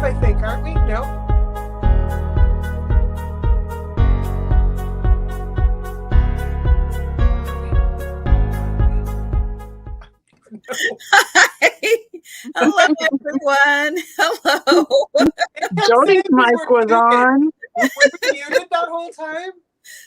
live, I think, aren't we? No? No. Hi. Hello, everyone. Hello. Jodi's mic was on. Were we muted that whole time?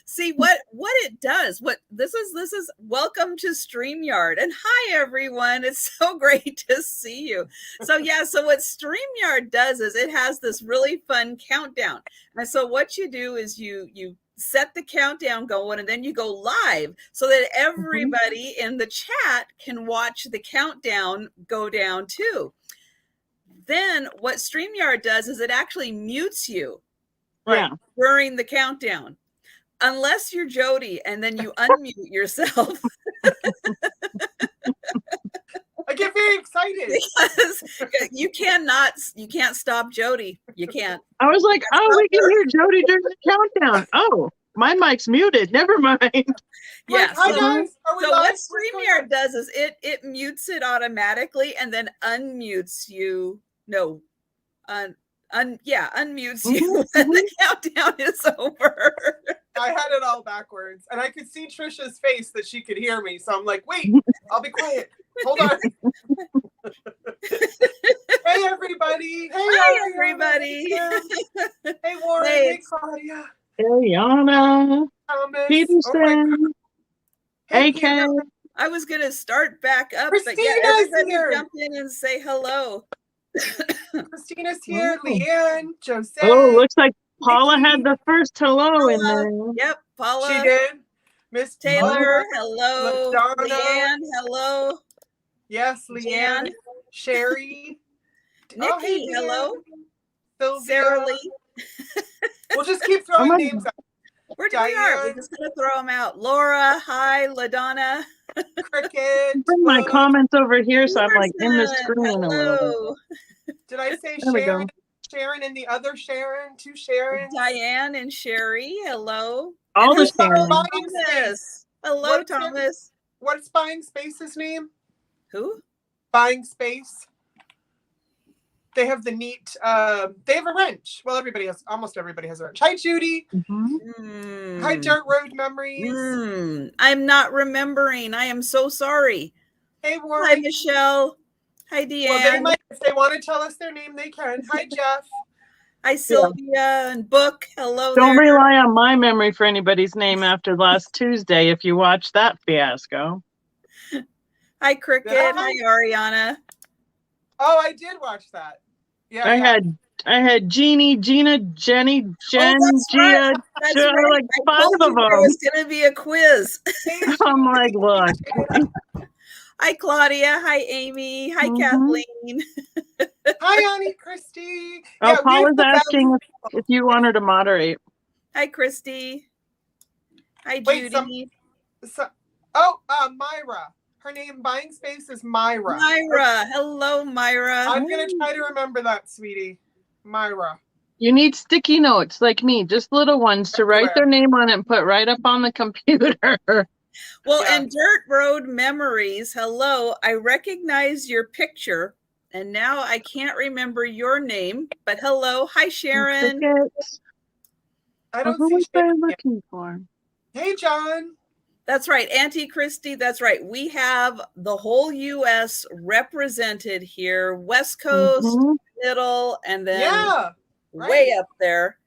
See what it does. This is welcome to StreamYard. And hi everyone. It's so great to see you. So what StreamYard does is it has this really fun countdown. And so what you do is you set the countdown going and then you go live so that everybody in the chat can watch the countdown go down too. Then what StreamYard does is it actually mutes you during the countdown. Unless you're Jodi and then you unmute yourself. I get very excited. Because you can't stop Jodi. You can't. I was like, we can hear Jodi during the countdown. Oh, my mic's muted. Never mind. Yeah. Hi guys. So what StreamYard does is it mutes it automatically and then unmutes you. No, unmutes you when the countdown is over. I had it all backwards, and I could see Trisha's face that she could hear me. So I'm like, wait, I'll be quiet. Hold on. Hey, everybody. Hi, everybody. Hey, Warren. Hey, Claudia. Hey, Anna. Thomas. Peterson. Hey, AK. I was going to start back up, but everybody jump in and say hello. Christina's here. Leanne. Jose. Oh, looks like Paula had the first hello in there. Yep, Paula. She did. Miss Taylor, hello. Madonna. Leanne, hello. Yes, Leanne. Sherry. Nikki, hello. Sylvia. Sarah Lee. We'll just keep throwing names out. We're just going to throw them out. Laura, hi. LaDonna. Cricket. Bring my comments over here so I'm like in the screen a little bit. Did I say There we Sharon? go. Sharon and the other Sharon, two Sharons. Diane and Sherry, hello. All And the who's Sharons. Thomas? Hello, Thomas. What's Buying Space's name? Who? Buying Space. They have the neat, they have a wrench. Well, almost everybody has a wrench. Hi, Judy. Hi, Dirt Road Memories. I'm not remembering. I am so sorry. Hey, Warren. Hi, Michelle. Hi, Deanne. Well, if they want to tell us their name, they can. Hi, Jeff. Hi, Sylvia and Book. Hello. Don't there. rely on my memory for anybody's name after last Tuesday if you watch that fiasco. Hi, Cricket. Hi, Ariana. Oh, I did watch that. Yeah. I had Jeannie, Gina, Jenny, Jen, Gia, right. like 5 of them. It's going to be a quiz. I'm like, look. Hi, Claudia. Hi, Amy. Hi, Kathleen. Hi, Annie Christy. Oh, Paul is asking if you want her to moderate. Hi, Christy. Hi, Judy. Myra. Her name, Buying Space, is Myra. Myra. Hello, Myra. I'm going to try to remember that, sweetie. Myra. You need sticky notes like me, just little ones to write their name on it and put right up on the computer. Well, and Dirt Road Memories, hello. I recognize your picture, and now I can't remember your name, but hello. Hi, Sharon. I don't who see was Sharon I looking for? Hey, John. That's right. Auntie Christy, that's right. We have the whole U.S. represented here, West Coast, middle, and then way up there.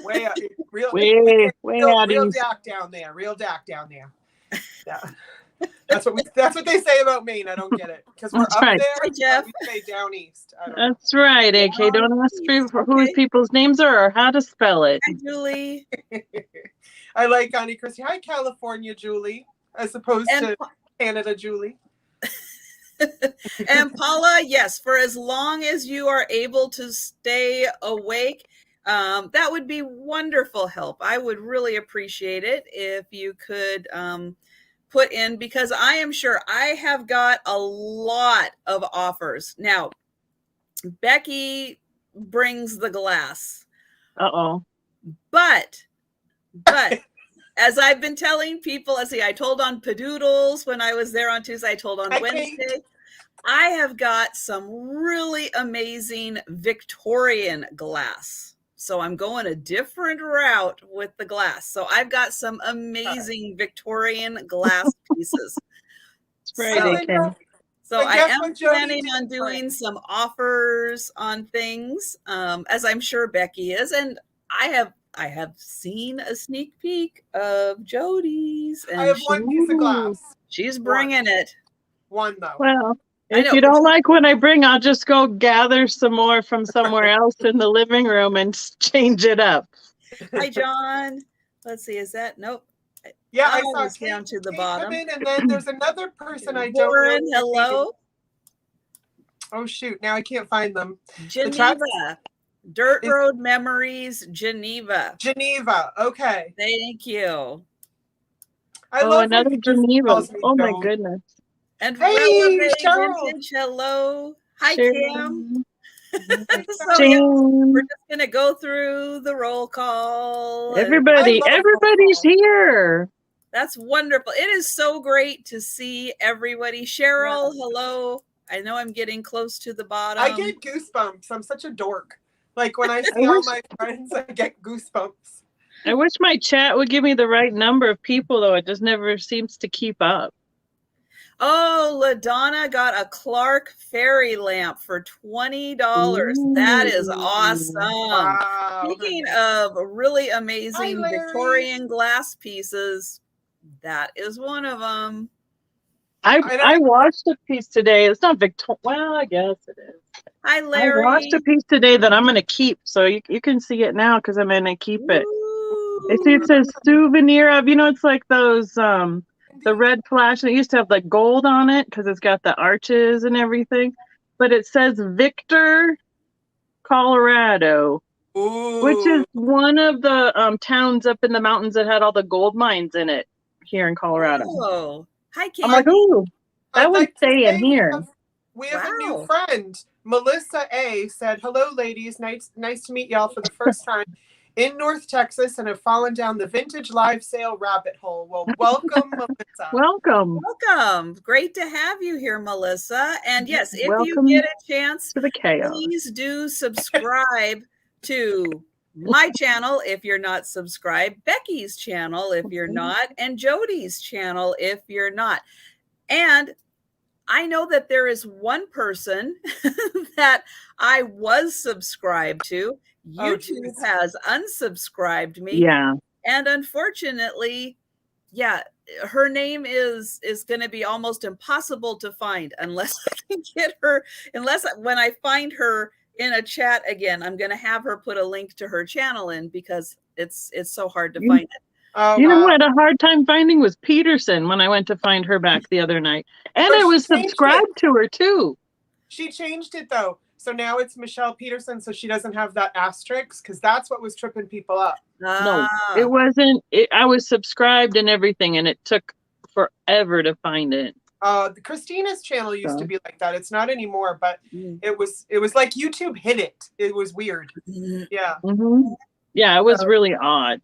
Way up. Way real out east. Dak down there. Real Dak down there. Yeah. That's what they say about Maine. I don't get it. Because we're up there. Hi, Jeff. We say down east. That's right, AK. Don't ask me for who people's names are or how to spell it. Hi, Julie. I like Annie Christie. Hi, California, Julie, as opposed to Canada, Julie. And Paula, yes, for as long as you are able to stay awake, that would be wonderful help. I would really appreciate it if you could put in, because I am sure I have got a lot of offers. Now, Becky brings the glass. Uh-oh. But as I've been telling people, I told on Padoodles when I was there on Tuesday, I told on Wednesday. I have got some really amazing Victorian glass. So I'm going a different route with the glass. So I've got some amazing Victorian glass pieces. It's Friday, Kim. So I am planning on doing some offers on things, as I'm sure Becky is. And I have seen a sneak peek of Jodi's. And I have one piece of glass. She's bringing it. One though. Well, if you don't like what I bring, I'll just go gather some more from somewhere else in the living room and change it up. Hi, John. Let's see. Is that? Nope. Yeah, I saw Kate down to the bottom. And then there's another person I don't Warren, know. hello. Oh, shoot. Now I can't find them. Geneva. Dirt Road Memories, Geneva. Geneva. Okay. Thank you. I love another Geneva. Oh, my goodness. And Vintage, hello. Hi, Kim. So, yeah, we're just going to go through the roll call. Everybody's here. That's wonderful. It is so great to see everybody. Cheryl, hello. I know I'm getting close to the bottom. I get goosebumps. I'm such a dork. Like when I see all my friends, I get goosebumps. I wish my chat would give me the right number of people, though. It just never seems to keep up. Oh, LaDonna got a Clark fairy lamp for $20. Ooh. That is awesome. Wow. Speaking of really amazing Victorian glass pieces, that is one of them. I watched a piece today. It's not Victorian. Well, I guess it is. Hi, Larry. I watched a piece today that I'm going to keep. So you can see it now because I'm going to keep it. It says souvenir of, it's like those, the red flash. And it used to have like gold on it because it's got the arches and everything. But it says Victor, Colorado, which is one of the towns up in the mountains that had all the gold mines in it here in Colorado. Oh. Hi, Kim. I'm like, oh, that would stay in here. We have a new friend. Melissa A. said, hello, ladies. Nice to meet y'all for the first time in North Texas and have fallen down the vintage live sale rabbit hole. Well, welcome, Melissa. Welcome. Great to have you here, Melissa. And yes, if you get a chance, to the chaos. Please do subscribe to my channel if you're not subscribed, Becky's channel if you're not, and Jodi's channel if you're not. And I know that there is one person that I was subscribed to. YouTube has unsubscribed me. Yeah. And unfortunately, her name is going to be almost impossible to find unless I can get her, when I find her in a chat again, I'm going to have her put a link to her channel in because it's so hard to find it. You know what? A hard time finding was Peterson when I went to find her back the other night. And I was subscribed to her too. She changed it though. So now it's Michelle Peterson. So she doesn't have that asterisk because that's what was tripping people up. No, it wasn't. I was subscribed and everything and it took forever to find it. Christina's channel used to be like that. It's not anymore, but it was like YouTube hid it. It was weird. Yeah. Mm-hmm. Yeah, it was really odd.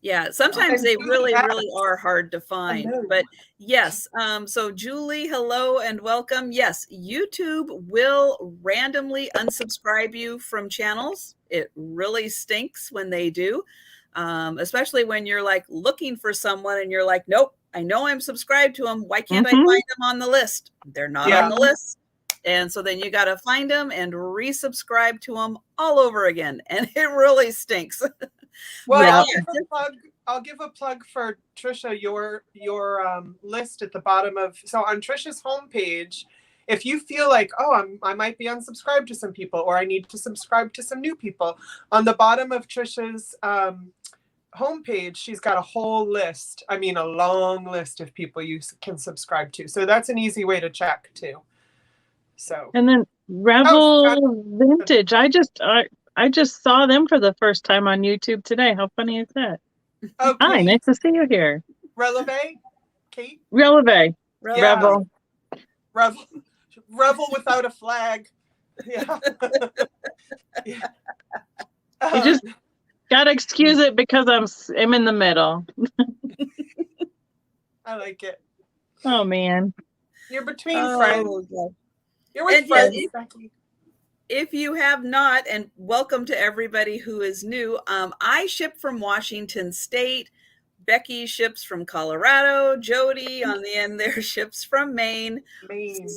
Yeah, sometimes they really are hard to find. But yes, so Julie, hello and welcome. Yes, YouTube will randomly unsubscribe you from channels. It really stinks when they do, especially when you're like looking for someone and you're like, nope, I know I'm subscribed to them. Why can't I find them on the list? They're not on the list. And so then you got to find them and resubscribe to them all over again. And it really stinks. Well, I'll give a plug for Trisha, your list at the bottom of, so on Trisha's homepage, if you feel like, I might be unsubscribed to some people or I need to subscribe to some new people, on the bottom of Trisha's homepage, she's got a whole list. I mean, a long list of people you can subscribe to. So that's an easy way to check too. So. And then Rebel Vintage, I just saw them for the first time on YouTube today. How funny is that? Okay. Hi, nice to see you here. Releve, Kate? Releve. Yeah. Rebel without a flag. Yeah. Yeah. You just gotta excuse it because I'm in the middle. I like it. Oh man. You're between friends. God. You're with And friends, yes, Becky. if you have not, and welcome to everybody who is new, I ship from Washington State. Becky ships from Colorado. Jodi on the end there ships from Maine. Maine.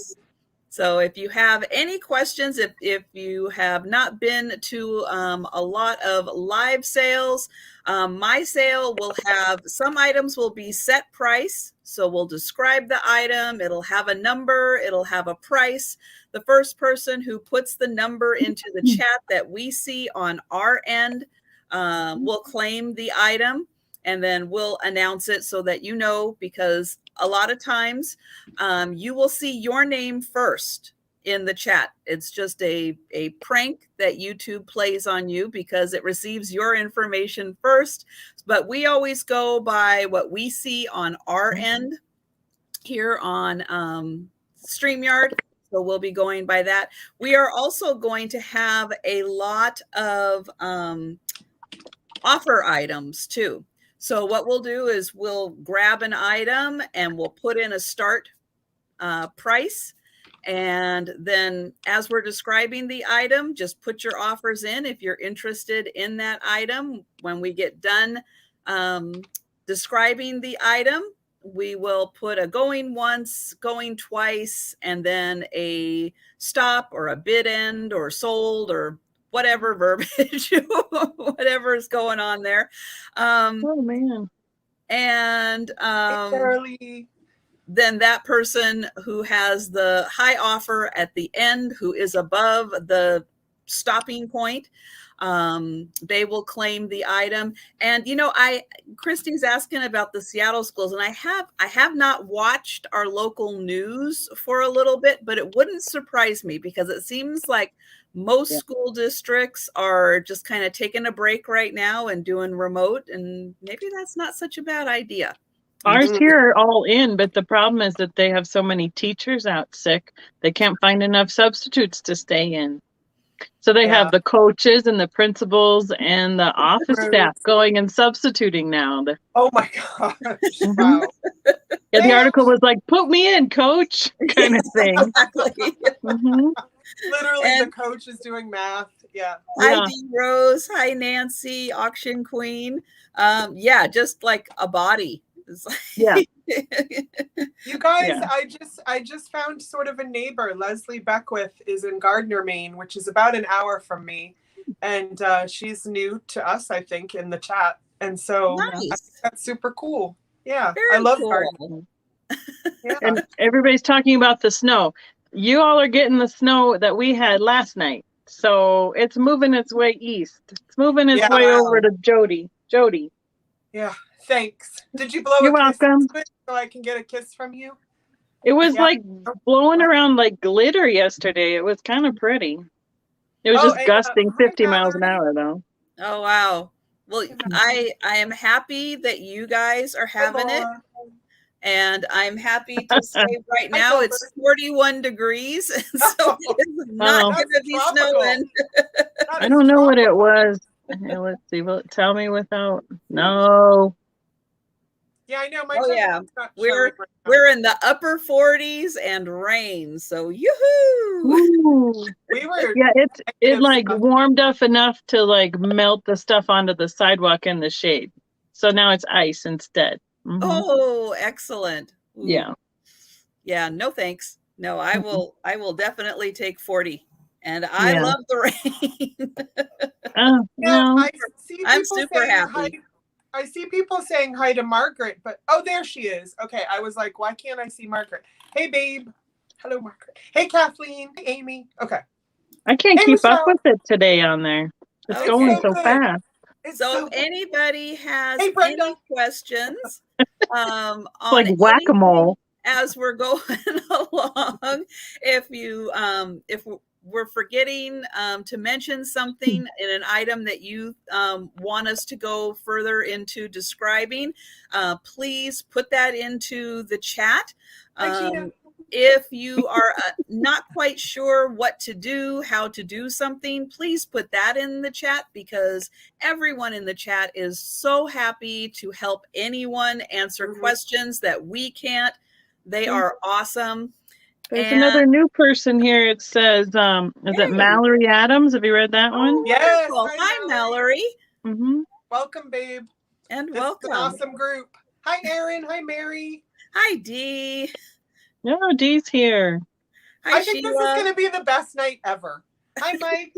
So if you have any questions, if you have not been to a lot of live sales, my sale will have, some items will be set price. So we'll describe the item. It'll have a number. It'll have a price. The first person who puts the number into the chat that we see on our end will claim the item. And then we'll announce it so that you know, because a lot of times you will see your name first in the chat. It's just a prank that YouTube plays on you because it receives your information first. But we always go by what we see on our end here on StreamYard. So we'll be going by that. We are also going to have a lot of offer items too. So what we'll do is we'll grab an item and we'll put in a start price. And then as we're describing the item, just put your offers in if you're interested in that item. When we get done describing the item, we will put a going once, going twice, and then a stop or a bid end or sold or whatever verbiage, whatever is going on there. Oh man. And Early. then that person who has the high offer at the end, who is above the stopping point, they will claim the item. And you know, Christy's asking about the Seattle schools, and I have not watched our local news for a little bit, but it wouldn't surprise me because it seems like most school districts are just kind of taking a break right now and doing remote, and maybe that's not such a bad idea. Ours here are all in, but the problem is that they have so many teachers out sick, they can't find enough substitutes to stay in. So they have the coaches and the principals and the office staff going and substituting now. Oh my gosh. Wow. Yeah, the article was like, put me in, coach, kind of thing. Exactly. Literally, And the coach is doing math. Yeah. Hi, D Rose. Hi, Nancy, auction queen. Yeah, just like a body. Yeah. You guys, I just found sort of a neighbor. Leslie Beckwith is in Gardner, Maine, which is about an hour from me. And she's new to us, I think, in the chat. And so I think that's super cool. Yeah. Very I love cool. Gardner. Yeah. And everybody's talking about the snow. You all are getting the snow that we had last night. So it's moving its way east. It's moving its way over to Jodi. Yeah. Thanks. Did you blow You're a kiss welcome. so I can get a kiss from you? It was like blowing around like glitter yesterday. It was kind of pretty. It was just gusting 50 miles an hour though. Oh, wow. Well, I am happy that you guys are having it. And I'm happy to say right now it's 41 degrees. So it's not going to be snowing. I don't know what it was. Let's see. Will it tell me without? No. Yeah, I know. We're in the upper 40s and rain. So yoo-hoo! It like warmed up enough to like melt the stuff onto the sidewalk in the shade. So now it's ice instead. Mm-hmm. Oh, excellent. Ooh. Yeah. Yeah, no thanks. No, I will definitely take 40. And I love the rain. I'm super happy. I see people saying hi to Margaret, but there she is. Okay, I was like, why can't I see Margaret? Hey, babe. Hello, Margaret. Hey, Kathleen. Hey, Amy. Okay. I can't keep up with it today on there. It's going so fast. So if anybody has any questions on like whack-a-mole as we're going along, if we're forgetting to mention something in an item that you want us to go further into describing, please put that into the chat. If you are not quite sure what to do, how to do something, please put that in the chat because everyone in the chat is so happy to help anyone answer questions that we can't. They are awesome. There's another new person here. It says, is it Mallory Adams? Have you read that one? Yes. Hi, Mallory. Mm-hmm. Welcome, babe. And This welcome. is an awesome group. Hi, Erin. Hi, Mary. Hi, Dee. No, Dee's here. Hi, I think this is going to be the best night ever. Hi, Mike.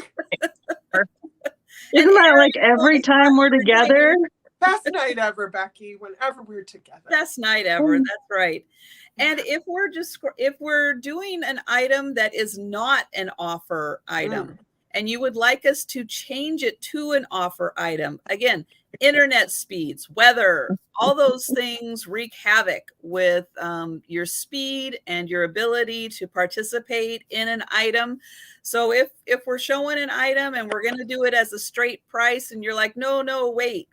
Isn't that like every time we're together? Best night ever, Becky, whenever we're together. Best night ever. That's right. And if we're doing an item that is not an offer item, and you would like us to change it to an offer item, again, internet speeds, weather, all those things wreak havoc with your speed and your ability to participate in an item. So if we're showing an item and we're going to do it as a straight price and you're like, no, wait,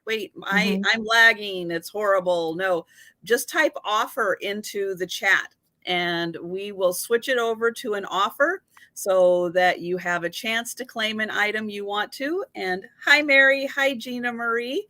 I'm lagging, it's horrible. No, just type offer into the chat and we will switch it over to an offer so that you have a chance to claim an item you want to. And hi, Mary. Hi, Gina Marie.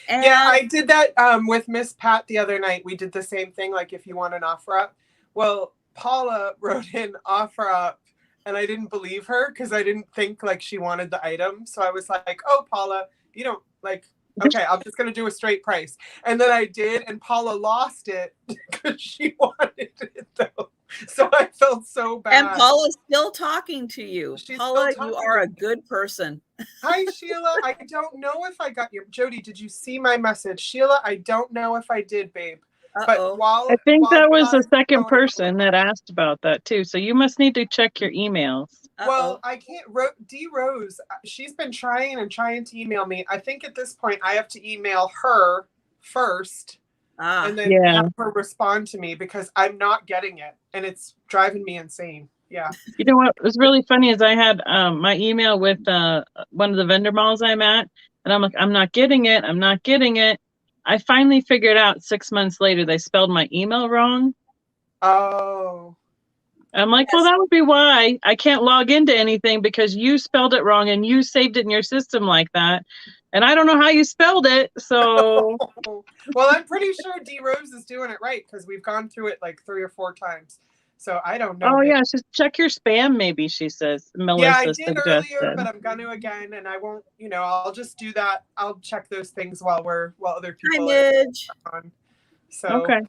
And yeah, I did that with Miss Pat the other night. We did the same thing, like if you want an offer up. Well, Paula wrote in offer up, and I didn't believe her because I didn't think like she wanted the item. So I was like, oh, Paula, you don't like, okay, I'm just going to do a straight price. And then I did, and Paula lost it because she wanted it though. So I felt so bad. And Paula's still talking to you. She's Paula, still you talking are to a good person. Hi, Sheila. I don't know if I got your Jodi. Did you see my message, Sheila? I don't know if I did, babe. But I think that was the second person that asked about that too. So you must need to check your emails. Well, I can't. D Rose, she's been trying to email me. I think at this point I have to email her first, and then have her respond to me because I'm not getting it, and it's driving me insane. Yeah. You know what was really funny is I had my email with one of the vendor malls I'm at, and I'm like, I'm not getting it. I finally figured out 6 months later they spelled my email wrong. Oh. I'm like, well, that would be why I can't log into anything because you spelled it wrong and you saved it in your system like that. And I don't know how you spelled it. So. Well, I'm pretty sure D Rose is doing it right because we've gone through it like 3 or 4 times. So I don't know. Oh, yeah. Just check your spam, maybe, she says. Melissa I did suggested. earlier, but I'm going to again. And I won't, I'll just do that. I'll check those things while other people are on. So, okay.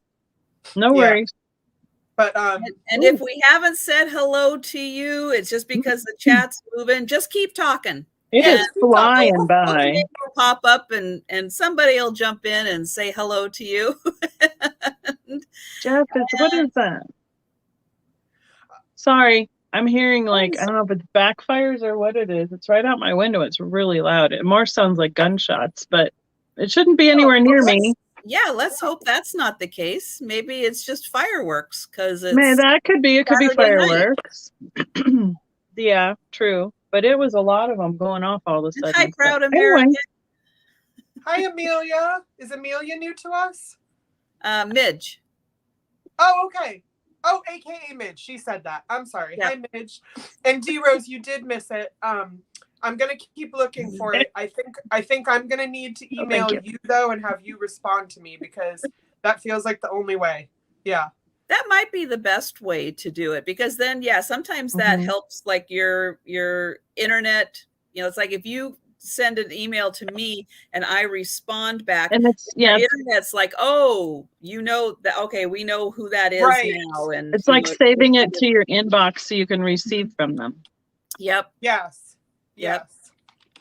No worries. But and if we haven't said hello to you, it's just because the chat's moving. Just keep talking. It is flying by. It'll pop up and somebody will jump in and say hello to you. Jeff, what is that? Sorry, I'm hearing like, I don't know if it's backfires or what it is. It's right out my window. It's really loud. It more sounds like gunshots, but it shouldn't be anywhere near me. Yeah, let's hope that's not the case. Maybe it's just fireworks because it's. Man, that could be. It could be fireworks. Yeah, true. But it was a lot of them going off all of a sudden. Hi, Proud American. Anyway. Hi, Amelia. Is Amelia new to us? Midge. Oh, okay. Oh, AKA Midge. She said that. I'm sorry. Yeah. Hi, Midge. And D Rose, you did miss it. I'm gonna keep looking for it. I think I'm gonna need to email you though and have you respond to me because that feels like the only way. Yeah. That might be the best way to do it because then sometimes that helps like your internet, it's like if you send an email to me and I respond back and it's the internet's like, oh, that okay, we know who that is now. And it's like saving it to your inbox so you can receive from them. Yep. Yes.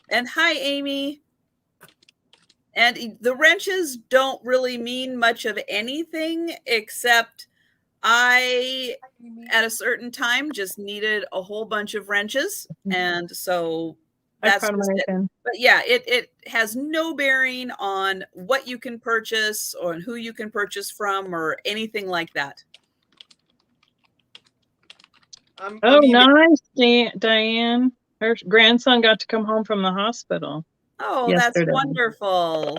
And hi, Amy. And the wrenches don't really mean much of anything except I, at a certain time, just needed a whole bunch of wrenches. And so that's it. But yeah, it has no bearing on what you can purchase or who you can purchase from or anything like that. Nice, Diane. Her grandson got to come home from the hospital. Oh, yesterday. That's wonderful.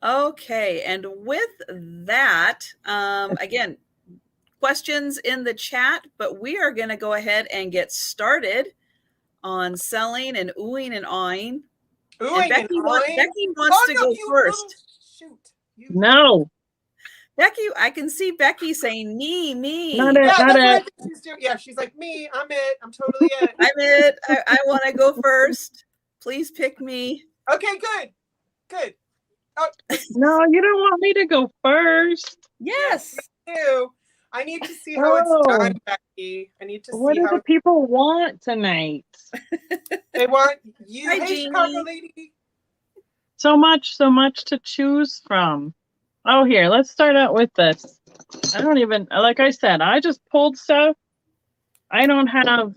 Okay, and with that, again, questions in the chat, but we are going to go ahead and get started on selling and oohing and awing. Becky wants to go first. Shoot. No. Becky, I can see Becky saying me. Not it, Yeah, not that's what I it. think she's doing. Yeah, she's like, me, I'm it. I'm totally it. I'm it. I want to go first. Please pick me. Okay, good. Oh, No, you don't want me to go first. Yes. ew. I need to see how it's done, Becky. I need to What see do how the people want tonight? they want you. Hi, Hey, Jeannie. Chicago lady. So much to choose from. Oh, here, let's start out with this. I don't even, like I said, I just pulled stuff. I don't have,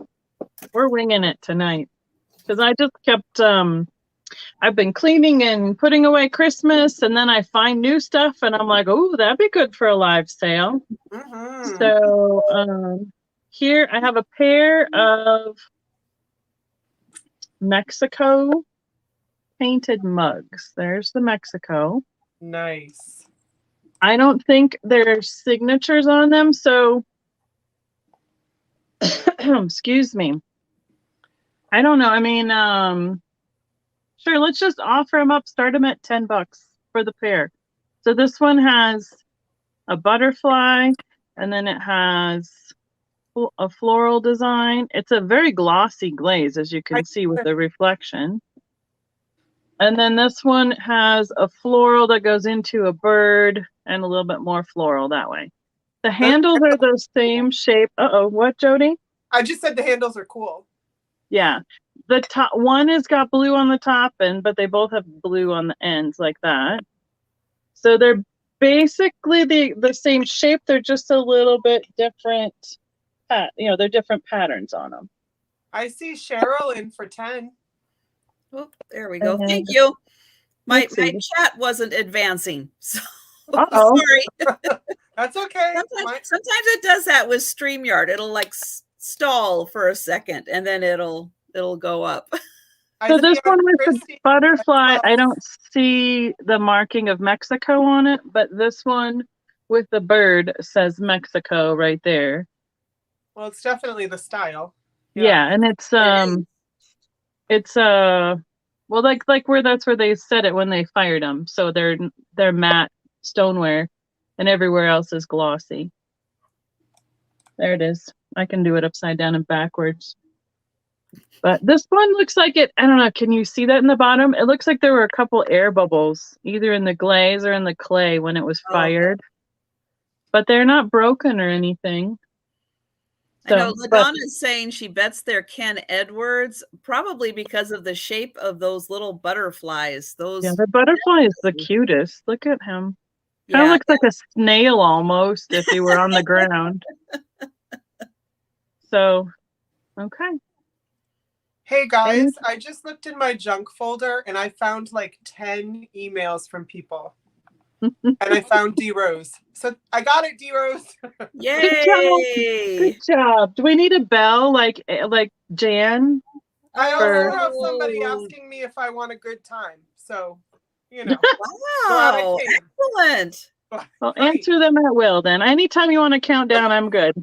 we're winging it tonight. Because I just kept, I've been cleaning and putting away Christmas, and then I find new stuff, and I'm like, oh, that'd be good for a live sale. Mm-hmm. So here I have a pair of Mexico painted mugs. There's the Mexico. Nice. I don't think there's signatures on them, so excuse me. I don't know. I mean, sure, let's just offer them up, start them at $10 for the pair. So this one has a butterfly, and then it has a floral design. It's a very glossy glaze, as you can see with the reflection. And then this one has a floral that goes into a bird and a little bit more floral that way. The handles are the same shape. Uh-oh, what, Jodi? I just said the handles are cool. Yeah. The top one has got blue on the top end, but they both have blue on the ends like that. So they're basically the same shape. They're just a little bit different. They're different patterns on them. I see Cheryl in for 10. Oh, there we go. Thank you. My chat wasn't advancing. So sorry. That's okay. Sometimes it does that with StreamYard. It'll like stall for a second and then it'll go up. So this one with the butterfly, I don't see the marking of Mexico on it, but this one with the bird says Mexico right there. Well, it's definitely the style. Yeah, and it's well, like where that's where they said it when they fired them. So they're matte stoneware, and everywhere else is glossy. There it is. I can do it upside down and backwards. But this one looks like it, I don't know, can you see that in the bottom? It looks like there were a couple air bubbles, either in the glaze or in the clay when it was fired. But they're not broken or anything. So, I know LaDonna is saying she bets they're Ken Edwards, probably because of the shape of those little butterflies. Yeah, the butterfly is the cutest. Look at him. Kind of looks like a snail almost if he were on the ground. So, okay. Hey guys, I just looked in my junk folder and I found like 10 emails from people. And I found D Rose. So I got it, D Rose. Yay! Good job. Do we need a bell like Jan? I also have somebody asking me if I want a good time. So, Wow. Excellent. Well, answer them at will then. Anytime you want to count down, I'm good.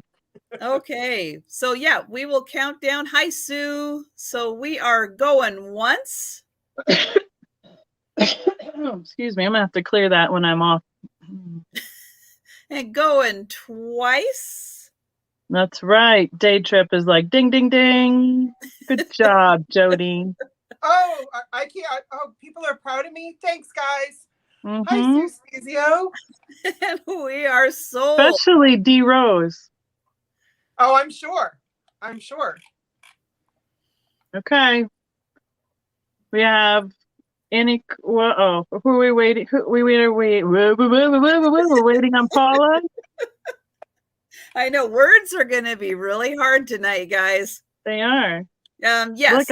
Okay. So yeah, we will count down. Hi, Sue. So we are going once. Excuse me. I'm gonna have to clear that when I'm off. And going twice. That's right. Day trip is like ding, ding, ding. Good job, Jodi. Oh, I can't. Oh, people are proud of me. Thanks, guys. Hi, Sue Spezio. And we are sold. Especially D Rose. Oh, I'm sure. I'm sure. Okay. We have any. Who are we waiting? We're waiting on Paula. I know words are going to be really hard tonight, guys. They are. Yes.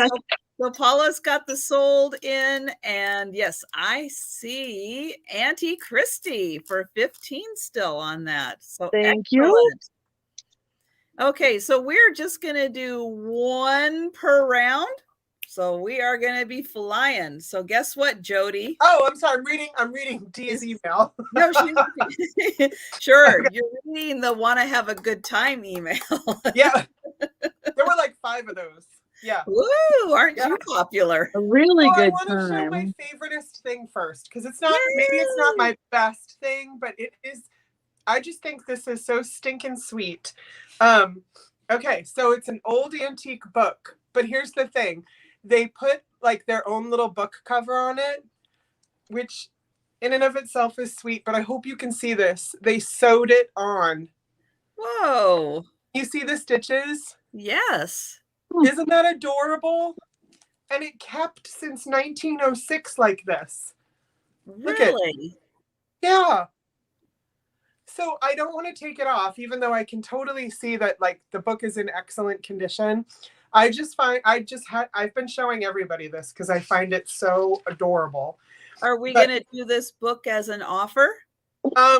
So Paula's got the sold in, and yes, I see Auntie Christy for 15 still on that. So thank you. Okay, so we're just gonna do one per round. So we are gonna be flying. So guess what, Jodi? Oh, I'm sorry. I'm reading Dee's email. No, sure. You're reading the "Want to have a good time" email. Yeah, there were like 5 of those. Yeah. Woo! Aren't you popular? A really good time. I want to show my favoriteest thing first because it's not. Yay! Maybe it's not my best thing, but it is I just think this is so stinking sweet. Okay, so it's an old antique book, but here's the thing. They put like their own little book cover on it, which in and of itself is sweet, but I hope you can see this. They sewed it on. Whoa. You see the stitches? Yes. Isn't that adorable? And it kept since 1906 like this. Really? Yeah. So I don't want to take it off, even though I can totally see that like the book is in excellent condition. I've been showing everybody this because I find it so adorable. Are we going to do this book as an offer?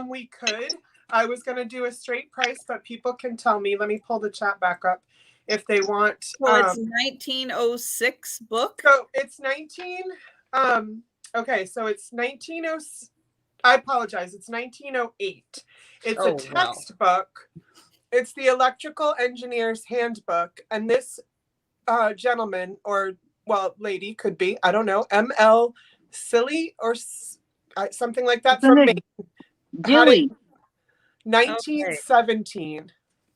We could. I was going to do a straight price, but people can tell me. Let me pull the chat back up if they want. Well, it's 1906 book. So it's okay, so it's 1906. I apologize. It's 1908. It's a textbook. Wow. It's the Electrical Engineer's Handbook. And this gentleman, or, well, lady, could be, I don't know, M.L. Silly or something like that from Maine. Gilly. 1917. Okay.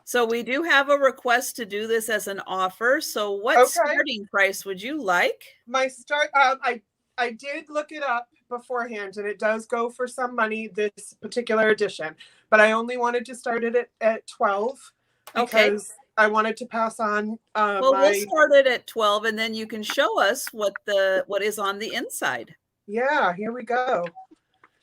So we do have a request to do this as an offer. So what starting price would you like? My start, I did look it up beforehand, and it does go for some money, this particular edition, but I only wanted to start it at 12 because I wanted to pass on. We'll start it at 12, and then you can show us what is on the inside. Yeah, here we go.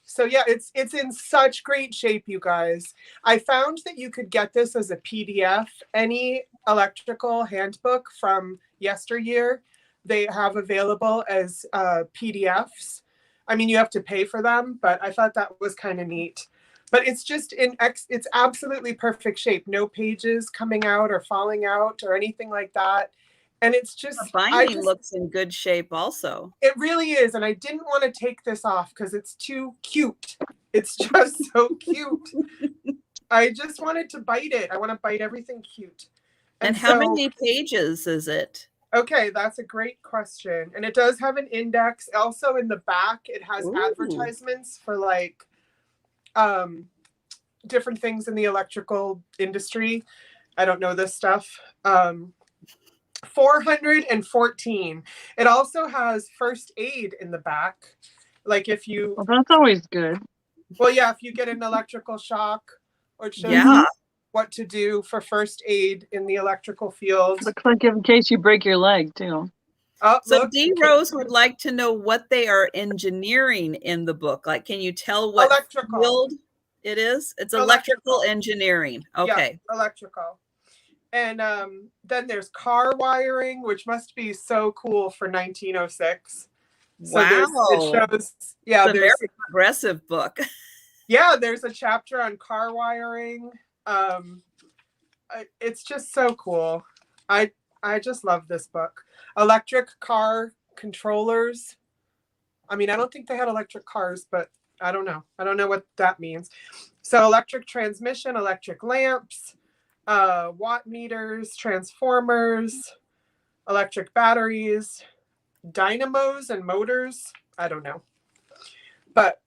So yeah, it's in such great shape, you guys. I found that you could get this as a PDF. Any electrical handbook from yesteryear, they have available as PDFs. I mean, you have to pay for them, but I thought that was kind of neat. But it's just it's absolutely perfect shape. No pages coming out or falling out or anything like that. And it's just the binding looks in good shape also. It really is. And I didn't want to take this off because it's too cute. It's just so cute. I just wanted to bite it. I want to bite everything cute. And how many pages is it? Okay, that's a great question. And it does have an index. Also in the back, it has advertisements for like different things in the electrical industry. I don't know this stuff. 414. It also has first aid in the back. Like if you... Well, that's always good. Well, yeah, if you get an electrical shock, or it shows you what to do for first aid in the electrical field. Looks like in case you break your leg, too. So D. Rose would like to know what they are engineering in the book. Like, can you tell what field it is? It's electrical engineering. Okay. Yeah, electrical. And then there's car wiring, which must be so cool for 1906. So it shows, it's a very progressive book. Yeah, there's a chapter on car wiring. It's just so cool. I just love this book. Electric car controllers. I mean, I don't think they had electric cars, but I don't know. I don't know what that means. So electric transmission, electric lamps, watt meters, transformers, electric batteries, dynamos and motors. I don't know. But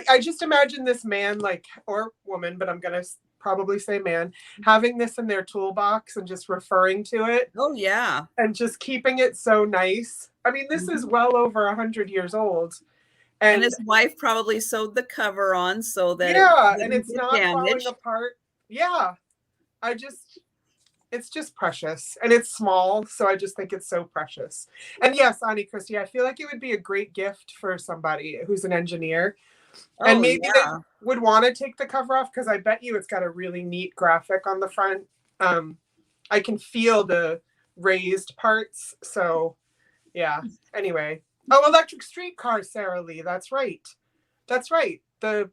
I just imagine this man, like, or woman, but I'm going to probably say man, having this in their toolbox and just referring to it. Oh, yeah. And just keeping it so nice. I mean, this is well over 100 years old. And his wife probably sewed the cover on so that and it's not falling apart. Yeah. It's just precious, and it's small, so I just think it's so precious. And yes, Auntie Christy, I feel like it would be a great gift for somebody who's an engineer, and maybe they would want to take the cover off because I bet you it's got a really neat graphic on the front. I can feel the raised parts, so yeah. Anyway, electric streetcar, Sarah Lee. That's right. The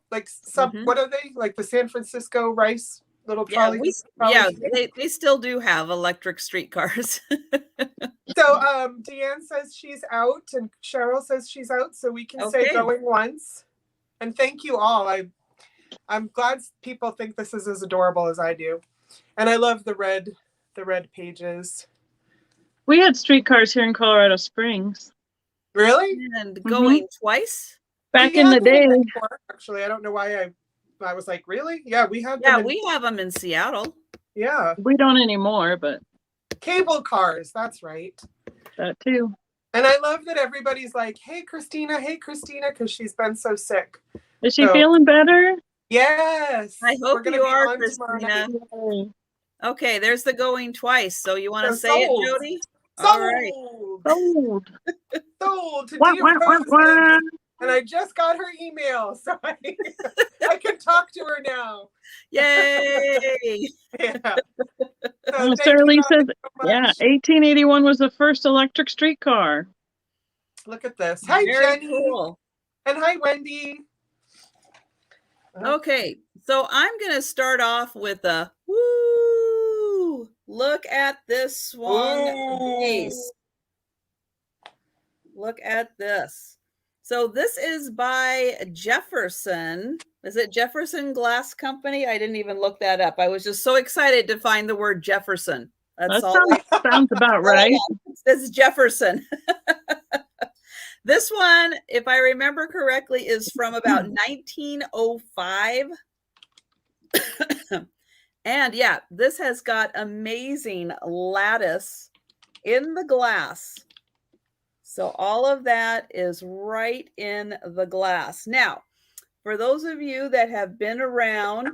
what are they like? The San Francisco Rice. Little trolley. They still do have electric streetcars. So Deanne says she's out and Cheryl says she's out, so we can say going once. And thank you all. I'm glad people think this is as adorable as I do. And I love the red pages. We had streetcars here in Colorado Springs. Really? And going twice? Back in the day. Actually, I don't know why I was like, really? Yeah, we have Yeah, them. we have them in Seattle. Yeah. We don't anymore, but Cable cars. That's right. that too. And I love that everybody's like, hey, Christina, because she's been so sick. Is she feeling better? Yes. I hope you are, Christina. Tomorrow. Okay, there's the going twice. So you want to say sold. it, Jodi? Sold. All right. Sold. Sold to Wah, Dear wah, wah, wah. And I just got her email, so I can talk to her now. Yay! Yeah. So Shirley says, yeah, 1881 was the first electric streetcar. Look at this. Hi, Very Jenny. cool. And hi, Wendy. Okay, so I'm going to start off with a woo! Look at this swung vase. Look at this. So this is by Jefferson. Is it Jefferson Glass Company? I didn't even look that up. I was just so excited to find the word Jefferson. That's all. Sounds about right. This is Jefferson. This one, if I remember correctly, is from about 1905. And yeah, this has got amazing lattice in the glass. So all of that is right in the glass. Now, for those of you that have been around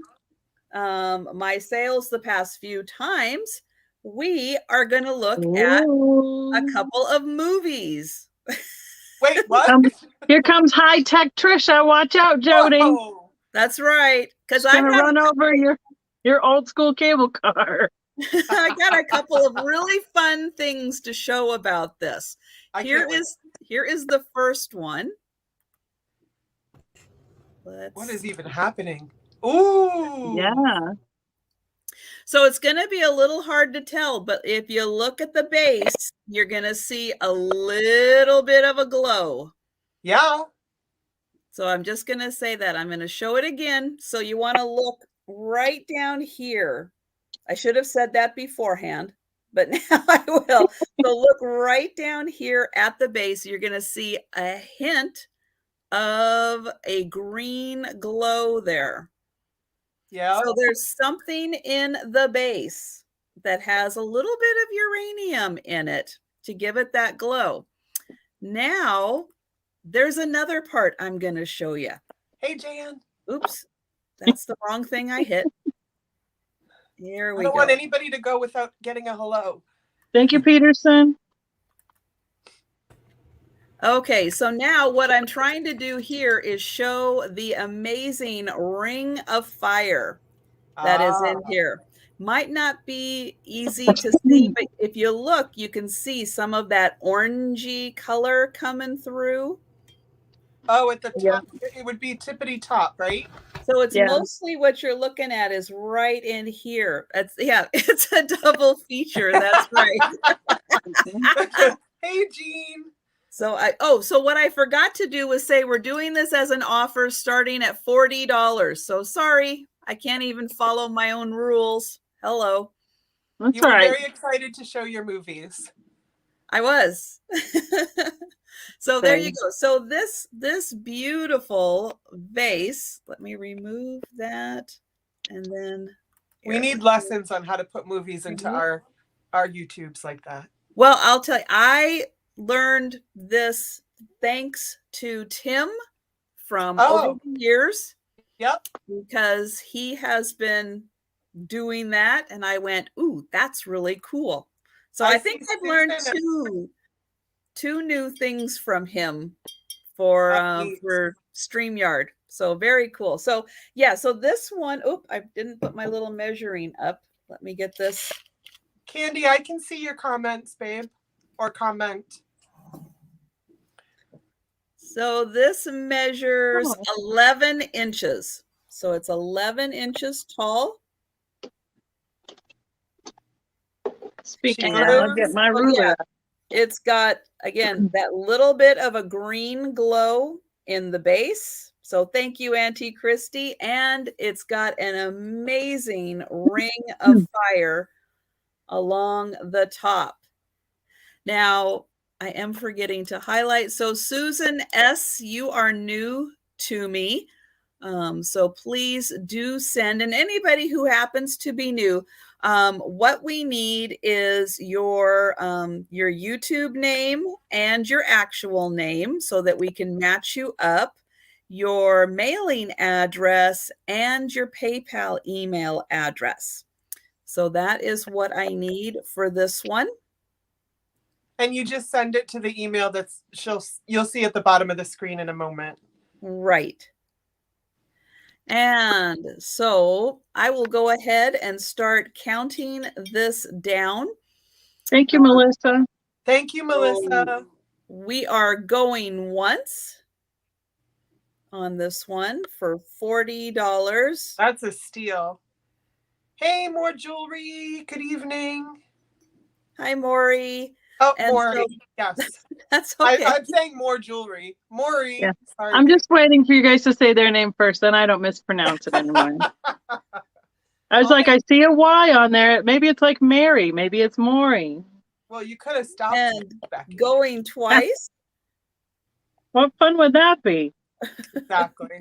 my sales the past few times, we are going to look at a couple of movies. Wait, what? Here comes high-tech Trisha. Watch out, Jodi. Whoa. That's right. Because I'm going to run over your old school cable car. I got a couple of really fun things to show about this. Here is the first one. What is even happening? Ooh. Yeah. So it's going to be a little hard to tell, but if you look at the base, you're going to see a little bit of a glow. Yeah. So I'm just going to say that. I'm going to show it again. So you want to look right down here. I should have said that beforehand, but now I will. So look right down here at the base. You're going to see a hint of a green glow there. Yeah. So there's something in the base that has a little bit of uranium in it to give it that glow. Now, there's another part I'm going to show you. Hey, Jan. Oops, that's the wrong thing I hit. Here we go. I don't want anybody to go without getting a hello. Thank you, Peterson. Okay, so now what I'm trying to do here is show the amazing ring of fire that is in here. Might not be easy to see, but if you look, you can see some of that orangey color coming through. Oh, at the top, it would be tippity top, right? So it's mostly what you're looking at is right in here. It's a double feature. That's right. Hey, Jean. So so what I forgot to do was say we're doing this as an offer starting at $40. So sorry, I can't even follow my own rules. Hello. That's you were right. very excited to show your movies. I was. So there you go. So this beautiful vase, let me remove that. And then we need lessons on how to put movies into our YouTubes like that. Well, I'll tell you, I learned this thanks to Tim from over the years. Yep. Because he has been doing that. And I went, ooh, that's really cool. So I think I've learned two new things from him for StreamYard. So very cool. So yeah, so this one, I didn't put my little measuring up. Let me get this. Candy, I can see your comments, babe, or comment. So this measures 11 inches. So it's 11 inches tall. Speaking of, I'll get my ruler. It's got, again, that little bit of a green glow in the base. So thank you, Auntie Christy. And it's got an amazing ring of fire along the top. Now, I am forgetting to highlight. So Susan S., you are new to me. So please do send. And anybody who happens to be new, what we need is your YouTube name and your actual name so that we can match you up, your mailing address, and your PayPal email address. So that is what I need for this one. And you just send it to the email you'll see at the bottom of the screen in a moment. Right. And so I will go ahead and start counting this down. Thank you, Melissa. Thank you, Melissa. So we are going once on this one for $40. That's a steal. Hey, more jewelry. Good evening. Hi, Maury. Oh, And Maury. so, Yes. That's okay. I'm saying more jewelry. Maury. Yeah. Sorry. I'm just waiting for you guys to say their name first, then I don't mispronounce it anymore. I was like, I see a Y on there. Maybe it's like Mary. Maybe it's Maury. Well, you could have stopped. And Becky. going twice. What fun would that be? Exactly.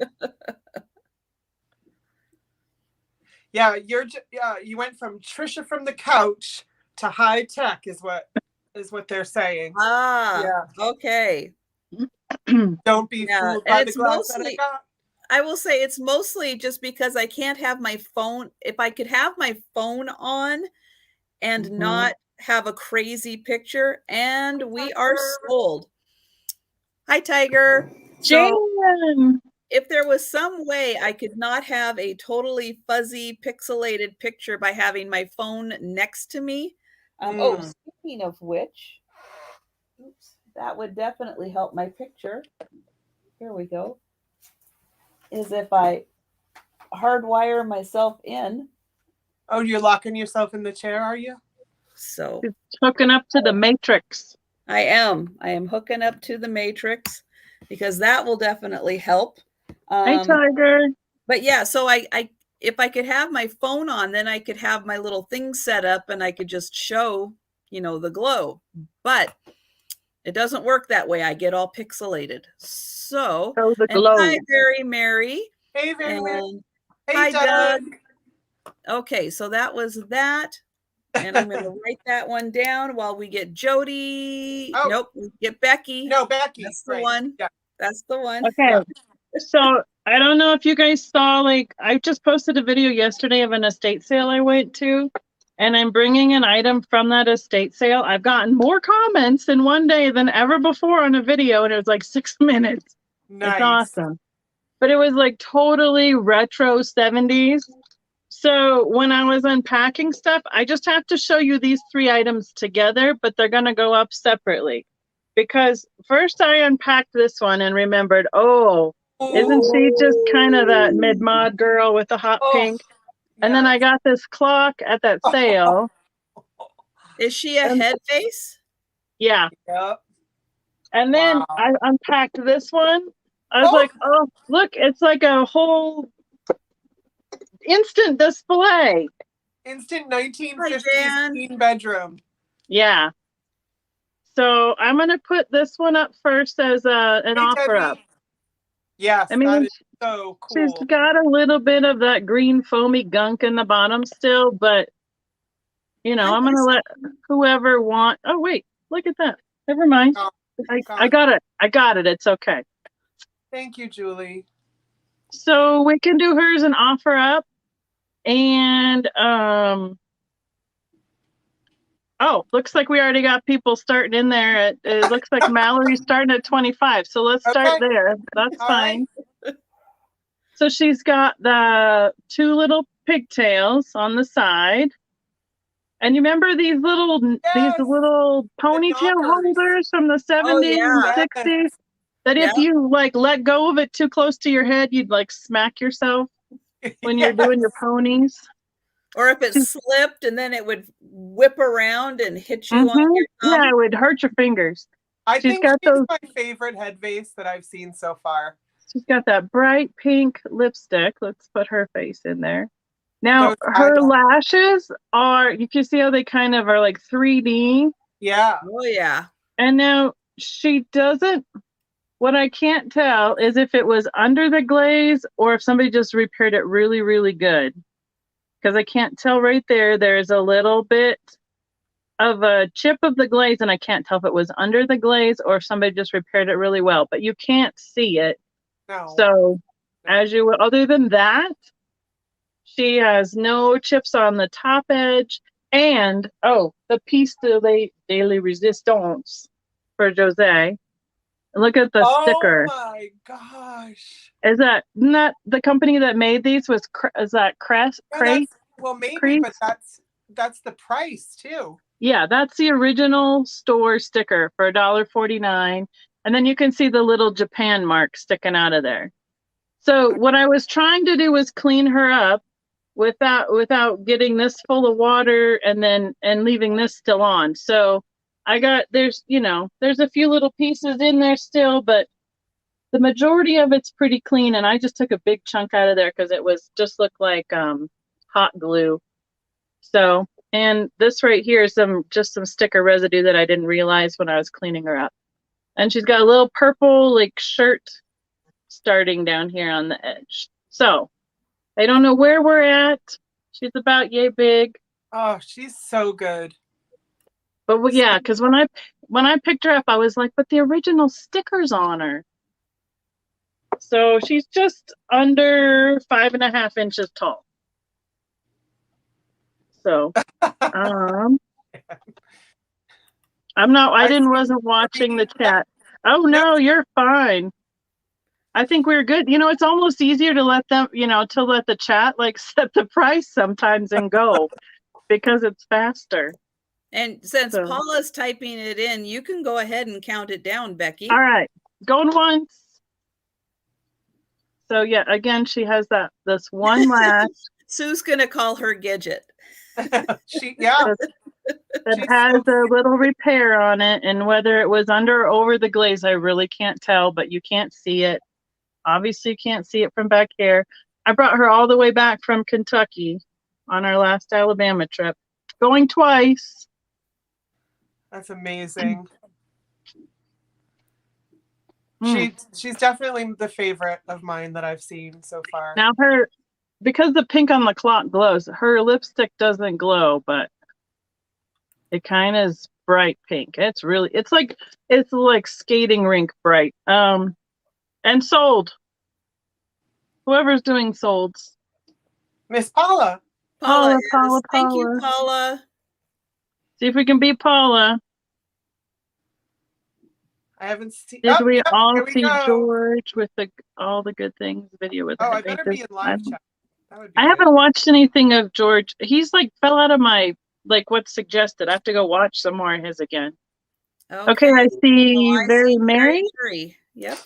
Yeah, you went from Trisha from the couch to high tech is what they're saying. Yeah. Okay. Don't be fooled by the glass that I got. I will say it's mostly just because I can't have my phone. If I could have my phone on and not have a crazy picture, and we are sold. Hi, Tiger. Jan. So, if there was some way I could not have a totally fuzzy pixelated picture by having my phone next to me. Oh, speaking of which, oops, that would definitely help my picture. Here we go. Is if I hardwire myself in. Oh, you're locking yourself in the chair, are you? So it's hooking up to the matrix. I am hooking up to the matrix because that will definitely help. Hey, Tiger. But yeah, so I if I could have my phone on, then I could have my little thing set up and I could just show, the glow. But it doesn't work that way. I get all pixelated. So, the glow. Hi, Very Mary. Hey, Very Mary. Hey, hi, Doug. Okay, so that was that. And I'm going to write that one down while we get Jodi. Oh. Nope, we get Becky. No, Becky. That's the one. Yeah. That's the one. Okay. Yeah. So I don't know if you guys saw, I just posted a video yesterday of an estate sale I went to, and I'm bringing an item from that estate sale. I've gotten more comments in one day than ever before on a video, and it was like 6 minutes. Nice. It's awesome. But it was like totally retro 70s. So when I was unpacking stuff, I just have to show you these 3 items together, but they're going to go up separately. Because first I unpacked this one and remembered, isn't she just kind of that mid-mod girl with the hot pink? And then I got this clock at that sale. Is she a head face? Yeah. Yep. And then I unpacked this one. I was like, oh, look, it's like a whole instant display. Instant 1950s bedroom. Yeah. So I'm going to put this one up first as an offer up. Yes, I mean, that is so cool. She's got a little bit of that green foamy gunk in the bottom still, but, I'm going to let whoever oh, wait, look at that. Never mind. I got it. I got it. It's okay. Thank you, Julie. So we can do hers and offer up. And, looks like we already got people starting in there. It looks like Mallory's starting at 25. So let's start there. That's fine. Right. So she's got the 2 little pigtails on the side. And you remember these little ponytail holders from the 70s and 60s? That if you let go of it too close to your head, you'd smack yourself when you're doing your ponies. Or if it slipped and then it would whip around and hit you on your thumb. Yeah, it would hurt your fingers. I think she's my favorite head vase that I've seen so far. She's got that bright pink lipstick. Let's put her face in there. Now, her lashes you can see how they kind of are like 3D. Yeah. Oh, yeah. And now she doesn't what I can't tell is if it was under the glaze or if somebody just repaired it really, really good. Because I can't tell right there. There's a little bit of a chip of the glaze, and I can't tell if it was under the glaze or if somebody just repaired it really well. But you can't see it. No. So, other than that, she has no chips on the top edge. And, the piece de resistance for Jose. Look at the sticker. Oh my gosh. Is that not the company that made these? Is that Crest? Well, maybe, but that's the price too. Yeah, that's the original store sticker for $1.49. And then you can see the little Japan mark sticking out of there. So what I was trying to do was clean her up without getting this full of water and leaving this still on. So there's a few little pieces in there still, but the majority of it's pretty clean. And I just took a big chunk out of there because it looked like hot glue. So, and this right here is some sticker residue that I didn't realize when I was cleaning her up. And she's got a little purple shirt starting down here on the edge. So I don't know where we're at. She's about yay big. Oh, she's so good. But yeah, because when I picked her up, I was like, but the original sticker's on her. So she's just under 5.5 inches tall. So wasn't watching the chat. Oh no, you're fine. I think we're good. It's almost easier to let them, to let the chat set the price sometimes and go because it's faster. And since Paula's typing it in, you can go ahead and count it down, Becky. All right, going once. So yeah, again, she has this one lash. Sue's gonna call her Gidget. That has a little repair on it, and whether it was under or over the glaze, I really can't tell, but you can't see it. Obviously, you can't see it from back here. I brought her all the way back from Kentucky on our last Alabama trip, going twice. That's amazing. She's definitely the favorite of mine that I've seen so far. Now because the pink on the clock glows, her lipstick doesn't glow, but it kind of is bright pink. It's like skating rink bright. And sold. Whoever's doing solds. Miss Paula. Paula. Thank you, Paula. See if we can beat Paula. I haven't seen. Did we all see George with all the good things video with? I better be in live chat. I haven't watched anything of George. He's fell out of my what's suggested. I have to go watch some more of his again. Okay, I see Very Merry. Yep.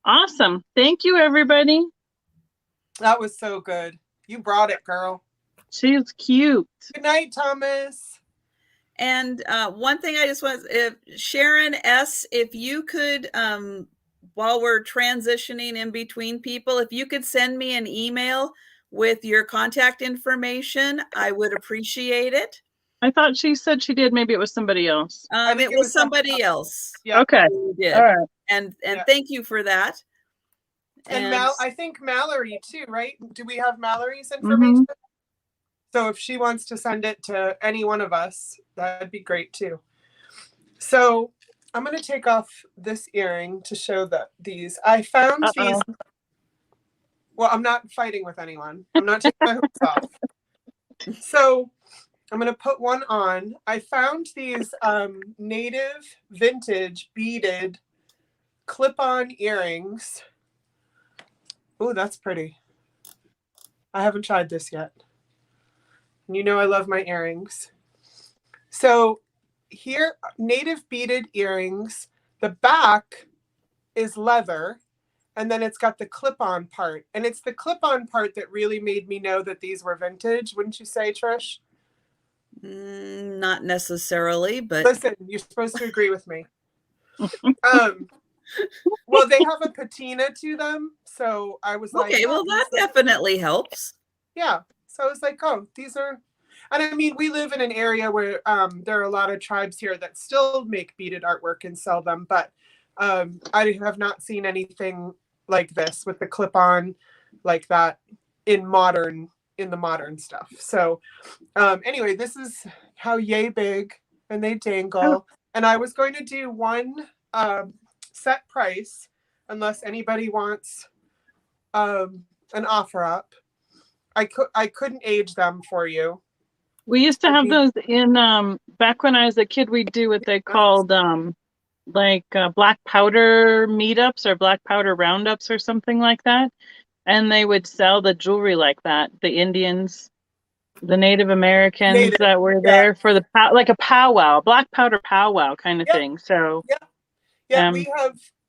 Awesome. Thank you, everybody. That was so good. You brought it, girl. She's cute. Good night, Thomas. And one thing I just want, Sharon S., if you could, while we're transitioning in between people, if you could send me an email with your contact information, I would appreciate it. I thought she said she did. Maybe it was somebody else. It was somebody else. Yeah. Okay. All right. And thank you for that. And I think Mallory too, right? Do we have Mallory's information? Mm-hmm. So if she wants to send it to any one of us, that'd be great too. So I'm going to take off this earring to show these. I found these. Well, I'm not fighting with anyone. I'm not taking my hoops off. So I'm going to put one on. I found these native vintage beaded clip-on earrings. Oh, that's pretty. I haven't tried this yet. You know I love my earrings. So here, native beaded earrings. The back is leather, and then it's got the clip-on part. And it's the clip-on part that really made me know that these were vintage. Wouldn't you say, Trish? Not necessarily, but... Listen, you're supposed to agree with me. Well, they have a patina to them. So I was like... Okay, well, that definitely helps. Yeah. So I was like, oh, these are... And I mean, we live in an area where there are a lot of tribes here that still make beaded artwork and sell them. But I have not seen anything like this with the clip-on like that in the modern stuff. So anyway, this is how yay big, and they dangle. And I was going to do one set price unless anybody wants an offer up. I couldn't age them for you. We used to have those in back when I was a kid. We'd do what they called black powder meetups or black powder roundups or something like that, and they would sell the jewelry like that. The Indians, the Native Americans that were there for the like a powwow, black powder powwow kind of thing. So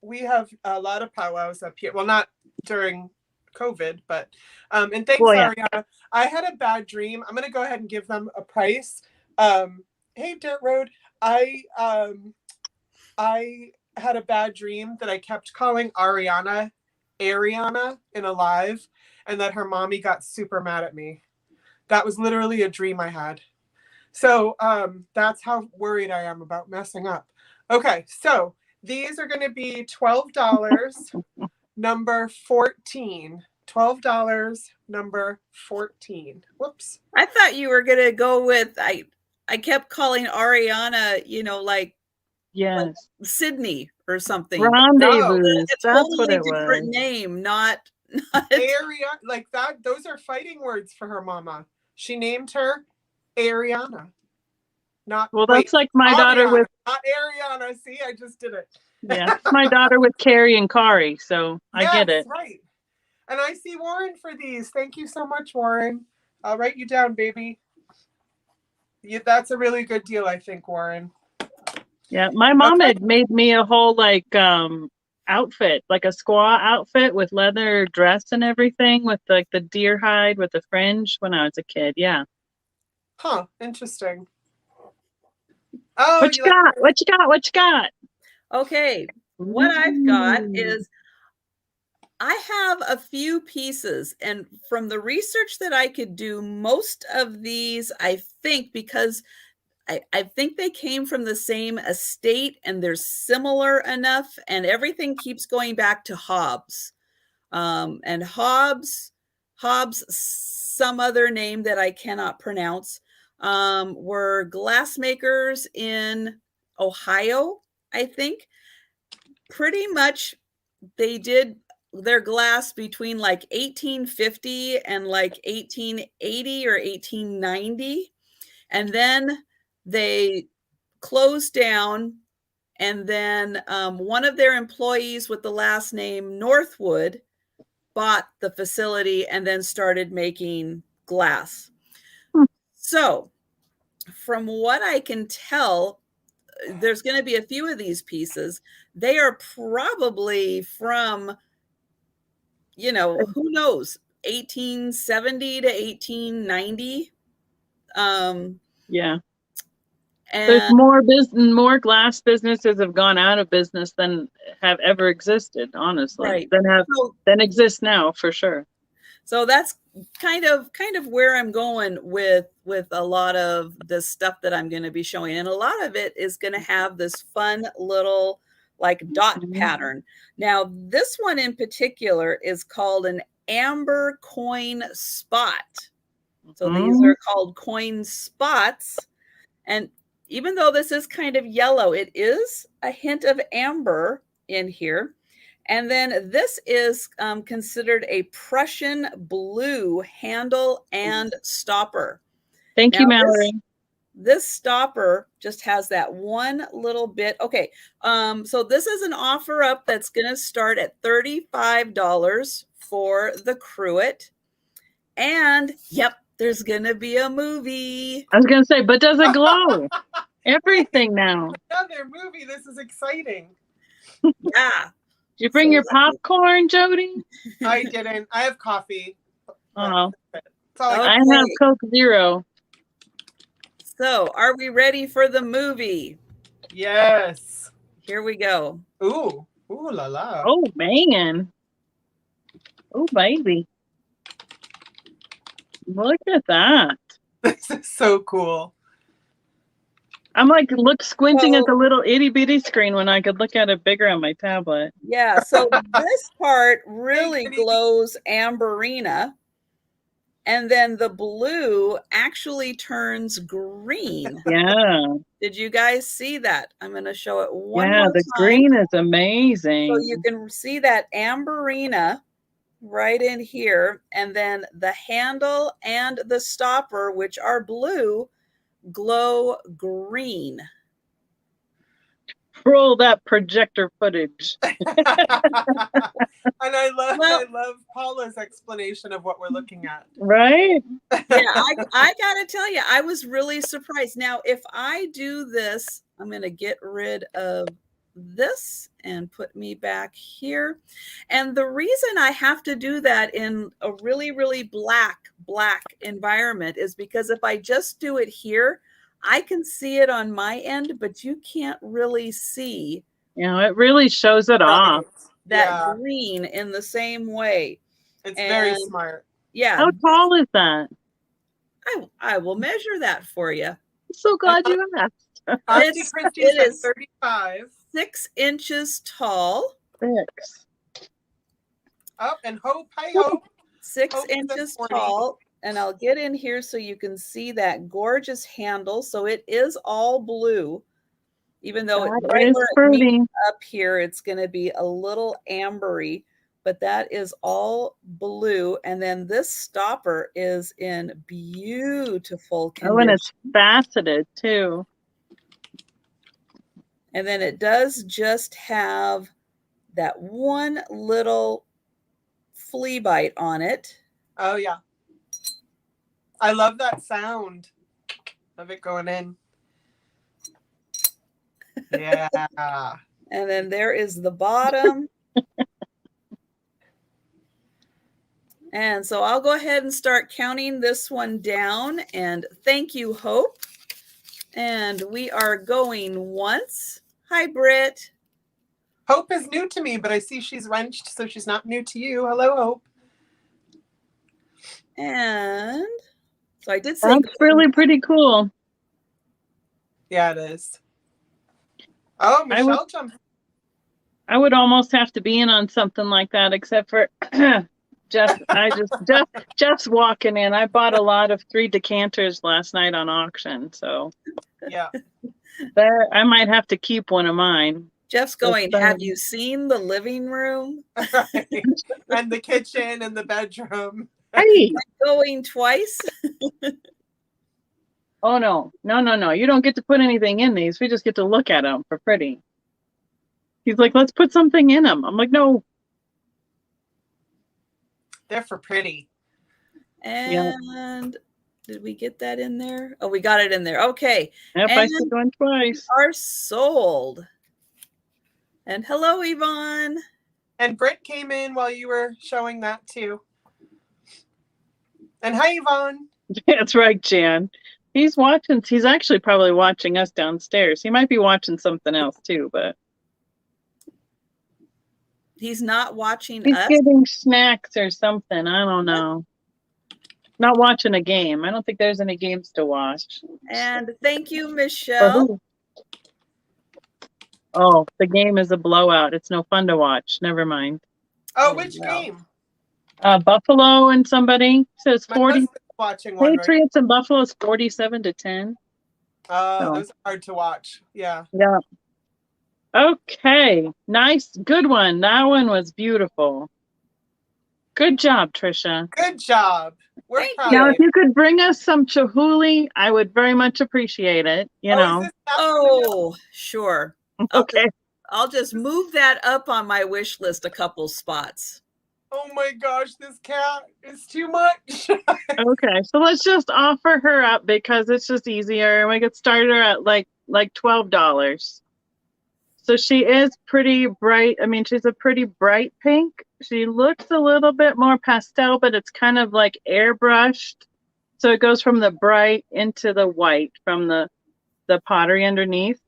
we have a lot of powwows up here. Well, not during COVID, but and thanks, Ariana. I had a bad dream. I'm gonna go ahead and give them a price. Hey, Dirt Road. I had a bad dream that I kept calling Ariana in a live, and that her mommy got super mad at me. That was literally a dream I had. So that's how worried I am about messing up. Okay, so these are going to be $12, number 14. $12, number 14. Whoops. I thought you were going to go with, I kept calling Ariana, like Sydney or something. Rendezvous. No, that's totally what it different was. name, not Area like that. Those are fighting words for her mama. She named her Ariana. That's like my daughter with not Ariana. See, I just did it. Yeah, my daughter with Carrie and Kari, so I get it. Right. And I see Warren for these. Thank you so much, Warren. I'll write you down, baby. That's a really good deal, I think, Warren. Yeah, my mom had made me a whole outfit, like a squaw outfit with leather dress and everything, with like the deer hide with the fringe when I was a kid. Yeah. Huh. Interesting. Oh, what you got? What you got? What you got? Okay. What I've got is I have a few pieces, and from the research that I could do, most of these, I think, because I think they came from the same estate and they're similar enough, and everything keeps going back to Hobbs. And Hobbs, some other name that I cannot pronounce, were glassmakers in Ohio, I think. Pretty much they did their glass between like 1850 and like 1880 or 1890. And then they closed down, and then one of their employees with the last name Northwood bought the facility and then started making glass. So from what I can tell, there's going to be a few of these pieces. They are probably from, who knows, 1870 to 1890. Yeah. And there's more glass businesses have gone out of business than have ever existed, honestly. Right. Than exist now, for sure. So that's kind of where I'm going with a lot of the stuff that I'm going to be showing. And a lot of it is going to have this fun little like dot pattern. Now, this one in particular is called an amber coin spot. So these are called coin spots. And even though this is kind of yellow, it is a hint of amber in here. And then this is considered a Prussian blue handle and stopper. Thank you, Mallory. This stopper just has that one little bit. Okay, so this is an offer up that's going to start at $35 for the cruet. And, yep, there's going to be a movie. I was going to say, but does it glow? Everything now. Another movie. This is exciting. Yeah. Did you bring your popcorn, Jodi? I didn't. I have coffee. Oh. I have Coke Zero. So, are we ready for the movie? Yes. Here we go. Ooh la la. Oh, man. Oh, baby. Look at that. This is so cool. I'm like squinting at So, the little itty bitty screen when I could look at it bigger on my tablet. yeah, so this part really Kitty. glows amberina, and then the blue actually turns green. Yeah. Did you guys see that? I'm going to show it one Yeah, more the time. green is So amazing. you can see that amberina right in here, and then the handle and the stopper, which are blue, glow green. Roll that projector footage. And I love Paula's explanation of what we're looking at. Right? Yeah, I gotta tell you, I was really surprised. Now, if I do this, I'm gonna get rid of this and put me back here. And the reason I have to do that in a really, really black environment is because if I just do it here, I can see it on my end, but you can't really see. You know, it really shows it off. That green in the same way. It's very smart. Yeah. How tall is that? I will measure that for you. I'm so glad you asked. It is 35. 6 inches tall. 6. Oh, and hope, hi hope. 6 Hope inches 40. tall. And I'll get in here so you can see that gorgeous handle. So it is all blue, even though That right is where it pretty. meets up here, it's going to be a little ambery, but that is all blue. And then this stopper is in beautiful condition. Oh, and it's faceted too. And then it does just have that one little flea bite on it. Oh, yeah. I love that sound of it going in. Yeah. And then there is the bottom. And so I'll go ahead and start counting this one down. And thank you, Hope. And we are going once. Hi, Britt. Hope is new to me, but I see she's wrenched, so she's not new to you. Hello, Hope. And so I did say That's really pretty cool. Yeah, it is. Oh, Michelle jumped. I would almost have to be in on something like that, except for Jeff. Jeff's walking in. I bought a lot of 3 decanters last night on auction, so yeah, there I might have to keep one of mine. Jeff's going, have you seen the living room? Right. And the kitchen and the bedroom. Hey, going twice. Oh no. You don't get to put anything in these. We just get to look at them for pretty. He's like, let's put something in them. I'm like, no. They're for pretty. And did we get that in there? Oh, we got it in there. Okay. Yep, and I said going twice. Are sold. And hello, Yvonne. And Britt came in while you were showing that too. And hi, Yvonne. That's right, Jan. He's watching. He's actually probably watching us downstairs. He might be watching something else too, but he's not watching he's us. getting snacks or something. I don't know. Not watching a game. I don't think there's any games to watch. And thank you, Michelle. Oh, the game is a blowout. It's no fun to watch. Never mind. Oh, which game? Buffalo and somebody says 40. Watching one Patriots and Buffalo is 47-10. Those are hard to watch. Yeah. Yeah. Okay. Nice. Good one. That one was beautiful. Good job, Trisha. Good job. We're proud. Now, if you could bring us some chihuly, I would very much appreciate it. You know. Oh, sure. Okay. I'll just move that up on my wish list a couple spots. Oh my gosh, this cat is too much. Okay, so let's just offer her up because it's just easier. We could start her at like $12. So she is pretty bright. I mean, she's a pretty bright pink. She looks a little bit more pastel, but it's kind of like airbrushed. So it goes from the bright into the white from the pottery underneath.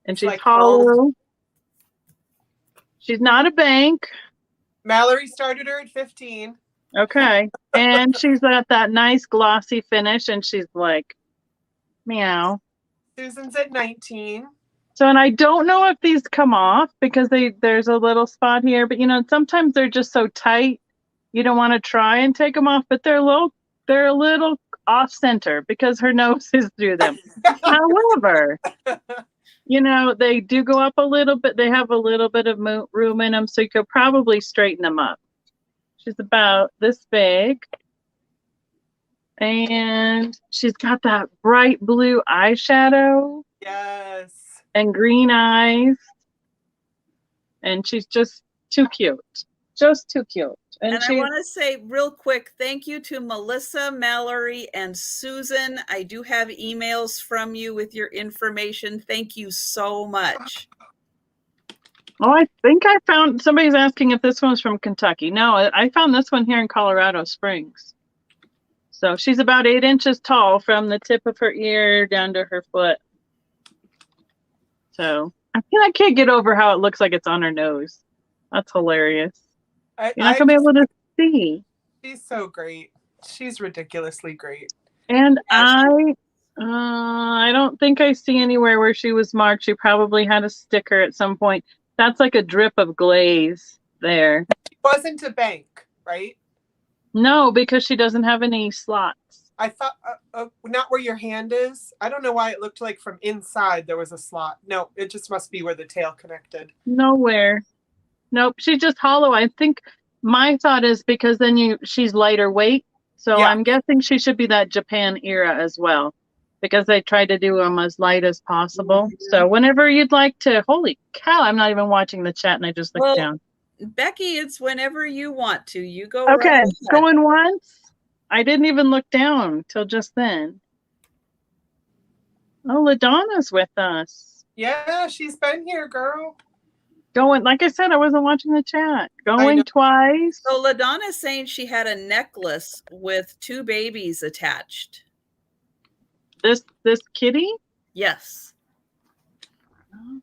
And she's like hollow. She's not a bank. Mallory started her at 15. Okay. And she's got that nice glossy finish and she's like, meow. Susan's at 19. So, and I don't know if these come off because there's a little spot here, but sometimes they're just so tight, you don't want to try and take them off, but they're a little off center because her nose is through them. However, they do go up a little bit. They have a little bit of room in them, so you could probably straighten them up. She's about this big. And she's got that bright blue eyeshadow. Yes. And green eyes. And she's just too cute. Just too cute. And I want to say real quick, thank you to Melissa, Mallory, and Susan. I do have emails from you with your information. Thank you so much. Oh, I think I found, somebody's asking if this one's from Kentucky. No, I found this one here in Colorado Springs. So she's about 8 inches tall from the tip of her ear down to her foot. So I can't get over how it looks like it's on her nose. That's hilarious. You're not going to be able to see. She's so great. She's ridiculously great. And I don't think I see anywhere where she was marked. She probably had a sticker at some point. That's like a drip of glaze there. She wasn't a bank, right? No, because she doesn't have any slots. I thought, not where your hand is. I don't know why it looked like from inside there was a slot. No, it just must be where the tail connected. Nowhere. Nope, she's just hollow. I think my thought is because then she's lighter weight. So yeah. I'm guessing she should be that Japan era as well, because they tried to do them as light as possible. Mm-hmm. So whenever you'd like to, holy cow, I'm not even watching the chat and I just looked down. Becky, it's whenever you want to. You go. Okay, right going once. I didn't even look down till just then. Oh, LaDonna's with us. Yeah, she's been here, girl. Going, like I said, I wasn't watching the chat. Going twice. So LaDonna's saying she had a necklace with 2 babies attached. This kitty? Yes.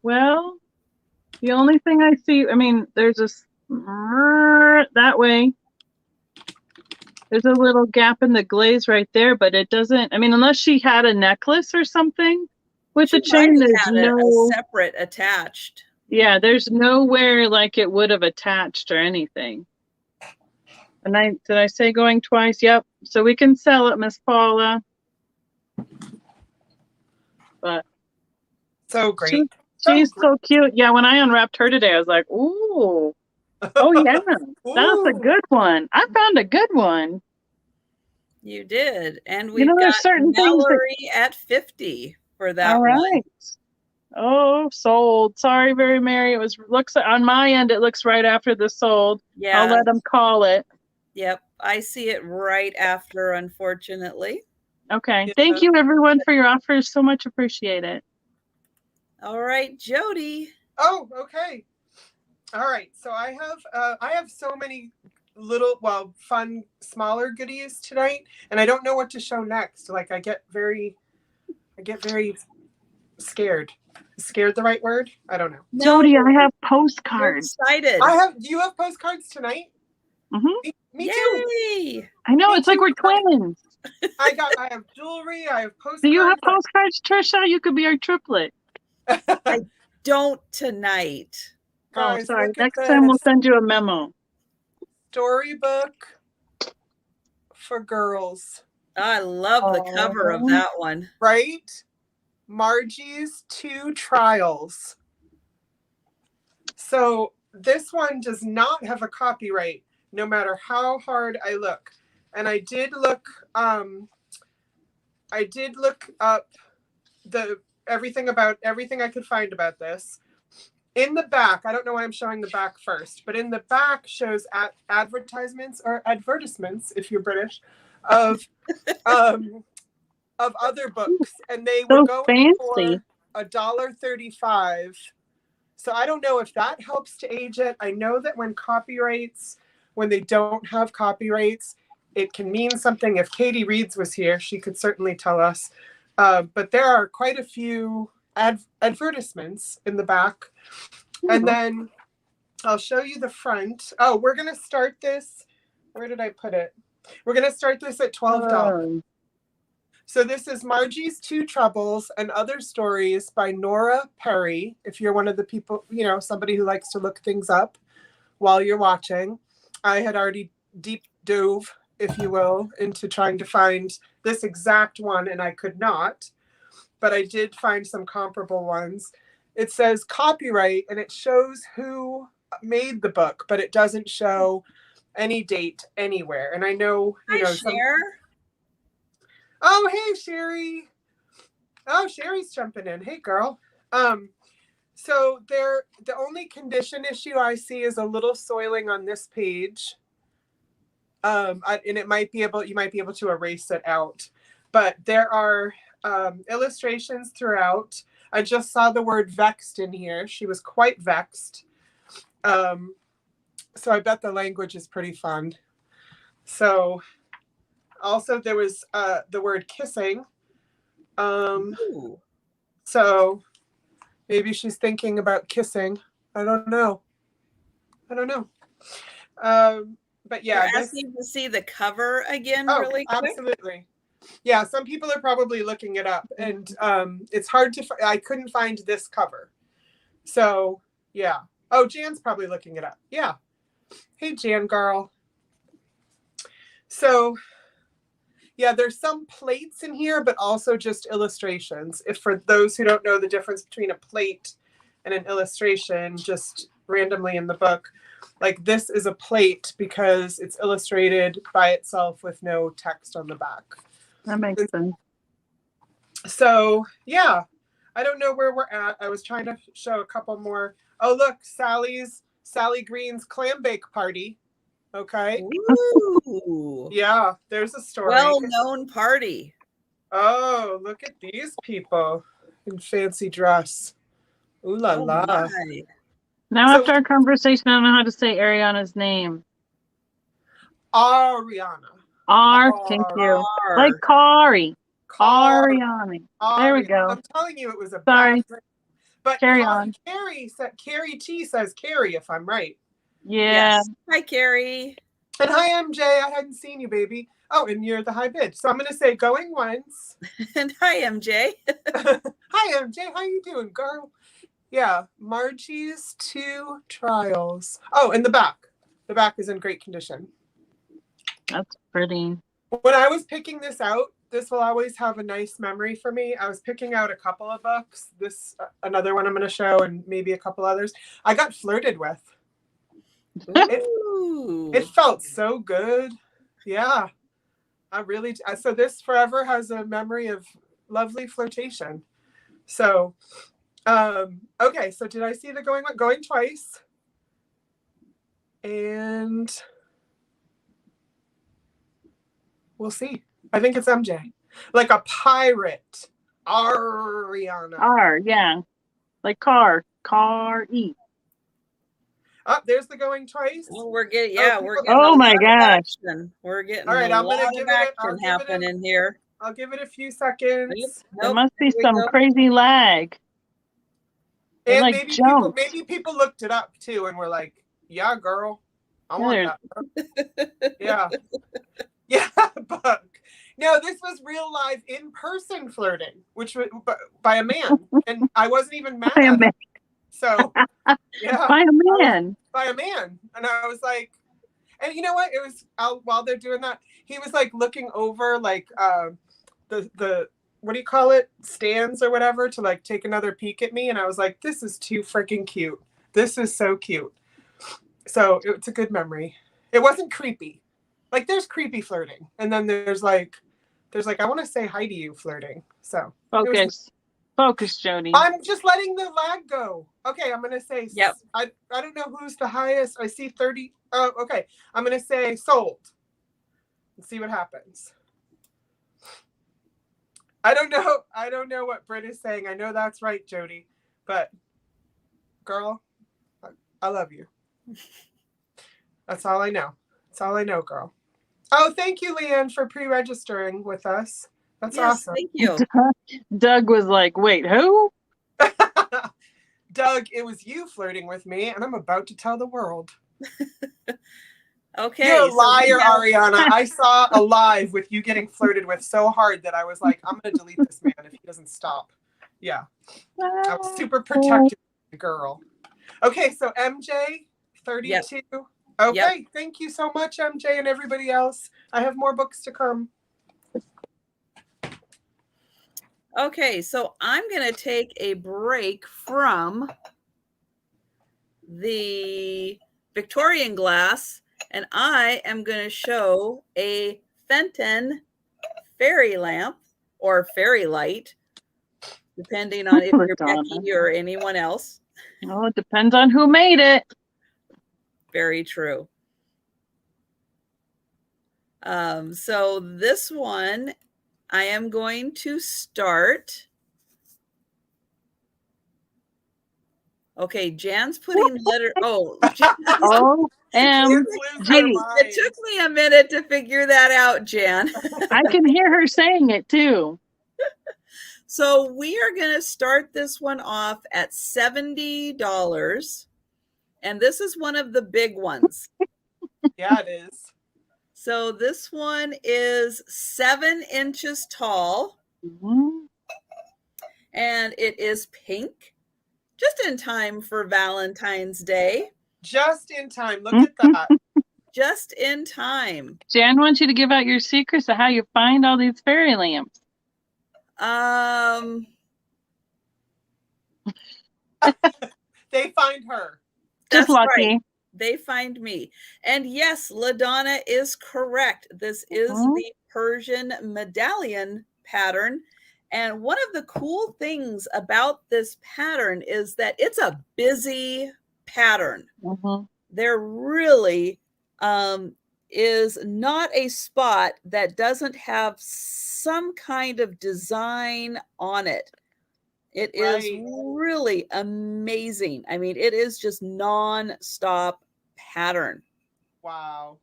Well, the only thing I see, I mean, there's that way. There's a little gap in the glaze right there, but it doesn't, I mean, unless she had a necklace or something with the chain, there's no separate attached. Yeah, there's nowhere like it would have attached or anything. And did I say going twice? Yep. So we can sell it, Miss Paula. But so great. She's so cute. Yeah, when I unwrapped her today, I was like, ooh. Oh yeah. That's a good one. I found a good one. You did. And we've got there's certain Mallory at 50 for that all right. one. Oh, sold. Sorry, Very Merry. Looks on my end. It looks right after the sold. Yeah, I'll let them call it. Yep, I see it right after. Unfortunately. Okay. Yeah. Thank you, everyone, for your offers. So much appreciate it. All right, Jodi. Oh, okay. All right. So I have so many little, fun, smaller goodies tonight, and I don't know what to show next. Like I get very scared. Is scared the right word? I don't know. Jodi, I have postcards. I'm excited. Do you have postcards tonight? Mm-hmm. Me too. I know, it's like we're twins. I have jewelry, I have postcards. Do you have postcards, Trisha? You could be our triplet. I don't tonight. Guys, sorry. Next time we'll send you a memo. Storybook for girls. I love the cover of that one. Right? Margie's 2 Trials. So this one does not have a copyright, no matter how hard I look. And I did look up everything I could find about this. In the back, I don't know why I'm showing the back first, but in the back shows advertisements, if you're British, of other books, and they were going for $1.35. So I don't know if that helps to age it. I know that when they don't have copyrights, it can mean something. If Katie Reeds was here, she could certainly tell us. But there are quite a few advertisements in the back. And then I'll show you the front. Oh, we're going to start this. Where did I put it? We're going to start this at $12. So this is Margie's Two Troubles and Other Stories by Nora Perry. If you're one of the people, you know, somebody who likes to look things up while you're watching. I had already deep dove, if you will, into trying to find this exact one, and I could not. But I did find some comparable ones. It says copyright, and it shows who made the book, but it doesn't show any date anywhere. And I know, you know, Oh, hey, Sherry. Oh, Sherry's jumping in. Hey, girl. So the only condition issue I see is a little soiling on this page. And you might be able to erase it out. But there are illustrations throughout. I just saw the word vexed in here. She was quite vexed. So I bet the language is pretty fun. So also there was the word kissing. So maybe she's thinking about kissing. I don't know. But yeah. You're asking to see the cover again, really quick? Absolutely. Yeah, some people are probably looking it up, and it's hard to I couldn't find this cover. So, yeah. Oh, Jan's probably looking it up. Yeah. Hey, Jan girl. So, yeah, there's some plates in here, but also just illustrations. If for those who don't know the difference between a plate and an illustration, just randomly in the book, like this is a plate because it's illustrated by itself with no text on the back. That makes sense. So, yeah, I don't know where we're at. I was trying to show a couple more. Oh, look, Sally Green's clam bake party. Okay. Ooh. Yeah, there's a story. Well-known party. Oh, look at these people in fancy dress. Ooh la la. My. Now, after our conversation, I don't know how to say Ariana's name. Ariana. Thank you. Like Kari. Ariana. There we go. I'm telling you, it was a Sorry. bad. But Carry on. Carrie T says Carrie, if I'm right. Yeah. Yes. Hi, Carrie. And hi, MJ. I hadn't seen you, baby. Oh, and you're the high bid. So I'm going to say going once. And hi, MJ. Hi, MJ. How you doing, girl? Yeah, Margie's Two Trials. Oh, and the back. The back is in great condition. That's pretty. When I was picking this out, this will always have a nice memory for me. I was picking out a couple of books. This, another one I'm going to show, and maybe a couple others. I got flirted with. It felt so good. Yeah. I really, so this forever has a memory of lovely flirtation. So, okay. So did I see the going twice? And we'll see. I think it's MJ. Like a pirate. Ariana. Yeah. Like car-e. Oh, there's the going twice. Well, we're getting oh my gosh. Action. We're getting all right, a lot of action happening here. I'll give it a few seconds. There must be some crazy lag. And like maybe people looked it up too and were like, yeah, girl, I want that. Yeah. Yeah, book. No, this was real live in-person flirting, which was by a man. And I wasn't even mad at it. So, yeah. By a man. By a man. And I was like, and you know what? It was, while they're doing that, he was like looking over like the what do you call it? Stands or whatever to like take another peek at me. And I was like, this is too freaking cute. This is so cute. So it's a good memory. It wasn't creepy. Like there's creepy flirting. And then there's like, I want to say hi to you flirting. So Focus, Jodi. I'm just letting the lag go. Okay, I'm going to say, yep. I don't know who's the highest. I see 30. Oh, okay. I'm going to say sold. And see what happens. I don't know what Britt is saying. I know that's right, Jodi. But, girl, I love you. That's all I know. That's all I know, girl. Oh, thank you, Leanne, for pre-registering with us. That's awesome. Thank you. Doug was like, wait, who? Doug, it was you flirting with me, and I'm about to tell the world. Okay. You're a liar, have... Ariana. I saw a live with you getting flirted with so hard that I was like, I'm going to delete this man if he doesn't stop. Yeah. I was super protective of the girl. Okay, so MJ, 32. Yep. Okay, yep. Thank you so much, MJ, and everybody else. I have more books to come. Okay, so I'm going to take a break from the Victorian glass, and I am going to show a Fenton fairy lamp or fairy light, depending on if you're Becky or anyone else. Oh, it depends on who made it. Very true. So this one, I am going to start. Okay, Jan's putting letter. Oh, it took me a minute to figure that out, Jan. I can hear her saying it too. So we are going to start this one off at $70. And this is one of the big ones. Yeah, it is. So this one is 7 inches tall. Mm-hmm. And it is pink. Just in time for Valentine's Day. Just in time. Look at that. Just in time. Jan wants you to give out your secrets of how you find all these fairy lamps. They find her. Just lucky. Right. They find me. And yes, LaDonna is correct. This is the Persian medallion pattern. And one of the cool things about this pattern is that it's a busy pattern. There really is not a spot that doesn't have some kind of design on it. It is really amazing. I mean, it is just non-stop pattern. Wow.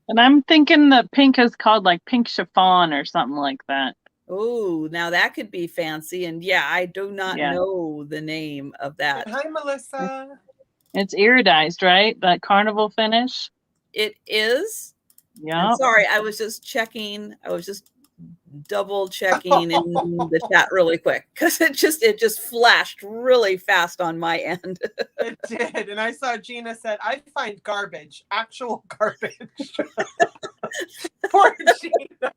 And I'm thinking the pink is called like pink chiffon or something like that. Oh, now that could be fancy. And yeah, I do not know the name of that. Hi, Melissa. It's iridized, right? That carnival finish. It is. Yeah. Sorry, I was just checking. I was just double checking in the chat really quick because it just flashed really fast on my end. It did. And I saw Gina said, I find garbage, actual garbage. Poor Gina.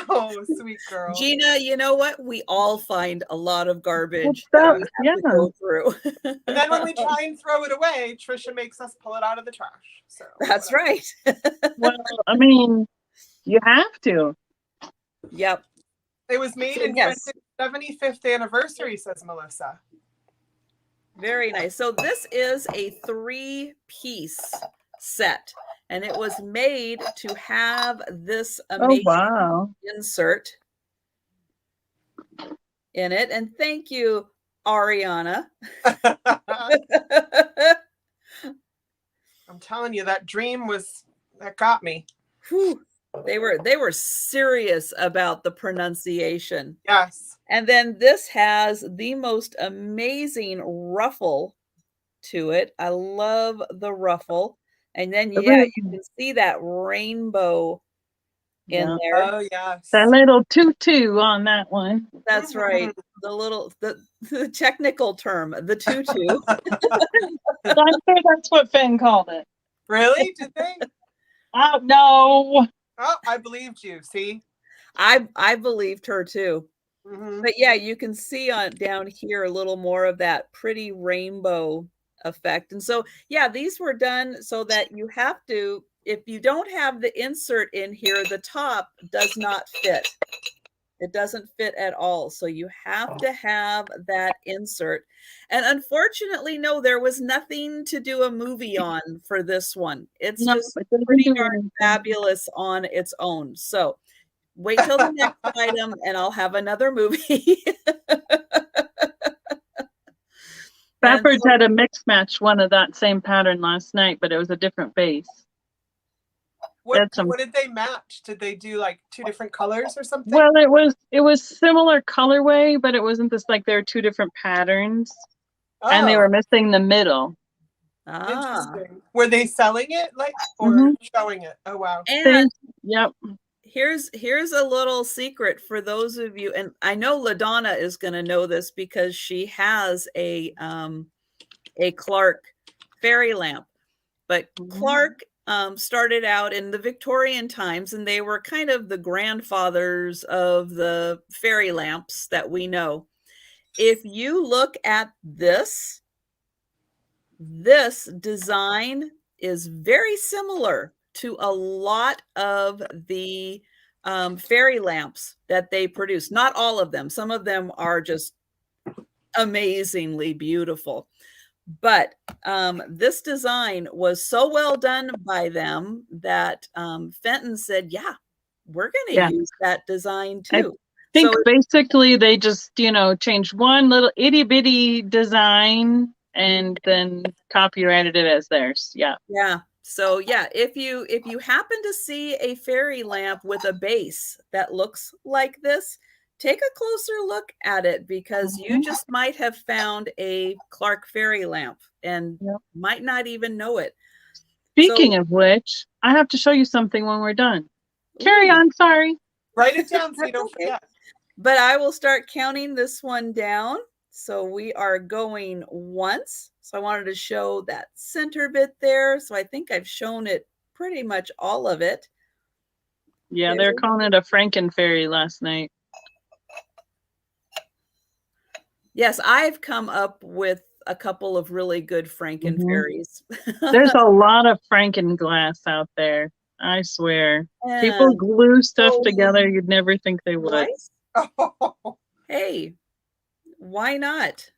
Oh, sweet girl. Gina, you know what? We all find a lot of garbage that we have to go through. And then when we try and throw it away, Trisha makes us pull it out of the trash. So that's right. Well, I mean, you have to. Yep. It was made in Fenton's 75th anniversary, says Melissa. Very nice. So this is a 3-piece set. And it was made to have this amazing insert in it. And thank you, Ariana. I'm telling you, that dream that got me. Whew. They were serious about the pronunciation. Yes. And then this has the most amazing ruffle to it. I love the ruffle. And then, you can see that rainbow in there. Oh, yes. That little tutu on that one. That's right. The technical term, the tutu. I'm sure that's what Fenn called it. Really? Did they? Oh, no. Oh, I believed you. See? I believed her too. But yeah, you can see down here a little more of that pretty rainbow effect. And so yeah, these were done so that you have to, if you don't have the insert in here, the top does not fit. It doesn't fit at all. So you have to have that insert. And unfortunately, no, there was nothing to do a movie on for this one. It's just pretty darn fabulous on its own. So wait till the next item and I'll have another movie. Bafford's had a mix match one of that same pattern last night, but it was a different base. What did they match? Did they do like 2 different colors or something? Well, it was similar colorway, but it wasn't this like there were 2 different patterns, and they were missing the middle. Interesting. Were they selling it or showing it? Oh wow. And yep. Here's a little secret for those of you, and I know LaDonna is going to know this because she has a Clark fairy lamp. But Clark started out in the Victorian times, and they were kind of the grandfathers of the fairy lamps that we know. If you look at this design is very similar to a lot of the fairy lamps that they produce. Not all of them. Some of them are just amazingly beautiful. But this design was so well done by them that Fenton said, yeah, we're going to use that design too. I think basically they just, changed one little itty bitty design and then copyrighted it as theirs. Yeah. Yeah. So yeah, if you happen to see a fairy lamp with a base that looks like this, take a closer look at it because you just might have found a Clark fairy lamp and might not even know it. Speaking of which, I have to show you something when we're done. Carry on, sorry. Write it down so you don't forget. But I will start counting this one down. So we are going once. So I wanted to show that center bit there. So I think I've shown it pretty much all of it. Yeah, they're calling it a Franken fairy last night. Yes, I've come up with a couple of really good Franken fairies. There's a lot of Franken glass out there. I swear. And people glue stuff together you'd never think they would. Nice. Hey, why not?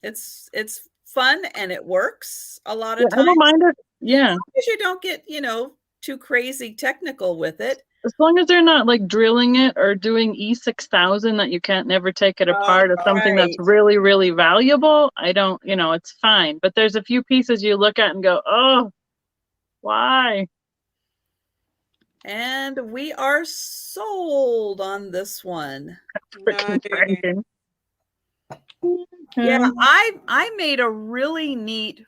It's fun and it works a lot of times. I don't mind it. Yeah. Because you don't get, too crazy technical with it. As long as they're not like drilling it or doing E6000 that you can't never take it apart or something that's really, really valuable. I don't, it's fine. But there's a few pieces you look at and go, oh, why? And we are sold on this one. Freaking Yeah, I made a really neat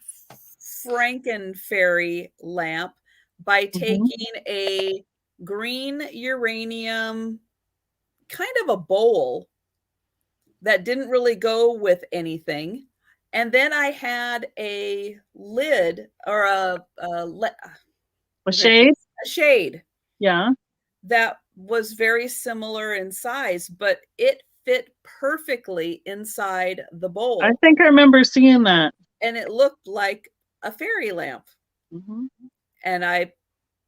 Franken fairy lamp by taking a green uranium, kind of a bowl that didn't really go with anything. And then I had a lid or a shade. A shade. Yeah. That was very similar in size, but it fit perfectly inside the bowl. I think I remember seeing that. And it looked like a fairy lamp. And I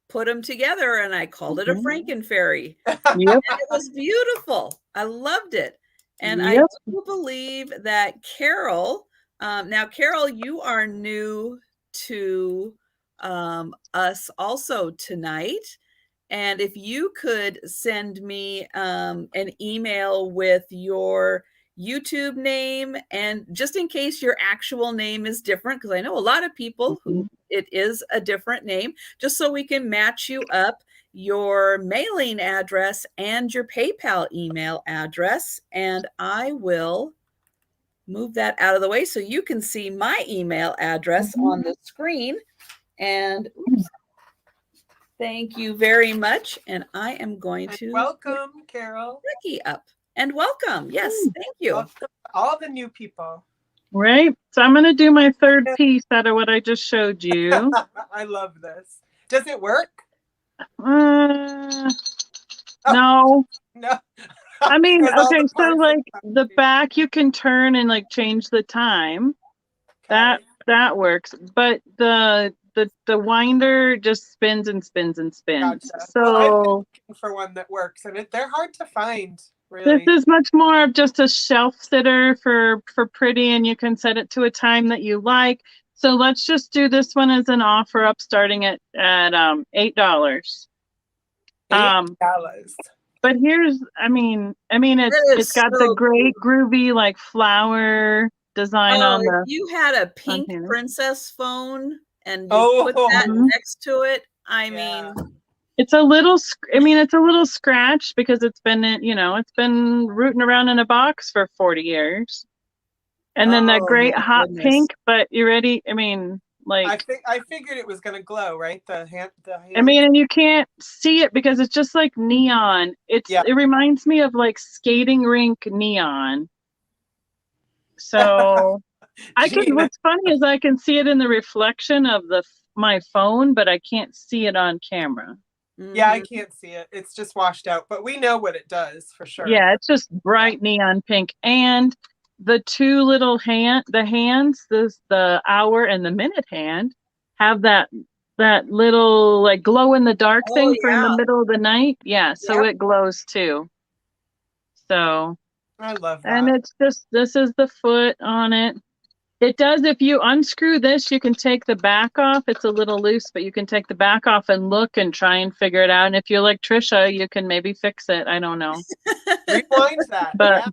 put them together and I called it a Franken fairy. Yep. And it was beautiful. I loved it. And I do believe that Carol, now Carol, you are new to us also tonight. And if you could send me an email with your YouTube name, and just in case your actual name is different, because I know a lot of people who it is a different name, just so we can match you up your mailing address and your PayPal email address. And I will move that out of the way so you can see my email address on the screen. And thank you very much. And I am going to welcome Carol. Becky up. And welcome. Yes, thank you. Welcome all the new people. Right. So I'm going to do my third piece out of what I just showed you. I love this. Does it work? No. No. I mean, okay, so like the back you can turn and like change the time. Okay. That works. But the winder just spins and spins and spins. Gotcha. So well, I'm looking for one that works, and they're hard to find. Really. This is much more of just a shelf sitter for pretty, and you can set it to a time that you like. So let's just do this one as an offer up, starting at $8. $8. But here's, I mean, it's got the great groovy like flower design on the. If you had a pink princess phone and you put that next to it, I mean. It's a little scratched because it's been rooting around in a box for 40 years. And then that Oh, great my hot goodness. pink, but you ready? I mean, like, I figured it was gonna glow, right? The hand. I mean, and you can't see it because it's just like neon. It reminds me of like skating rink neon. So what's funny is I can see it in the reflection of my phone, but I can't see it on camera. Yeah, I can't see it. It's just washed out, but we know what it does for sure. Yeah, it's just bright neon pink. And the two little hands, the hour and the minute hand, have that little like glow in the dark thing for in the middle of the night. Yeah, so it glows too. So I love that. And it's just, this is the foot on it. It does, if you unscrew this, you can take the back off. It's a little loose, but you can take the back off and look and try and figure it out. And if you're like Trisha, you can maybe fix it. I don't know. Rewind that. But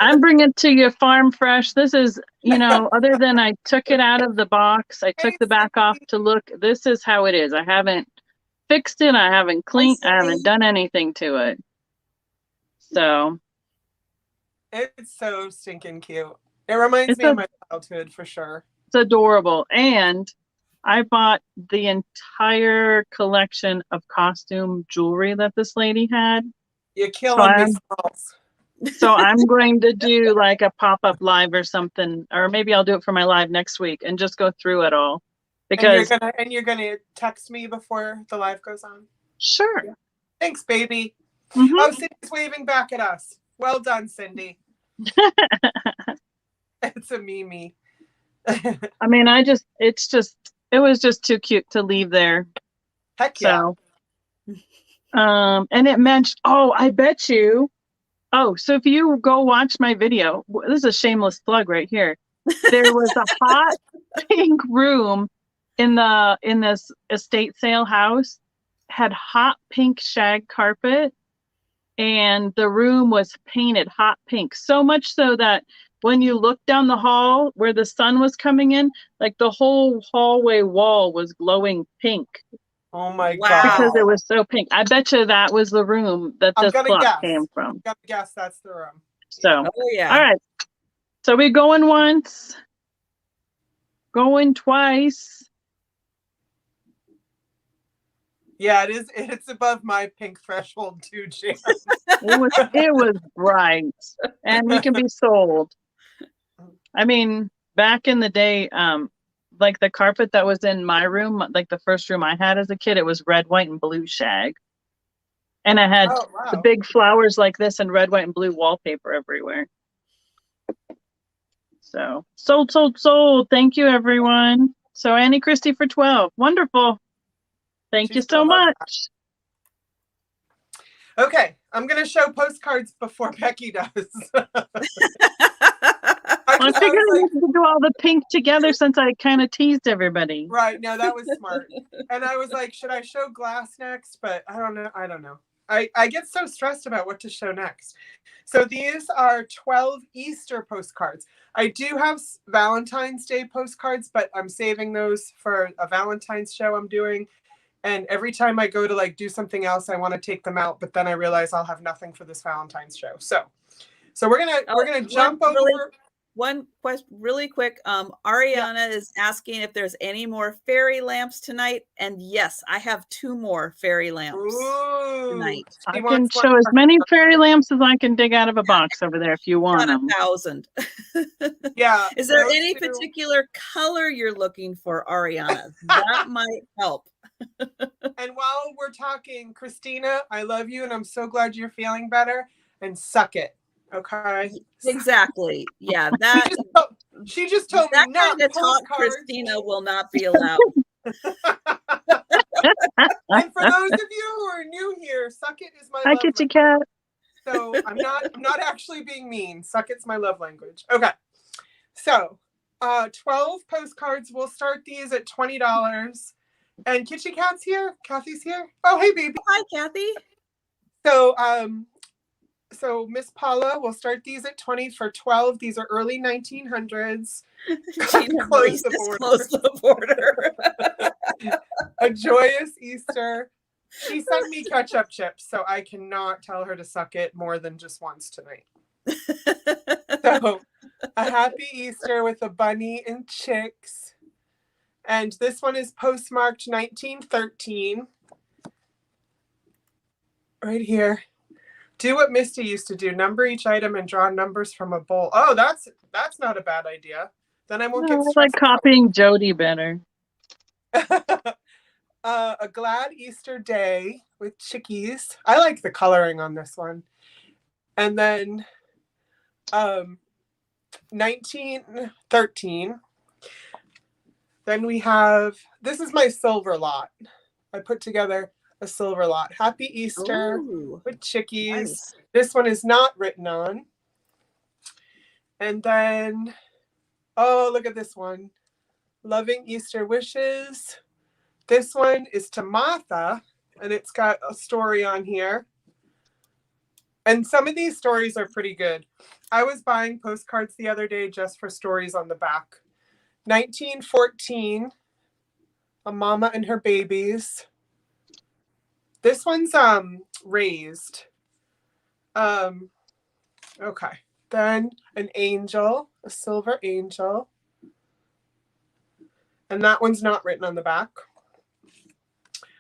I'm bringing it to you farm fresh. This is, other than I took it out of the box, I took the back off to look. This is how it is. I haven't fixed it. I haven't cleaned. I haven't done anything to it. So. It's so stinking cute. It reminds me of my childhood for sure. It's adorable. And I bought the entire collection of costume jewelry that this lady had. You're killing me, Smalls. So I'm going to do like a pop-up live or something, or maybe I'll do it for my live next week and just go through it all. Because you're gonna text me before the live goes on? Sure. Yeah. Thanks, baby. Oh, Cindy's waving back at us. Well done, Cindy. It's a Mimi. I mean, it was just too cute to leave there. Heck yeah. So, and it mentioned, I bet you. Oh, so if you go watch my video, this is a shameless plug right here. There was a hot pink room in this estate sale house, had hot pink shag carpet, and the room was painted hot pink. So much so that when you look down the hall where the sun was coming in, like the whole hallway wall was glowing pink. Oh my God. Because it was so pink. I bet you that was the room that this clock came from. I'm gonna guess that's the room. So, all right. So we going once, going twice. Yeah, it is. It's above my pink threshold too, Jan. It was bright, and we can be sold. I mean, back in the day, like the carpet that was in my room, like the first room I had as a kid, it was red, white, and blue shag. And I had the big flowers like this and red, white, and blue wallpaper everywhere. So sold. Thank you, everyone. So Annie Christie for 12. Wonderful. Thank you so much. Okay, I'm going to show postcards before Becky does. I figured we could do all the pink together since I kind of teased everybody. Right. No, that was smart. And I was like, should I show glass next? But I don't know. I get so stressed about what to show next. So these are 12 Easter postcards. I do have Valentine's Day postcards, but I'm saving those for a Valentine's show I'm doing. And every time I go to like do something else, I want to take them out, but then I realize I'll have nothing for this Valentine's show. So we're gonna jump over. One question really quick. Ariana is asking if there's any more fairy lamps tonight. And yes, I have 2 more fairy lamps tonight. I can show as many fairy lamps as I can dig out of a box over there if you want them. 1,000. Yeah. Is there any particular color you're looking for, Ariana? That might help. And while we're talking, Christina, I love you and I'm so glad you're feeling better, and suck it. Okay. Exactly. Yeah. That she just told me that not kind of talk, postcards. Christina will not be allowed. And for those of you who are new here, suck it is my Hi, love Kitty language. Cat. So I'm not actually being mean. Suck it's my love language. Okay. So 12 postcards. We'll start these at $20. And Kitty Cat's here. Kathy's here. Oh, hey, baby. Hi, Kathy. So Miss Paula, we'll start these at 20 for 12. These are early 1900s. Close the border. A joyous Easter. She sent me ketchup chips, so I cannot tell her to suck it more than just once tonight. So A Happy Easter with a bunny and chicks. And this one is postmarked 1913. Right here. Do what Misty used to do. Number each item and draw numbers from a bowl. Oh, that's not a bad idea. Then I won't get I stressed like copying Jodi better. A Glad Easter Day with chickies. I like the coloring on this one. And then 1913. Then we have, this is my silver lot. I put together a silver lot. Happy Easter with chickies. Nice. This one is not written on. And then, oh, look at this one. Loving Easter Wishes. This one is to Martha, and it's got a story on here. And some of these stories are pretty good. I was buying postcards the other day just for stories on the back. 1914, a mama and her babies. This one's raised. Okay. Then an angel, a silver angel. And that one's not written on the back.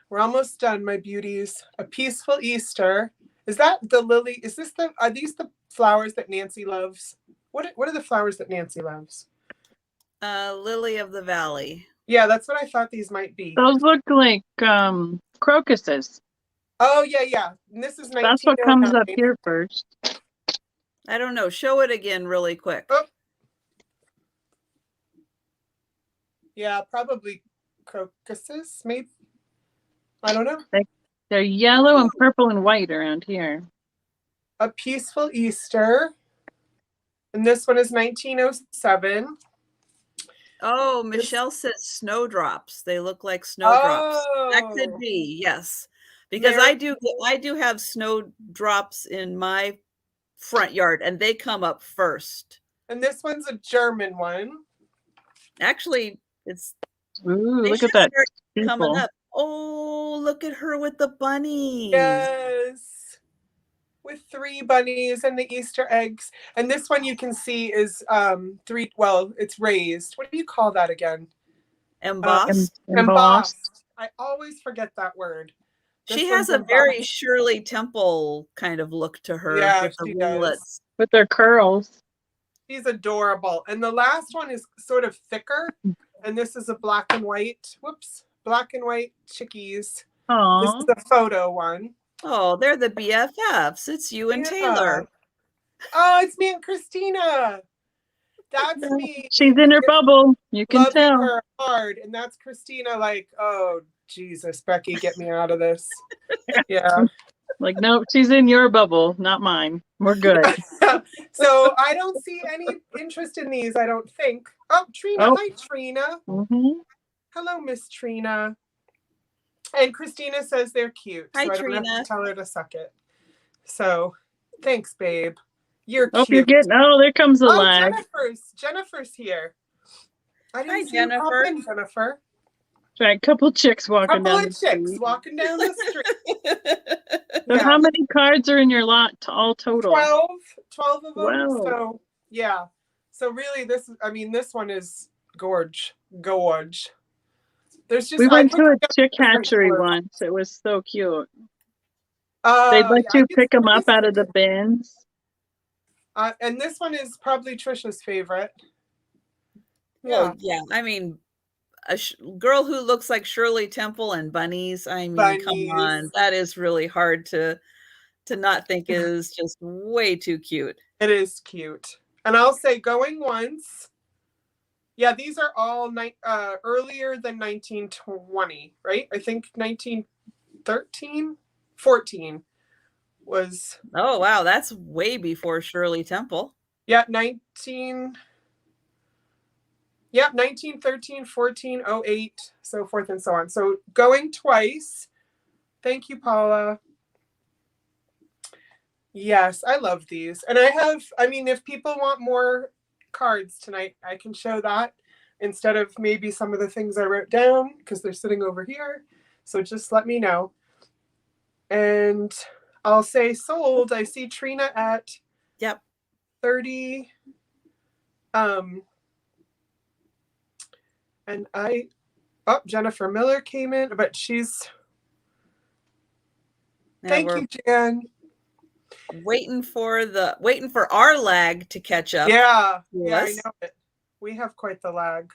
We're almost done, my beauties. A Peaceful Easter. Is that the lily? Is this are these the flowers that Nancy loves? What are the flowers that Nancy loves? Lily of the Valley. Yeah, that's what I thought these might be. Those look like crocuses. Oh, yeah. And this is 1909. That's what comes up here first. I don't know. Show it again really quick. Oh. Yeah, probably crocuses, maybe. I don't know. They're yellow and purple and white around here. A Peaceful Easter. And this one is 1907. Oh, Michelle says snowdrops. They look like snowdrops. That could be, yes. Because I do have snowdrops in my front yard, and they come up first. And this one's a German one. Actually, it's look at that coming up. Oh, look at her with the bunnies. Yes. With 3 bunnies and the Easter eggs. And this one you can see is it's raised. What do you call that again? Embossed. Embossed. I always forget that word. She has a very Shirley Temple kind of look to her. Yeah, with she the does. ringlets. With their curls. She's adorable. And the last one is sort of thicker. And this is a black and white. Whoops. Black and white chickies. Aww. This is the photo one. Oh, they're the BFFs. It's you and Taylor. Oh, it's me and Christina. That's me. She's in her bubble. You can tell. Her hard. And that's Christina like, oh, Jesus, Becky, get me out of this. Yeah. Like, nope, she's in your bubble, not mine. We're good. So I don't see any interest in these, I don't think. Oh, Trina. Oh. Hi, Trina. Mm-hmm. Hello, Miss Trina. And Christina says they're cute. Hi, so I don't Trina. have to tell her to suck it. So thanks, babe. You're Oh, cute. there comes the lag. Jennifer's here. I didn't Hi, see you pop Jennifer. in, Jennifer. Right, a couple chicks walking down the Chicks street. walking down the street. So how many cards are in your lot all total? 12 of them. Wow. So yeah. So really this one is gorge. There's just We went to a chick hatchery once. It was so cute. They'd let you pick them up out of the bins. And this one is probably Trisha's favorite. Well, yeah. I mean, a girl who looks like Shirley Temple and bunnies. I mean, come on. That is really hard to not think is just way too cute. It is cute. And I'll say going once. Yeah, these are all earlier than 1920, right? I think 14 was. Oh, wow. That's way before Shirley Temple. Yeah, 1913, 14, 08, so forth and so on. So going twice. Thank you, Paula. Yes, I love these. And if people want more cards tonight, I can show that instead of maybe some of the things I wrote down because they're sitting over here. So just let me know. And I'll say sold. I see Trina at 30. And Jennifer Miller came in, but she's. Thank you, Jan. Waiting for our lag to catch up. Yeah, I know it. We have quite the lag.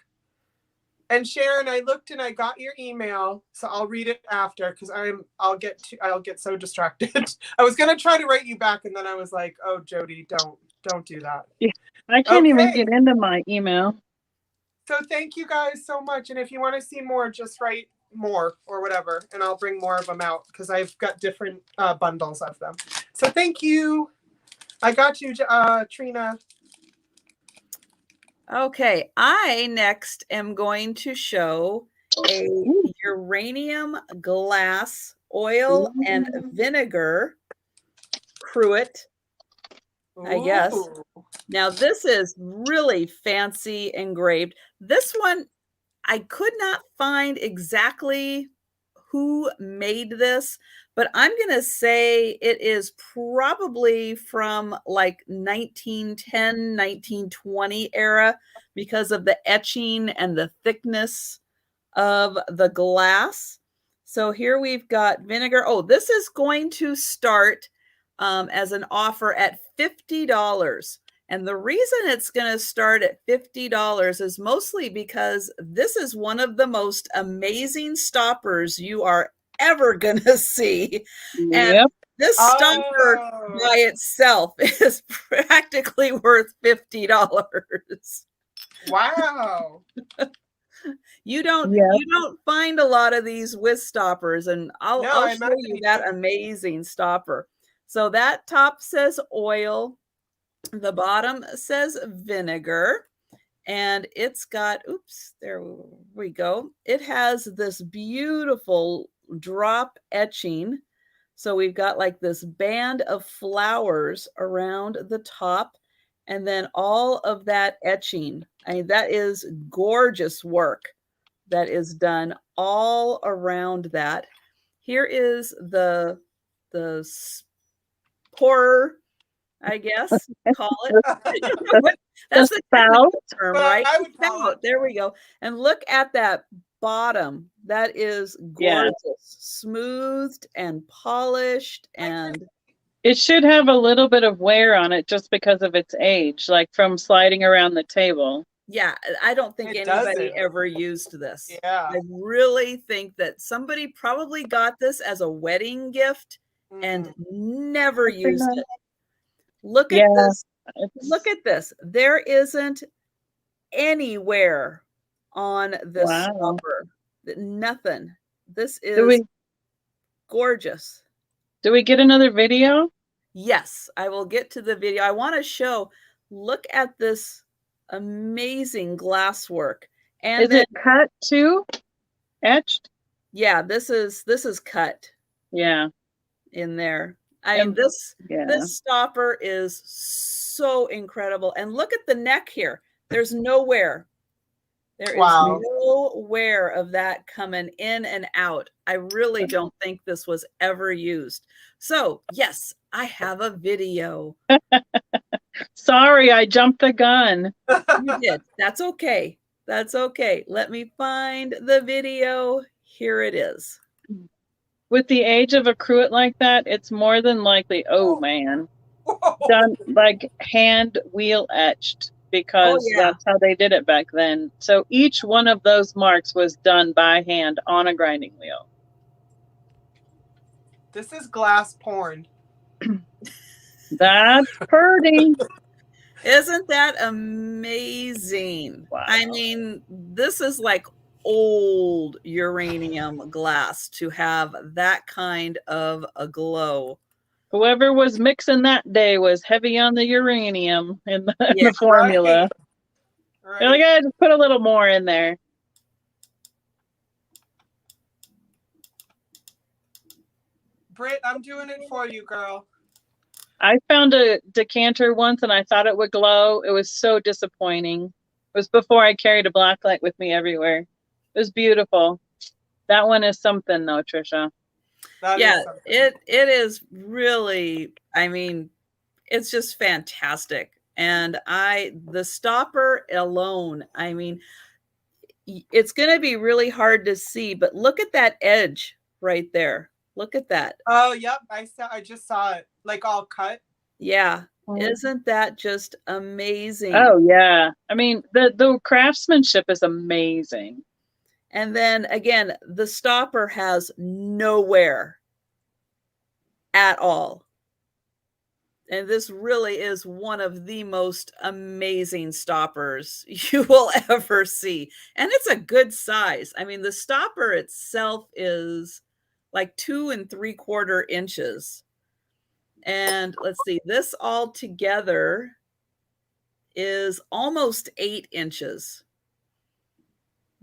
And Sharon, I looked and I got your email, so I'll read it after because I'll get so distracted. I was gonna try to write you back, and then I was like, "Oh, Jodi, don't do that." Yeah, I can't even get into my email. So thank you guys so much, and if you want to see more, just write more or whatever, and I'll bring more of them out because I've got different bundles of them. So thank you. I got you, Trina. Okay, I next am going to show a uranium glass oil and vinegar cruet, I guess. Now this is really fancy engraved. This one, I could not find exactly who made this, but I'm going to say it is probably from like 1910, 1920 era because of the etching and the thickness of the glass. So here we've got vinegar. Oh, this is going to start as an offer at $50. And the reason it's going to start at $50 is mostly because this is one of the most amazing stoppers you are ever going to see. And this stopper by itself is practically worth $50. Wow. You don't find a lot of these with stoppers, and I'll show you that amazing stopper. So that top says oil. The bottom says vinegar, and it's got, there we go. It has this beautiful drop etching. So we've got like this band of flowers around the top, and then all of that etching. I mean, that is gorgeous work that is done all around that. Here is the pourer, I guess, call it. That's the spout term, right? Spout. There we go. And look at that bottom. That is gorgeous, smoothed and polished, and it should have a little bit of wear on it just because of its age, like from sliding around the table. Yeah, I don't think anybody ever used this. Yeah, I really think that somebody probably got this as a wedding gift and never used it. Look at this. Look at this. There isn't anywhere on this stopper. Nothing. This is gorgeous. Do we get another video? Yes, I will get to the video. I want to show, look at this amazing glass work. And is it cut too? Etched? Yeah, this is cut. Yeah. In there. I mean, this stopper is so incredible. And look at the neck here. There's no wear. There is no wear of that coming in and out. I really don't think this was ever used. So, yes, I have a video. Sorry, I jumped the gun. You did. That's okay. That's okay. Let me find the video. Here it is. With the age of a cruet like that, it's more than likely, done like hand wheel etched because that's how they did it back then. So each one of those marks was done by hand on a grinding wheel. This is glass porn. That's pretty. Isn't that amazing? Wow. I mean, this is like old uranium glass to have that kind of a glow. Whoever was mixing that day was heavy on the uranium in the formula. Right. They're like, just put a little more in there. Britt, I'm doing it for you, girl. I found a decanter once and I thought it would glow. It was so disappointing. It was before I carried a blacklight with me everywhere. It was beautiful. That one is something though, Trisha. It is really, I mean, it's just fantastic. And the stopper alone, I mean, it's going to be really hard to see, but look at that edge right there. Look at that. Oh, yep. I just saw it, like all cut. Yeah. Isn't that just amazing? Oh yeah. I mean, the craftsmanship is amazing. And then again, the stopper has no wear at all. And this really is one of the most amazing stoppers you will ever see. And it's a good size. I mean, the stopper itself is like 2 3/4 inches. And let's see, this all together is almost 8 inches.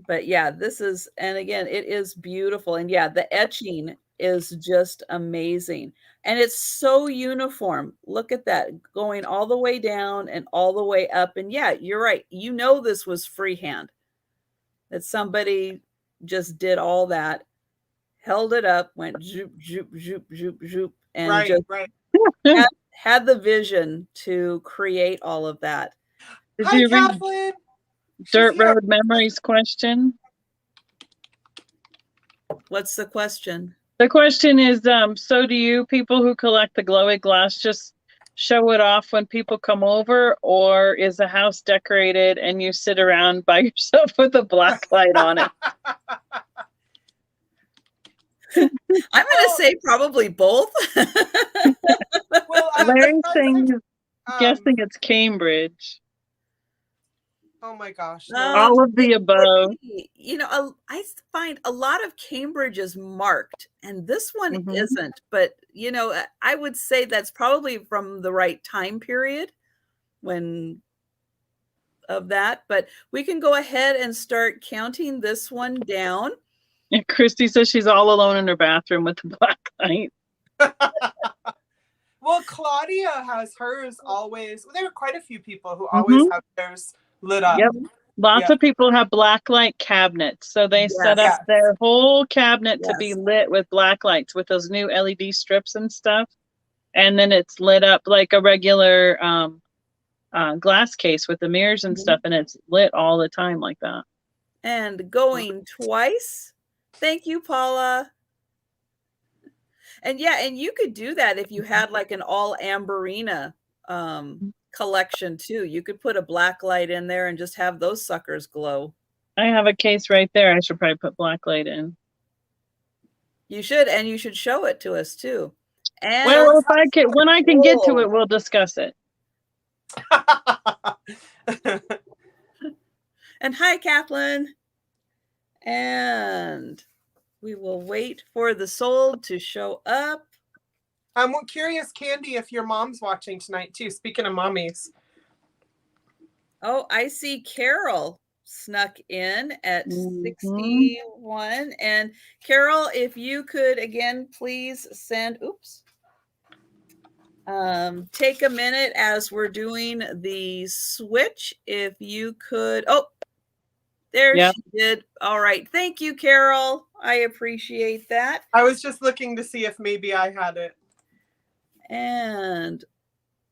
But yeah, this is, and again, it is beautiful. And yeah, the etching is just amazing. And it's so uniform. Look at that, going all the way down and all the way up. And yeah, you're right. You know, this was freehand, that somebody just did all that, held it up, went zoop, zoop, zoop, zoop, zoop, and just had the vision to create all of that. Did Hi, you read Kathleen. Dirt Road Memories question? What's the question? The question is, so do you people who collect the glowy glass just show it off when people come over, or is the house decorated and you sit around by yourself with a black light on it? I'm going to say probably both. Well, Larry's saying he's guessing it's Cambridge. Oh my gosh. All of the above. You know, I find a lot of Cambridge is marked, and this one isn't. But, you know, I would say that's probably from the right time period of that. But we can go ahead and start counting this one down. And Christy says she's all alone in her bathroom with the black light. Well, Claudia has hers always. There are quite a few people who always have theirs lit up. Yep. Lots of people have black light cabinets. So they set up their whole cabinet to be lit with black lights with those new LED strips and stuff. And then it's lit up like a regular glass case with the mirrors and stuff. And it's lit all the time like that. And going twice. Thank you, Paula. And yeah, and you could do that if you had like an all amberina collection too. You could put a black light in there and just have those suckers glow. I have a case right there. I should probably put black light in. You should, and you should show it to us too. And well, when I can get to it, we'll discuss it. And hi, Kathleen. And we will wait for the sold to show up. I'm curious, Candy, if your mom's watching tonight too. Speaking of mommies. Oh, I see Carol snuck in at 61. And Carol, if you could again, please send, take a minute as we're doing the switch. If you could, there she did. All right. Thank you, Carol. I appreciate that. I was just looking to see if maybe I had it. And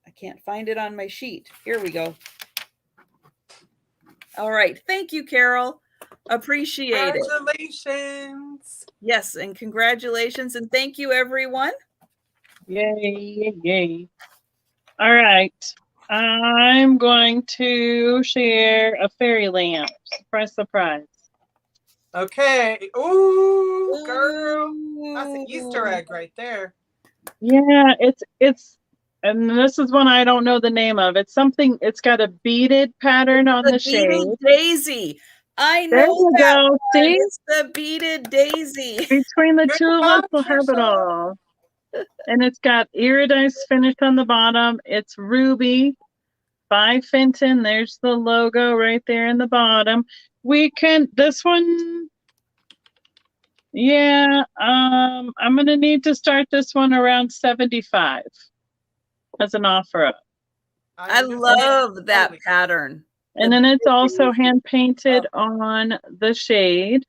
I can't find it on my sheet. Here we go. All right. Thank you, Carol. Appreciate it. Congratulations. Yes, and congratulations. And thank you, everyone. Yay, yay. All right. I'm going to share a fairy lamp. Surprise, surprise. Okay. Ooh, girl. That's an Easter egg right there. Yeah, it's and this is one I don't know the name of. It's something, it's got a beaded pattern on the shade. Beaded daisy. I know there you that go. One. See? It's the beaded daisy. Between the two of us, we'll have it all. And it's got iridescent finish on the bottom. It's ruby by Fenton. There's the logo right there in the bottom. This one, yeah, I'm going to need to start this one around 75 as an offer up. I love that pattern. And then it's also hand painted on the shade.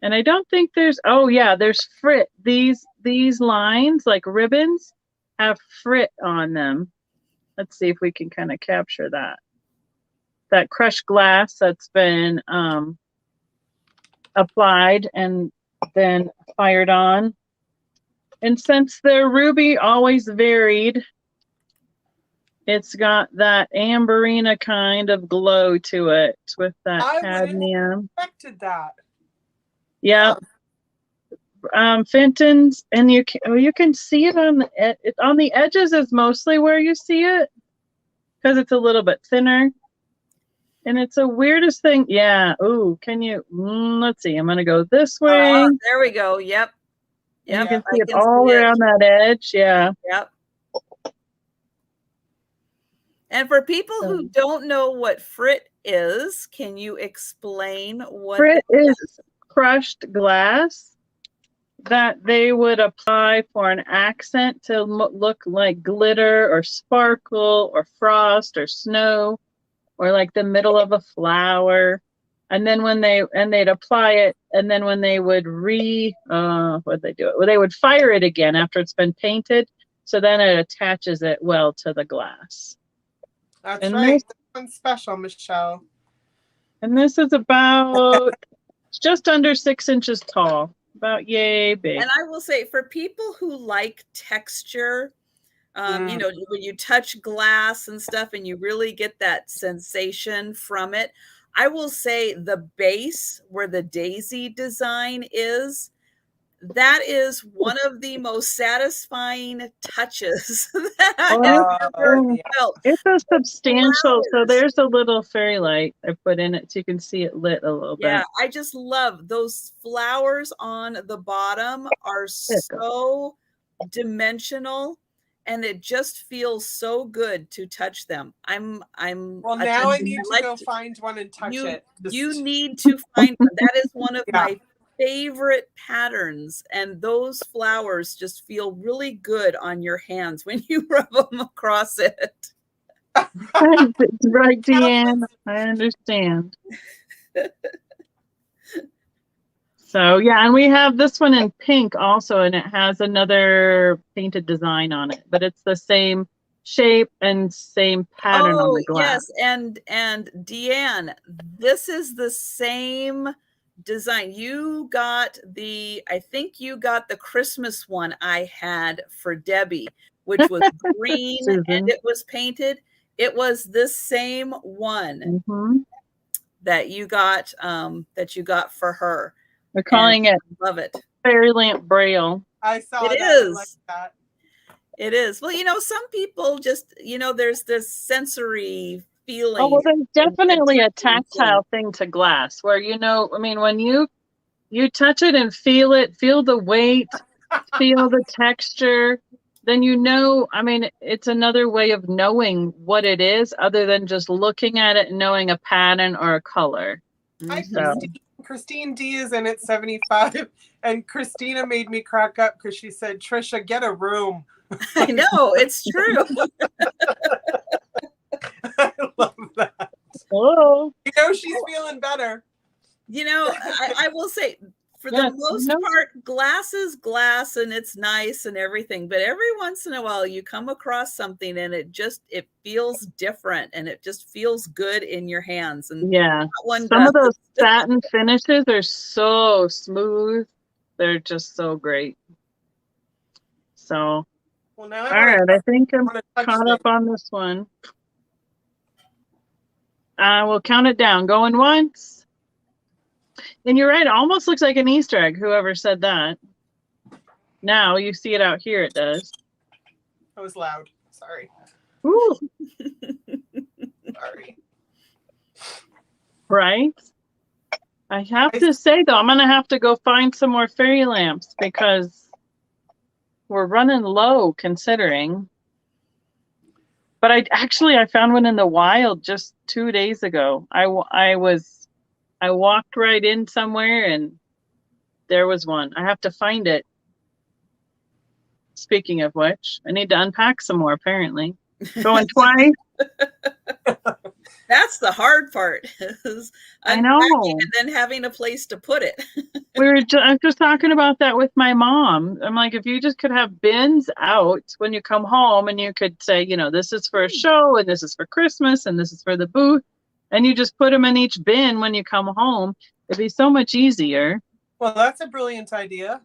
And I don't think there's, there's frit. These lines, like ribbons, have frit on them. let's see if we can kind of capture that. That crushed glass that's been applied and then fired on. And since the ruby always varied, it's got that amberina kind of glow to it with that cadmium. I expected that. Yeah. Fenton's, and you can see it on the edges is mostly where you see it because it's a little bit thinner. And it's the weirdest thing. Yeah. Ooh, can you? Let's see. I'm gonna go this way. There we go. Yep. Yep. You can see it all around that edge. Yeah. Yep. And for people who don't know what frit is, can you explain what frit is? Crushed glass that they would apply for an accent to look like glitter or sparkle or frost or snow, or like the middle of a flower. And then they'd apply it, and then when they would what'd they do it? Well, they would fire it again after it's been painted, so then it attaches it well to the glass. That's right. This one's special, Michelle. And this is about just under 6 inches tall, about yay big. And I will say, for people who like texture, you know, when you touch glass and stuff and you really get that sensation from it, I will say the base where the daisy design is, that is one of the most satisfying touches that I've ever felt. It's a substantial, so there's a little fairy light I put in it so you can see it lit a little bit. Yeah, I just love those flowers on the bottom are so dimensional, and it just feels so good to touch them. Well, now I need to go find one and touch it. You need to find one. That is one of my favorite patterns, and those flowers just feel really good on your hands when you rub them across it. Right, Deanne. I understand. So yeah, and we have this one in pink also, and it has another painted design on it, but it's the same shape and same pattern on the glass. Yes, and Deanne, this is the same design. You got I think you got the Christmas one I had for Debbie, which was green and it was painted. It was this same one that you got for her. We're calling it, love it, fairy lamp braille. I saw it. I like that. It is. Well, you know, some people just, you know, there's this sensory feeling. Oh, well, there's definitely a tactile thing to glass where, you know, I mean, when you touch it and feel it, feel the weight, feel the texture, then you know, I mean, it's another way of knowing what it is other than just looking at it and knowing a pattern or a color. Hi, Christine D is in at 75, and Christina made me crack up because she said, Trisha, get a room. I know, it's true. I love that. Oh, you know, she's feeling better. You know, I will say, for the most part, glass is glass and it's nice and everything. But every once in a while, you come across something and it feels different and it just feels good in your hands. And some of those satin finishes are so smooth. They're just so great. So, well, now all right, I think I'm caught up on this one. We'll count it down. Going once. And you're right, it almost looks like an Easter egg, whoever said that. Now you see it out here, it does. That was loud. Sorry. Ooh. Sorry. Right? I have to say, though, I'm going to have to go find some more fairy lamps because we're running low considering. But I found one in the wild just 2 days ago. I walked right in somewhere and there was one. I have to find it. Speaking of which, I need to unpack some more apparently. Going twice. That's the hard part, is I unpacking know. and then having a place to put it. I was just talking about that with my mom. I'm like, if you just could have bins out when you come home and you could say, you know, this is for a show and this is for Christmas and this is for the booth. And you just put them in each bin when you come home. It'd be so much easier. Well, that's a brilliant idea.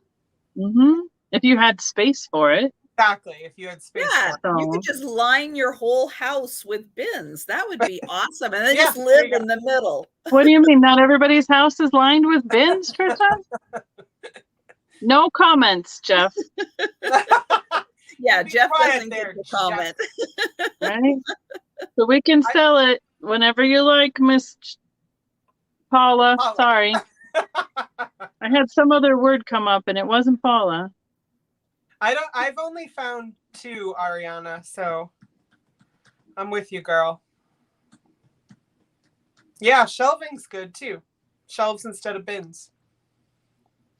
If you had space for it. Exactly. If you had space Yeah, for it. you could just line your whole house with bins. That would be awesome. And then Yeah, just live in the middle. What do you mean? Not everybody's house is lined with bins, Trisha? No comments, Jeff. Yeah, Be Jeff quiet doesn't there, get the comment. Right? So we can sell it whenever you like, Miss Paula. Paula. Sorry. I had some other word come up and it wasn't Paula. I've only found 2, Ariana, so I'm with you, girl. Yeah, shelving's good too. Shelves instead of bins.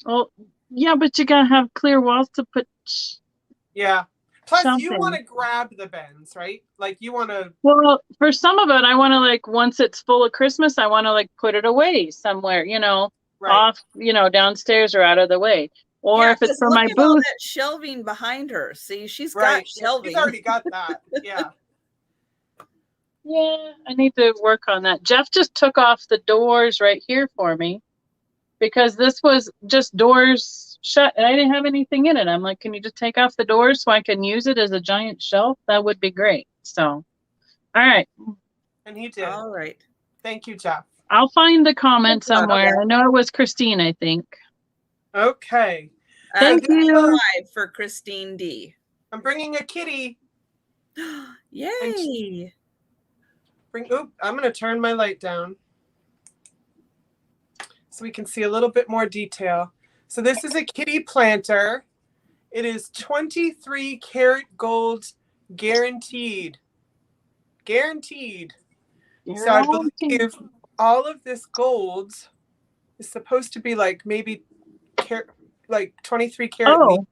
Well, yeah, but you gotta have clear walls to put. Yeah. Plus, you Something. want to grab the bins, right? Like you want to. Well, for some of it, I want to like once it's full of Christmas, I want to like put it away somewhere, you know, Right. off, you know, downstairs or out of the way. Or Yeah, if it's just for look my at all booth, that shelving behind her. See, she's Right. got shelving. She's already got that. Yeah. yeah, I need to work on that. Jeff just took off the doors right here for me because this was just doors shut and I didn't have anything in it. I'm like, can you just take off the doors so I can use it as a giant shelf? That would be great. So, all right. And he did. All right. Thank you, Jeff. I'll find the comment Good job, somewhere. Jeff. I know it was Christine, I think. Okay. Thank Good you. live for Christine D. I'm bringing a kitty. Yay. Oop, I'm going to turn my light down so we can see a little bit more detail. So this is a kitty planter. It is 23 karat gold guaranteed. Guaranteed. So I believe all of this gold is supposed to be like maybe like 23 karat. Oh,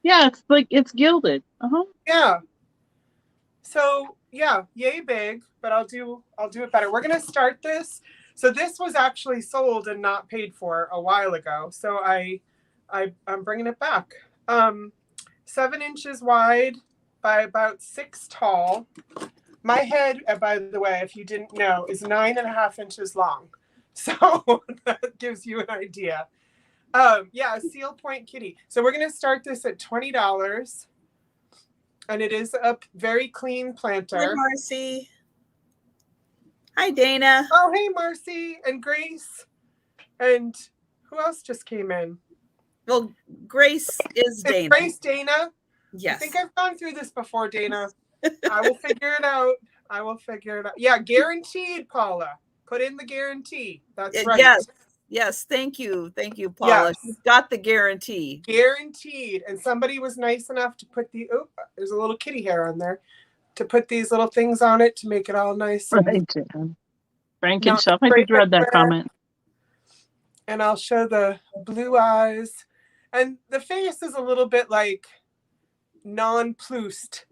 yeah, it's like it's gilded. Yeah. So yeah, yay big, but I'll do it better. We're gonna start this. So this was actually sold and not paid for a while ago. So I'm bringing it back. 7 inches wide by about 6 tall. My head, by the way, if you didn't know, is 9.5 inches long. So that gives you an idea. Yeah, a seal point kitty. So we're going to start this at $20. And it is a very clean planter. Hi, Marcy. Hi, Dana. Oh, hey, Marcy and Grace. And who else just came in? Well, Grace is Dana. Grace, Dana. Yes. I think I've gone through this before, Dana. I will figure it out. Yeah, guaranteed, Paula. Put in the guarantee. That's right. Yes. Thank you, Paula. Yes. You've got the guarantee. Guaranteed. And somebody was nice enough to put there's a little kitty hair on there, to put these little things on it to make it all nice. Frank and Shelf. I just read that comment. And I'll show the blue eyes. And the face is a little bit like nonplussed.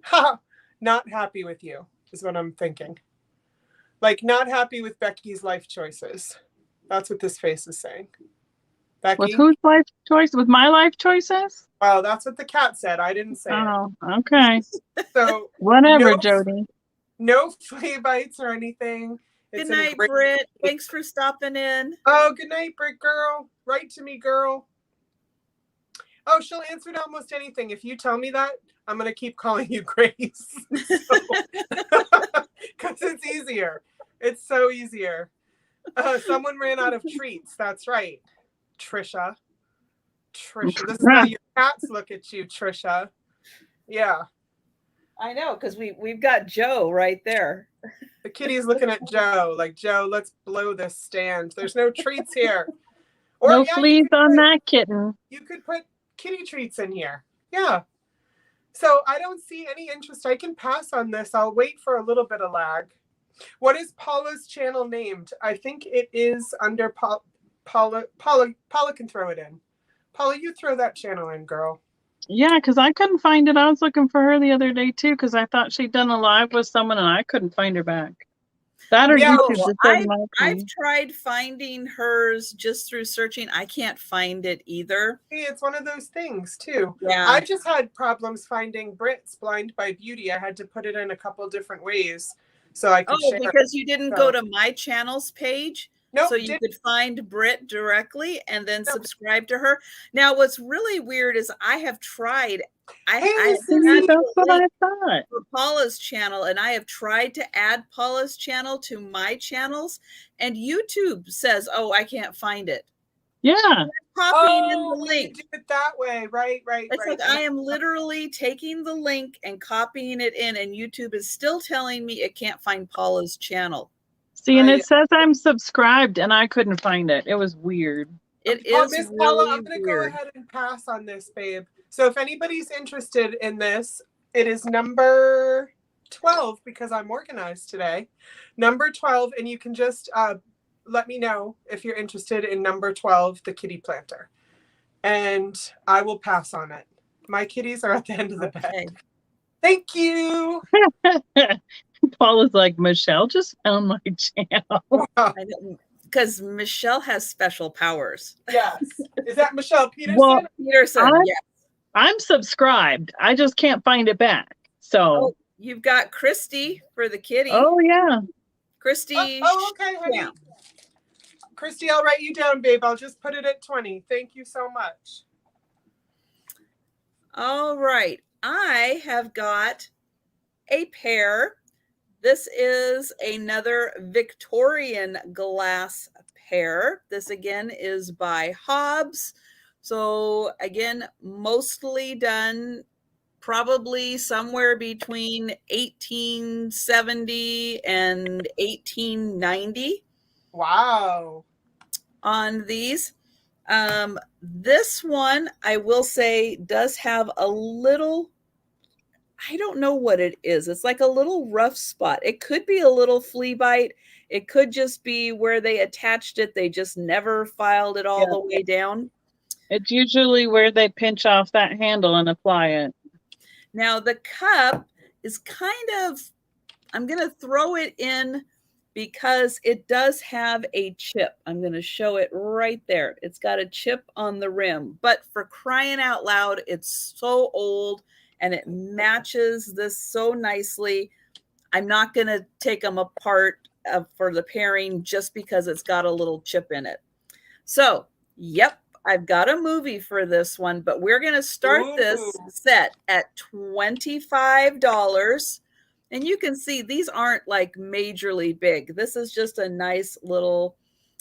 Not happy with you is what I'm thinking. Like not happy with Becky's life choices. That's what this face is saying. Becky? With whose life choice? With my life choices? Well, that's what the cat said. I didn't say it. Okay. So whatever, Jodi. No flea bites or anything. Good night, Britt. Thanks for stopping in. Oh, good night, Britt girl. Write to me, girl. Oh, she'll answer to almost anything. If you tell me that, I'm going to keep calling you Grace. Because it's easier. It's so easier. Someone ran out of treats. That's right. Trisha. This is how your cats look at you, Trisha. Yeah. I know, because we've got Joe right there. The kitty's looking at Joe, like, Joe, let's blow this stand. There's no treats here. Or, no fleas on that kitten. You could put kitty treats in here. Yeah. So I don't see any interest. I can pass on this. I'll wait for a little bit of lag. What is Paula's channel named? I think it is under Paula can throw it in. Paula, you throw that channel in, girl. Yeah, because I couldn't find it. I was looking for her the other day, too, because I thought she'd done a live with someone, and I couldn't find her back. That or Yeah, YouTube Well, just doesn't like I've me. tried finding hers just through searching. I can't find it either. it's one of those things too. Yeah. I just had problems finding Brit's Blind by Beauty. I had to put it in a couple different ways so I could share. Because you didn't go to my channel's page. Nope, so you didn't. could find Brit directly and then Nope. subscribe to her. Now, what's really weird is I have tried. I See, that's what I thought. for Paula's channel, and I have tried to add Paula's channel to my channels, and YouTube says, "Oh, I can't find it." Yeah. Copying in the Oh, you link. do it that way. Right. It's like I am literally taking the link and copying it in, and YouTube is still telling me it can't find Paula's channel. See, and it says I'm subscribed, and I couldn't find it. It was weird. It is Miss really Paula, I'm going to go weird. ahead and pass on this, babe. So if anybody's interested in this, it is number 12 because I'm organized today. Number 12, and you can just let me know if you're interested in number 12, the kitty planter. And I will pass on it. My kitties are at the end of the bed. Thank you. Paula's like, Michelle just found my channel. Because Michelle has special powers. Yes. Is that Michelle Peterson? Well, Peterson, yes. I'm subscribed. I just can't find it back. So you've got Christy for the kitty. Oh, yeah. Christy. Okay, honey. Yeah. Christy, I'll write you down, babe. I'll just put it at 20. Thank you so much. All right. I have got a pair. This is another Victorian glass pair. This again is by Hobbs. So again, mostly done probably somewhere between 1870 and 1890. Wow. On these. This one, I will say, does have a little, I don't know what it is. It's like a little rough spot. It could be a little flea bite. It could just be where they attached it. They just never filed it all the way down. It's usually where they pinch off that handle and apply it. Now the cup is kind of, I'm going to throw it in because it does have a chip. I'm going to show it right there. It's got a chip on the rim, but for crying out loud, it's so old and it matches this so nicely. I'm not going to take them apart for the pairing just because it's got a little chip in it. So, yep, I've got a movie for this one, but we're going to start this set at $25. And you can see these aren't like majorly big. This is just a nice little,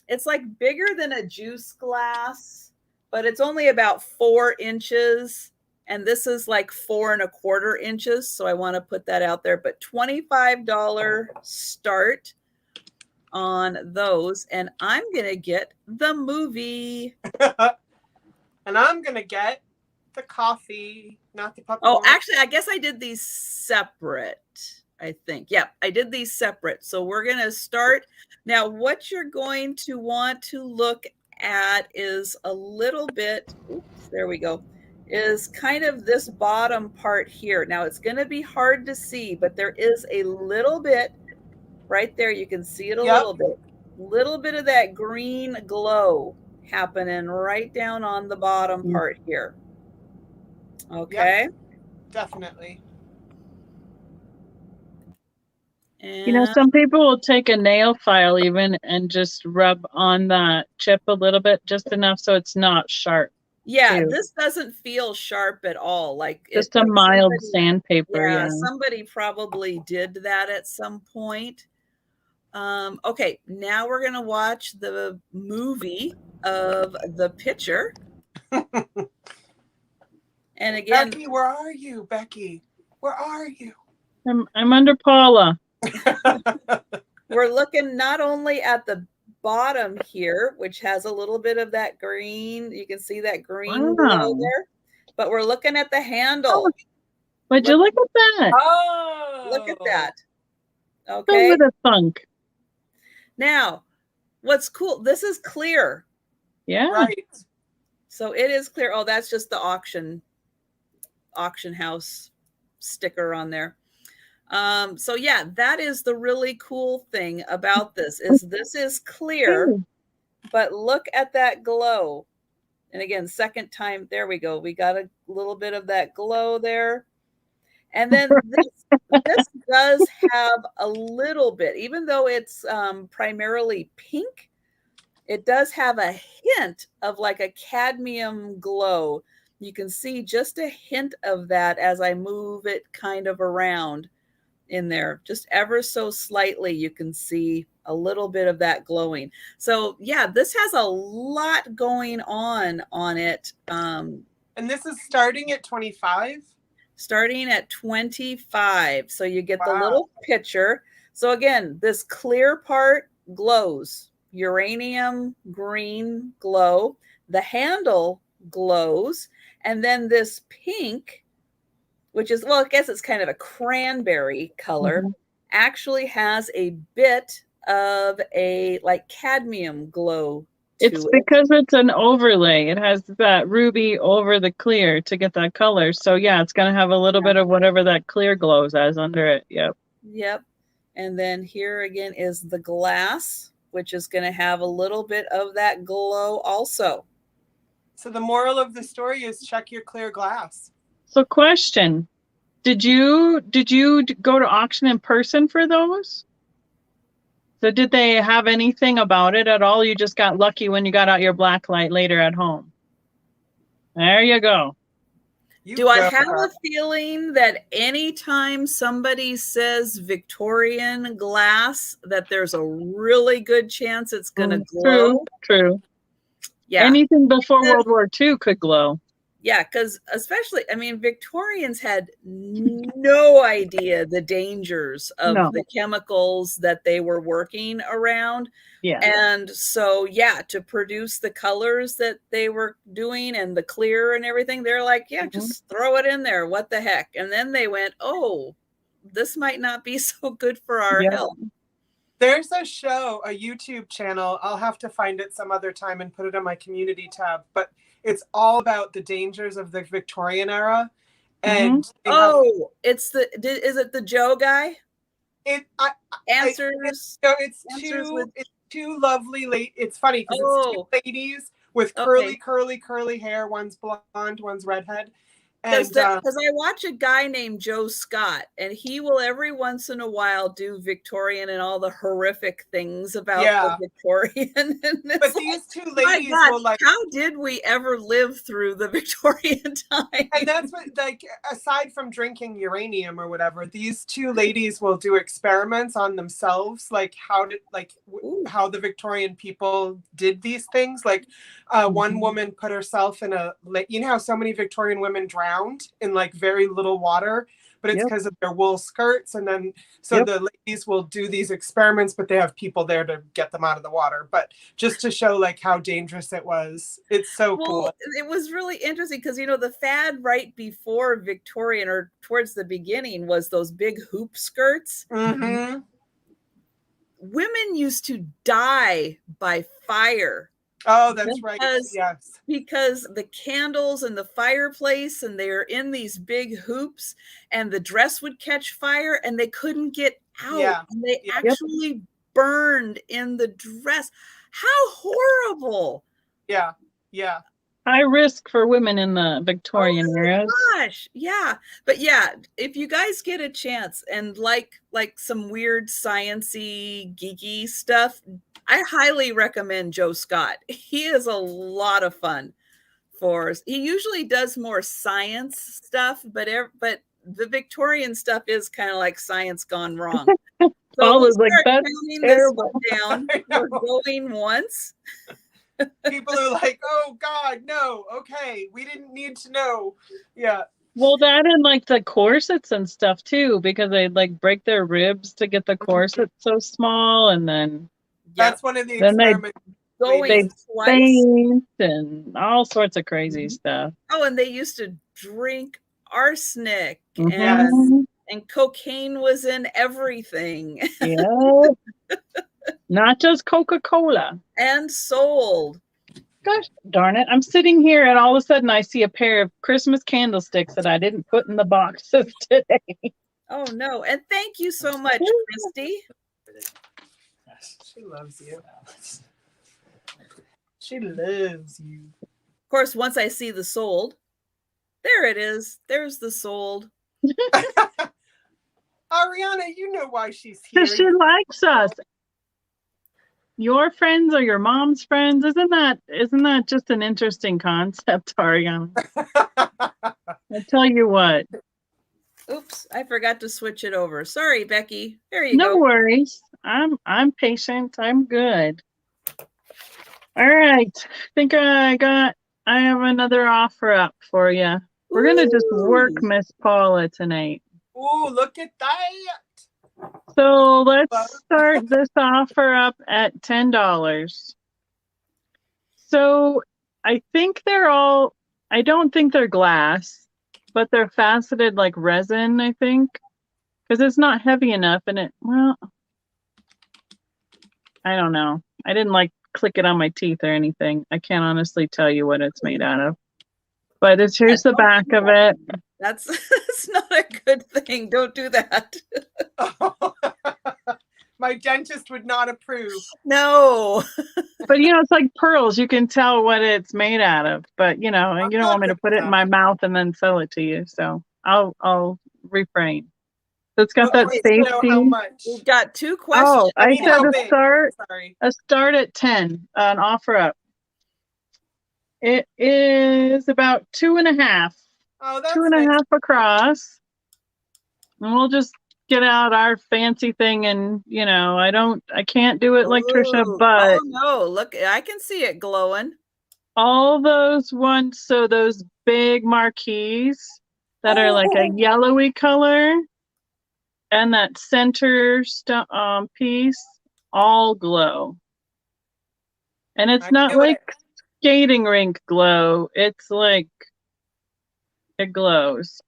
it's like bigger than a juice glass, but it's only about 4 inches. And this is like 4 1/4 inches. So I want to put that out there, but $25 start on those. And I'm going to get the movie. And I'm going to get the coffee, not the puppy. Oh, actually, I guess I did these separate. I think. Yep, I did these separate. So we're going to start. Now, what you're going to want to look at is a little bit, oops, there we go, is kind of this bottom part here. Now, it's going to be hard to see, but there is a little bit right there. You can see it a little bit of that green glow happening right down on the bottom part here. Okay. Yep, definitely. And you know, some people will take a nail file even and just rub on that chip a little bit, just enough so it's not sharp. Yeah, this doesn't feel sharp at all. Like just a mild sandpaper. Yeah, somebody probably did that at some point. Okay, now we're gonna watch the movie of the picture. And again, Becky, where are you, Becky? Where are you? I'm under Paula. We're looking not only at the bottom here, which has a little bit of that green. You can see that green glow there. But we're looking at the handle. Would you look at that? Oh, look at that. Okay. With a funk. Now, what's cool? This is clear. Yeah. Right. So it is clear. Oh, that's just the auction house sticker on there. So yeah, that is the really cool thing about this is clear, but look at that glow. And again, second time, there we go. We got a little bit of that glow there. And then this does have a little bit, even though it's primarily pink, it does have a hint of like a cadmium glow. You can see just a hint of that as I move it kind of around in there, just ever so slightly. You can see a little bit of that glowing. So yeah, this has a lot going on it. And this is starting at 25? Starting at 25. So you get the little picture. So again, this clear part glows. Uranium green glow. The handle glows. And then this pink, which is, well, I guess it's kind of a cranberry color, actually has a bit of a like cadmium glow. It's because it's an overlay. It has that ruby over the clear to get that color. So yeah, it's going to have a little bit of whatever that clear glows as under it. Yep. Yep. And then here again is the glass, which is going to have a little bit of that glow also. So the moral of the story is check your clear glass. So question, did you go to auction in person for those? So did they have anything about it at all? You just got lucky when you got out your black light later at home. There you go. Do I have a feeling that anytime somebody says Victorian glass, that there's a really good chance it's going to glow? True. Yeah. Anything before World War II could glow. Yeah, because especially, I mean, Victorians had no idea the dangers of the chemicals that they were working around. Yeah. And so, yeah, to produce the colors that they were doing and the clear and everything, they're like, yeah, just throw it in there. What the heck? And then they went, oh, this might not be so good for our health. There's a show, a YouTube channel. I'll have to find it some other time and put it on my community tab. But it's all about the dangers of the Victorian era. And is it the Joe guy? It's two lovely it's funny because it's two ladies with curly hair. One's blonde, one's redhead. Because I watch a guy named Joe Scott, and he will every once in a while do Victorian and all the horrific things about the Victorian. But these two ladies will like, how did we ever live through the Victorian time? And that's what, like, aside from drinking uranium or whatever, these two ladies will do experiments on themselves, like how the Victorian people did these things. Like one woman put herself in you know how so many Victorian women drowned in like very little water, but it's because of their wool skirts. And then the ladies will do these experiments, but they have people there to get them out of the water. But just to show like how dangerous it was. It's so cool. It was really interesting because, you know, the fad right before Victorian or towards the beginning was those big hoop skirts. Women used to die by fire. Oh, that's right. Yes. Because the candles and the fireplace, and they're in these big hoops, and the dress would catch fire and they couldn't get out. Yeah. And they actually burned in the dress. How horrible. Yeah. High risk for women in the Victorian era. Gosh, yeah. But yeah, if you guys get a chance and like some weird sciencey, geeky stuff, I highly recommend Joe Scott. He is a lot of fun for us. He usually does more science stuff, but the Victorian stuff is kind of like science gone wrong. So always like that's terrible. Down. We're going once. People are like, oh God, no. Okay, we didn't need to know. Yeah. Well, that and like the corsets and stuff too, because they like break their ribs to get the corset so small, and then that's one of the experiments. They faint and all sorts of crazy stuff. Oh, and they used to drink arsenic and cocaine was in everything. Yeah. Not just Coca-Cola. And sold. Gosh darn it. I'm sitting here and all of a sudden I see a pair of Christmas candlesticks that I didn't put in the boxes today. Oh no. And thank you so much, Christy. She loves you. She loves you. Of course, once I see the sold, there it is. There's the sold. Ariana, you know why she's here. She likes us. Your friends are your mom's friends. Isn't that just an interesting concept, Ariana? I tell you what. Oops, I forgot to switch it over. Sorry, Becky. There you go. No worries. I'm patient. I'm good. All right. I have another offer up for you. We're gonna just work Miss Paula tonight. Ooh, look at that. So let's start this offer up at $10. So I don't think they're glass, but they're faceted like resin, I think. Because it's not heavy enough and I don't know. I didn't click it on my teeth or anything. I can't honestly tell you what it's made out of. But here's the back of it. That's not a good thing. Don't do that. My dentist would not approve. No. But it's like pearls. You can tell what it's made out of. But you don't want me to put it in my mouth and then sell it to you. So I'll refrain. So it's got that safety. We've got two questions. Oh, I said a start at 10, an offer up. It is about 2.5. Oh, that's 2.5 across. And we'll just get out our fancy thing and I can't do it like Trisha, but oh no, look, I can see it glowing. All those ones, so those big marquees that are like a yellowy color and that center piece all glow. And it's not like skating rink glow. It's like it glows.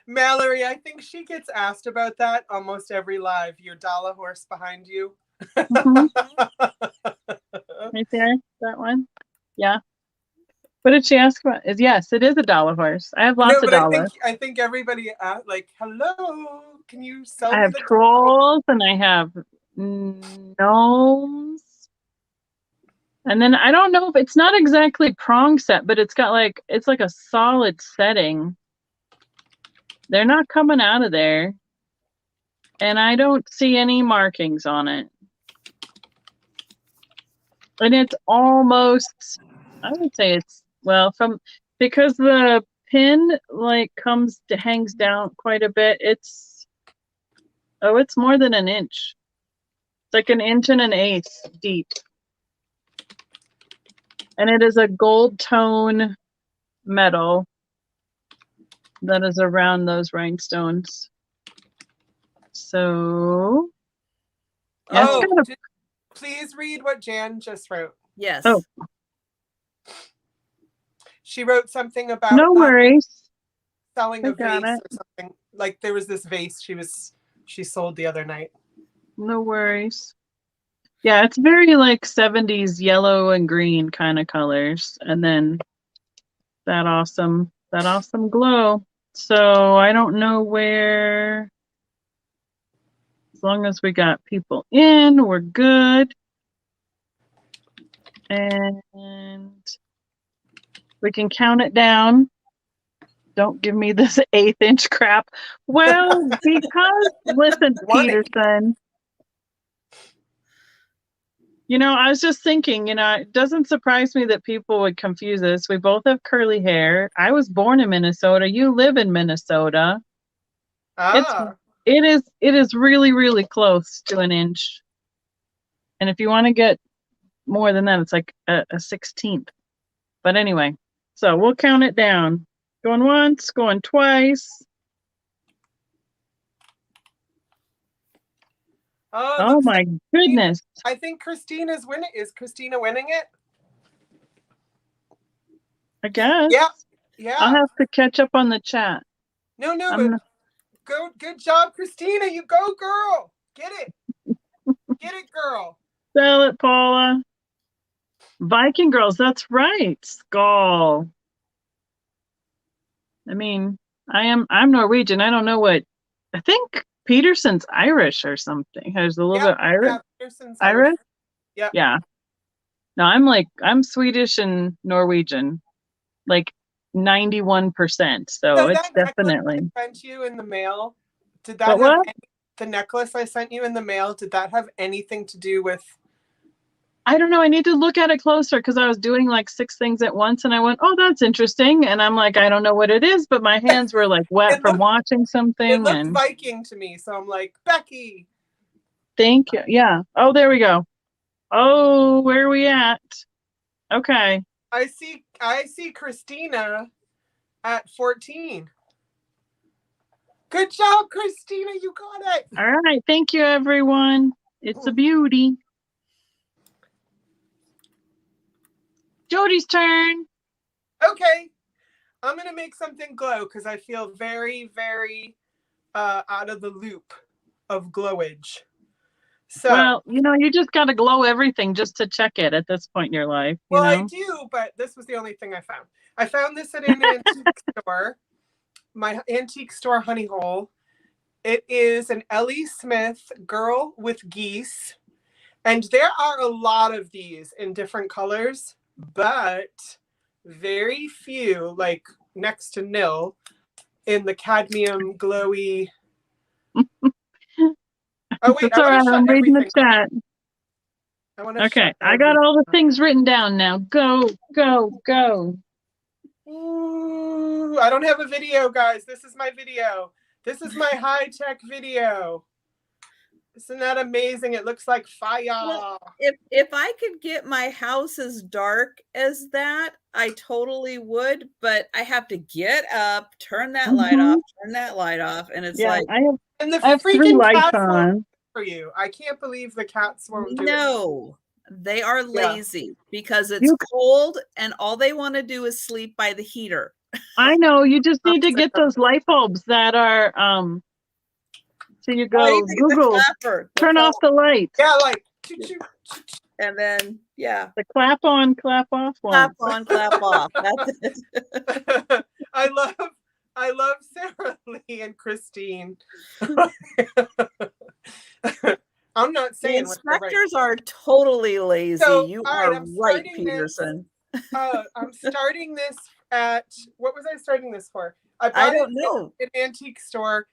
Mallory, I think she gets asked about that almost every live. Your dollar horse behind you. Mm-hmm. Right there, that one. Yeah. What did she ask about? Yes, it is a dollar horse. I have lots of dollars. I think everybody hello, can you sell? I have trolls and I have gnomes. And then I don't know if it's not exactly prong set, but it's got it's like a solid setting. They're not coming out of there. And I don't see any markings on it. And it's almost, I would say it's, because the pin hangs down quite a bit. It's more than an inch. It's like 1 1/8 deep. And it is a gold tone metal that is around those rhinestones. So, please read what Jan just wrote. Yes. Oh. She wrote something about no worries. Selling a vase or something. Like there was this vase she sold the other night. No worries. Yeah, it's very 70s yellow and green kind of colors, and then that awesome glow. So I don't know where. As long as we got people in, we're good. And we can count it down. Don't give me this 1/8 inch crap. Well, because listen, Peterson. I was just thinking, it doesn't surprise me that people would confuse us. We both have curly hair. I was born in Minnesota. You live in Minnesota. It is really, really close to 1 inch. And if you want to get more than that, it's like a 1/16. But anyway, so we'll count it down. Going once, going twice. Oh my goodness. I think Christina's winning. Is Christina winning it? I guess. Yeah. I'll have to catch up on the chat. No, but good job, Christina. You go, girl. Get it. Get it, girl. Sell it, Paula. Viking girls, that's right. Skull. I mean, I'm Norwegian. I don't know what. I think Peterson's Irish or something. There's a little bit Irish. Yeah, Peterson's Irish. Yeah. Yeah. No, I'm Swedish and Norwegian, like 91%. So it's definitely. I sent you in the mail. Did that have the necklace I sent you in the mail? Did that have anything to do with? I don't know. I need to look at it closer because I was doing like 6 things at once, and I went, "Oh, that's interesting." And I'm like, I don't know what it is, but my hands were like wet from watching something. It looked Viking to me, so I'm like, Becky. Thank you. Yeah. Oh, there we go. Oh, where are we at? Okay. I see Christina at 14. Good job, Christina. You got it. All right. Thank you, everyone. It's a beauty. Jodi's turn. Okay. I'm going to make something glow because I feel very, very out of the loop of glowage. So, well, you just got to glow everything just to check it at this point in your life. Well, I do, but this was the only thing I found. I found this at an antique store, my antique store honey hole. It is an Ellie Smith Girl with Geese. And there are a lot of these in different colors, but very few, like next to nil, in the cadmium glowy. Oh wait, all right. I'm reading the chat. Okay, I got all the things written down now. Go, go, go. Ooh, I don't have a video, guys. This is my video. This is my high-tech video. Isn't that amazing? It looks like fire. Well, if I could get my house as dark as that, I totally would, but I have to get up, turn that light off, turn that light off, and it's like I and the have 3 lights on for you. I can't believe the cats won't do it. No, they are lazy because it's cold and all they want to do is sleep by the heater. I know. You just need to get those light bulbs that are so you go Google turn off the lights. Yeah, like and then the clap on, clap off one. Clap on, clap off. That's it. I love Sarah Lee and Christine. I'm not saying the inspectors are totally lazy. So, you are right, Peterson. I'm starting this at, what was I starting this for? I don't know. An antique store.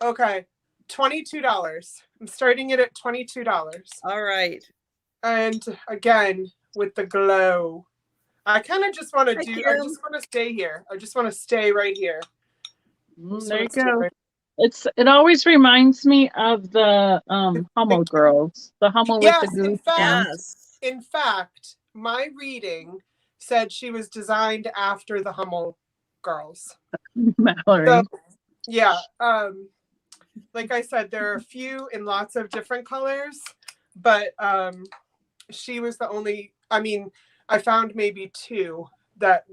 Okay, $22. I'm starting it at $22. All right. And again, with the glow. I kind of just want to I just want to stay here. I just want to stay right here. There you go. It always reminds me of the Hummel girls. The Hummel with the goose. In fact, my reading said she was designed after the Hummel girls. Mallory. So, yeah. Like I said, there are a few in lots of different colors, but she was the only, I found maybe 2 that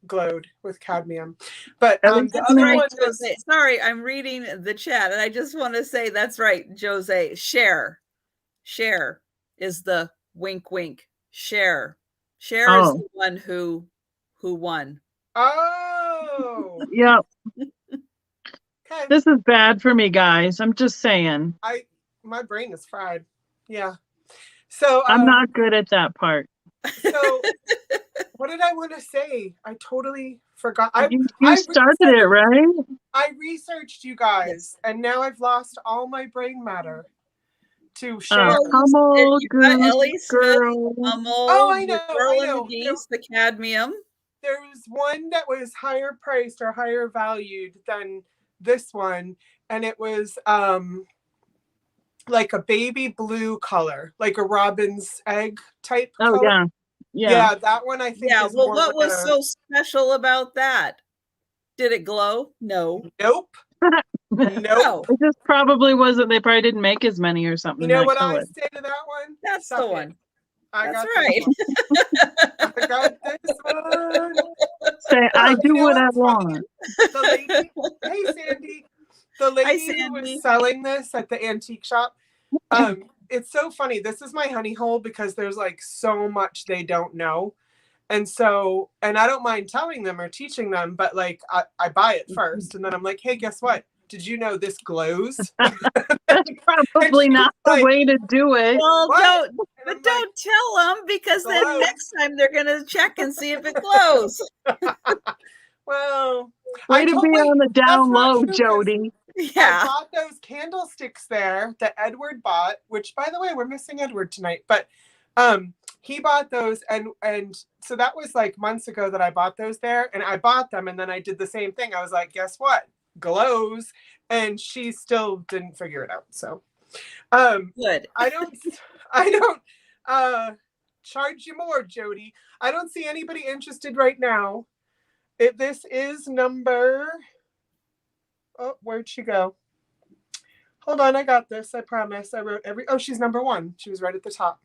glowed with cadmium. But the other one is, sorry, I'm reading the chat and I just want to say that's right, Jose. Cher is the wink wink. Cher is the one who won. Oh. Yep. Okay. This is bad for me, guys. I'm just saying. My brain is fried. Yeah. So I'm not good at that part. So what did I want to say? I totally forgot. You started it, right? I researched you guys, and now I've lost all my brain matter to share. Hummel, Ellie Smith, Hummel, I know. The Geese, the cadmium. There was one that was higher priced or higher valued than this one, and it was like a baby blue color, like a robin's egg type color. Yeah, that one I think. Yeah, well, what was so special about that? Did it glow? No. Nope. Nope. It just probably wasn't. They probably didn't make as many or something. You know what I say to that one? That's the one. That's right. I got this one. Say, I do what I want. The lady, hey Sandy, the lady who was selling this at the antique shop. It's so funny. This is my honey hole because there's like so much they don't know. And so, and I don't mind telling them or teaching them, but like I buy it first and then I'm like, hey, guess what? Did you know this glows? That's probably not the like, way to do it. Well, what? don't tell them, because then glows. next time they're going to check and see if it glows. Well, Way to be on the down low, true, Jodi. Yeah. I bought those candlesticks there that Edward bought, which, by the way, we're missing Edward tonight, but he bought those, and so that was like months ago that I bought those there, and I bought them, and then I did the same thing. I was like, guess what? Glows, and she still didn't figure it out. So Good. I don't charge you more, Jodi. I don't see anybody interested right now. This is number, oh, where'd she go? Hold on, I got this. I promise. I wrote she's number 1. She was right at the top.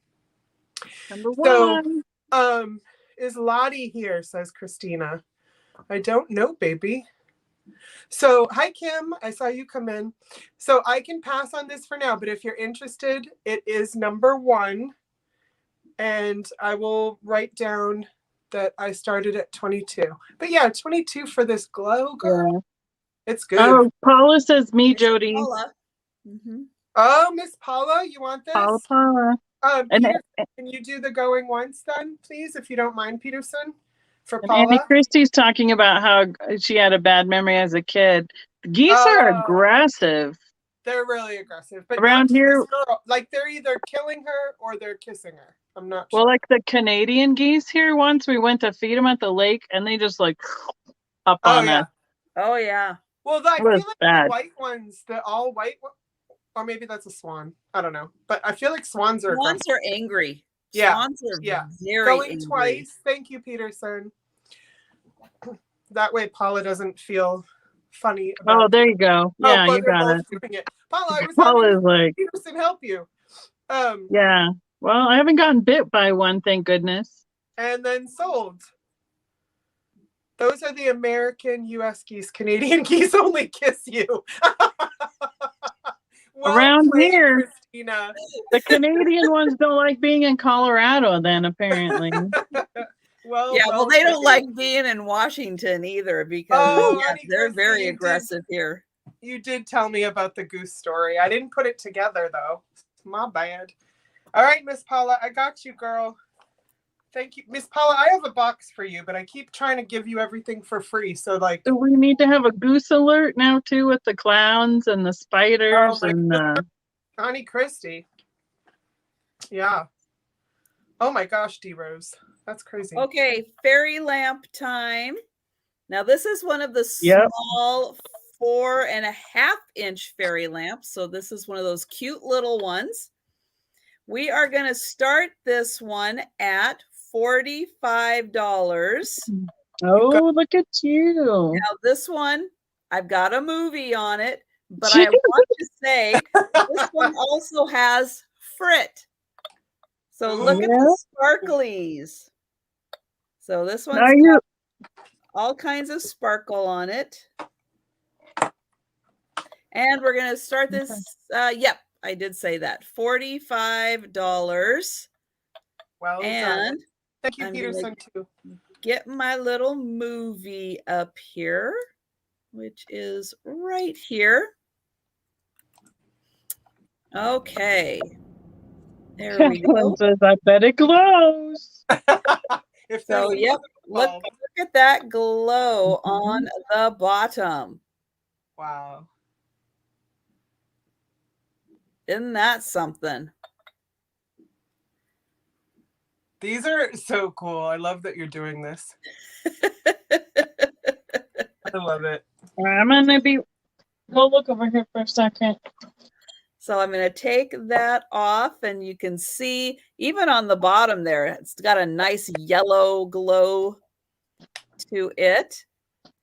Number 1. So, is Lottie here, says Christina. I don't know, baby. So, hi, Kim. I saw you come in. So, I can pass on this for now, but if you're interested, it is number 1. And I will write down that I started at 22. But yeah, 22 for this glow, girl. Yeah. It's good. Oh, Paula says me, Jodi. Paula. Mm-hmm. Oh, Miss Paula, you want this? Paula. Peter, can you do the going once then, please, if you don't mind, Peterson? For Paula. Andy Christie's talking about how she had a bad memory as a kid. The geese are aggressive. They're really aggressive. But around here, girl. Like they're either killing her or they're kissing her. I'm not sure. Well, like the Canadian geese here, once we went to feed them at the lake, and they just like up on us. Oh yeah. Well, I feel like the white ones, the all white, or maybe that's a swan. I don't know, but I feel like swans are angry. Yeah, swans are very going angry. Twice. Thank you, Peterson. That way, Paula doesn't feel funny. Oh, there you go. Yeah, you got it. Paula, I was Paula's like Peterson help you. Yeah. Well, I haven't gotten bit by one, thank goodness. And then sold. Those are the American U.S. geese. Canadian geese only kiss you. Around here, Christina. The Canadian ones don't like being in Colorado then, apparently. Well, they don't like being in Washington either, because they're very aggressive here. You did tell me about the goose story. I didn't put it together, though. My bad. All right, Miss Paula, I got you, girl. Thank you. Miss Paula, I have a box for you, but I keep trying to give you everything for free. So, like... Do we need to have a goose alert now, too, with the clowns and the spiders and... Connie Christie. Yeah. Oh, my gosh, D-Rose. That's crazy. Okay, fairy lamp time. Now, this is one of the small 4.5-inch fairy lamps. So this is one of those cute little ones. We are going to start this one at $45. Oh, look at you. Now, this one, I've got a movie on it, but I want to say this one also has frit. So look at the sparklies. So this one's got all kinds of sparkle on it. And we're going to start this. Yep, I did say that. $45. Well done. Thank you, Peterson, too. Get my little movie up here, which is right here. Okay. There we go. Says, I bet it glows. So, yep. Look at that glow on the bottom. Wow. Isn't that something? These are so cool. I love that you're doing this. I love it. I'm going to go look over here for a second. So I'm going to take that off, and you can see even on the bottom there, it's got a nice yellow glow to it.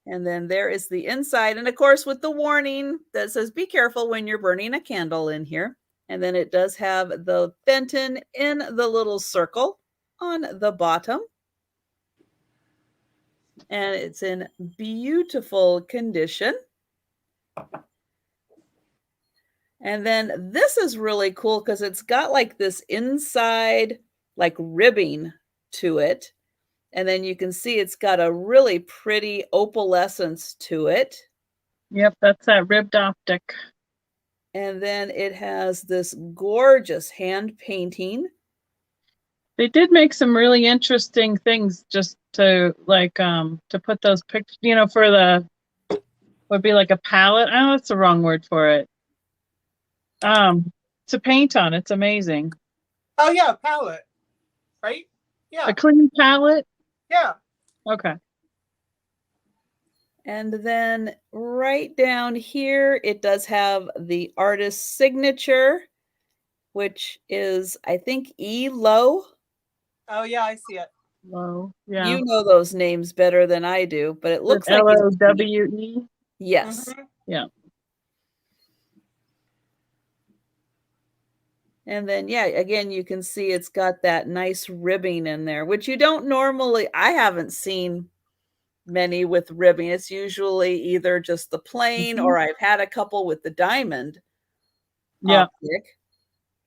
And then there is the inside. And of course, with the warning that says, be careful when you're burning a candle in here. And then it does have the Fenton in the little circle on the bottom. And it's in beautiful condition. And then this is really cool because it's got like this inside like ribbing to it. And then you can see it's got a really pretty opalescence to it. Yep, that's that ribbed optic. And then it has this gorgeous hand painting. They did make some really interesting things just to like to put those pictures, you know, for the would be like a palette. Oh, that's the wrong word for it. To paint on. It's amazing. Oh yeah, palette. Right? Yeah. A clean palette? Yeah. Okay. And then right down here, it does have the artist's signature, which is, I think, E. Lowe. Oh yeah, I see it. Low. Yeah. You know those names better than I do, but it looks like Lowe. Yes. Mm-hmm. Yeah. And then, yeah, again, you can see it's got that nice ribbing in there, which you don't normally, I haven't seen many with ribbing. It's usually either just the plain or I've had a couple with the diamond optic.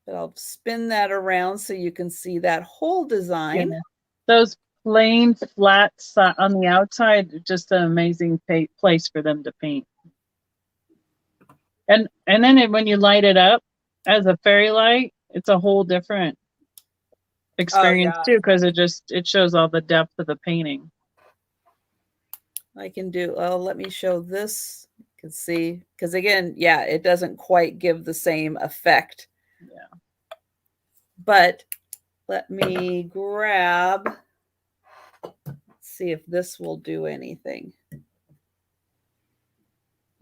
But I'll spin that around so you can see that whole design. Yeah. Those plain flats on the outside, just an amazing place for them to paint. And then when you light it up as a fairy light, it's a whole different experience too, because it shows all the depth of the painting. I can do, let me show this. You can see, because again, yeah, it doesn't quite give the same effect. Yeah. But let me grab, see if this will do anything.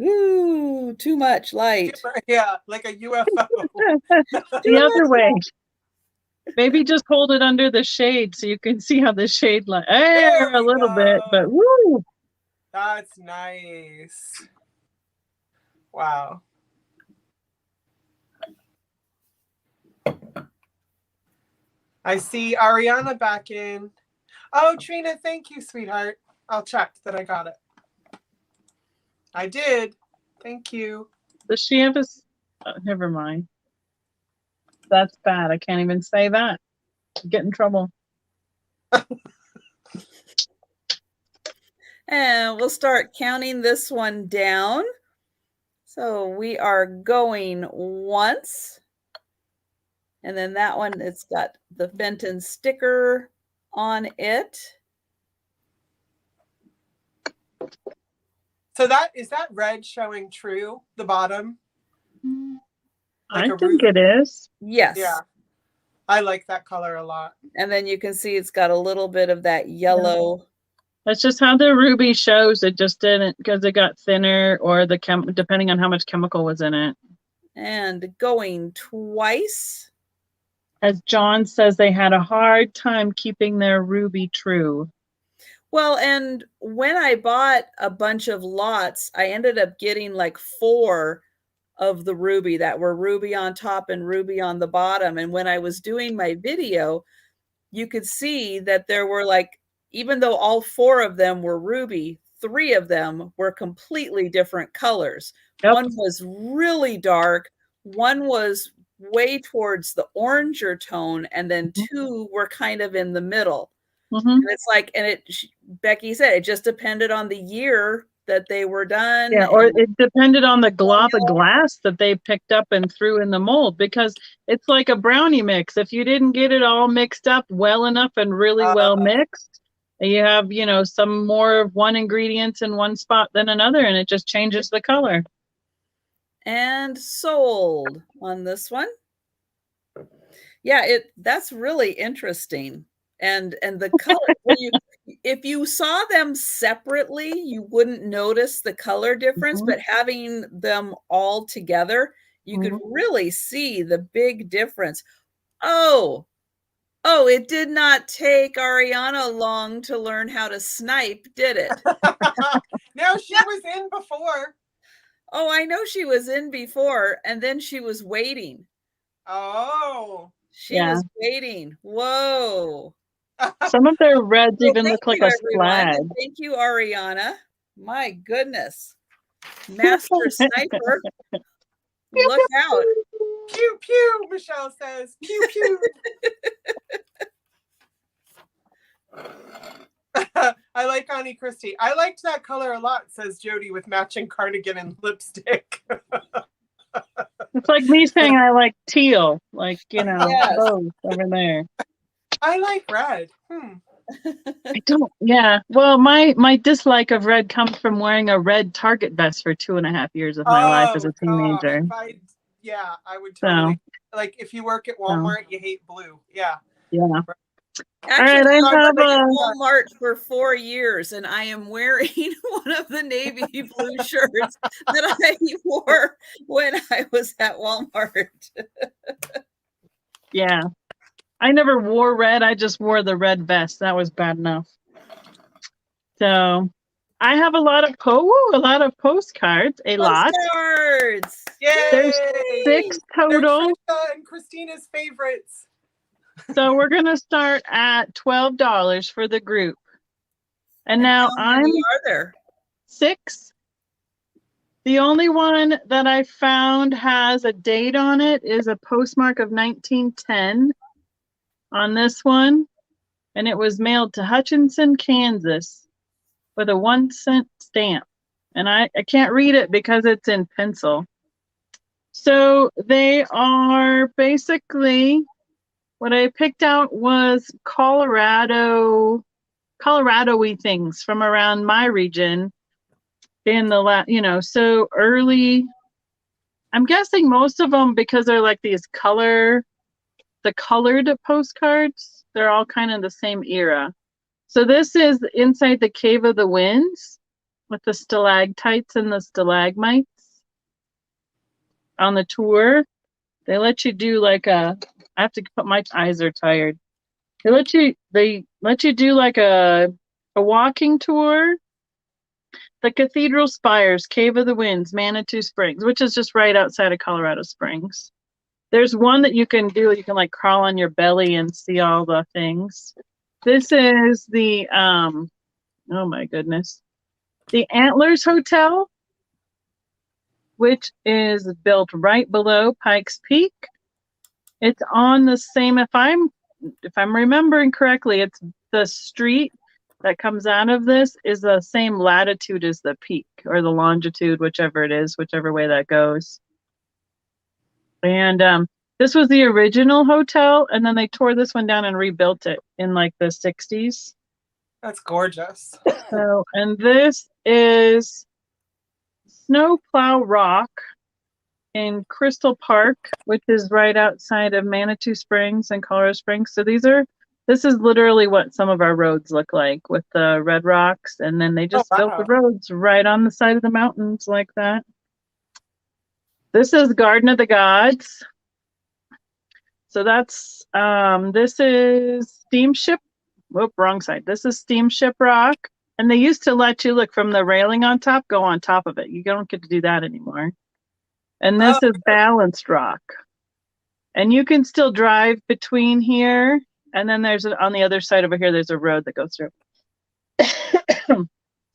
Ooh, too much light. Yeah, like a UFO. The other way. Maybe just hold it under the shade so you can see how the shade light. A little bit, but woo! That's nice. Wow. I see Ariana back in. Oh, Trina, thank you, sweetheart. I'll check that I got it. I did. Thank you. Does she have a... Oh, never mind. That's bad. I can't even say that. Get in trouble. And we'll start counting this one down. So we are going once. And then that one, it's got the Fenton sticker on it. So is that red showing true, the bottom? Like I think it is. Yes. Yeah. I like that color a lot. And then you can see it's got a little bit of that yellow. Yeah. That's just how the ruby shows. It just didn't, because it got thinner, or depending on how much chemical was in it. And going twice. As John says, they had a hard time keeping their ruby true. Well, and when I bought a bunch of lots, I ended up getting like 4 of the ruby that were ruby on top and ruby on the bottom. And when I was doing my video, you could see that there were like, even though all 4 of them were ruby, 3 of them were completely different colors. Yep. One was really dark, one was way towards the oranger tone, and then 2 were kind of in the middle. And it's like, and Becky said, it just depended on the year that they were done. Yeah, or it depended on the glob of glass that they picked up and threw in the mold, because it's like a brownie mix. If you didn't get it all mixed up well enough and really well mixed, you have, some more of one ingredient in one spot than another, and it just changes the color. And sold on this one. Yeah, that's really interesting. And the color, if you saw them separately, you wouldn't notice the color difference, but having them all together, you could really see the big difference. Oh, it did not take Ariana long to learn how to snipe, did it? No, she was in before. Oh, I know she was in before, and then she was waiting. Oh. She was waiting. Whoa. Some of their reds even look like a slag. Thank you, Ariana. My goodness. Master sniper. Look out. Pew, pew, Michelle says. Pew, pew. I like Annie Christie. I liked that color a lot, says Jodi, with matching cardigan and lipstick. It's like me saying I like teal, like, Yes. those over there. I like red. I don't. Yeah. Well, my dislike of red comes from wearing a red Target vest for 2.5 years of my life as a teenager. Gosh. I would totally. Like if you work at Walmart, you hate blue. Yeah. Yeah. Actually, All right, I worked at Walmart for 4 years, and I am wearing one of the navy blue shirts that I wore when I was at Walmart. Yeah. I never wore red. I just wore the red vest. That was bad enough. So I have a lot of postcards. Postcards. Yay! There's 6 total. They're Trisha and Christina's favorites. So we're gonna start at $12 for the group. And now how many are there? 6. The only one that I found has a date on it is a postmark of 1910 on this one. And it was mailed to Hutchinson, Kansas with a 1-cent stamp. And I can't read it because it's in pencil. So they are basically, what I picked out was Colorado-y things from around my region in the so early. I'm guessing most of them, because they're like these colored postcards, they're all kind of the same era. So this is inside the Cave of the Winds with the stalactites and the stalagmites on the tour. They let you do like I have to put, my eyes are tired. They let you do like a walking tour. The Cathedral Spires, Cave of the Winds, Manitou Springs, which is just right outside of Colorado Springs. There's one that you can do. You can like crawl on your belly and see all the things. This is the, oh my goodness, the Antlers Hotel, which is built right below Pikes Peak. It's on the same, if I'm remembering correctly, it's the street that comes out of this is the same latitude as the peak, or the longitude, whichever it is, whichever way that goes. And this was the original hotel, and then they tore this one down and rebuilt it in like the 60s. That's gorgeous. So, and this is Snowplow Rock in Crystal Park, which is right outside of Manitou Springs and Colorado Springs. So this is literally what some of our roads look like, with the red rocks, and then they just built the roads right on the side of the mountains like that. This is Garden of the Gods. So that's, this is Steamship, wrong side. This is Steamship Rock. And they used to let you look from the railing on top, go on top of it. You don't get to do that anymore. And this is Balanced Rock. And you can still drive between here. And then there's, on the other side over here, there's a road that goes through.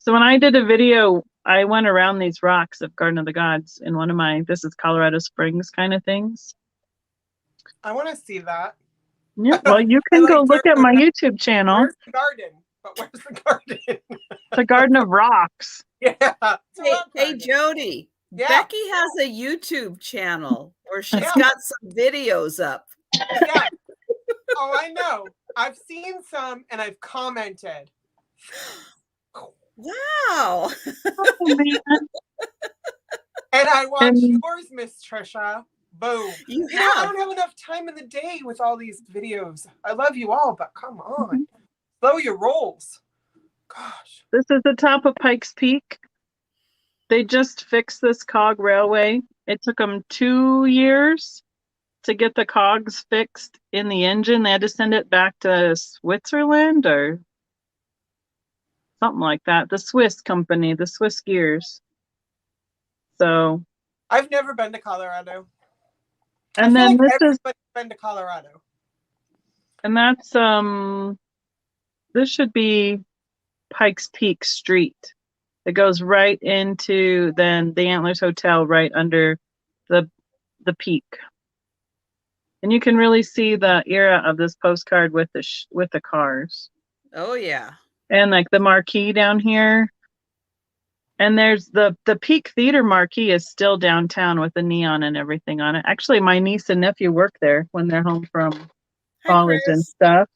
So when I did a video, I went around these rocks of Garden of the Gods in one of my, this is Colorado Springs kind of things. I want to see that. Yeah, well, you can go look at my YouTube channel. Where's the garden? But where's the garden? The Garden of Rocks. Yeah. Hey, Jodi. Yeah. Becky has a YouTube channel where she's got some videos up. Yeah. Oh, I know. I've seen some and I've commented. Wow. Oh, man. And I watched yours, Miss Trisha. Boom. You know, I don't have enough time in the day with all these videos. I love you all, but come on. Slow your rolls. Gosh. This is the top of Pikes Peak. They just fixed this cog railway. It took them 2 years to get the cogs fixed in the engine. They had to send it back to Switzerland or something like that. The Swiss company, the Swiss Gears. So I've never been to Colorado. And then like this is been to Colorado. And that's this should be Pikes Peak Street. It goes right into then the Antlers Hotel right under the peak. And you can really see the era of this postcard with the cars. Oh yeah. and like the marquee down here. And there's the Peak Theater marquee is still downtown with the neon and everything on it. Actually, my niece and nephew work there when they're home from college and stuff.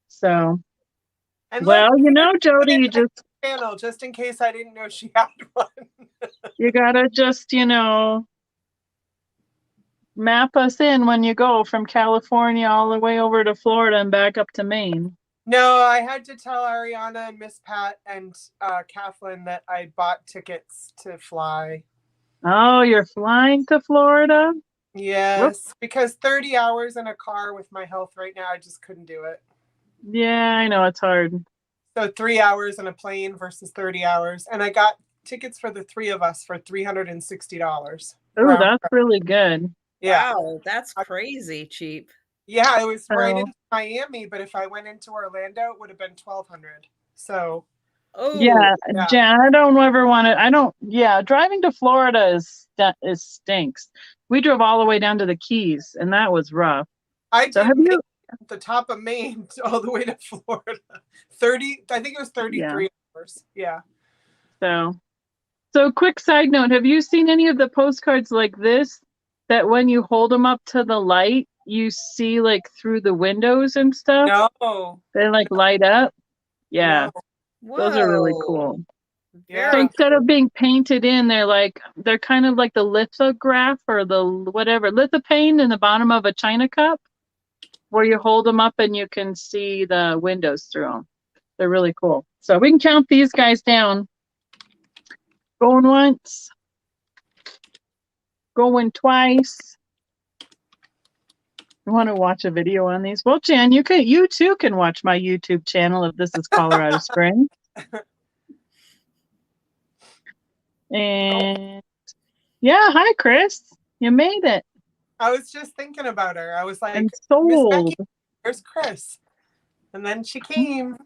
So, And well, look, you know, Jodi, you just in case I didn't know she had one. You gotta just, you know, map us in when you go from California all the way over to Florida and back up to Maine. No, I had to tell Ariana and Miss Pat and Kathleen that I bought tickets to fly. Oh, you're flying to Florida? Yes, because 30 hours in a car with my health right now, I just couldn't do it. Yeah, I know, it's hard. So 3 hours in a plane versus 30 hours. And I got tickets for the three of us for $360. Oh, that's really good. Yeah. Wow, that's crazy cheap. Yeah, it was right into Miami, but if I went into Orlando, it would have been $1,200. So, yeah, Jan, I don't ever want to. Driving to Florida is stinks. We drove all the way down to the Keys, and that was rough. I did the top of Maine all the way to Florida. I think it was 33 hours. Yeah. So quick side note, have you seen any of the postcards like this that when you hold them up to the light, you see like through the windows and stuff? No. They like light up? Yeah. No. Those are really cool. Yeah. So instead of being painted in, they're kind of like the lithograph or the whatever, lithophane in the bottom of a china cup where you hold them up and you can see the windows through them. They're really cool. So we can count these guys down. Going once. Going twice. You want to watch a video on these? Well, Jan, you too can watch my YouTube channel if this is Colorado Springs. And yeah, hi Chris. You made it. I was just thinking about her. I was like, and sold. Where's Chris? And then she came.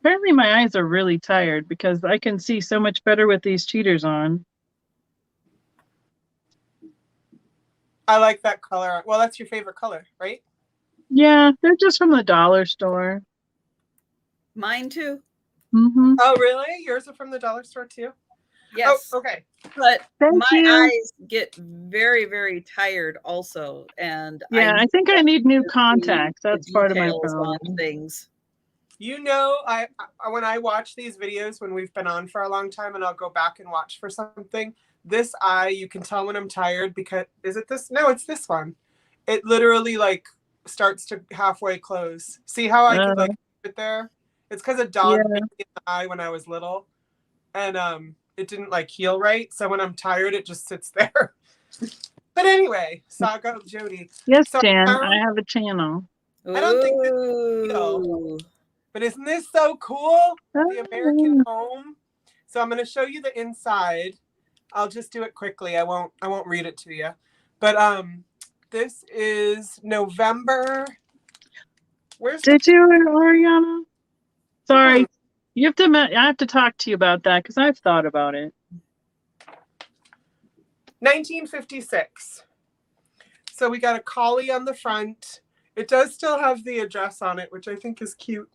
Apparently my eyes are really tired because I can see so much better with these cheaters on. I like that color. Well, that's your favorite color, right? Yeah, they're just from the dollar store. Mine too. Mm-hmm. Oh, really? Yours are from the dollar store too? Yes. Oh, okay. But Thank you. eyes get very, very tired also. And yeah, I think I need new contacts. That's part of my problem. Things. You know, I when I watch these videos when we've been on for a long time and I'll go back and watch for something, this eye, you can tell when I'm tired because, is it this? No, it's this one. It literally like starts to halfway close. See how I could like keep it there? It's because a dog bit me in the eye when I was little. And it didn't like heal right. So when I'm tired, it just sits there. But anyway, Saga of Jodi. Yes, so, Jan, I have a channel. I don't think this is real. But isn't this so cool? The American home. So I'm going to show you the inside. I'll just do it quickly. I won't read it to you. But this is November. Did you, Ariana? Sorry. I have to talk to you about that because I've thought about it. 1956. So we got a collie on the front. It does still have the address on it, which I think is cute.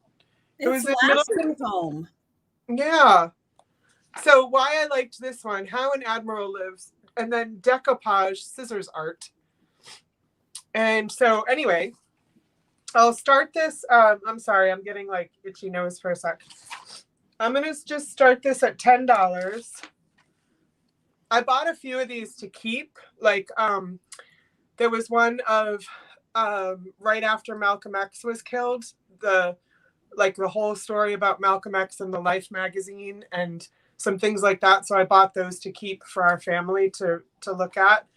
It was in Middleton's home. Yeah. So why I liked this one, How an Admiral Lives, and then decoupage scissors art. And so anyway, I'll start this. I'm sorry, I'm getting like itchy nose for a sec. I'm going to just start this at $10. I bought a few of these to keep. Like there was one of right after Malcolm X was killed, the whole story about Malcolm X and the Life magazine and some things like that. So I bought those to keep for our family to look at.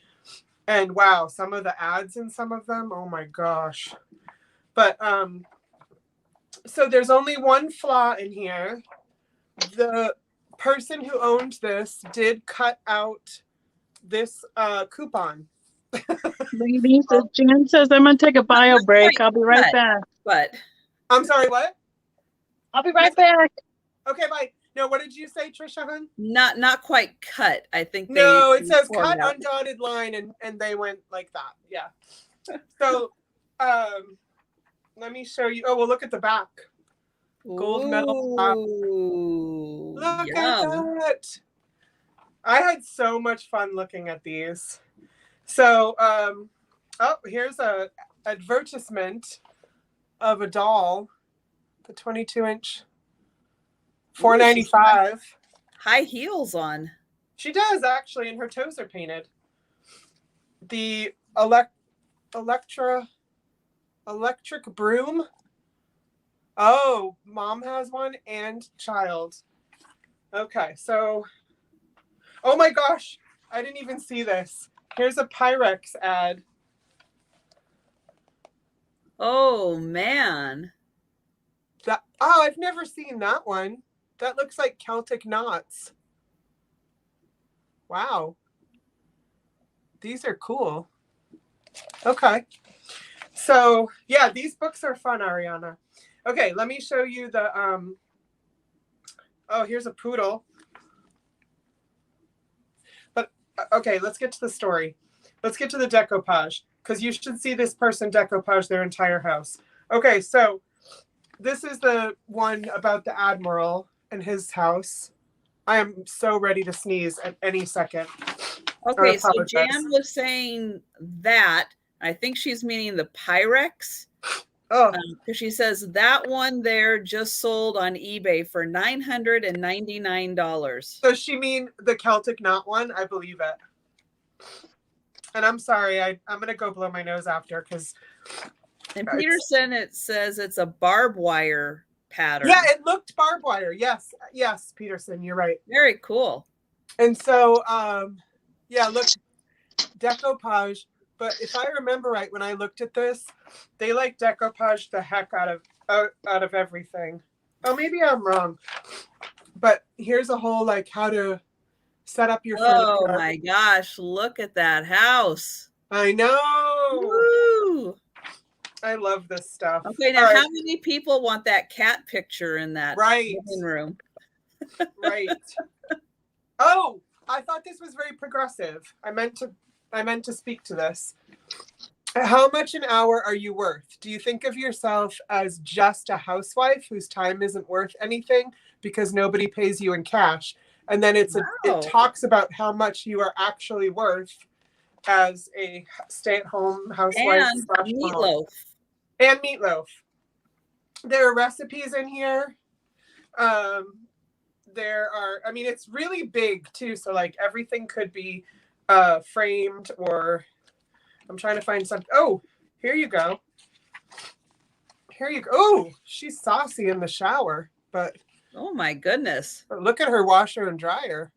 And wow, some of the ads in some of them, oh my gosh. But so there's only one flaw in here. The person who owned this did cut out this coupon. Ladies, Jan says I'm going to take a bio break. I'll be right back. But I'm sorry, what? I'll be right back. Okay, bye. No, what did you say, Trisha, hun? Not quite cut. I think no, it says cut undotted line and they went like that. Yeah. So let me show you. Oh, well, look at the back. Gold medal. Ooh, Look yum. at that. I had so much fun looking at these. So, oh, here's a advertisement of a doll, the 22-inch, $4.95. High heels on. She does actually, and her toes are painted. The electric broom. Oh, mom has one and child. Okay, so, oh my gosh, I didn't even see this. Here's a Pyrex ad. Oh man. I've never seen that one. That looks like Celtic knots. Wow. These are cool. Okay. So, yeah, these books are fun, Ariana. Okay, let me show you the, oh, here's a poodle. But, okay, let's get to the story. Let's get to the decoupage, because you should see this person decoupage their entire house. Okay, so this is the one about the Admiral and his house. I am so ready to sneeze at any second. Okay, so Jan was saying that. I think she's meaning the Pyrex. Oh, because she says that one there just sold on eBay for $999. does she mean the Celtic knot one? I believe it. And I'm sorry, I'm gonna go blow my nose after because. And Peterson, it says it's a barbed wire pattern. Yeah, it looked barbed wire. Yes, yes, Peterson, you're right. Very cool. And so, yeah, look, decoupage. But if I remember right, when I looked at this, they like decoupage the heck out of everything. Oh, maybe I'm wrong. But here's a whole like how to set up your furniture. Oh my gosh, look at that house. I know. Woo! I love this stuff. Okay, now how many people want that cat picture in that living room? Right. Oh, I thought this was very progressive. I meant to speak to this. How much an hour are you worth? Do you think of yourself as just a housewife whose time isn't worth anything because nobody pays you in cash? And then it talks about how much you are actually worth as a stay-at-home housewife. And meatloaf. And meatloaf. There are recipes in here. There are, I mean, it's really big too. So like everything could be framed, or I'm trying to find something. Oh, here you go. Here you go. Oh, she's saucy in the shower, but oh my goodness. Look at her washer and dryer.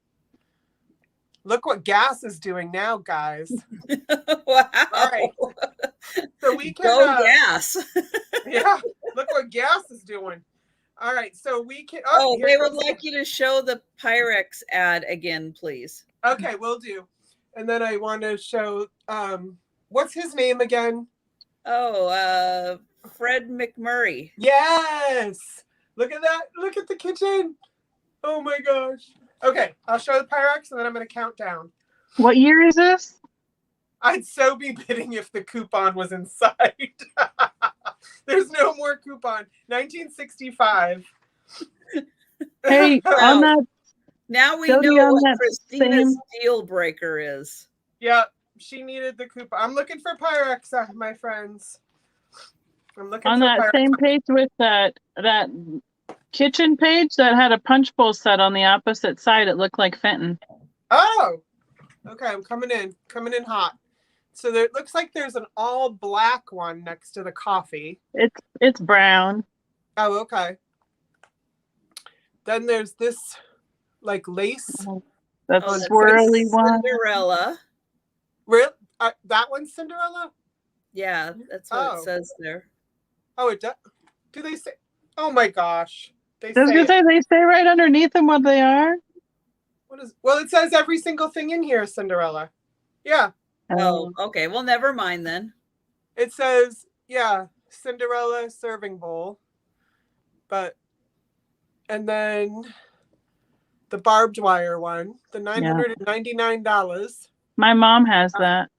Look what gas is doing now, guys. Wow. All right. So we can go gas. Yeah, look what gas is doing. All right, so we can. Oh, they would like you to show the Pyrex ad again, please. Okay, we'll do. And then I want to show. What's his name again? Oh, Fred McMurray. Yes. Look at that. Look at the kitchen. Oh my gosh. Okay, I'll show the Pyrex and then I'm going to count down. What year is this? I'd so be bidding if the coupon was inside. There's no more coupon. 1965. Hey, on that. Now we know what Christina's deal breaker is. Yeah, she needed the coupon. I'm looking for Pyrex, my friends. I'm looking on for that Pyrex. same page with that kitchen page that had a punch bowl set on the opposite side. It looked like Fenton. Oh, okay. I'm coming in hot. So there, it looks like there's an all black one next to the coffee. It's brown. Oh, okay. Then there's this like lace. That's a swirly one. Cinderella. Real? That one's Cinderella? Yeah, that's what it says there. Oh, it does. Do they say? Oh my gosh. They say right underneath them what they are. Well, it says every single thing in here is Cinderella. Yeah. Oh, okay. Well, never mind then. It says, yeah, Cinderella serving bowl. And then the barbed wire one, the $999. My mom has that.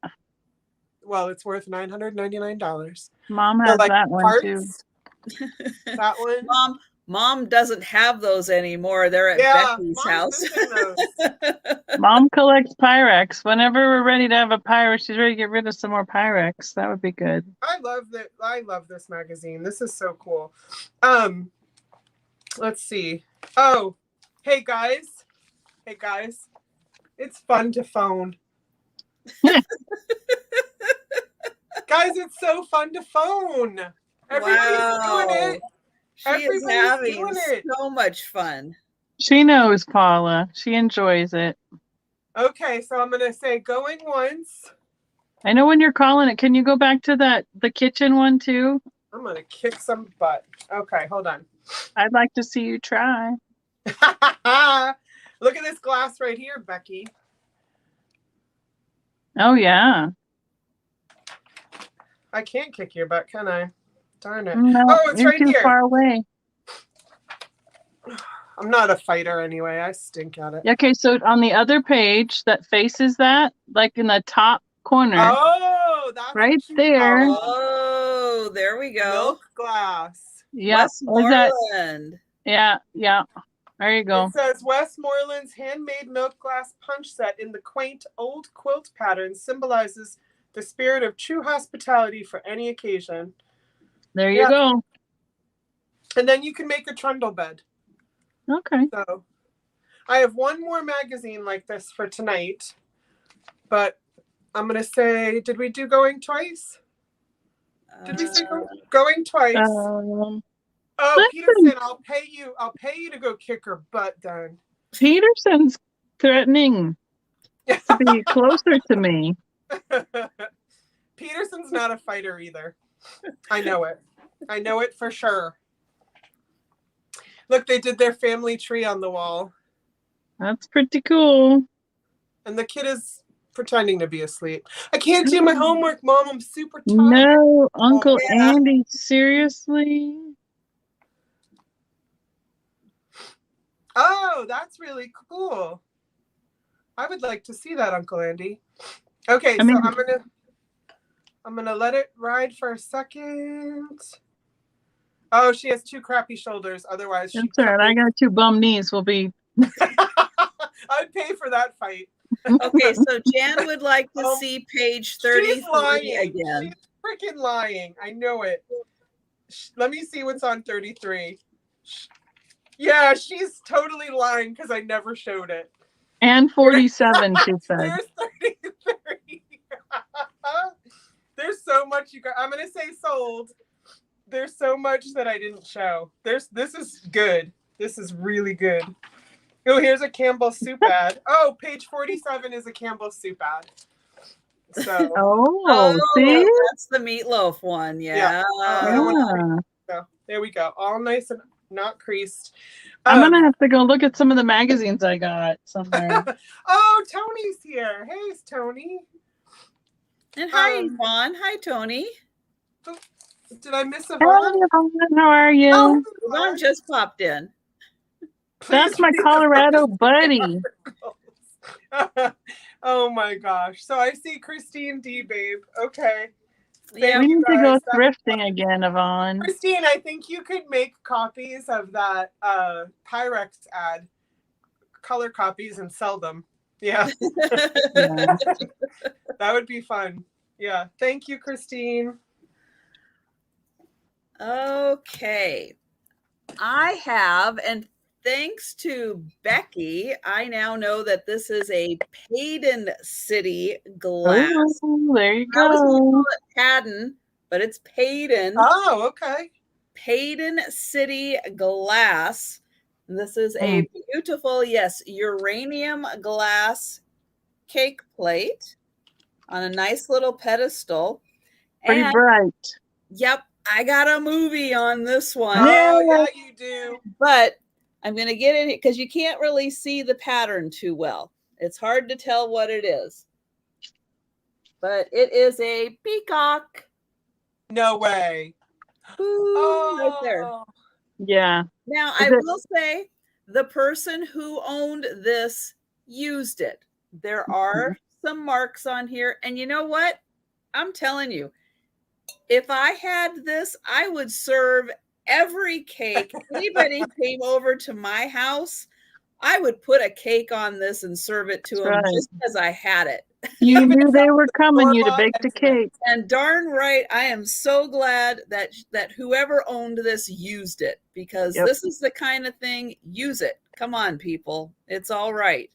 well, it's worth $999. Mom They're has like that one too. hearts. That one. Mom doesn't have those anymore. They're at Becky's Mom's house. missing those. Mom collects Pyrex. Whenever we're ready to have a Pyrex, she's ready to get rid of some more Pyrex. That would be good. I love that. I love this magazine. This is so cool. Let's see. Oh, hey guys. Hey guys. It's fun to phone. Guys, it's so fun to phone. Everybody's doing it. She is having so much fun. She knows, Paula. She enjoys it. Okay, so I'm going to say going once. I know when you're calling it. Can you go back to the kitchen one too? I'm going to kick some butt. Okay, hold on. I'd like to see you try. Look at this glass right here, Becky. Oh, yeah. I can't kick your butt, can I? Darn it. No, oh, it's right too here. Far away. I'm not a fighter anyway. I stink at it. Okay, so on the other page that faces that, like in the top corner. Oh, that's right there. Oh, there we go. Milk glass. Yep. Westmoreland. Yeah. There you go. It says Westmoreland's handmade milk glass punch set in the quaint old quilt pattern symbolizes the spirit of true hospitality for any occasion. There you go. And then you can make a trundle bed. Okay. So I have one more magazine like this for tonight, but I'm going to say, did we do going twice? Did we say going twice? Oh, Peterson, I'll pay you to go kick her butt then. Peterson's threatening to be closer to me. Peterson's not a fighter either. I know it. I know it for sure. Look, they did their family tree on the wall. That's pretty cool. And the kid is pretending to be asleep. I can't do my homework, Mom. I'm super tired. No, Uncle Andy, seriously? Oh, that's really cool. I would like to see that, Uncle Andy. Okay, so I'm gonna let it ride for a second. Oh, she has two crappy shoulders. Otherwise, that's all right. I got two bum knees. We'll be. I'd pay for that fight. Okay, so Jan would like to see page 33 she's lying. again. She's freaking lying. I know it. Let me see what's on 33. Yeah, she's totally lying because I never showed it. And 47, she said. There's 33. There's so much you got. I'm gonna say sold. There's so much that I didn't show. This is good. This is really good. Oh, here's a Campbell's soup ad. Oh, page 47 is a Campbell's soup ad. So see? That's the meatloaf one. Yeah. So there we go. All nice and not creased. I'm gonna have to go look at some of the magazines I got somewhere. Oh, Tony's here. Hey, it's Tony. And hi, Yvonne. Hi, Tony. Did I miss a Hi, Yvonne. How are you? Oh, Yvonne just popped in. That's my Colorado buddy. Oh my gosh. So I see Christine D, babe. Okay. Yeah, we need to go thrifting again, Yvonne. Christine, I think you could make copies of that Pyrex ad, color copies, and sell them. Yeah. That would be fun. Yeah. Thank you, Christine. Okay. I have, and thanks to Becky, I now know that this is a Paden City glass. Oh, there you I was going to go. call it Paden, but it's Paden. Oh, okay. Paden City glass. This is a beautiful, uranium glass cake plate on a nice little pedestal. Pretty bright. Yep, I got a movie on this one. Oh, yeah, you do. But I'm going to get in it because you can't really see the pattern too well. It's hard to tell what it is. But it is a peacock. No way. Ooh, right there. Yeah. Now, I will say the person who owned this used it. There are some marks on here. And you know what? I'm telling you, if I had this, I would serve every cake. Anybody came over to my house, I would put a cake on this and serve it to them just because I had it. You knew they were coming. You'd have baked a cake. And darn right, I am so glad that whoever owned this used it, because this is the kind of thing, use it. Come on, people. It's all right.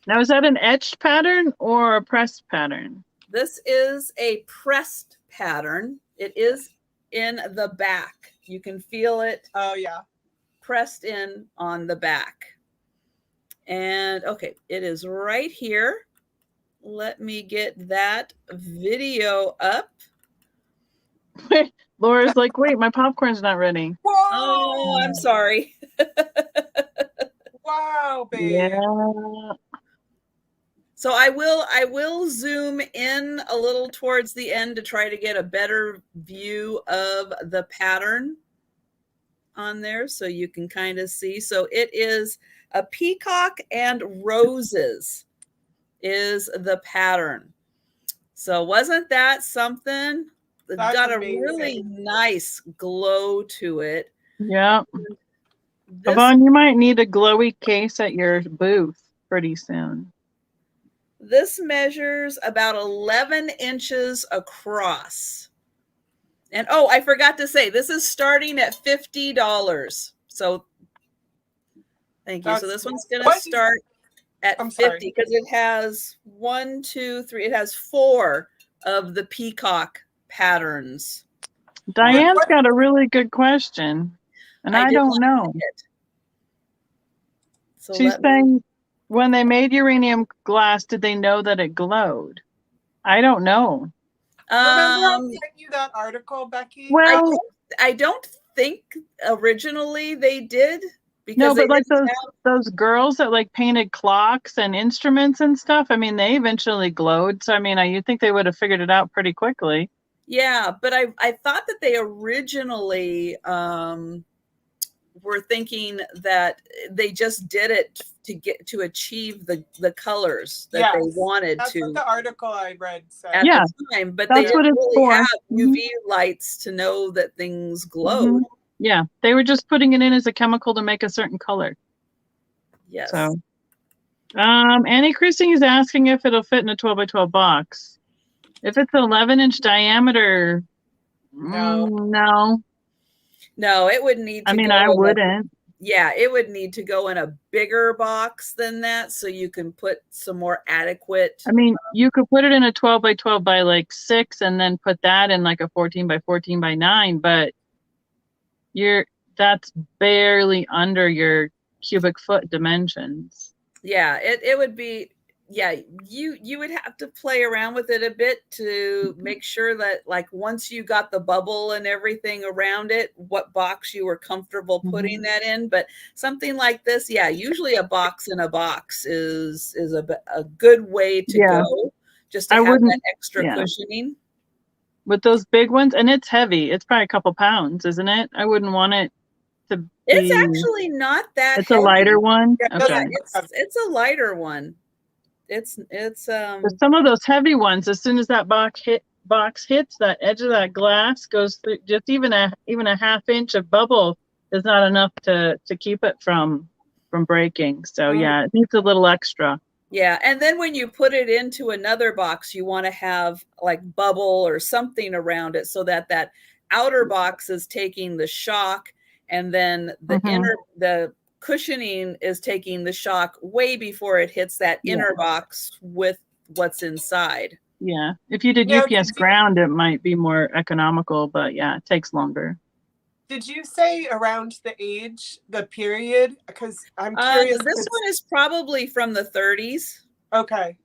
Now, is that an etched pattern or a pressed pattern? This is a pressed pattern. It is in the back. You can feel it. Oh, yeah. Pressed in on the back. And okay, it is right here. Let me get that video up. Laura's like, wait, my popcorn's not ready. Whoa! Oh, I'm sorry. Wow, babe. Yeah. So I will zoom in a little towards the end to try to get a better view of the pattern on there so you can kind of see. So it is a peacock and roses is the pattern. So wasn't that something? It's got amazing. A really nice glow to it. Yeah. Yvonne, you might need a glowy case at your booth pretty soon. This measures about 11 inches across. And oh, I forgot to say, this is starting at $50. So thank you. So this one's going to start at 50 because it has 1, 2, 3. It has 4 of the peacock patterns. Diane's got a really good question, and I don't know. So she's saying, when they made uranium glass, did they know that it glowed? I don't know. Remember I sent you that article, Becky? Well, I don't think originally they did. Because no, but like those girls that like painted clocks and instruments and stuff, I mean, they eventually glowed. So, I mean, you'd think they would have figured it out pretty quickly. Yeah, but I thought that they originally were thinking that they just did it to achieve the colors that they wanted. That's what the article I read said. At the time, but they didn't really have UV lights to know that things glowed. Yeah, they were just putting it in as a chemical to make a certain color. Yes. So, Annie Christine is asking if it'll fit in a 12 by 12 box. If it's an 11-inch diameter, no, it would need to I wouldn't. Yeah, it would need to go in a bigger box than that so you can put some more adequate. I mean, you could put it in a 12 by 12 by like 6 and then put that in like a 14 by 14 by 9, but that's barely under your cubic foot dimensions. Yeah, it would be, you would have to play around with it a bit to make sure that like once you got the bubble and everything around it, what box you were comfortable putting that in. But something like this, usually a box in a box is a good way to go, just to have that extra cushioning. With those big ones, and it's heavy. It's probably a couple pounds, isn't it? I wouldn't want it to be... It's actually not that It's heavy. A lighter one? Yeah, okay. It's a lighter one. It's But some of those heavy ones, as soon as that box hits that edge of that glass, goes through, just even a half inch of bubble is not enough to keep it from breaking. So it needs a little extra. Yeah, and then when you put it into another box, you want to have like bubble or something around it so that outer box is taking the shock, and then the cushioning is taking the shock way before it hits that inner box with what's inside. Yeah, if you did UPS ground, it might be more economical, but it takes longer. Did you say around the period? Because I'm curious. This one is probably from the 30s. Okay.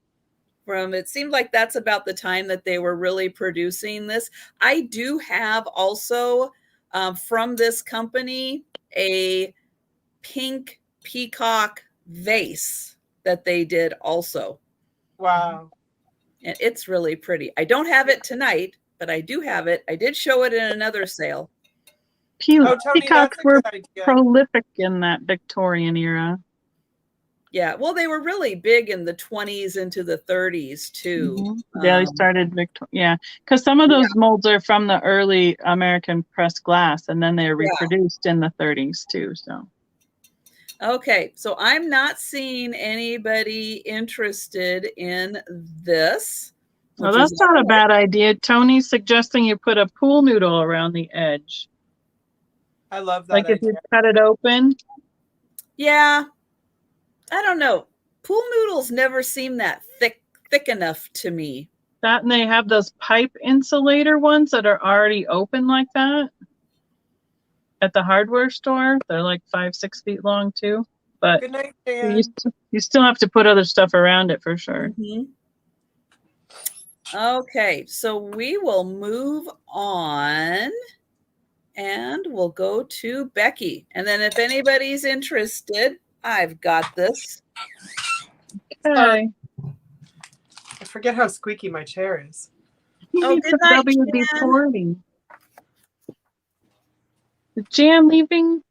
It seemed like that's about the time that they were really producing this. I do have also from this company a pink peacock vase that they did also. Wow. And it's really pretty. I don't have it tonight, but I do have it. I did show it in another sale. Peacocks were prolific in that Victorian era. Yeah, well, they were really big in the 20s into the 30s too. Yeah, they started yeah, because some of those molds are from the early American pressed glass, and then they're reproduced in the 30s too. So, okay, so I'm not seeing anybody interested in this. well, that's not a bad idea. Tony's suggesting you put a pool noodle around the edge. I love that. Like if you cut it open. Yeah. I don't know. Pool noodles never seem that thick enough to me. That, and they have those pipe insulator ones that are already open like that at the hardware store. They're like 5-6 feet long too. But good night, Dan. You still have to put other stuff around it for sure. Okay, so we will move on and we'll go to Becky. And then if anybody's interested, I've got this. Okay. I forget how squeaky my chair is. Oh, good night, WD-40. Is Jan leaving?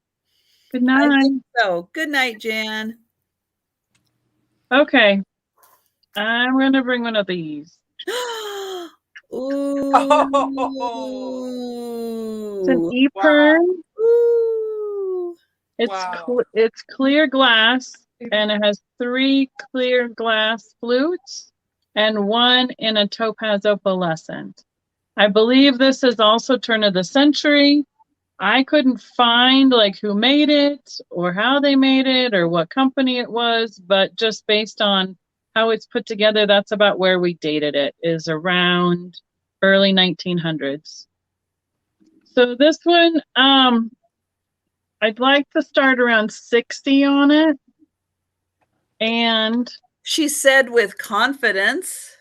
Good night. So, good night, Jan. Okay. I'm going to bring one of these. Ooh. It's an ephemera. Ooh. It's clear glass, and it has 3 clear glass flutes and 1 in a topaz opalescent. I believe this is also turn of the century. I couldn't find like who made it or how they made it or what company it was, but just based on how it's put together, that's about where we dated it, is around early 1900s. So this one, I'd like to start around 60 on it. And she said with confidence.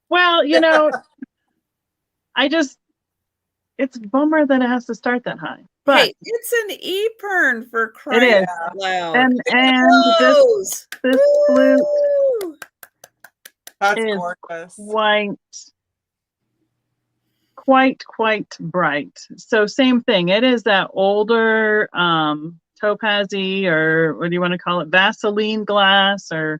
Well, you know, it's a bummer that it has to start that high. But hey, it's an ephemera for crying out loud. And this flute That's is gorgeous. Quite bright. So same thing. It is that older topazy, or what do you want to call it, Vaseline glass, or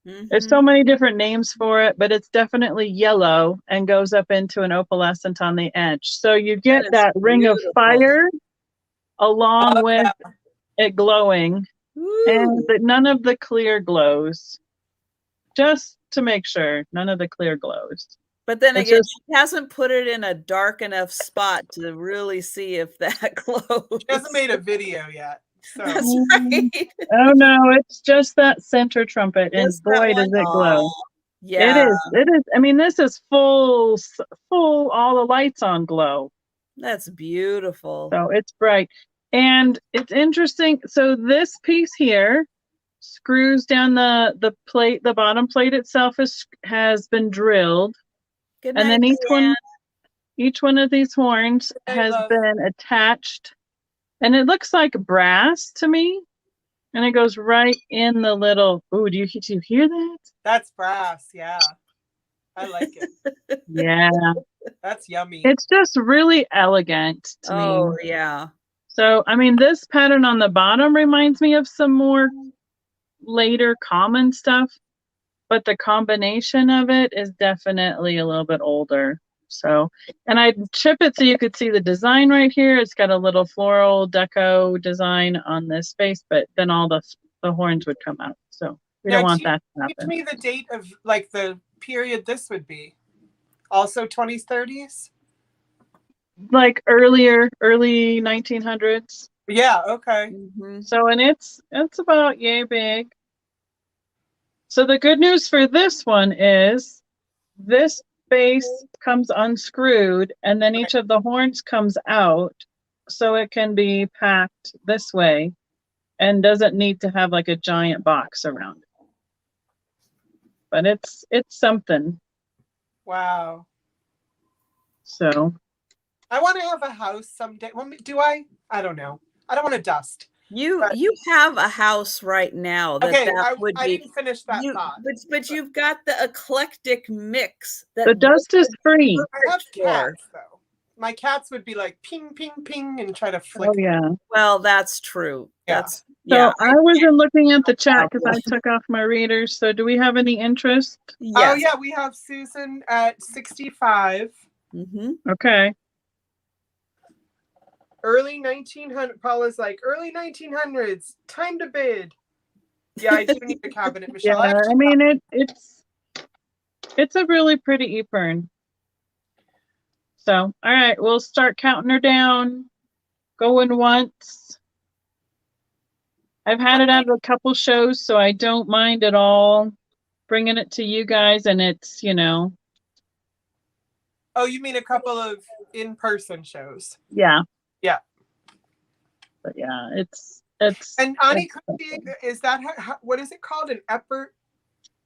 there's so many different names for it, but it's definitely yellow and goes up into an opalescent on the edge. So you get that ring of fire along with it glowing. And none of the clear glows. Just to make sure, none of the clear glows. But then again, she hasn't put it in a dark enough spot to really see if that glows. She hasn't made a video yet. So. That's right. Oh no, it's just that center trumpet, and boy does it glow. Yeah. It is. I mean, this is full, all the lights on glow. That's beautiful. So it's bright. And it's interesting. So this piece here screws down the plate. The bottom plate itself has been drilled. Good night, and then each one of these horns has been attached. And it looks like brass to me. And it goes right in the little, ooh, do you hear that? That's brass, yeah. I like it. Yeah. That's yummy. It's just really elegant to me. Oh, yeah. So, I mean, this pattern on the bottom reminds me of some more later common stuff, but the combination of it is definitely a little bit older. So, and I chip it so you could see the design right here. It's got a little floral deco design on this space, but then all the horns would come out. So we don't want that to happen. Give me the date of like the period this would be. Also 20s, 30s? Like early 1900s. Yeah, okay. So, and it's about yay big. So the good news for this one is this base comes unscrewed, and then each of the horns comes out, so it can be packed this way and doesn't need to have like a giant box around it. But it's something. Wow. So I want to have a house someday. Well, do I? I don't know. I don't want to dust. You have a house right now. I didn't finish that thought. But you've got the eclectic mix. The dust is free. I have cats, though. My cats would be like ping, ping, ping, and try to flick. Oh, yeah. Well, that's true. Yeah. Yeah. I wasn't looking at the chat because I took off my readers. So do we have any interest? Yes. Oh yeah, we have Susan at 65. Okay. Early 1900. Paula's like early 1900s. Time to bid. Yeah, I do need a cabinet, Michelle. Yeah, I mean it's a really pretty ePern. So all right, we'll start counting her down. Going once. I've had it at a couple shows, so I don't mind at all bringing it to you guys, and it's, you know. Oh, you mean a couple of in-person shows? Yeah. Yeah. But yeah, it's. And Ani, is that what is it called? An epper?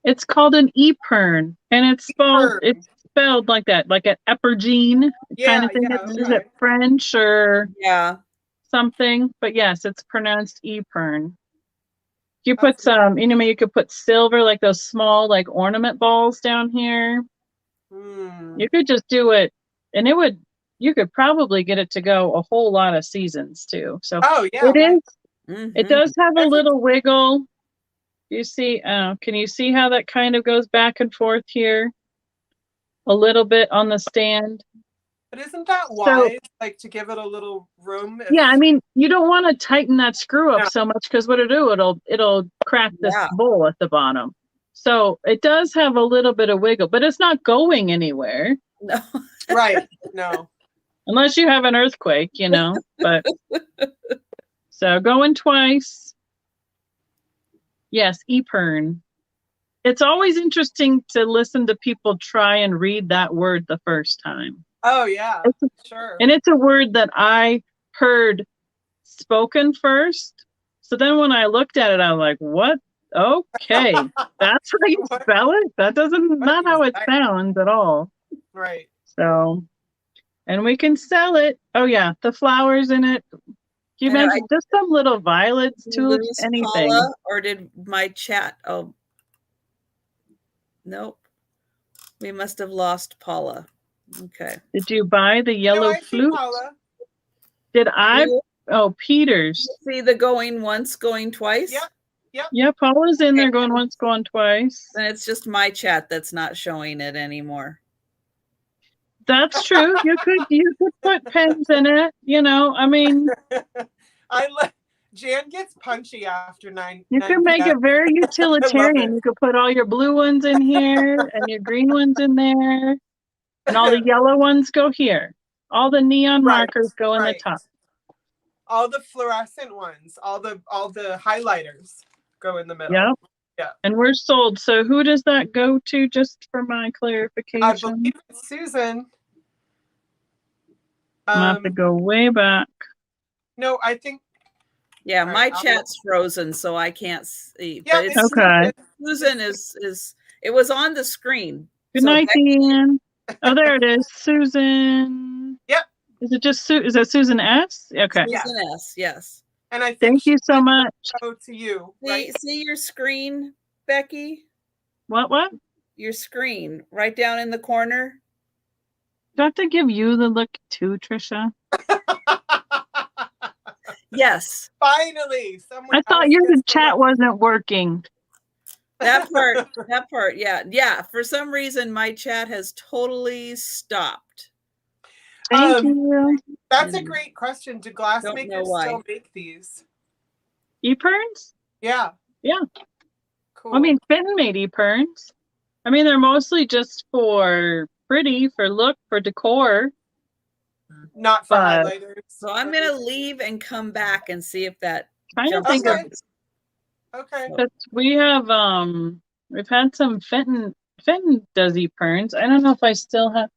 It's called an ePern, and it's spelled like that, like an epergene kind of thing. Is it French or something? But yes, it's pronounced ePern. You put some, you could put silver, like those small, like ornament balls down here. You could just do it, and you could probably get it to go a whole lot of seasons too. So it is. It does have a little wiggle. You see, can you see how that kind of goes back and forth here? A little bit on the stand. But isn't that wise, like to give it a little room? Yeah, I mean, you don't want to tighten that screw up so much because what it'll crack this bowl at the bottom. So it does have a little bit of wiggle, but it's not going anywhere. No. Right. No. Unless you have an earthquake, but so going twice. Yes, ePern. It's always interesting to listen to people try and read that word the first time. Oh, yeah, sure. And it's a word that I heard spoken first. So then when I looked at it, I was like, what? Okay, that's how you spell it? That not how it sounds at all. Right. So, and we can sell it. Oh, yeah, the flowers in it. You mentioned just some little violets, tulips, anything. Paula, or did my chat? Oh, nope. We must have lost Paula. Okay. Did you buy the yellow flute? Paula. Did I? Oh, Peters. See the going once, going twice? Yep. Yep. Yeah, Paula's in there going once, going twice. And it's just my chat that's not showing it anymore. That's true. You could put pens in it, I mean. Jan gets punchy after 9. You could make it very utilitarian. You could put all your blue ones in here and your green ones in there. And all the yellow ones go here. All the neon markers go in the top. All the fluorescent ones, all the highlighters go in the middle. Yep. Yeah. And we're sold. So who does that go to, just for my clarification? I believe it's Susan. I have to go way back. No, I think. Yeah, my chat's frozen, so I can't see. Yeah, but okay. Susan is. It was on the screen. Good night, Ian. Oh, there it is, Susan. Yep. Is it just is that Susan S? Okay. Susan S. Yes. And I think thank you so much. Go to you. See your screen, Becky. What? Your screen right down in the corner. Do I have to give you the look too, Trisha? Yes. Finally, someone. I thought your chat wasn't working. That part, yeah. For some reason, my chat has totally stopped. Thank you. That's a great question. Do glass makers still make these? ePerns? Yeah. Yeah. Cool. I mean, Fenton made ePerns. I mean, they're mostly just for pretty, for look, for decor. Not for highlighters. So I'm gonna leave and come back and see if that. Trying to think of. Okay. We have we've had some Fenton does ePerns. I don't know if I still have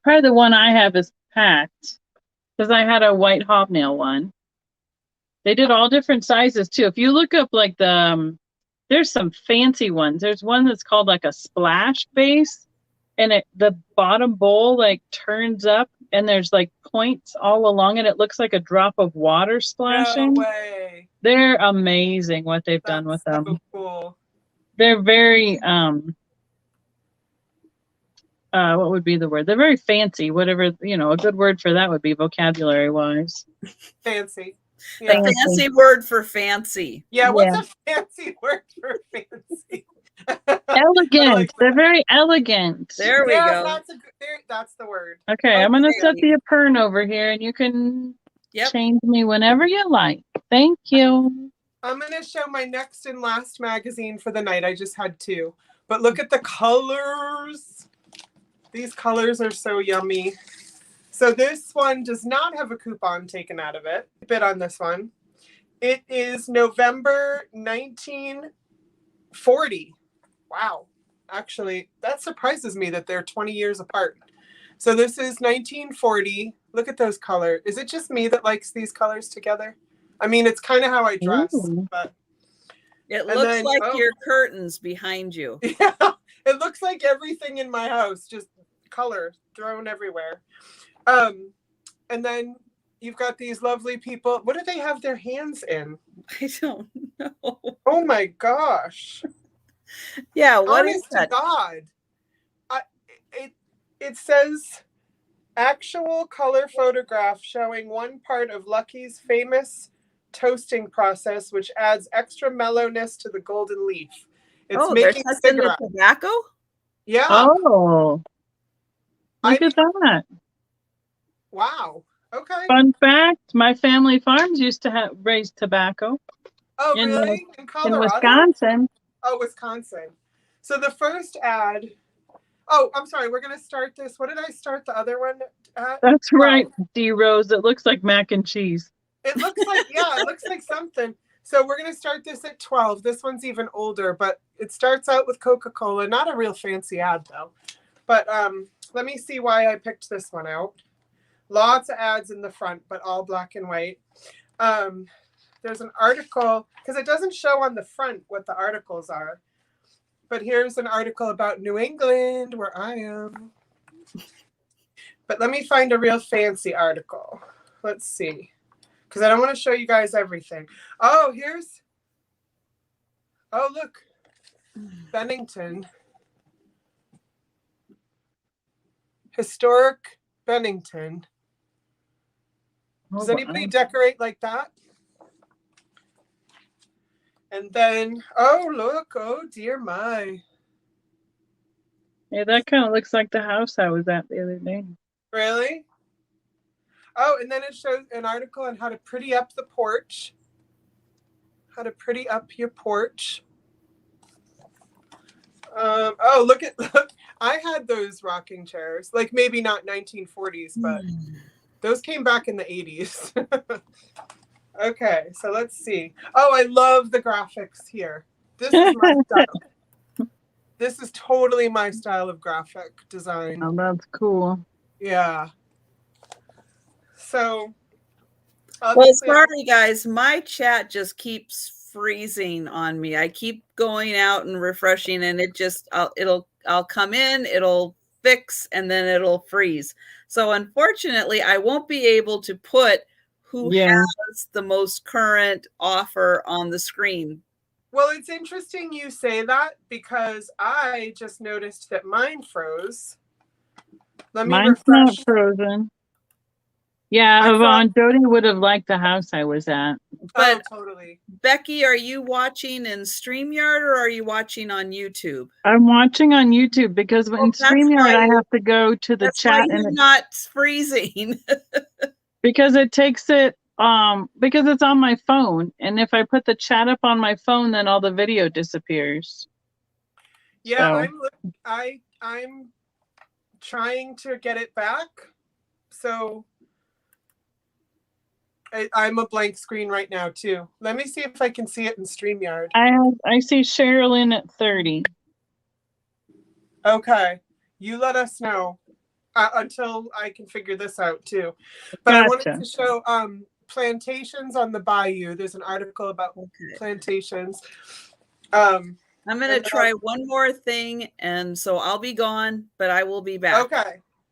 probably the one I have is packed because I had a white hobnail one. They did all different sizes too. If you look up like there's some fancy ones. There's one that's called like a splash base, and the bottom bowl like turns up and there's like points all along it. It looks like a drop of water splashing. No way. They're amazing what they've done with them. So cool. They're very what would be the word? They're very fancy. Whatever, a good word for that would be vocabulary wise. Fancy. Yeah. The fancy word for fancy. Yeah, what's a fancy word for fancy? Elegant. They're very elegant. There we go. That's the word. Okay, I'm going to set the apern over here, and you can change me whenever you like. Thank you. I'm going to show my next and last magazine for the night. I just had 2. But look at the colors. These colors are so yummy. So this one does not have a coupon taken out of it. Bid on this one. It is November 1940. Wow. Actually, that surprises me that they're 20 years apart. So this is 1940. Look at those colors. Is it just me that likes these colors together? I mean, it's kind of how I dress. But it looks like your curtains behind you. Yeah, it looks like everything in my house, just color thrown everywhere. And then you've got these lovely people. What do they have their hands in? I don't know. Oh my gosh. Yeah, what Honest is that? to God. It says actual color photograph showing one part of Lucky's famous toasting process, which adds extra mellowness to the golden leaf. It's making cigarettes. Tobacco? Yeah. Oh, look at that. Wow. Okay. Fun fact, my family farms used to raise tobacco. Oh, really? In Colorado? In Wisconsin. Oh, Wisconsin. So the first ad. Oh, I'm sorry. We're going to start this. What did I start the other one at? That's right, D Rose. It looks like mac and cheese. It looks like, yeah, it looks like something. So we're going to start this at 12. This one's even older, but it starts out with Coca-Cola. Not a real fancy ad, though. But let me see why I picked this one out. Lots of ads in the front, but all black and white. There's an article, because it doesn't show on the front what the articles are. But here's an article about New England, where I am. But let me find a real fancy article. Let's see. Because I don't want to show you guys everything. Oh, look. Bennington. Historic Bennington. Does anybody decorate like that? And then, oh, look. Oh, dear my. Yeah, that kind of looks like the house I was at the other day. Really? Oh, and then it shows an article on how to pretty up the porch. How to pretty up your porch. Oh, look. I had those rocking chairs. Like maybe not 1940s, but those came back in the 80s. Okay, so let's see. Oh, I love the graphics here. This is my style. This is totally my style of graphic design. Oh, that's cool. Yeah. So, well, sorry guys, my chat just keeps freezing on me. I keep going out and refreshing, and it just I'll come in, it'll fix, and then it'll freeze. So unfortunately, I won't be able to put who has the most current offer on the screen. Well, it's interesting you say that, because I just noticed that mine froze. Let me Mine's refresh. not frozen. Yeah, Yvonne, Jodi would have liked the house I was at. But totally. Becky, are you watching in StreamYard or are you watching on YouTube? I'm watching on YouTube, because in StreamYard I have to go to the chat and it's not freezing. because it takes it because it's on my phone, and if I put the chat up on my phone, then all the video disappears. Yeah, so. I'm trying to get it back. So I'm a blank screen right now too. Let me see if I can see it in StreamYard. I see Sherilyn at 30. Okay, you let us know until I can figure this out too. But Gotcha. I wanted to show plantations on the bayou. There's an article about plantations. I'm going to try one more thing, and so I'll be gone, but I will be back.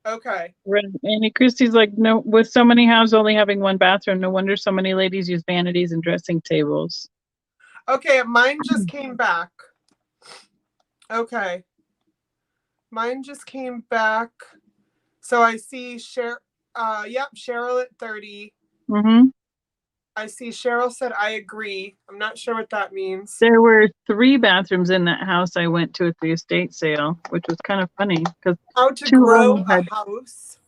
Okay. And Christy's like, no, with so many houses only having one bathroom, no wonder so many ladies use vanities and dressing tables. Okay, mine just came back. Okay. Mine just came back. So I see Cheryl at 30. Mm-hmm. I see Cheryl said, I agree. I'm not sure what that means. There were 3 bathrooms in that house I went to at the estate sale, which was kind of funny because How to grow a house.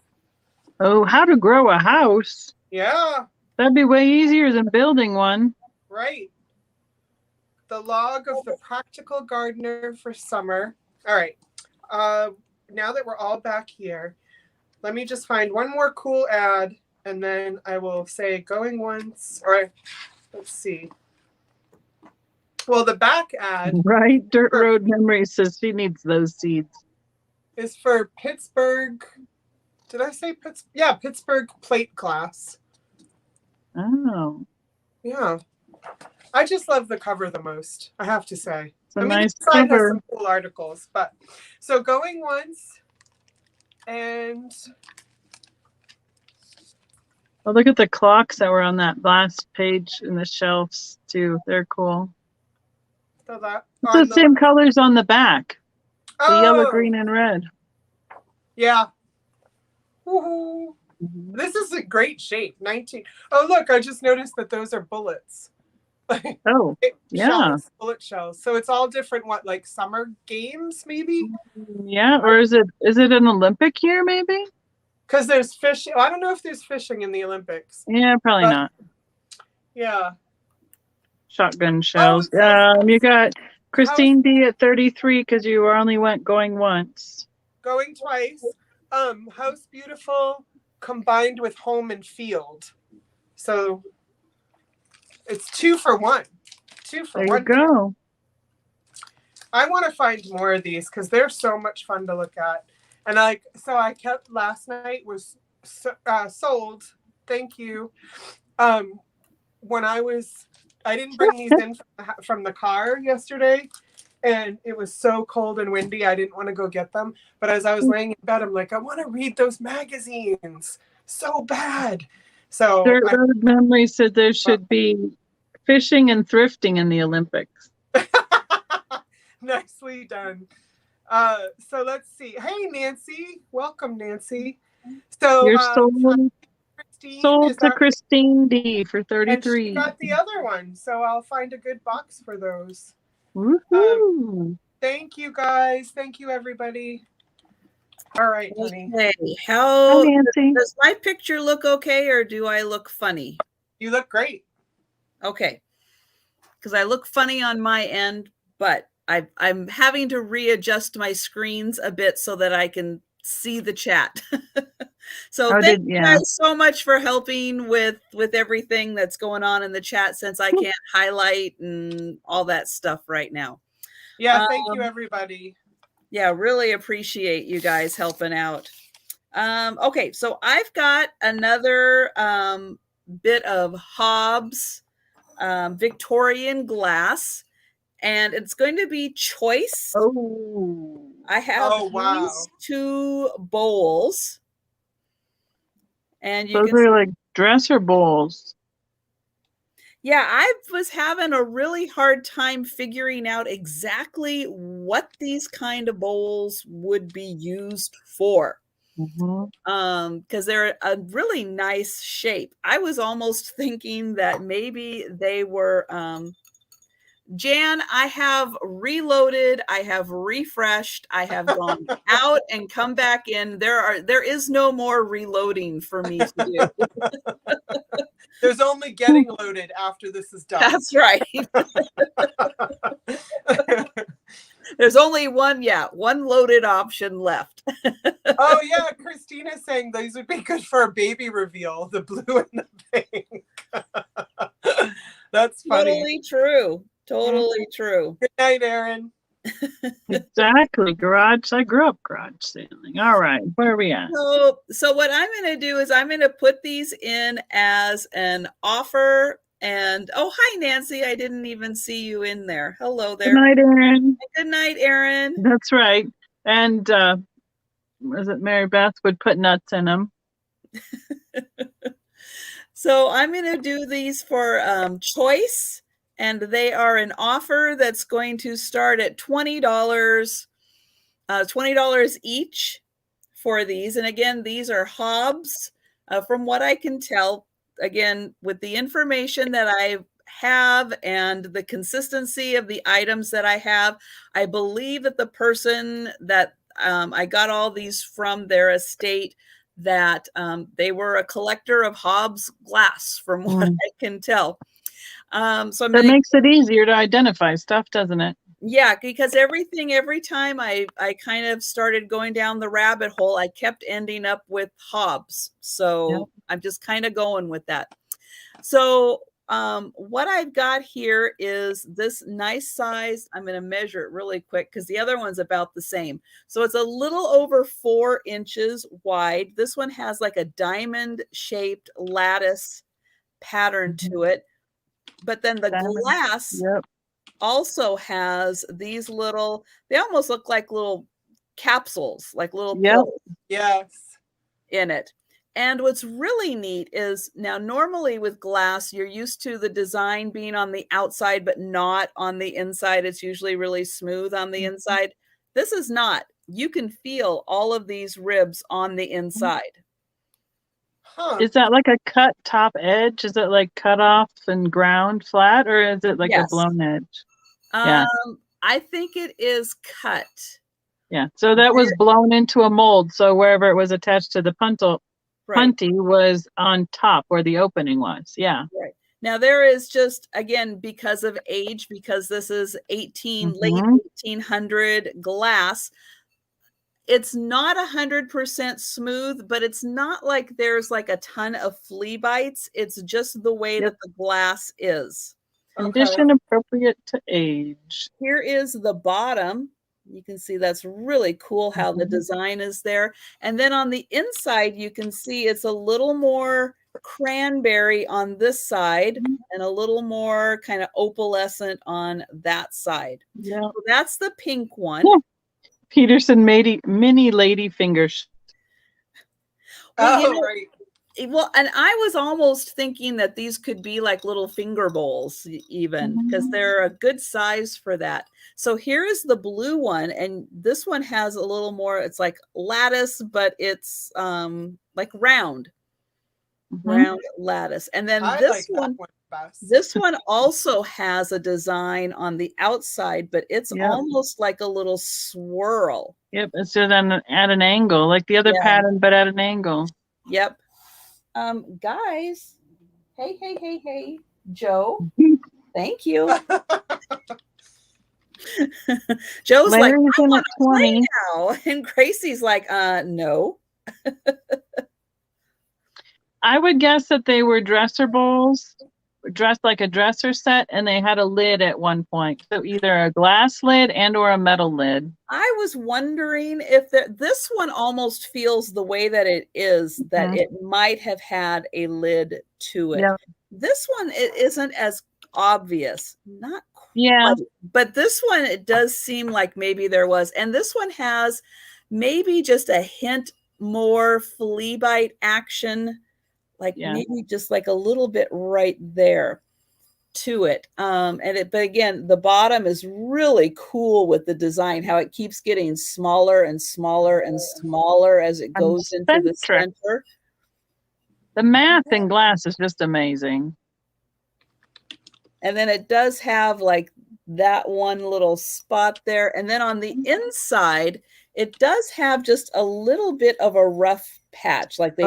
Oh, how to grow a house? Yeah. That'd be way easier than building one. Right. The log of the practical gardener for summer. All right. Now that we're all back here, let me just find one more cool ad, and then I will say going once, or let's see. Well, the back ad. Right. Dirt Road Memories says she needs those seeds. Is for Pittsburgh. Did I say Pittsburgh? Yeah, Pittsburgh plate glass. Oh. Yeah. I just love the cover the most, I have to say. It's a I mean, nice the side cover. has some cool articles, but so going once, and Oh, look at the clocks that were on that last page in the shelves too. They're cool. so that It's the same colors on the back. The yellow, Oh, green, and red. yeah. Woohoo. This is a great shape. 19. Oh, look, I just noticed that those are bullets. Oh, yeah. Shells, bullet shells. So it's all different, what, like summer games, maybe? Yeah, or is it an Olympic year, maybe? Because there's fishing. I don't know if there's fishing in the Olympics. Yeah, probably not. Yeah. Shotgun shells. You got Christine D at 33 because you only went going once. Going twice. House Beautiful combined with home and field. So it's 2 for 1. 2 for 1. There you go. I want to find more of these because they're so much fun to look at. And I kept last night was sold. Thank you. When I didn't bring these in from the car yesterday, and it was so cold and windy. I didn't want to go get them. But as I was laying in bed, I'm like, I want to read those magazines so bad. So Dirt Road Memory said there should be fishing and thrifting in the Olympics. Nicely done. So let's see. Hey, Nancy. Welcome, Nancy. So you're sold to Christine D for 33. And she got the other one, so I'll find a good box for those. Thank you, guys. Thank you, everybody. All right, honey. Okay. How does my picture look okay, or do I look funny? You look great. Okay. Because I look funny on my end, but I'm having to readjust my screens a bit so that I can see the chat. So thank you guys so much for helping with everything that's going on in the chat, since I can't highlight and all that stuff right now. Yeah, thank you, everybody. Yeah, really appreciate you guys helping out. Okay, so I've got another bit of Hobbs Victorian glass, and it's going to be choice. Oh, I have these 2 bowls. And those are like dresser bowls. Yeah, I was having a really hard time figuring out exactly what these kind of bowls would be used for. Because they're a really nice shape. I was almost thinking that maybe they were Jan, I have reloaded, I have refreshed, I have gone out and come back in. There is no more reloading for me to do. There's only getting loaded after this is done. That's right. There's only one loaded option left. Oh yeah, Christina's saying these would be good for a baby reveal, the blue and the pink. That's funny. Totally true. Totally true. Good night, Erin. Exactly. I grew up garage sailing. All right. Where are we at? So what I'm going to do is I'm going to put these in as an offer. And hi, Nancy. I didn't even see you in there. Hello there. Good night, Erin. Good night, Erin. That's right. And was it Mary Beth would put nuts in them? So I'm going to do these for choice. And they are an offer that's going to start at $20, $20 each for these. And again, these are Hobbs. From what I can tell, again, with the information that I have and the consistency of the items that I have, I believe that the person that I got all these from their estate, that they were a collector of Hobbs glass, from what I can tell. So that makes it easier to identify stuff, doesn't it? Yeah, because every time I kind of started going down the rabbit hole, I kept ending up with Hobbs. So I'm just kind of going with that. So what I've got here is this nice size. I'm going to measure it really quick because the other one's about the same. So it's a little over 4 inches wide. This one has like a diamond shaped lattice pattern to it. But then the glass also has these little, they almost look like little capsules, like little pills in it. And what's really neat is, now normally with glass, you're used to the design being on the outside, but not on the inside. It's usually really smooth on the inside. This is not. You can feel all of these ribs on the inside. Is that like a cut top edge? Is it like cut off and ground flat, or is it like a blown edge? I think it is cut. Yeah. So that was blown into a mold. So wherever it was attached to the punty was on top where the opening was. Yeah. Right. Now there is just, again, because of age, because this is late 1800 glass, it's not 100% smooth, but it's not like there's like a ton of flea bites. It's just the way that the glass is. Condition appropriate to age. Here is the bottom. You can see that's really cool how the design is there. And then on the inside, you can see it's a little more cranberry on this side and a little more kind of opalescent on that side. Yeah. So that's the pink one. Yeah. Peterson mini lady fingers. Well, right. Well, and I was almost thinking that these could be like little finger bowls even, because they're a good size for that. So here is the blue one, and this one has a little more, it's like lattice, but it's like round lattice. And then this one also has a design on the outside, but it's almost like a little swirl. Yep, it's just at an angle, like the other pattern, but at an angle. Yep. Guys, hey, Joe, thank you. Joe's like, I want to play now, and Gracie's like, no. I would guess that they were dresser bowls, dressed like a dresser set, and they had a lid at one point. So either a glass lid and or a metal lid. I was wondering if this one almost feels the way that it is, that it might have had a lid to it. Yeah. This one, it isn't as obvious. Not quite. Yeah. But this one, it does seem like maybe there was. And this one has maybe just a hint more flea bite action. Like maybe just like a little bit right there to it. But again, the bottom is really cool with the design, how it keeps getting smaller and smaller and smaller as it goes into the center. The math in glass is just amazing. And then it does have like that one little spot there. And then on the inside, it does have just a little bit of a rough patch, like they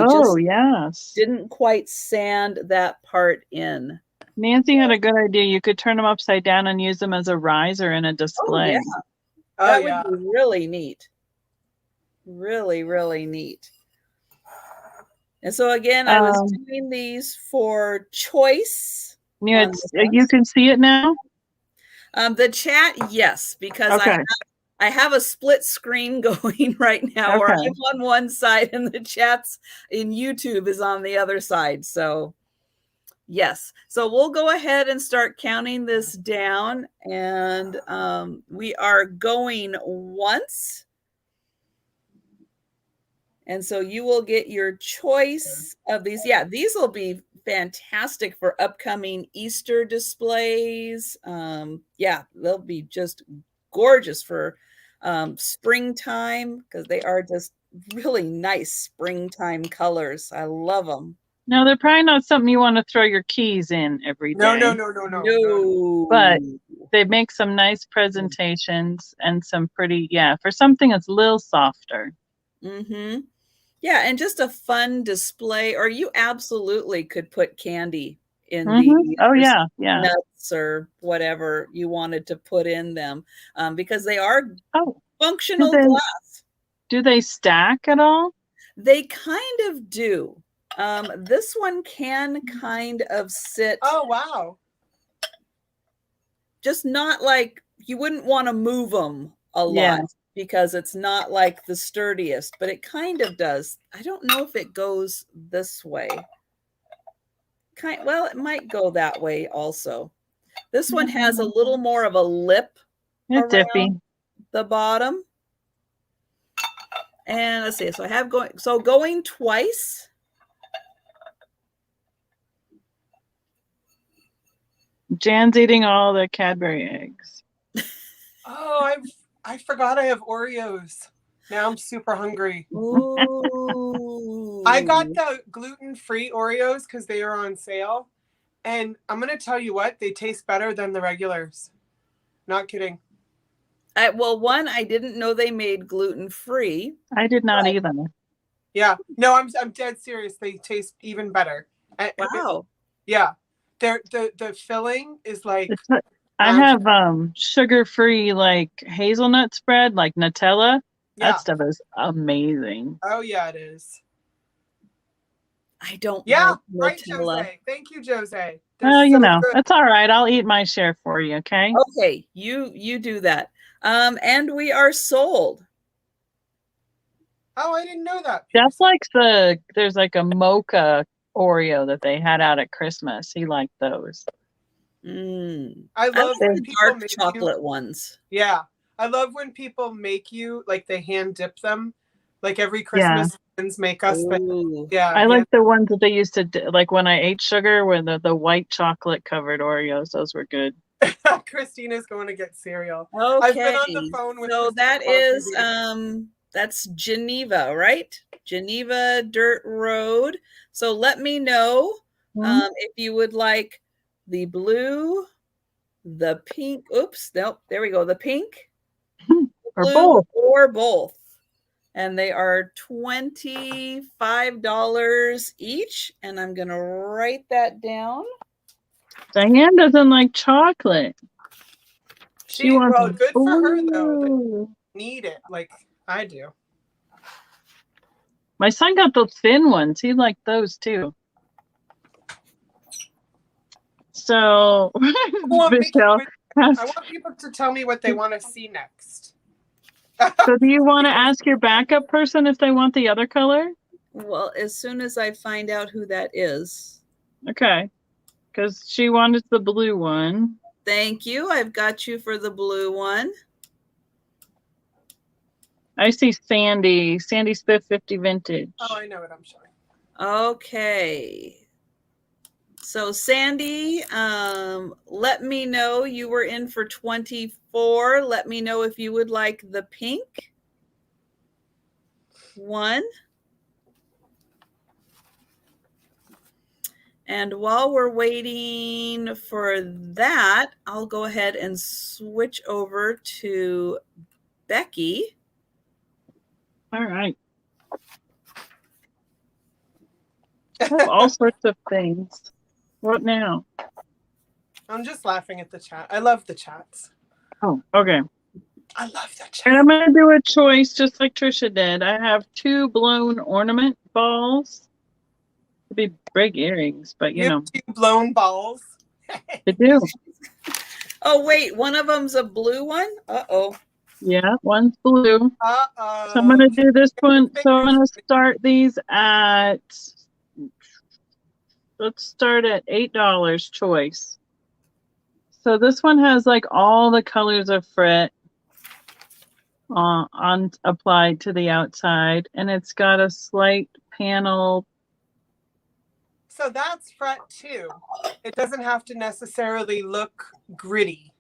didn't quite sand that part in. Nancy had a good idea. You could turn them upside down and use them as a riser in a display. That would be really neat. Really, really neat. And so again, I was doing these for choice. Yeah, you can see it now? The chat, yes, because I have a split screen going right now where I'm on one side and the chats in YouTube is on the other side. So yes. So we'll go ahead and start counting this down, and we are going once. And so you will get your choice of these. Yeah, these will be fantastic for upcoming Easter displays. They'll be just gorgeous for springtime, because they are just really nice springtime colors. I love them. No, they're probably not something you want to throw your keys in every day. No. But they make some nice presentations and some pretty, for something that's a little softer. Mm-hmm. Yeah, and just a fun display, or you absolutely could put candy in these. Oh, yeah. Nuts or whatever you wanted to put in them, because they are functional glass. Do they stack at all? They kind of do. This one can kind of sit. Oh, wow. Just not like you wouldn't want to move them a lot because it's not like the sturdiest, but it kind of does. I don't know if it goes this way. Well, it might go that way also. This one has a little more of a lip around the bottom. And let's see. So I have going twice. Jan's eating all the Cadbury eggs. Oh, I forgot I have Oreos. Now I'm super hungry. Ooh. I got the gluten-free Oreos because they are on sale. And I'm going to tell you what, they taste better than the regulars. Not kidding. Well, one, I didn't know they made gluten-free. I did not either. Yeah. No, I'm dead serious. They taste even better. Wow. Yeah. The filling is like... I have sugar-free like hazelnut spread, like Nutella. Yeah. That stuff is amazing. Oh, yeah, it is. I don't like right, Nutella. Jose. Thank you, Jose. Well, you know, that's all right. I'll eat my share for you, okay? Okay, you do that. And we are sold. Oh, I didn't know that. Jeff likes there's like a mocha Oreo that they had out at Christmas. He liked those. I love the dark chocolate ones. Yeah. I love when people make you, like they hand dip them. Like every Christmas friends make us. I like the ones that they used to, like when I ate sugar, where the white chocolate covered Oreos. Those were good. Christina's going to get cereal. Okay. I've been on the phone with so that is that's Geneva, right? Geneva Dirt Road. So let me know if you would like the blue, the pink. Oops, nope. There we go. The pink, or both. And they are $25 each. And I'm going to write that down. Diane doesn't like chocolate. She wants good for her, though. Need it like I do. My son got those thin ones. He liked those, too. So, Michelle, I want people to tell me what they want to see next. So do you want to ask your backup person if they want the other color? Well, as soon as I find out who that is. Okay. Because she wanted the blue one. Thank you. I've got you for the blue one. I see Sandy. Sandy Smith 50 Vintage. Oh, I know what I'm showing. Okay. So Sandy, let me know you were in for 24. Let me know if you would like the pink one. And while we're waiting for that, I'll go ahead and switch over to Becky. All right. I have all sorts of things. What now? I'm just laughing at the chat. I love the chats. Oh, okay. I love that chat. And I'm going to do a choice just like Trisha did. I have 2 blown ornament balls. It'd be big earrings, but you know. 2 blown balls. I do. Oh, wait. One of them's a blue one? Uh-oh. Yeah, one's blue. Uh-oh. So I'm going to do this one. So I'm going to start these at... Let's start at $8 choice. So this one has like all the colors of fret applied to the outside, and it's got a slight panel. So that's fret too. It doesn't have to necessarily look gritty.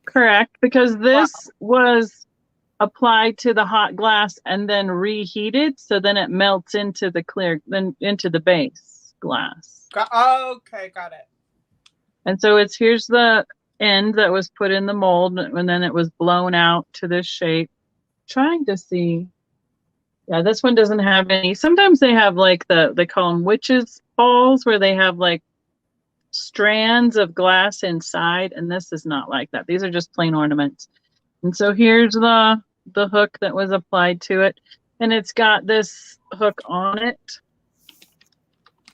Correct, because this was applied to the hot glass and then reheated, so then it melts into the clear, then into the base. glass. Okay, got it. And so here's the end that was put in the mold, and then it was blown out to this shape. Trying to see. Yeah, this one doesn't have any. Sometimes they have like they call them witches balls, where they have like strands of glass inside, and this is not like that. These are just plain ornaments. And so here's the hook that was applied to it, and it's got this hook on it.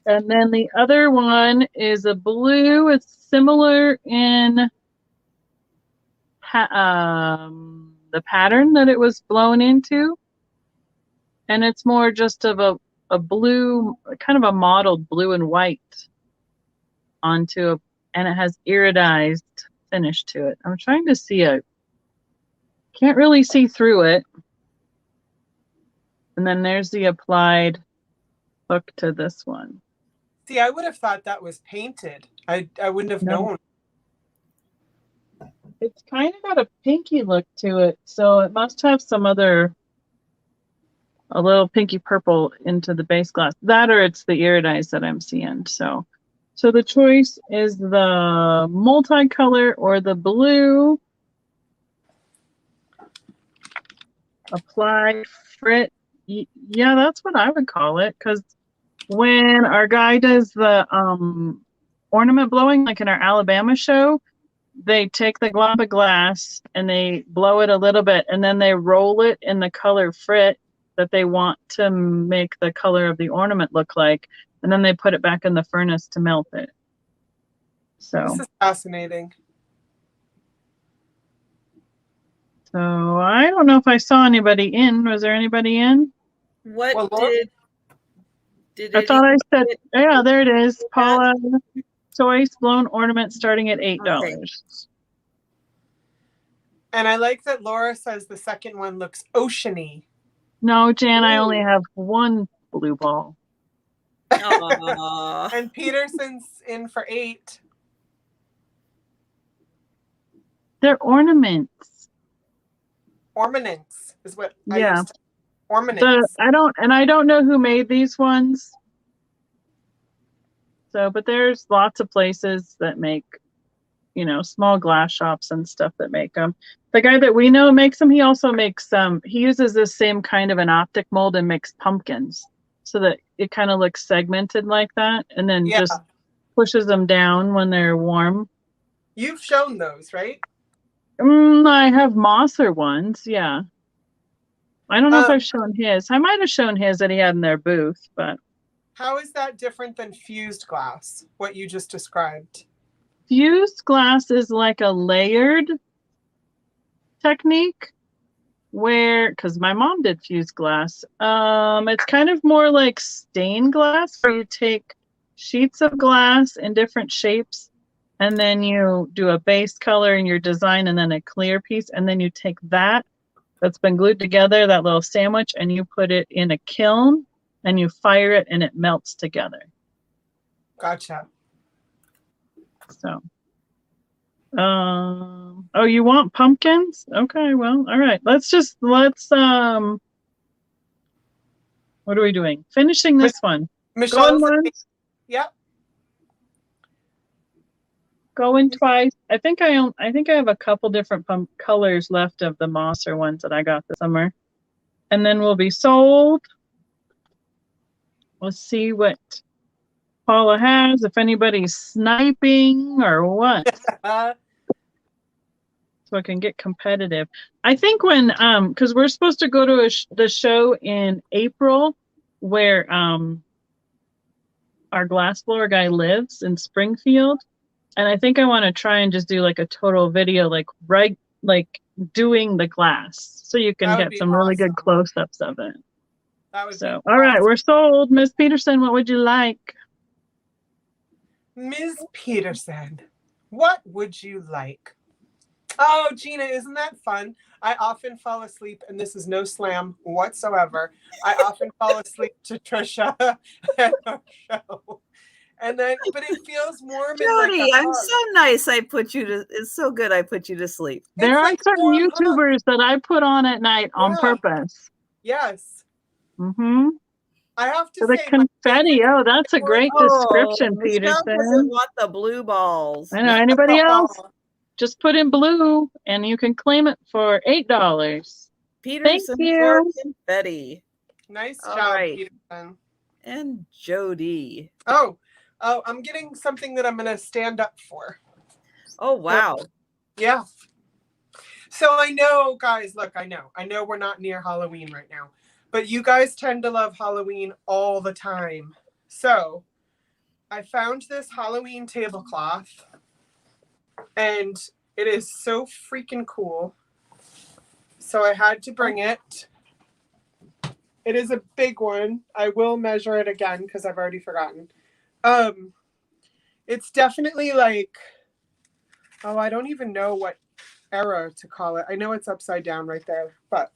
And then the other one is a blue. It's similar in the pattern that it was blown into. And it's more just of a blue, kind of a mottled blue and white onto and it has iridized finish to it. I'm trying to see can't really see through it. And then there's the applied hook to this one. See, I would have thought that was painted. I wouldn't have known. It's kind of got a pinky look to it, so it must have some other, a little pinky purple into the base glass. That or it's the iridized that I'm seeing. So the choice is the multicolor or the blue. Apply frit. Yeah, that's what I would call it, because when our guy does the ornament blowing, like in our Alabama show, they take the glob of glass and they blow it a little bit, and then they roll it in the color frit that they want to make the color of the ornament look like, and then they put it back in the furnace to melt it. So this is fascinating. So I don't know if I saw anybody in. Was there anybody in? What did I thought I said, yeah, there it is. Paula, choice blown ornament starting at $8. Okay. And I like that Laura says the second one looks oceany. No, Jan, I only have one blue ball. And Peterson's in for $8. They're ornaments. Ornaments is what I used to. Ornaments. I don't know who made these ones. So, but there's lots of places that make, small glass shops and stuff that make them. The guy that we know makes them. He also makes he uses this same kind of an optic mold and makes pumpkins so that it kind of looks segmented like that, and then just pushes them down when they're warm. You've shown those, right? I have Mosser ones, yeah. I don't know if I've shown his. I might have shown his that he had in their booth, but. How is that different than fused glass, what you just described? Fused glass is like a layered technique because my mom did fused glass. It's kind of more like stained glass, where you take sheets of glass in different shapes, and then you do a base color in your design, and then a clear piece, and then you take that's been glued together, that little sandwich, and you put it in a kiln, and you fire it, and it melts together. Gotcha. So, oh, you want pumpkins? Okay, well, all right. Let's what are we doing? Finishing this one. Michelle's yep. Going twice. I think I have a couple different colors left of the Mosser ones that I got this summer, and then we'll be sold. Let's see what Paula has, if anybody's sniping or what. So I can get competitive. I think when, because we're supposed to go to the show in April where our glassblower guy lives in Springfield. And I think I want to try and just do like a total video, like doing the glass. So you can get some really good close-ups of it. That would be all right, we're sold. Miss Peterson, what would you like? Ms. Peterson, what would you like? Oh, Gina, isn't that fun? I often fall asleep, and this is no slam whatsoever. I often fall asleep to Trisha at our show. And then, but it feels warm. Jodi, I'm so nice. It's so good. I put you to sleep. There are certain YouTubers that I put on at night on purpose. Yes. Mm-hmm. I have to For the say, confetti. Oh, that's a great description, Michelle doesn't Peterson. want the blue balls. I know. Anybody else? Just put in blue, and you can claim it for $8. Peterson Thank for you. confetti. Nice All job, right. Peterson. And Jodi. Oh, I'm getting something that I'm going to stand up for. Oh, wow. Yeah. So I know, guys, look, I know we're not near Halloween right now, but you guys tend to love Halloween all the time. So I found this Halloween tablecloth, and it is so freaking cool. So I had to bring it. It is a big one. I will measure it again because I've already forgotten. It's definitely like, oh, I don't even know what era to call it. I know it's upside down right there, but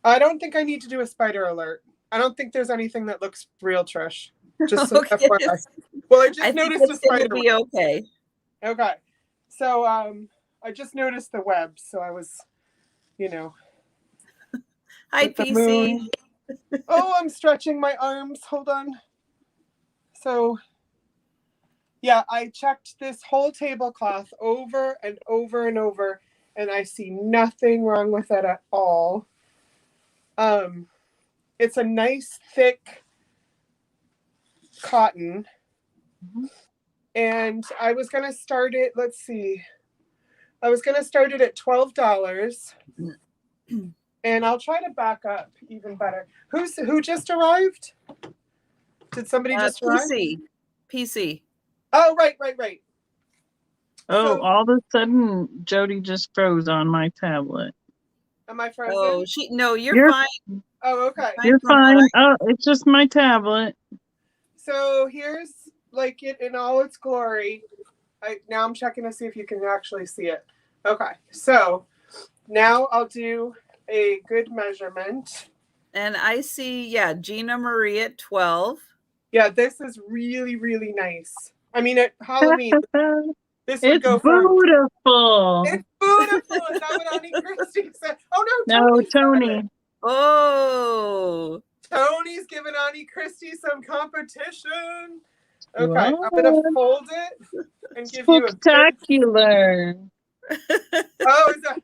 I don't think I need to do a spider alert. I don't think there's anything that looks real, Trish. Just so Okay. FYI. Well, I just I think noticed a it's going spider. to be okay. Okay. So I just noticed the web, so I was, you know. Hi, with the PC. moon. Oh, I'm stretching my arms. Hold on. So, yeah, I checked this whole tablecloth over and over and over, and I see nothing wrong with it at all. It's a nice thick cotton, and I was gonna start it. Let's see. I was gonna start it at $12, and I'll try to back up even better. Who just arrived? Did somebody just arrive? PC. Oh, right. Oh, So, all of a sudden, Jodi just froze on my tablet. am I frozen? Oh, you're fine. Oh, okay. You're fine. Oh, it's just my tablet. So here's like it in all its glory. Now I'm checking to see if you can actually see it. Okay, so now I'll do a good measurement. And I see, Gina Marie at 12. Yeah, this is really, really nice. I mean, at Halloween, this would go for... beautiful. It's beautiful. Is that what Auntie Christy said? Oh, no, No, Tony. Oh. Tony's giving Auntie Christy some competition. Okay, I'm going to fold it and give you a spectacular. Oh, is that...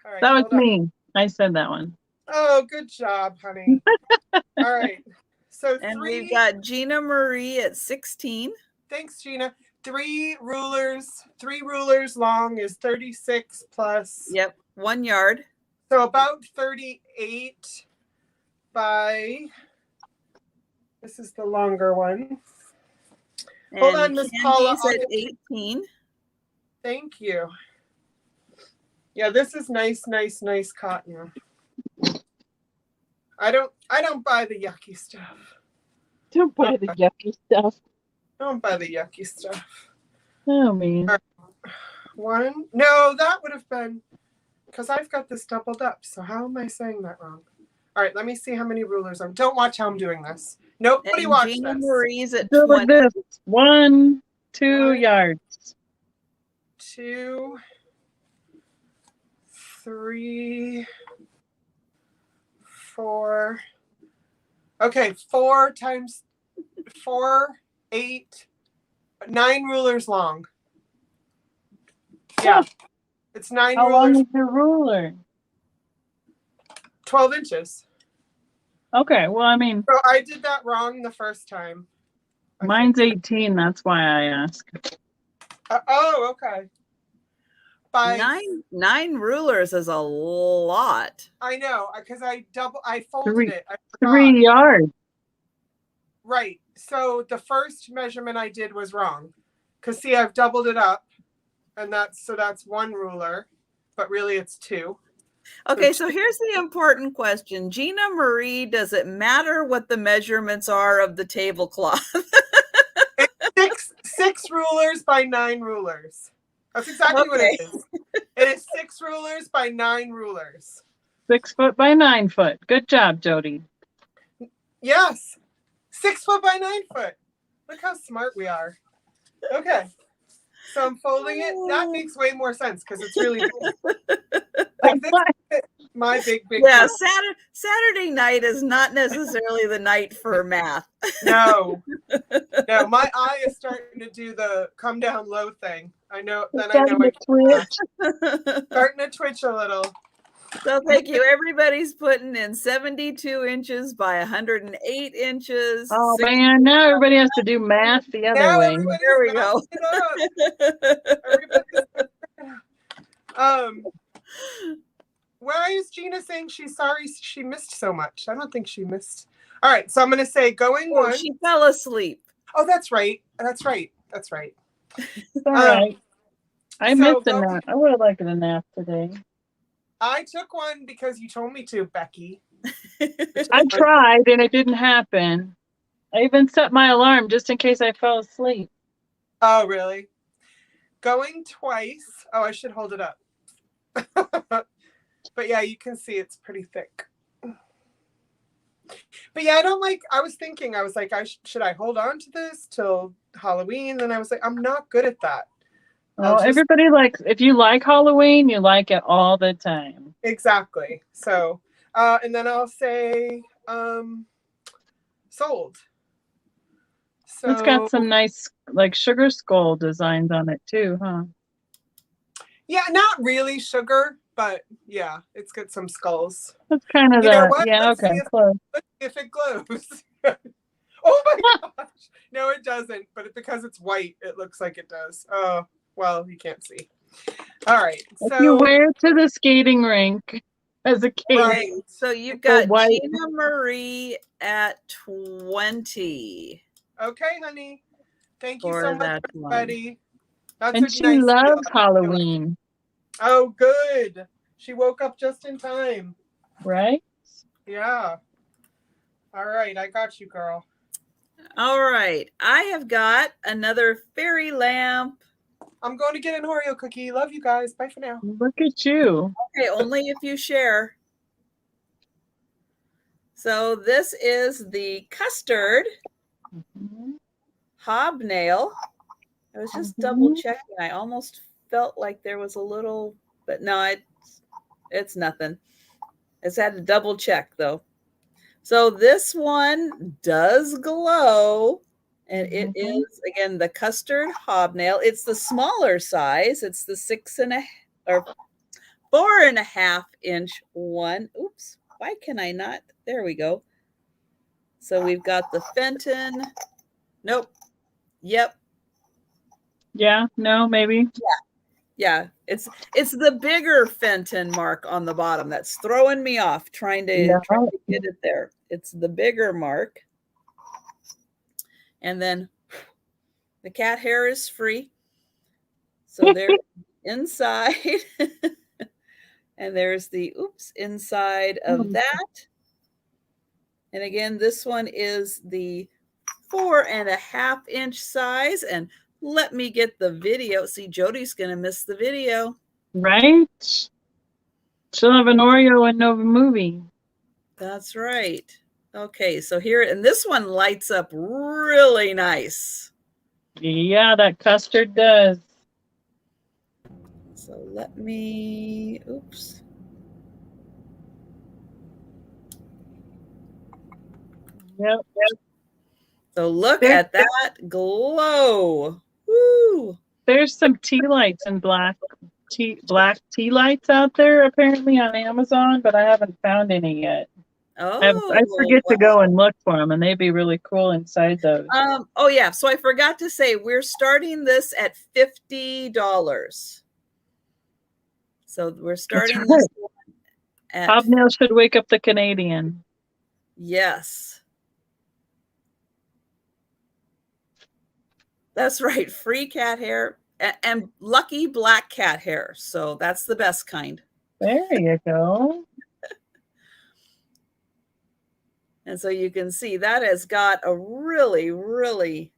All right, that was me. I said that one. Oh, good job, honey. All right. So and we've got Gina Marie at 16. Thanks, Gina. 3 rulers long is 36 plus. Yep, 1 yard. So about 38 by, this is the longer one. And hold on, Miss Paula. At 18. Thank you. Yeah, this is nice cotton. I don't buy the yucky stuff. Don't buy the yucky stuff. Don't buy the yucky stuff. Oh, man. Right. 1. No, that would have been, because I've got this doubled up. So how am I saying that wrong? All right, let me see how many rulers I'm. Don't watch how I'm doing this. Nobody watch Gina this. Marie's at do 20. this. 1, 2 yards. 2, 3, 4. Okay, 4 times 4, 8, 9 rulers long. Yeah, it's 9 How rulers. long is your ruler? 12 inches. Okay, well, I mean, So I did that wrong the first time. mine's 18. That's why I asked. Oh, okay. By 9 rulers is a lot. I know, because I folded it. I forgot. 3 yards. Right. So the first measurement I did was wrong. Because see, I've doubled it up. And that's 1 ruler. But really it's 2. Okay, so here's the important question. Gina Marie, does it matter what the measurements are of the tablecloth? It's 6 rulers by 9 rulers. That's exactly what it is. It is 6 rulers by 9 rulers. 6 foot by 9 foot. Good job, Jodi. Yes. 6 foot by 9 foot. Look how smart we are. Okay. So I'm folding it. That makes way more sense because it's really big. Like My big Yeah, girl. Saturday night is not necessarily the night for math. No, my eye is starting to do the come down low thing. I know. Then I Starting know to twitch. starting to twitch a little. So thank you. Everybody's putting in 72 inches by 108 inches. Oh man, now everybody has to do math the other Now way. There we go. Why is Gina saying she's sorry she missed so much? I don't think she missed. All right, so I'm going to say going Oh, one. she fell asleep. Oh, that's right. That's right. That's right. All right. I missed a going, nap. I would have liked a nap today. I took one because you told me to, Becky. I tried and it didn't happen. I even set my alarm just in case I fell asleep. Oh, really? Going twice. Oh, I should hold it up. But yeah, you can see it's pretty thick. But yeah, I was thinking, I was like, should I hold on to this till Halloween? And I was like, I'm not good at that. Well, everybody likes, if you like Halloween, you like it all the time. Exactly. So, and then I'll say, sold. So It's got some nice, like, sugar skull designs on it too, huh? Yeah, not really sugar, but yeah, it's got some skulls. That's kind of Let's okay, see close. let's see if it glows. Oh my gosh. No, it doesn't, but because it's white, it looks like it does. Oh, well, you can't see. All right. If you wear it to the skating rink as a kid. Right. So you've got Gina Marie at 20. Okay, honey. Thank you so much, everybody. And she loves Halloween. Oh, good. She woke up just in time. Right? Yeah. All right. I got you, girl. All right. I have got another fairy lamp. I'm going to get an Oreo cookie. Love you guys. Bye for now. Look at you. Okay, only if you share. So this is the custard hobnail. I was just double checking. I almost felt like there was a little, but no, it's nothing. It's had to double check though. So this one does glow, and it is again the custard hobnail. It's the smaller size. It's the 4.5 inch one. Oops, why can I not? There we go. So we've got the Fenton. Nope. Yep. Yeah, no, maybe. Yeah. It's the bigger Fenton mark on the bottom that's throwing me off trying to get it there. It's the bigger mark. And then the cat hair is free. So there's inside. And there's the inside of that. And again, this one is the 4.5 inch size. And let me get the video. See, Jodi's going to miss the video. Right? She'll have an Oreo and no movie. That's right. Okay, so here, and this one lights up really nice. Yeah, that custard does. So let me, oops. Yep. So look at that glow. Woo! There's some tea lights and black tea lights out there apparently on Amazon, but I haven't found any yet. Oh, I forget to go and look for them, and they'd be really cool inside those. Oh yeah. So I forgot to say we're starting this at $50. So we're starting this at Hobnail should wake up the Canadian. Yes. That's right. Free cat hair and lucky black cat hair. So that's the best kind. There you go. And so you can see that has got a really, really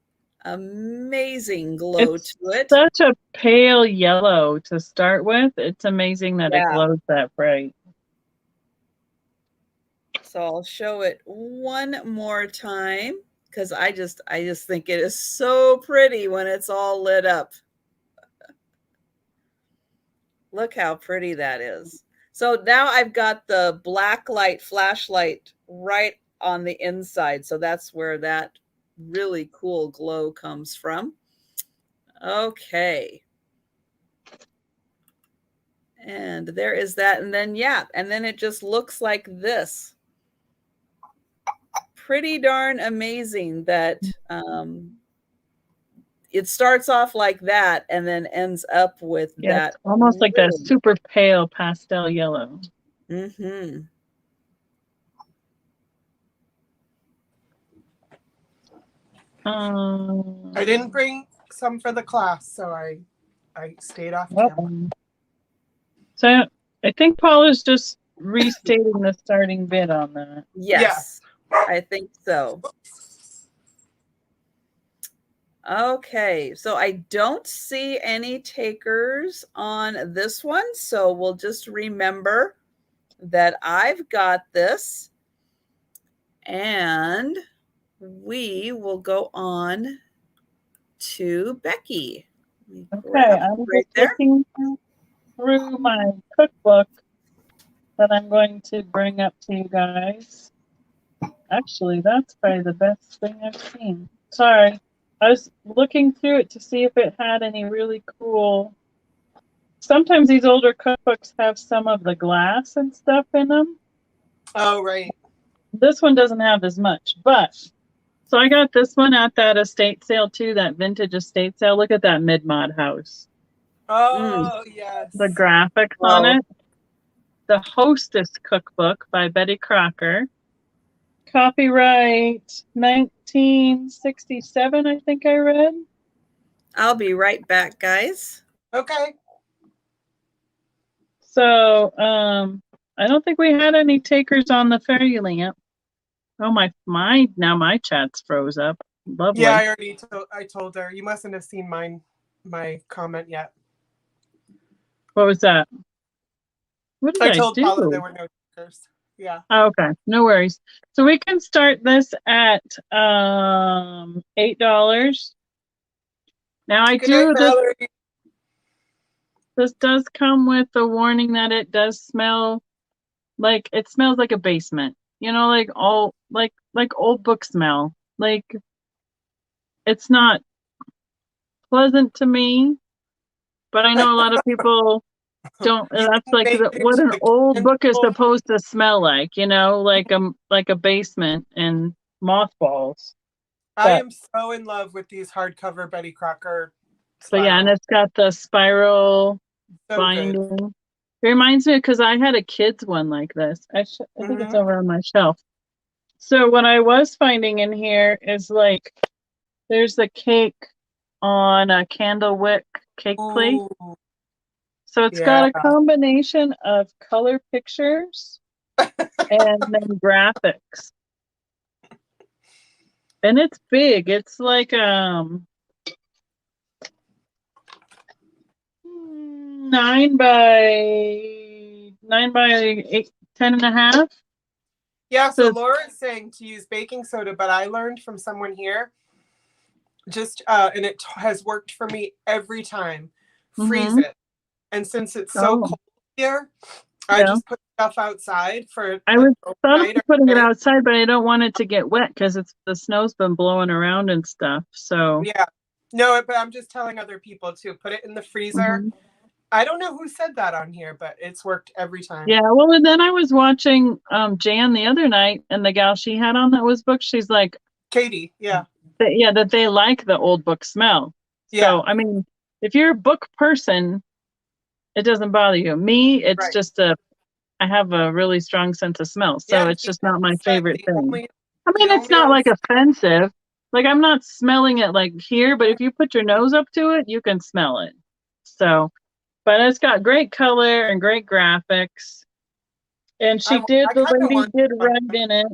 amazing glow to it. Such a pale yellow to start with. It's amazing that it glows that bright. So I'll show it one more time because I just think it is so pretty when it's all lit up. Look how pretty that is. So now I've got the black light flashlight right on the inside. So that's where that really cool glow comes from. Okay. And there is that. And then, yeah, and then it just looks like this. Pretty darn amazing that it starts off like that and then ends up with that. It's almost like that super pale pastel yellow. Mm-hmm. I didn't bring some for the class, so I stayed off camera. So I think Paul is just restating the starting bid on that. Yes, yeah. I think so. Okay, so I don't see any takers on this one, so we'll just remember that I've got this, and we will go on to Becky. Okay, I'm just looking through my cookbook that I'm going to bring up to you guys. Actually, that's probably the best thing I've seen. Sorry, I was looking through it to see if it had any really cool. Sometimes these older cookbooks have some of the glass and stuff in them. Oh, right. This one doesn't have as much, but so I got this one at that estate sale too, that vintage estate sale. Look at that mid-mod house. Oh, yes. The graphics on it. The Hostess Cookbook by Betty Crocker. Copyright 1967, I think I read. I'll be right back, guys. Okay. So, I don't think we had any takers on the fairy lamp. Oh, now my chat's froze up. Lovely. Yeah, I already told her. You mustn't have seen my comment yet. What was that? What did I told do? Paula there were no takers. Yeah. Oh, okay, no worries. So we can start this at $8. Now I do this. This does come with a warning that it does smell like it smells like a basement. You know, like all like old book smell. Like it's not pleasant to me, but I know a lot of people don't. That's like what an old book is supposed to smell like. You know, like a basement and mothballs. I am so in love with these hardcover Betty Crocker. So yeah, and it's got the spiral binding. Good. It reminds me because I had a kid's one like this. I think it's over on my shelf. So what I was finding in here is like there's a cake on a candle wick cake plate. So it's got a combination of color pictures and then graphics. And it's big. It's like 9 by 8, 10.5. Yeah, so Laura's saying to use baking soda, but I learned from someone here, and it has worked for me every time. Freeze it. And since it's so cold here, I just put stuff outside for. I was thought of putting it outside, but I don't want it to get wet because the snow's been blowing around and stuff. So yeah, no, but I'm just telling other people to put it in the freezer. I don't know who said that on here, but it's worked every time. Yeah, well, and then I was watching Jan the other night, and the gal she had on that was book. She's like Katie, that they like the old book smell. So I mean, if you're a book person, it doesn't bother you. Me, it's just I have a really strong sense of smell, so it's just not my favorite thing. I mean, it's not like offensive. Like I'm not smelling it like here, but if you put your nose up to it, you can smell it. So. But it's got great color and great graphics. And the lady did write in it.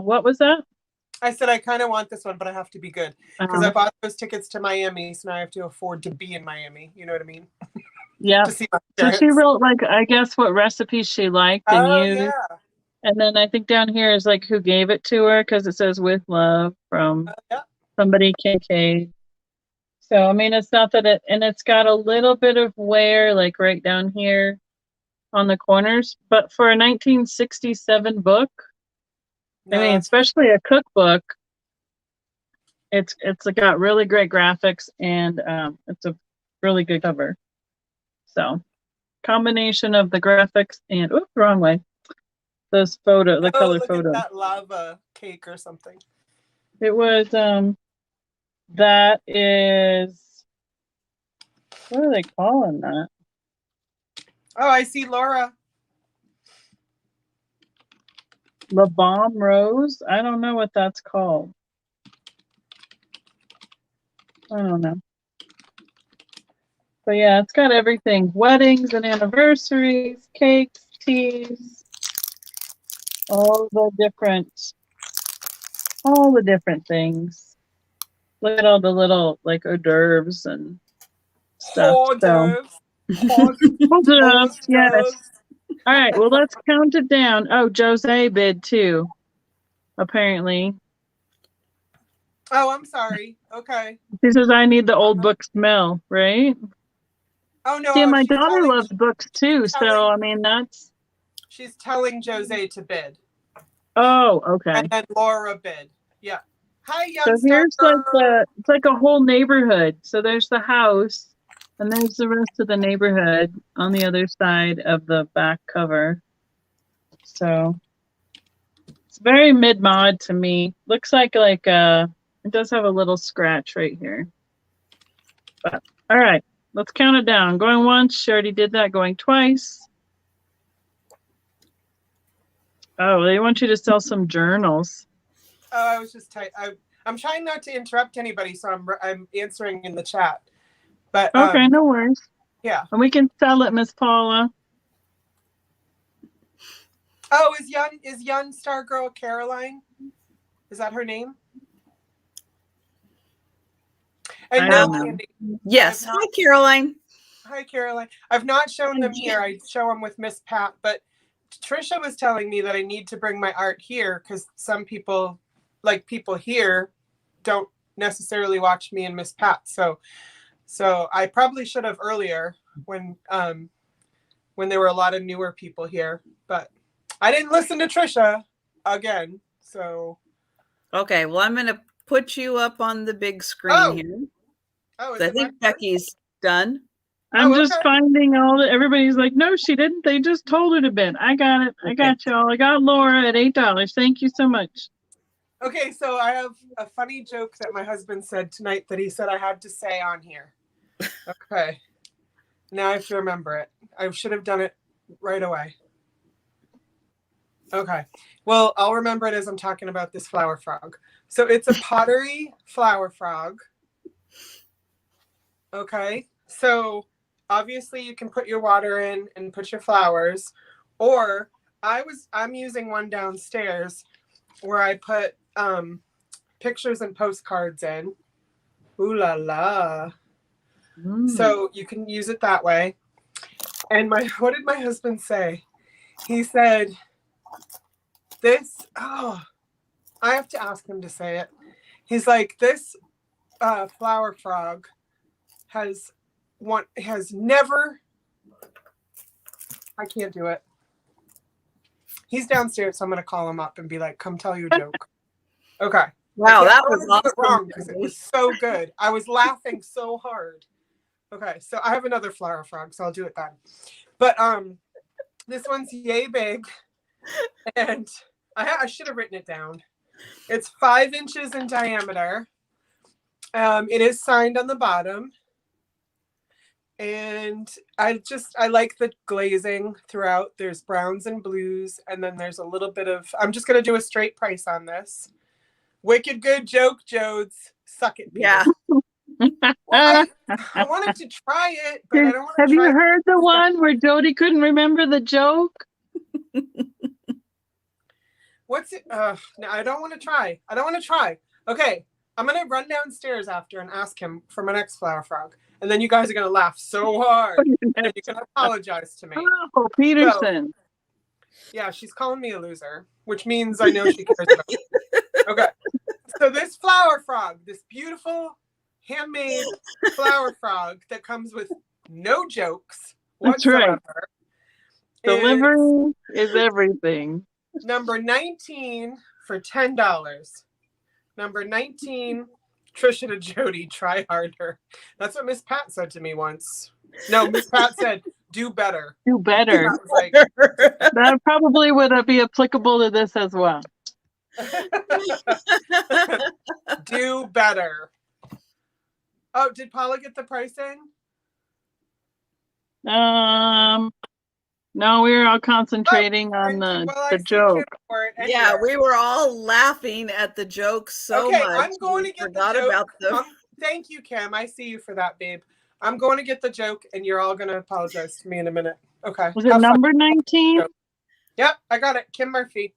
What was that? I said I kind of want this one, but I have to be good. Because I bought those tickets to Miami, so now I have to afford to be in Miami. You know what I mean? Yeah. So she wrote, like, I guess what recipes she liked and used. Yeah. And then I think down here is, like, who gave it to her, because it says with love from somebody, KK. So, I mean, it's not that it's got a little bit of wear, like right down here on the corners, but for a 1967 book, No, I mean, especially a cookbook, it's got really great graphics and it's a really good cover. So, combination of the graphics and wrong way. The color look photo. at that lava cake or something. It was that is, what are they calling that? Oh, I see Laura. La Bombe Rose? I don't know what that's called. I don't know. But yeah, it's got everything. Weddings and anniversaries, cakes, teas, all the different things. Look at all the little like hors d'oeuvres and stuff. Hors d'oeuvres. Hors d'oeuvres, yes. All right, well, let's count it down. Oh, Jose bid too, apparently. Oh, I'm sorry. Okay. He says, I need the old book smell, right? Oh, no. Yeah, my daughter loves books too, so, I mean, that's... She's telling Jose to bid. Oh, okay. And then Laura bid. Yeah. Hi, young So here's it's like a whole neighborhood. So there's the house, and there's the rest of the neighborhood on the other side of the back cover. So it's very mid-mod to me. Looks like it does have a little scratch right here. But all right, let's count it down. Going once, she already did that. Going twice. Oh, they want you to sell some journals. Oh, I was just I'm trying not to interrupt anybody, so I'm answering in the chat. But okay, no worries. Yeah, and we can sell it, Miss Paula. Oh, is young star girl Caroline? Is that her name? And no, Candy. Yes. Hi, Caroline. Hi, Caroline. I've not shown them here. I show them with Miss Pat, but Trisha was telling me that I need to bring my art here because some people, like people here, don't necessarily watch me and Miss Pat. So I probably should have earlier when there were a lot of newer people here, but I didn't listen to Trisha again. So okay, well, I'm going to put you up on the big screen here. Oh, I think Becky's done. I'm just finding everybody's like, no, she didn't. They just told her to bid. I got it. I got y'all. I got Laura at $8. Thank you so much. Okay, so I have a funny joke that my husband said tonight that he said I had to say on here. Okay. Now I have to remember it. I should have done it right away. Okay. Well, I'll remember it as I'm talking about this flower frog. So it's a pottery flower frog. Okay. So obviously you can put your water in and put your flowers, or I'm using one downstairs where I put pictures and postcards in. Ooh la la. So you can use it that way. And what did my husband say? He said, I have to ask him to say it. He's like, this flower frog has never, I can't do it. He's downstairs, so I'm going to call him up and be like, come tell your joke. Okay. Wow, that was awesome. Wrong because it was so good. I was laughing so hard. Okay, so I have another flower frog, so I'll do it then. But this one's yay big, and I should have written it down. It's 5 inches in diameter. It is signed on the bottom, and I like the glazing throughout. There's browns and blues, and then there's a little bit of. I'm just gonna do a straight price on this. Wicked good joke, Jodes. Suck it, Peter. Yeah. Well, I wanted to try it, but I don't want to. Have you heard the one where Jodi couldn't remember the joke? What's it? No, I don't want to try. Okay, I'm gonna run downstairs after and ask him for my next flower frog, and then you guys are gonna laugh so hard, and you're gonna apologize to me. Oh, Peterson. So, yeah, she's calling me a loser, which means I know she cares about me. Okay, so this flower frog, this beautiful handmade flower frog that comes with no jokes That's whatsoever. right. Delivery is everything. Number 19 for $10. Number 19, Trisha to Jodi, try harder. that's what Miss Pat said to me once. No, Miss Pat said, do better. Do better. I was like, That probably would be applicable to this as well. do better. Oh, did Paula get the pricing? No, we were all concentrating on the joke. Anyway. Yeah, we were all laughing at the joke so much. I'm going to get the joke. About the... Thank you, Kim. I see you for that, babe. I'm going to get the joke, and you're all going to apologize to me in a minute. Okay. Was it number 19? Yep, I got it. Kim Murphy.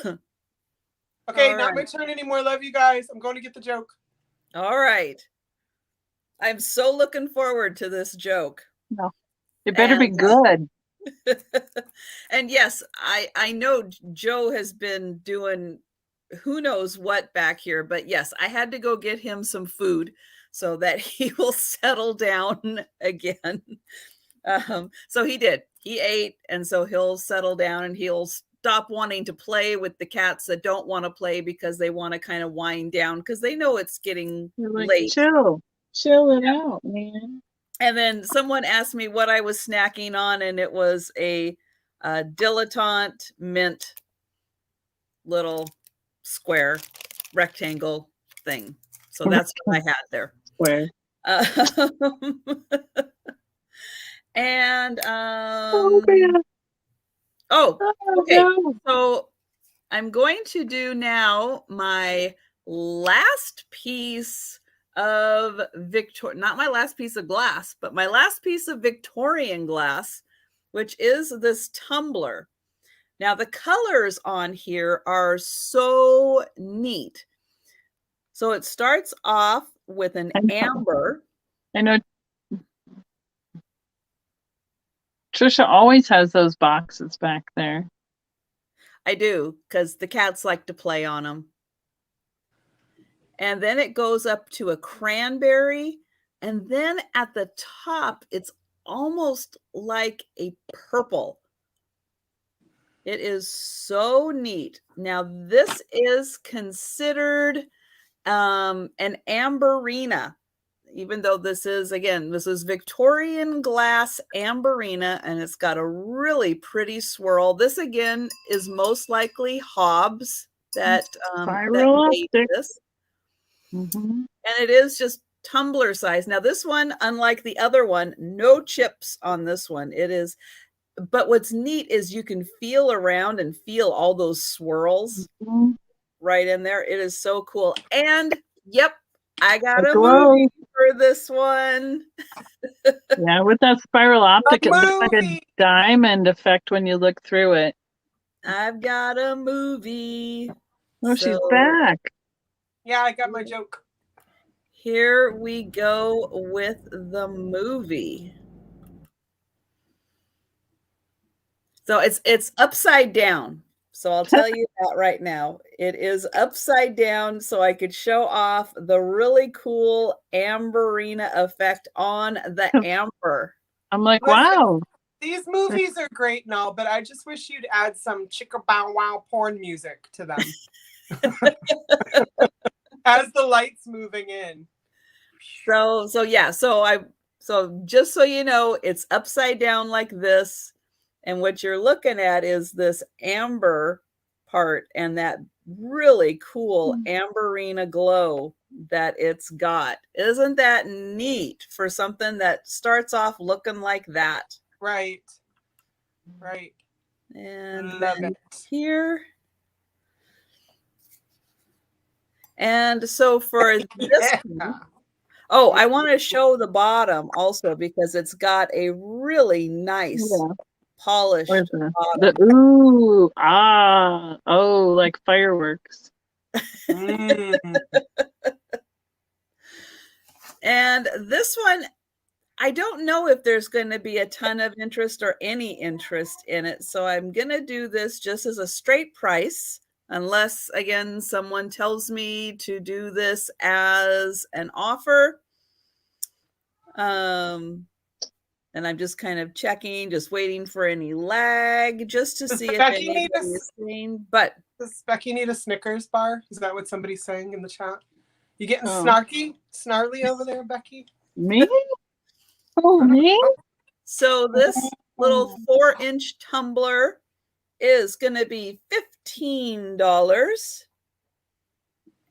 Okay, not my turn anymore. Love you guys. I'm going to get the joke. All right. I'm so looking forward to this joke. No, it better be good. And yes, I know Joe has been doing who knows what back here, but yes, I had to go get him some food so that he will settle down again. So he did. He ate, and so he'll settle down and he'll stop wanting to play with the cats that don't want to play because they want to kind of wind down because they know it's getting late. Chill it out, man. And then someone asked me what I was snacking on, and it was a dilettante mint little square rectangle thing. So that's what I had there. Square. And okay. No. So I'm going to do now my last piece of not my last piece of glass, but my last piece of Victorian glass, which is this tumbler. Now the colors on here are so neat. So it starts off with an amber. I know Trisha always has those boxes back there. I do, because the cats like to play on them. And then it goes up to a cranberry. And then at the top, it's almost like a purple. It is so neat. Now, this is considered an amberina, even though this is Victorian glass amberina, and it's got a really pretty swirl. This, again, is most likely Hobbs that made this. Mm-hmm. And it is just tumbler size. Now this one, unlike the other one, no chips on this one. It is, but what's neat is you can feel around and feel all those swirls right in there. It is so cool. And yep, I got a movie for this one. Yeah, with that spiral optic, it looks like a diamond effect when you look through it. I've got a movie. Oh, she's back. Yeah, I got my joke. Here we go with the movie. So it's upside down. So I'll tell you that right now. It is upside down so I could show off the really cool amberina effect on the amber. I'm like, wow. These movies are great and all, but I just wish you'd add some chicka bow wow porn music to them. As the lights moving in. So just so you know, it's upside down like this. And what you're looking at is this amber part and that really cool amberina glow that it's got. Isn't that neat for something that starts off looking like that? Right. And love then it. Here. And so for this one, I want to show the bottom also because it's got a really nice polished bottom. Like fireworks. And this one, I don't know if there's going to be a ton of interest or any interest in it. So I'm going to do this just as a straight price. Unless, again, someone tells me to do this as an offer. And I'm just kind of checking, just waiting for any lag, just to see if anybody is seeing. But does Becky need a Snickers bar? Is that what somebody's saying in the chat? You getting snarly over there, Becky? Me? Oh, me? So this little 4-inch tumbler is going to be $15.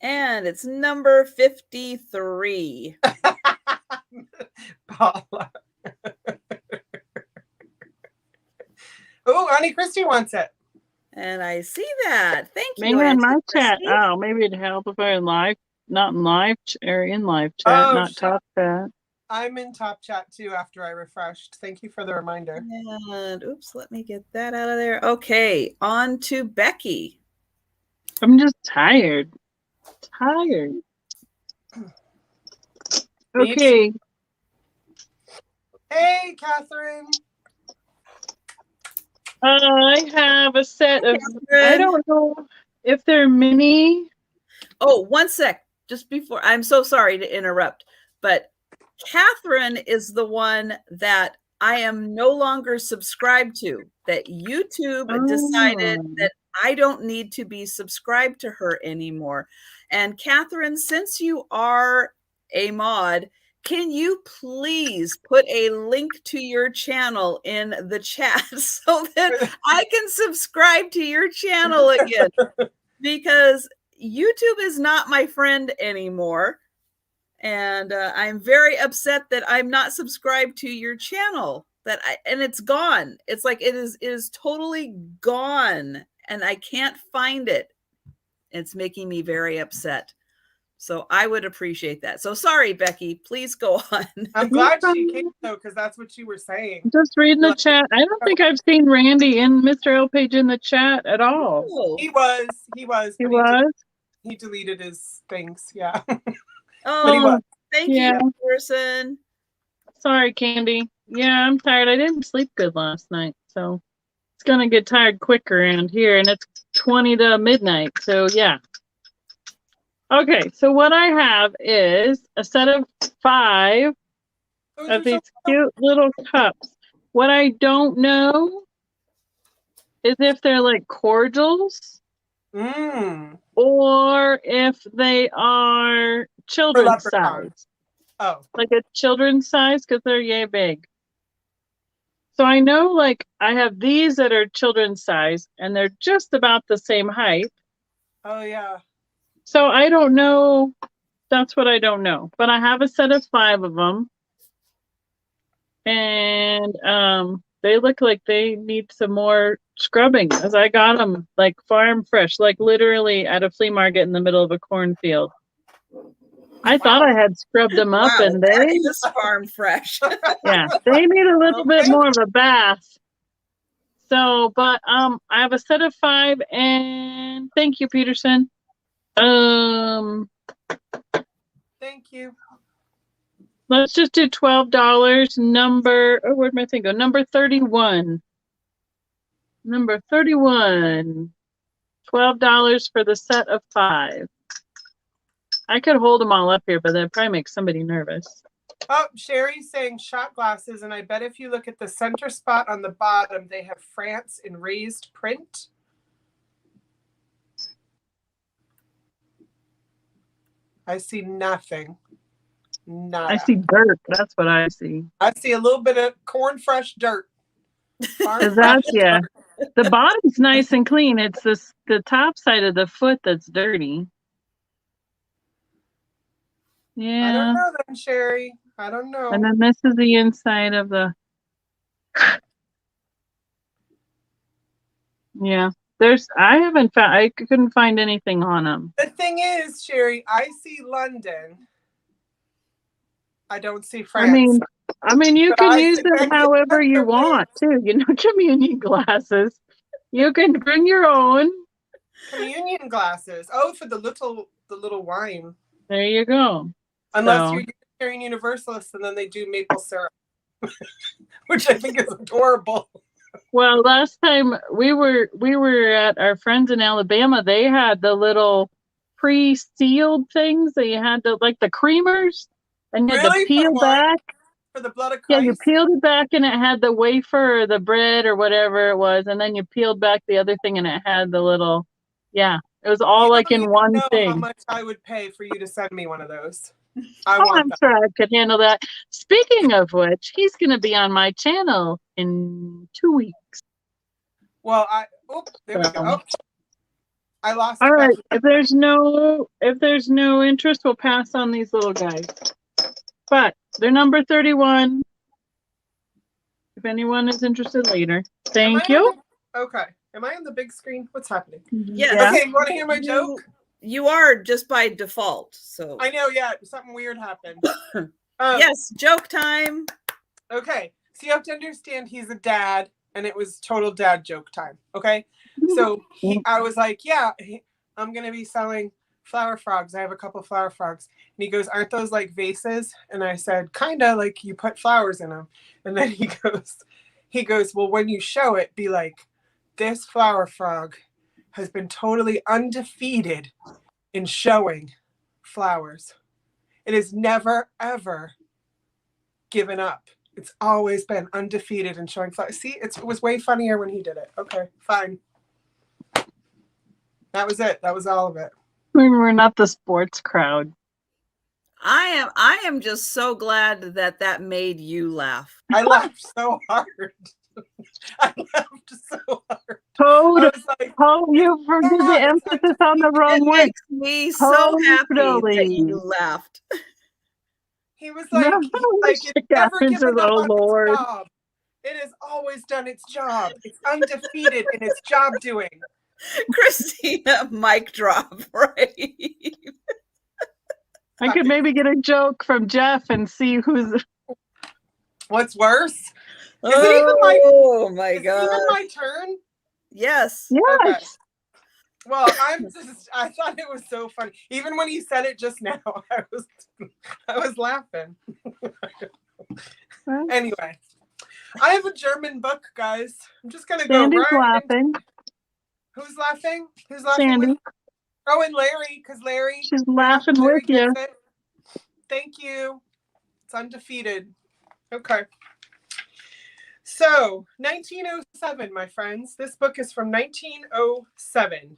And it's number 53. Paula. Oh, Auntie Christy wants it. And I see that. Thank you. Maybe in my chat. Oh, maybe it'd help if I in live, not in live, or in live chat, not top chat. I'm in top chat too after I refreshed. Thank you for the reminder. And oops, let me get that out of there. Okay, on to Becky. I'm just tired. Okay. Hey, Catherine. I have a set of, I don't know if they're mini. Oh, one sec. Just before, I'm so sorry to interrupt, but Catherine is the one that I am no longer subscribed to, that YouTube decided that I don't need to be subscribed to her anymore. And Catherine, since you are a mod, can you please put a link to your channel in the chat so that I can subscribe to your channel again? Because YouTube is not my friend anymore. And I'm very upset that I'm not subscribed to your channel. And it's gone. It's like it is totally gone. And I can't find it. It's making me very upset. So I would appreciate that. So sorry, Becky, please go on. I'm glad she came though, because that's what you were saying. Just reading the chat. I don't think I've seen Randy and Mr. L Page in the chat at all. Oh. He was. He deleted his things. Yeah. Oh, thank you, person. Sorry, Candy. Yeah, I'm tired. I didn't sleep good last night, so it's gonna get tired quick around here, and it's 20 to midnight. So yeah. Okay, so what I have is a set of 5 of these cute little cups. What I don't know is if they're like cordials or if they are children's size. Oh. Like a children's size, because they're yay big. So I know, like, I have these that are children's size, and they're just about the same height. Oh, yeah. So I don't know. That's what I don't know. But I have a set of 5 of them. And they look like they need some more scrubbing, as I got them, like, farm fresh, like, literally at a flea market in the middle of a cornfield. I thought I had scrubbed them up, and they is farm fresh. Yeah, they need a little bit more of a bath. So, but I have a set of 5, and thank you, Peterson. Thank you. Let's just do $12. Where'd my thing go? Number 31. Number 31. $12 for the set of 5. I could hold them all up here, but that'd probably make somebody nervous. Oh, Sherry's saying shot glasses, and I bet if you look at the center spot on the bottom, they have France in raised print. I see nothing. Nada. I see dirt. That's what I see. I see a little bit of corn fresh dirt. Yeah. The bottom's nice and clean. It's the top side of the foot that's dirty. Yeah. I don't know then, Sherry. I don't know. And then this is the inside of the. Yeah. I couldn't find anything on them. The thing is, Sherry, I see London. I don't see France. I mean, you can use them however you want too. You know, communion glasses. You can bring your own. Communion glasses. Oh, for the little wine. There you go. Unless you're Victorian Universalist, and then they do maple syrup, which I think is adorable. Well, last time we were at our friends in Alabama, they had the little pre-sealed things that you had to, like the creamers, and you had to peel back. For the blood of Yeah, Christ. you peeled it back and it had the wafer or the bread or whatever it was, and then you peeled back the other thing and it had the little, yeah, it was all You like don't in even one know thing. how much I would pay for you to send me one of those. I Oh, want I'm that. sure I could handle that. Speaking of which, he's going to be on my channel in 2 weeks. Well, there we go. Oh, I lost All it. right. If there's no interest, we'll pass on these little guys. But they're number 31. If anyone is interested later. Thank you. Okay. Am I on the big screen? What's happening? Yes. Yeah. Okay, you want to hear my joke? You are just by default. So I know, yeah. Something weird happened. yes, joke time. Okay. So you have to understand he's a dad, and it was total dad joke time. Okay. So I was like, yeah, I'm going to be selling flower frogs. I have a couple flower frogs. And he goes, aren't those like vases? And I said, kind of, like you put flowers in them. And then he goes, well, when you show it, be like, this flower frog has been totally undefeated in showing flowers. It has never, ever given up. It's always been undefeated in showing flowers. See, it was way funnier when he did it. Okay, fine. That was it. That was all of it. We're not the sports crowd. I am just so glad that made you laugh. I laughed so hard. I laughed so hard. Toad, like, you did the emphasis on the wrong It word. makes me so happy that you Totally. laughed. He was like, it's never given up on its job. It has always done its job. It's undefeated in its job doing. Christina, mic drop, right? I could maybe get a joke from Jeff and see who's. What's worse? Is it even my God. Is it even my turn? Yes. Yes. Okay. Well, I thought it was so funny. Even when he said it just now, I was laughing. Anyway, I have a German book, guys. I'm just going to go Sandy's right laughing. Who's laughing? Who's laughing? Sandy. Oh, and Larry, because Larry. She's laughing Larry with you. Thank you. It's undefeated. Okay. So, 1907, my friends. This book is from 1907.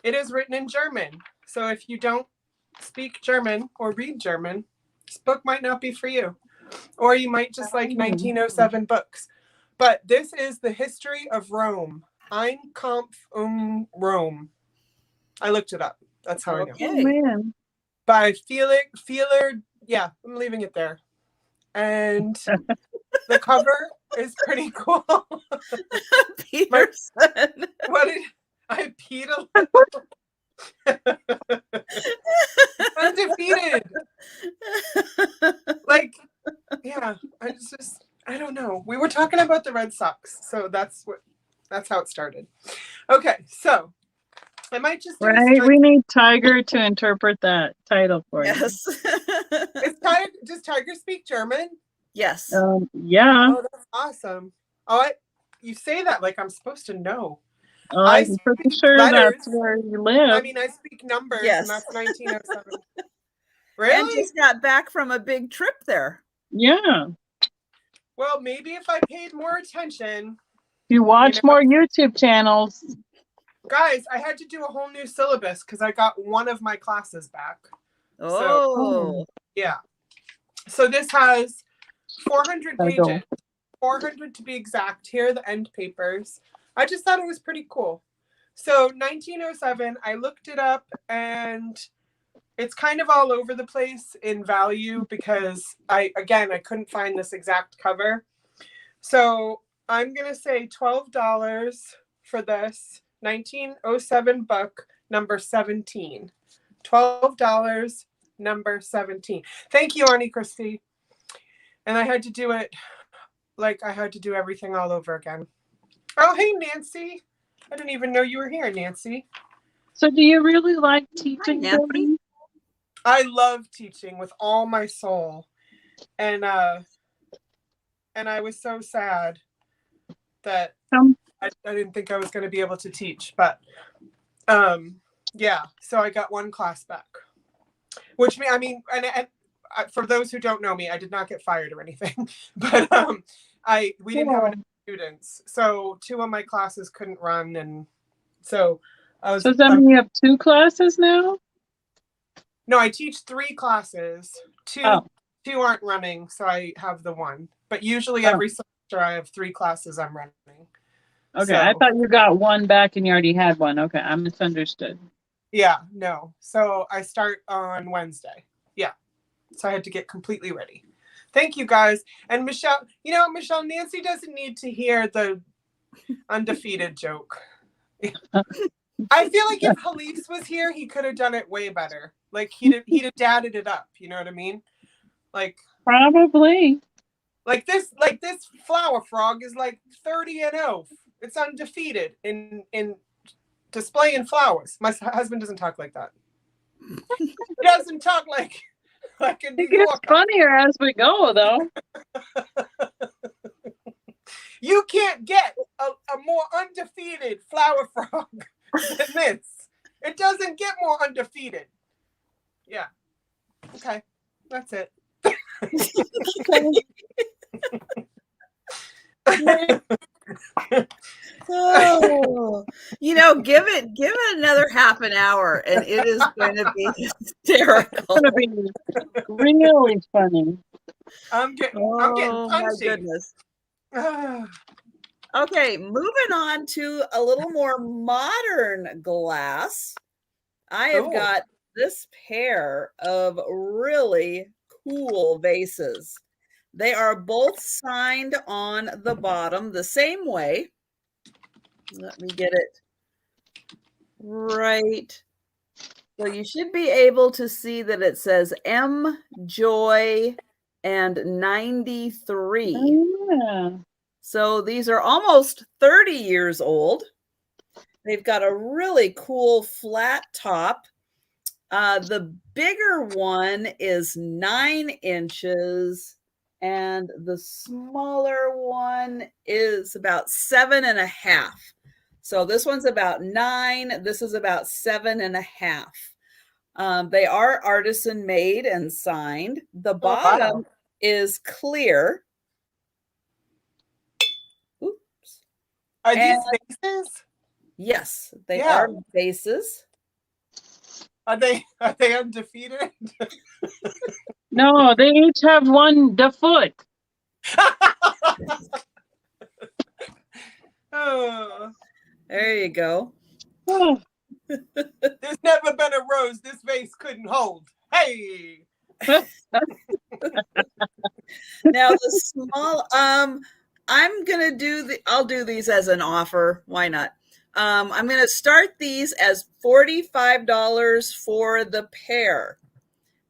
It is written in German. So if you don't speak German or read German, this book might not be for you. Or you might just like 1907 books. But this is the history of Rome. Ein Kampf Rome. I looked it up. That's how I know. Oh, man. By Feeler. Yeah, I'm leaving it there. And the cover is pretty cool. Peterson. I peed a little. Undefeated. Like, yeah, I don't know. We were talking about the Red Sox, so that's how it started. Okay, so I might just right. We need Tiger to interpret that title for you. Yes. Does Tiger speak German? Yes. Yeah. Oh, that's awesome. Oh, you say that like I'm supposed to know. I'm pretty sure letters. That's where you live. I mean, I speak numbers, yes. And that's 1907. Really? And just got back from a big trip there. Yeah. Well, maybe if I paid more attention. You watch more YouTube channels. Guys, I had to do a whole new syllabus because I got one of my classes back. Oh. So, yeah. So this has 400 pages. 400 to be exact. Here are the end papers. I just thought it was pretty cool. So 1907, I looked it up and it's kind of all over the place in value because I couldn't find this exact cover. So I'm going to say $12 for this 1907 book, number 17. $12, number 17. Thank you, Auntie Christy. And I had to do it like I had to do everything all over again. Oh, hey, Nancy. I didn't even know you were here, Nancy. So do you really like teaching, Jodi? I love teaching with all my soul. And I was so sad that I didn't think I was going to be able to teach. But, yeah, so I got one class back. Which, I mean, and for those who don't know me, I did not get fired or anything, but we didn't have enough students, so 2 of my classes couldn't run, and so I was. So does that mean you have 2 classes now? No, I teach 3 classes. 2 aren't running, so I have the 1. But usually every semester I have 3 classes I'm running. Okay, so, I thought you got 1 back and you already had 1. Okay, I misunderstood. Yeah, no. So I start on Wednesday. Yeah. So I had to get completely ready. Thank you, guys. And Michelle, Michelle, Nancy doesn't need to hear the undefeated joke. I feel like if Halise was here, he could have done it way better. Like he'd have dadded it up. You know what I mean? Like probably. Like this flower frog is like 30-0. It's undefeated in displaying flowers. My husband doesn't talk like that. He doesn't talk like a New Yorker. It gets funnier as we go, though. You can't get a more undefeated flower frog than this. It doesn't get more undefeated. Yeah. Okay. That's it. Oh, give it another half an hour and it is going to be hysterical. It's going to be really funny. I'm getting punchy. My goodness. Okay, moving on to a little more modern glass. I have got this pair of really cool vases. They are both signed on the bottom the same way. Let me get it right. So you should be able to see that it says M Joy and 93. Yeah. So these are almost 30 years old. They've got a really cool flat top. The bigger one is 9 inches. And the smaller one is about 7.5. So this one's about 9. This is about 7.5. They are artisan made and signed. The bottom is clear. Oops. Are these vases? Yes, they are vases. Are they undefeated? No, they each have 1 foot. Oh. There you go. Oh. There's never been a rose this vase couldn't hold. Hey. Now the small I'm gonna I'll do these as an offer. Why not? I'm gonna start these as $45 for the pair.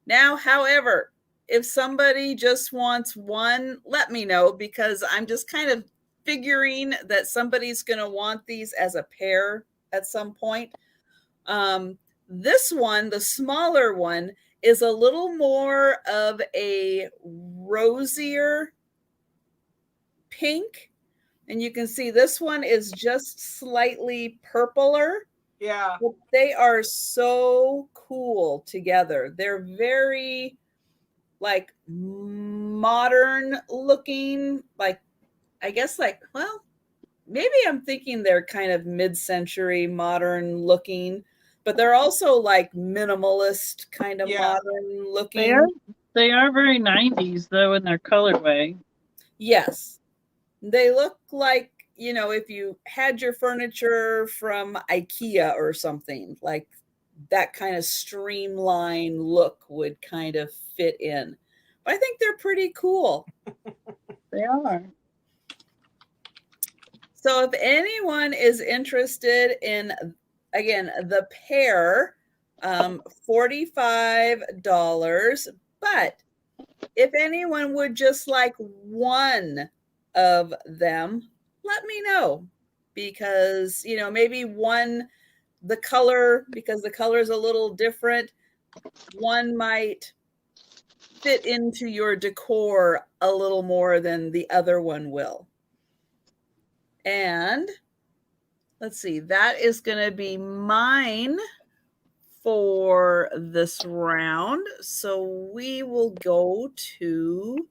Now, however, if somebody just wants 1, let me know, because I'm just kind of figuring that somebody's going to want these as a pair at some point. This one, the smaller one, is a little more of a rosier pink. And you can see this one is just slightly purpler. Yeah. But they are so cool together. They're very like modern looking, like I guess maybe I'm thinking they're kind of mid-century modern looking, but they're also like minimalist kind of modern looking. They are very 90s though in their colorway. Yes. They look like, if you had your furniture from IKEA or something, like that kind of streamlined look would kind of fit in. But I think they're pretty cool. They are. So if anyone is interested in, again, the pair, $45, but if anyone would just like 1 of them, let me know, because maybe the color, because the color is a little different, 1 might fit into your decor a little more than the other one will. And let's see, that is going to be mine for this round. So we will go to,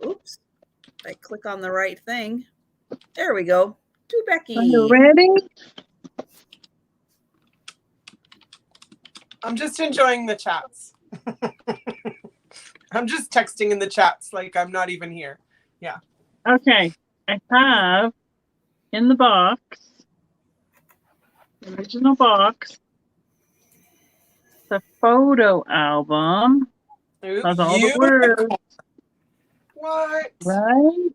oops, I click on the right thing. There we go. To Becky. Are you ready? I'm just enjoying the chats. I'm just texting in the chats like I'm not even here. Yeah. Okay. I have in the box, the original box, the photo album. That's all the words. What? Right?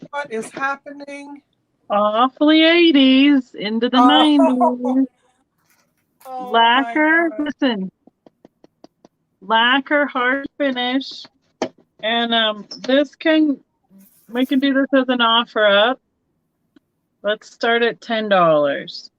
What is happening? Awfully 80s into the 90s. Oh, Lacquer, listen. Lacquer hard finish. And we can do this as an offer up. Let's start at $10.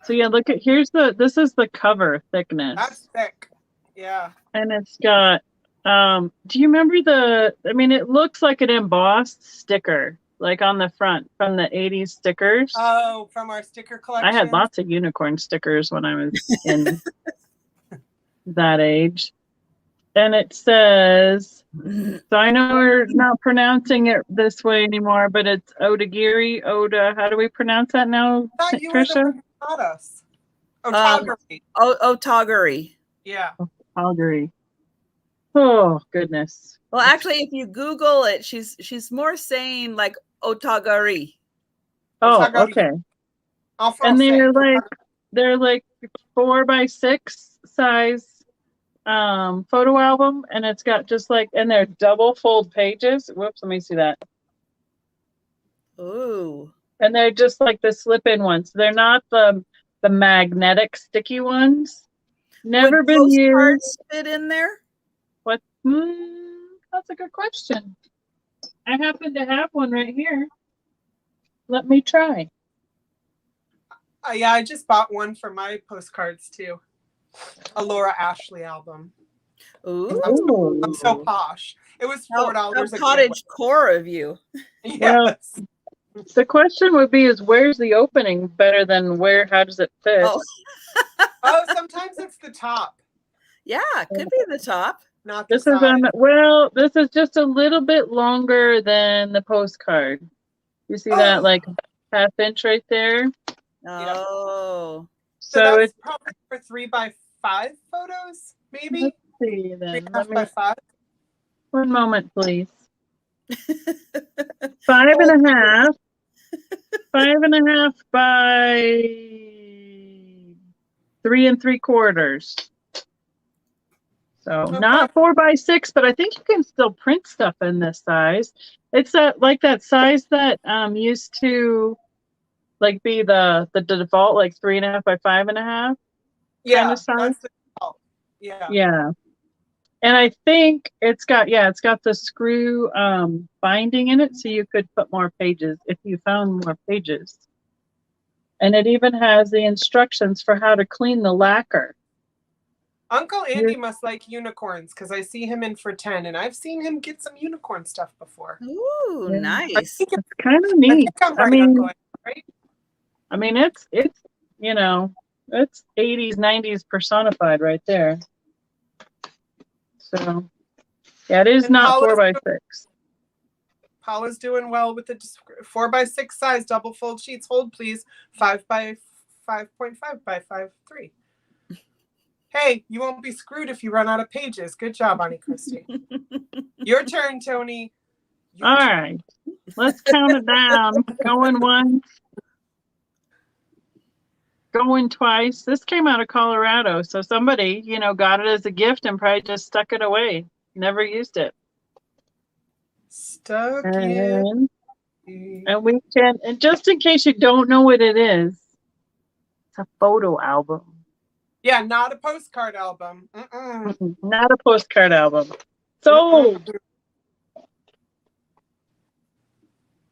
So yeah, look at this is the cover thickness. That's thick. Yeah. And it's got do you remember it looks like an embossed sticker, like on the front from the 80s stickers. Oh, from our sticker collection. I had lots of unicorn stickers when I was in that age. And it says, so I know we're not pronouncing it this way anymore, but it's Otagiri, Oda. How do we pronounce that now, I thought you Trisha? were the one who taught us. Otogari. Otogari. Yeah. Otogari. Oh, goodness. Well, actually, if you Google it, she's more saying like Otogari. Oh, Otogari. okay. And they're like 4x6 size photo album, and it's got and they're double fold pages. Whoops, let me see that. Ooh. And they're just like the slip-in ones. They're not the magnetic sticky ones. Never Would been used. postcards fit in there? What? That's a good question. I happen to have one right here. Let me try. Yeah, I just bought one for my postcards too. A Laura Ashley album. Ooh. I'm so posh. It was $4 a cottage core of you. Yes. Well, the question would be is where's the opening better than how does it fit? Oh, sometimes it's the top. Yeah, it could be the top. Not the This side. this is just a little bit longer than the postcard. You see that like half inch right there? Oh. So that's probably for 3x5 photos, maybe? Let's see then. 3.5x5. 1 moment, please. 5.5. 5.5 by 3 3/4. So not 4x6, but I think you can still print stuff in this size. It's that size that used to be the default, like 3.5 by 5.5. Yeah, kind of size. that's the default. Yeah. Yeah. And I think it's got the screw binding in it, so you could put more pages if you found more pages. And it even has the instructions for how to clean the lacquer. Uncle Andy must like unicorns because I see him in for 10, and I've seen him get some unicorn stuff before. Ooh, nice. It's kind of neat. Right? I mean, it's it's 80s, 90s personified right there. So, yeah, it is and not 4x6. Paula's doing well with the 4x6 size double fold sheets. Hold, please. 5 by 5.5 by 5.3. Hey, you won't be screwed if you run out of pages. Good job, Annie Christie. Your turn, Tony. All right. Let's count it down. Going once. Going twice. This came out of Colorado, so somebody, got it as a gift and probably just stuck it away. Never used it. Stuck it. And we can, and just in case you don't know what it is, it's a photo album. Yeah, not a postcard album. Not a postcard album. Sold.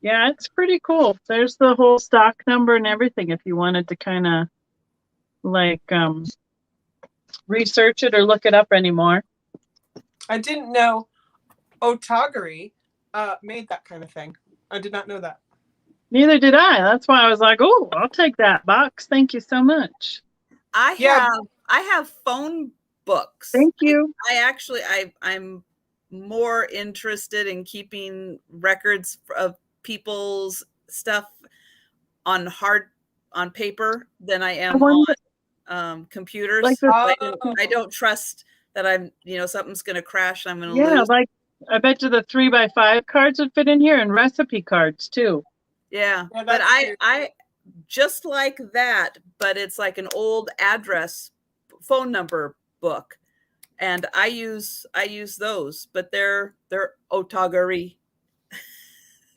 Yeah, it's pretty cool. There's the whole stock number and everything if you wanted to kind of research it or look it up anymore. I didn't know Otogari made that kind of thing. I did not know that. Neither did I. That's why I was like, oh, I'll take that box. Thank you so much. I have I have phone books. Thank you. I'm more interested in keeping records of people's stuff on paper than I am on computers. Like I don't trust that something's going to crash. I'm going to lose. Like I bet you the 3x5 cards would fit in here, and recipe cards too. Yeah, but I just like that, but it's like an old address phone number book, and I use those, but they're otagari.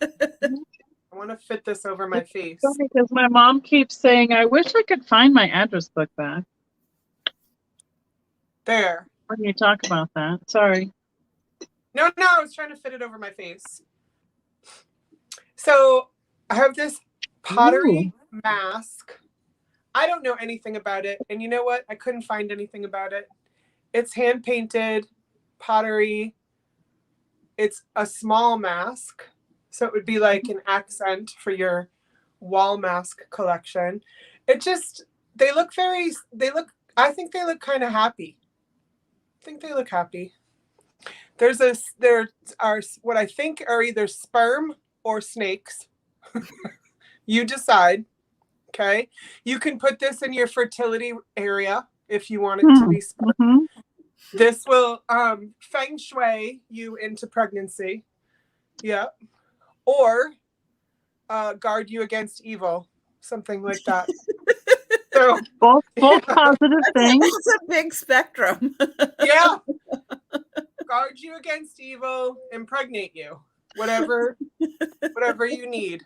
I want to fit this over my face. Because my mom keeps saying, I wish I could find my address book back. There. When you talk about that. Sorry. No, I was trying to fit it over my face. So I have this pottery mask. I don't know anything about it. And you know what? I couldn't find anything about it. It's hand painted pottery. It's a small mask. So it would be like an accent for your wall mask collection. I think they look kind of happy. I think they look happy. There are what I think are either sperm or snakes. You decide. Okay. You can put this in your fertility area if you want it to be sperm. Mm-hmm. This will feng shui you into pregnancy. Yeah. Or guard you against evil, something like that. So both positive things. It's a big spectrum. Yeah. Guard you against evil, impregnate you. Whatever you need.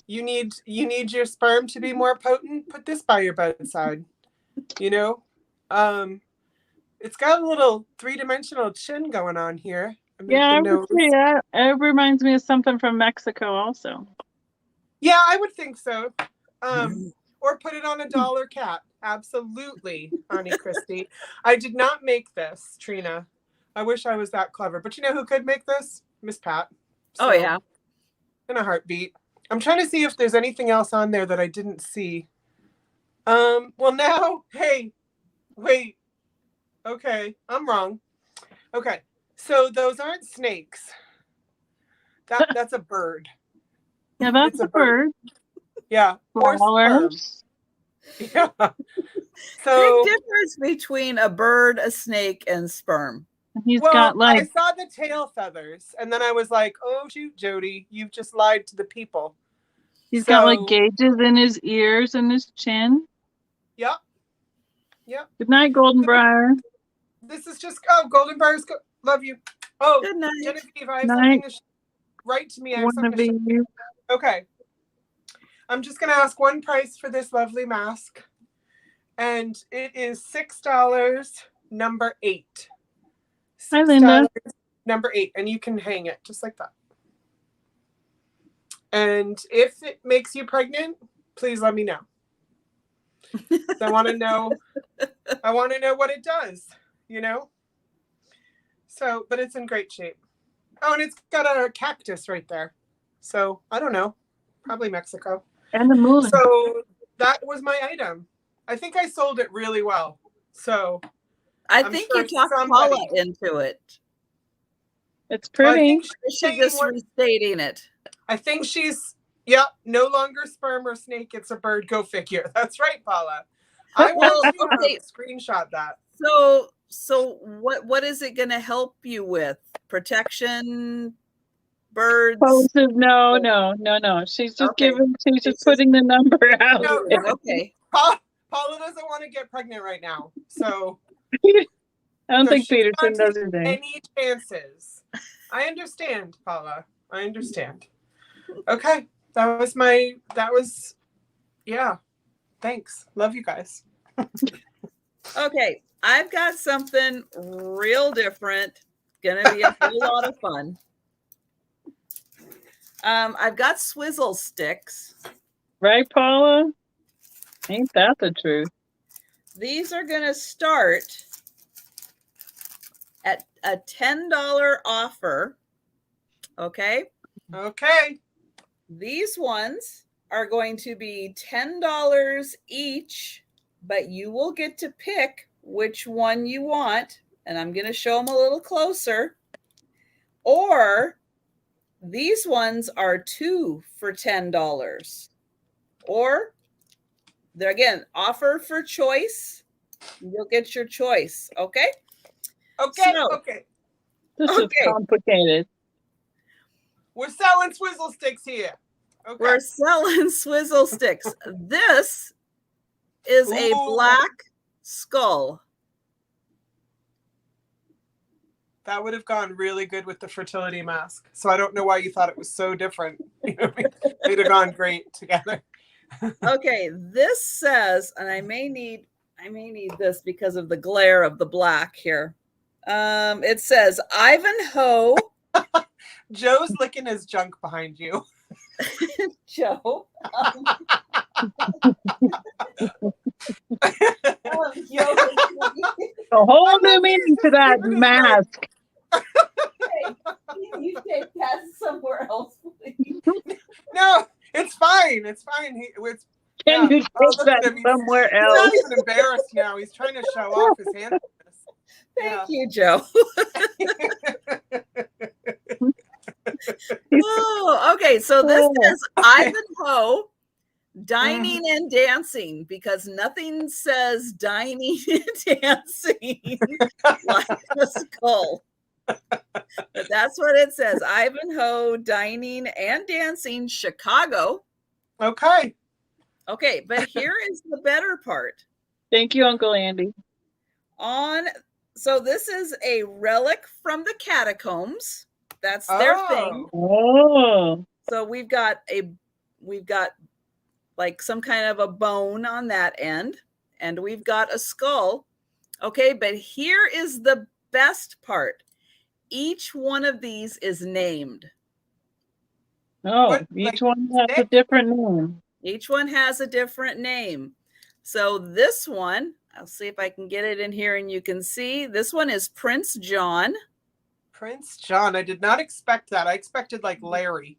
You need your sperm to be more potent, put this by your bedside. You know? It's got a little 3-dimensional chin going on here. It reminds me of something from Mexico also. Yeah, I would think so. Or put it on a dollar cat. Absolutely, Honey Christie. I did not make this, Trina. I wish I was that clever. But you know who could make this? Miss Pat. So, oh, yeah. In a heartbeat. I'm trying to see if there's anything else on there that I didn't see. Well, now, hey, wait. Okay, I'm wrong. Okay. So those aren't snakes. That's a bird. Yeah, that's a bird. Yeah. Flowers. Yeah. So big difference between a bird, a snake, and sperm. I saw the tail feathers, and then I was like, "Oh shoot, Jodi, you've just lied to the people." He's got like gauges in his ears and his chin. Yep. Good night, Golden Briar. This is just Golden Briar's love you. Oh, good night. Genevieve, I have something to write to me. I have something to Okay. I'm just going to ask one price for this lovely mask. And it is $6, number 8. Hi, Linda. Number 8. And you can hang it just like that. And if it makes you pregnant, please let me know. I want to know what it does, you know? So, but it's in great shape. Oh, and it's got a cactus right there. So, I don't know. Probably Mexico. And the moon. So, that was my item. I think I sold it really well. So, I think you talked Paula into it. It's pretty. Well, she's just restating it. I think she's, no longer sperm or snake. It's a bird. Go figure. That's right, Paula. I will screenshot that. So what is it going to help you with? Protection, birds? No. She's just she's just putting the number out. No, okay. Paula doesn't want to get pregnant right now. So I don't think Peterson does anything. Any chances. I understand, Paula. I understand. Okay. Thanks. Love you guys. Okay. I've got something real different. Gonna be a whole lot of fun. I've got swizzle sticks. Right, Paula? Ain't that the truth? These are gonna start at a $10 offer. Okay. These ones are going to be $10 each, but you will get to pick which one you want, and I'm going to show them a little closer. Or these ones are 2 for $10. Or they're, again, offer for choice. You'll get your choice. Okay. Okay. So, okay. This is complicated. We're selling swizzle sticks here. Okay. We're selling swizzle sticks. This is a black skull. That would have gone really good with the fertility mask. So I don't know why you thought it was so different. You know, they'd have gone great together. Okay, this says, and I may need this because of the glare of the black here. It says Ivanhoe. Joe's licking his junk behind you. Joe. A whole new meaning to that mask. Hey, you take that somewhere else, please. No, it's fine. It's fine. Can you take that somewhere else? He's not even embarrassed now. He's trying to show off his hand. Thank you, Joe. Oh, okay. So this is Ivanhoe dining and dancing, because nothing says dining and dancing like a skull. But that's what it says. Ivanhoe dining and dancing, Chicago. Okay. Okay, but here is the better part. Thank you, Uncle Andy. So this is a relic from the catacombs. That's their thing. Oh. So we've got like some kind of a bone on that end, and we've got a skull. Okay, but here is the best part. Each one of these is named. Oh, each one has a different name. Each one has a different name. So this one, I'll see if I can get it in here and you can see. This one is Prince John. Prince John. I did not expect that. I expected like Larry.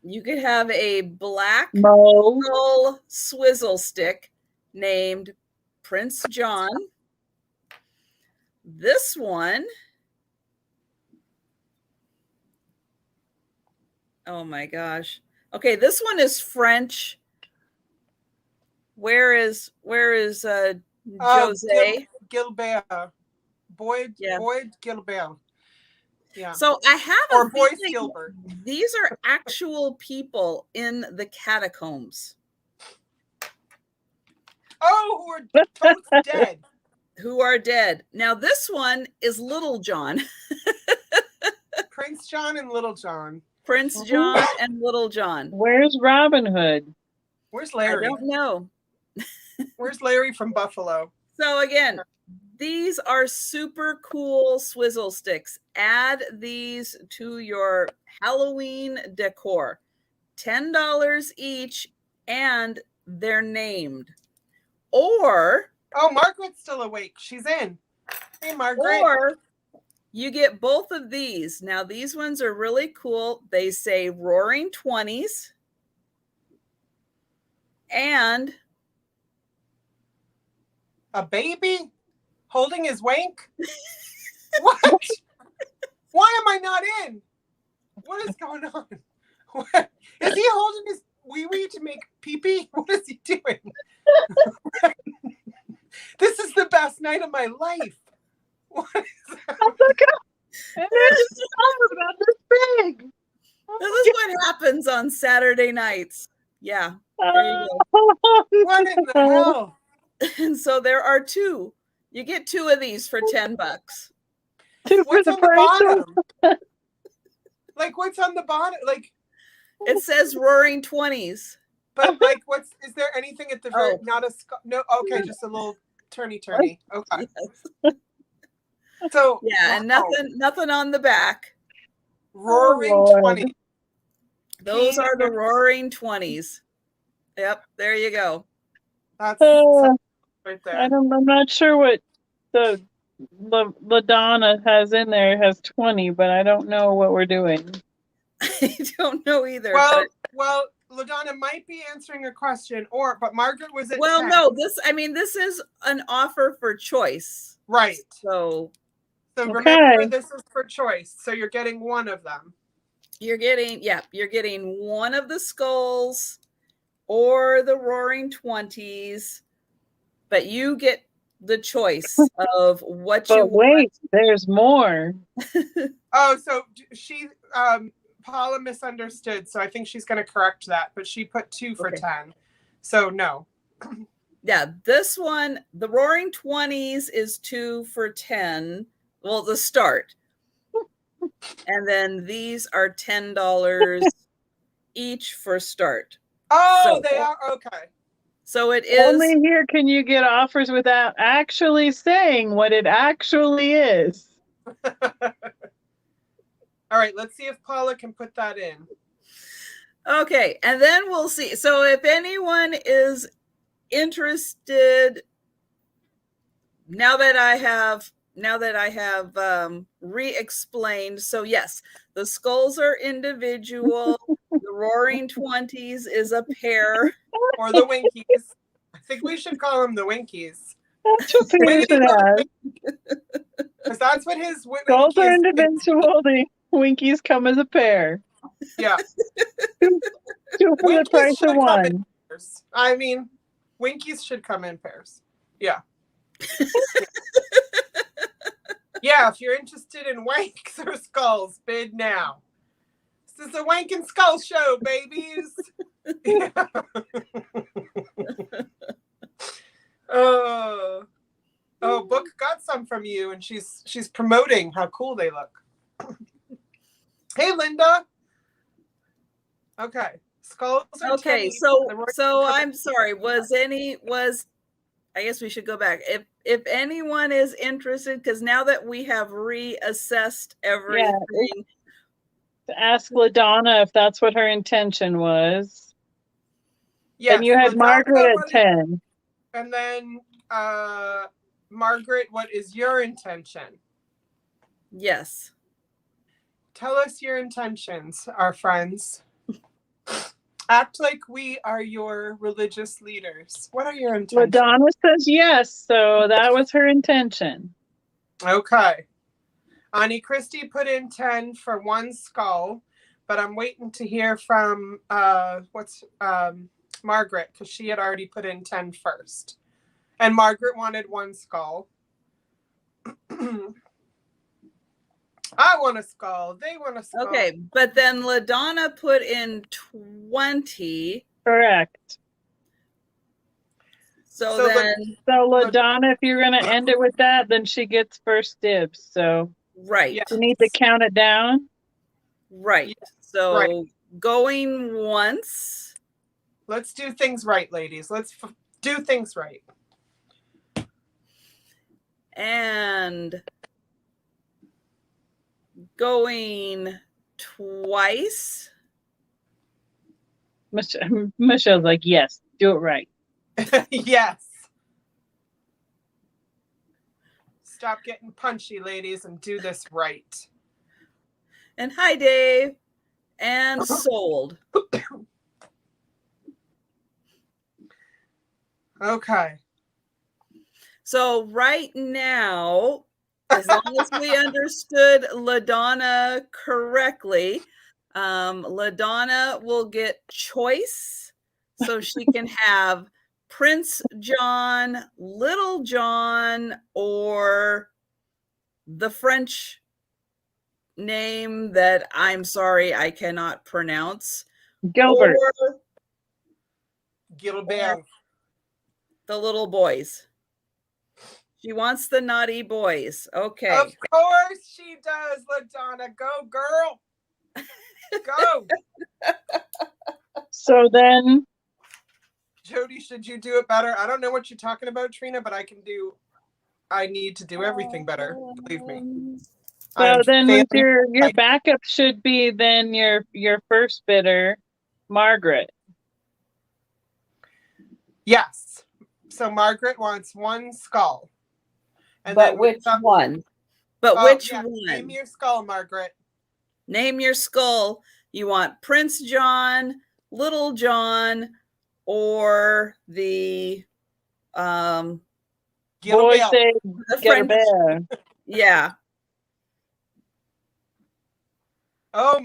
You could have a black skull swizzle stick named Prince John. This one, oh my gosh. Okay, this one is French. Where is Jose? Gilbert. Boyd Gilbert. Yeah. So I have or Boyce Gilbert. These are actual people in the catacombs. Oh, who are totes dead. Who are dead. Now this one is Little John. Prince John and Little John. Prince John and Little John. Where's Robin Hood? Where's Larry? I don't know. Where's Larry from Buffalo? So again, these are super cool swizzle sticks. Add these to your Halloween decor. $10 each, and they're named. Or... Oh, Margaret's still awake. She's in. Hey, Margaret. Or you get both of these. Now, these ones are really cool. They say Roaring 20s. And... a baby holding his wank? What? Why am I not in? What is going on? What? Is he holding his wee-wee to make pee-pee? What is he doing? This is the best night of my life. What is that? Oh, look at it's about this big. This is what happens on Saturday nights. Yeah. There you go. What in the hell? And so there are two. You get two of these for $10. What's on the bottom? Like, what's on the bottom? Like, it says Roaring 20s. But like, is there anything at the very? Not a no. Okay, just a little turny. Okay. Yes. So yeah, and nothing on the back. Roaring 20. Those are the Roaring 20s. Yep, there you go. That's right there. I'm not sure what the LaDonna has in there. It has 20, but I don't know what we're doing. I don't know either. Well, LaDonna might be answering a question, but Margaret was at Well, 10. no, this is an offer for choice. Right. So remember, this is for choice. So you're getting one of them. You're getting one of the skulls or the Roaring 20s, but you get the choice of what you want. Wait, there's more. Oh, so Paula misunderstood, so I think she's going to correct that, but she put 2 for 10. So no. Yeah, this one, the Roaring 20s is 2 for 10. Well, the start. And then these are $10 each for start. Oh, they are? Okay. So it is. Only here can you get offers without actually saying what it actually is. All right, let's see if Paula can put that in. Okay, and then we'll see. So if anyone is interested, now that I have re-explained, so yes, the skulls are individual. The Roaring 20s is a pair. Or the Winkies. I think we should call them the Winkies. That's what Peterson has. Because that's what his skulls are individual. The Winkies come as a pair. Yeah. Two for the price of one. I mean, Winkies should come in pairs. Yeah. Yeah, if you're interested in wanks or skulls, bid now. This is a wank and skull show, babies. Yeah. Book got some from you, and she's promoting how cool they look. Hey, Linda. Okay, skulls. Okay, so I'm sorry. I guess we should go back. If anyone is interested, because now that we have reassessed everything, to ask LaDonna if that's what her intention was. Yes, and you had Margaret at 10. And then Margaret, what is your intention? Yes. Tell us your intentions, our friends. Act like we are your religious leaders. What are your intentions? LaDonna says yes, so that was her intention. Okay. Annie Christie put in 10 for one skull, but I'm waiting to hear from Margaret, because she had already put in 10 first. And Margaret wanted one skull. I want a skull. They want a skull. Okay, but then LaDonna put in 20. Correct. So LaDonna, if you're going to end it with that, then she gets first dibs. So right. You need to count it down. Right. Yeah. So right. Going once. Let's do things right, ladies. Let's do things right. And going twice. Michelle's like, yes, do it right. Yes. Stop getting punchy, ladies, and do this right. And hi, Dave. And sold. Okay. So right now, as long as we understood LaDonna correctly, LaDonna will get choice. So she can have Prince John, Little John, or the French name that I'm sorry I cannot pronounce. Gilbert. Or Gilbert. The little boys. She wants the naughty boys. Okay. Of course she does, LaDonna. Go, girl. Go. So then, Jodi, should you do it better? I don't know what you're talking about, Trina, but I need to do everything better. Believe me. So then your backup should be then your first bidder, Margaret. Yes. So Margaret wants one skull. And but then which one? But which one? Name your skull, Margaret. Name your skull. You want Prince John, Little John or the Boy say the get a French. bear. Yeah. Oh,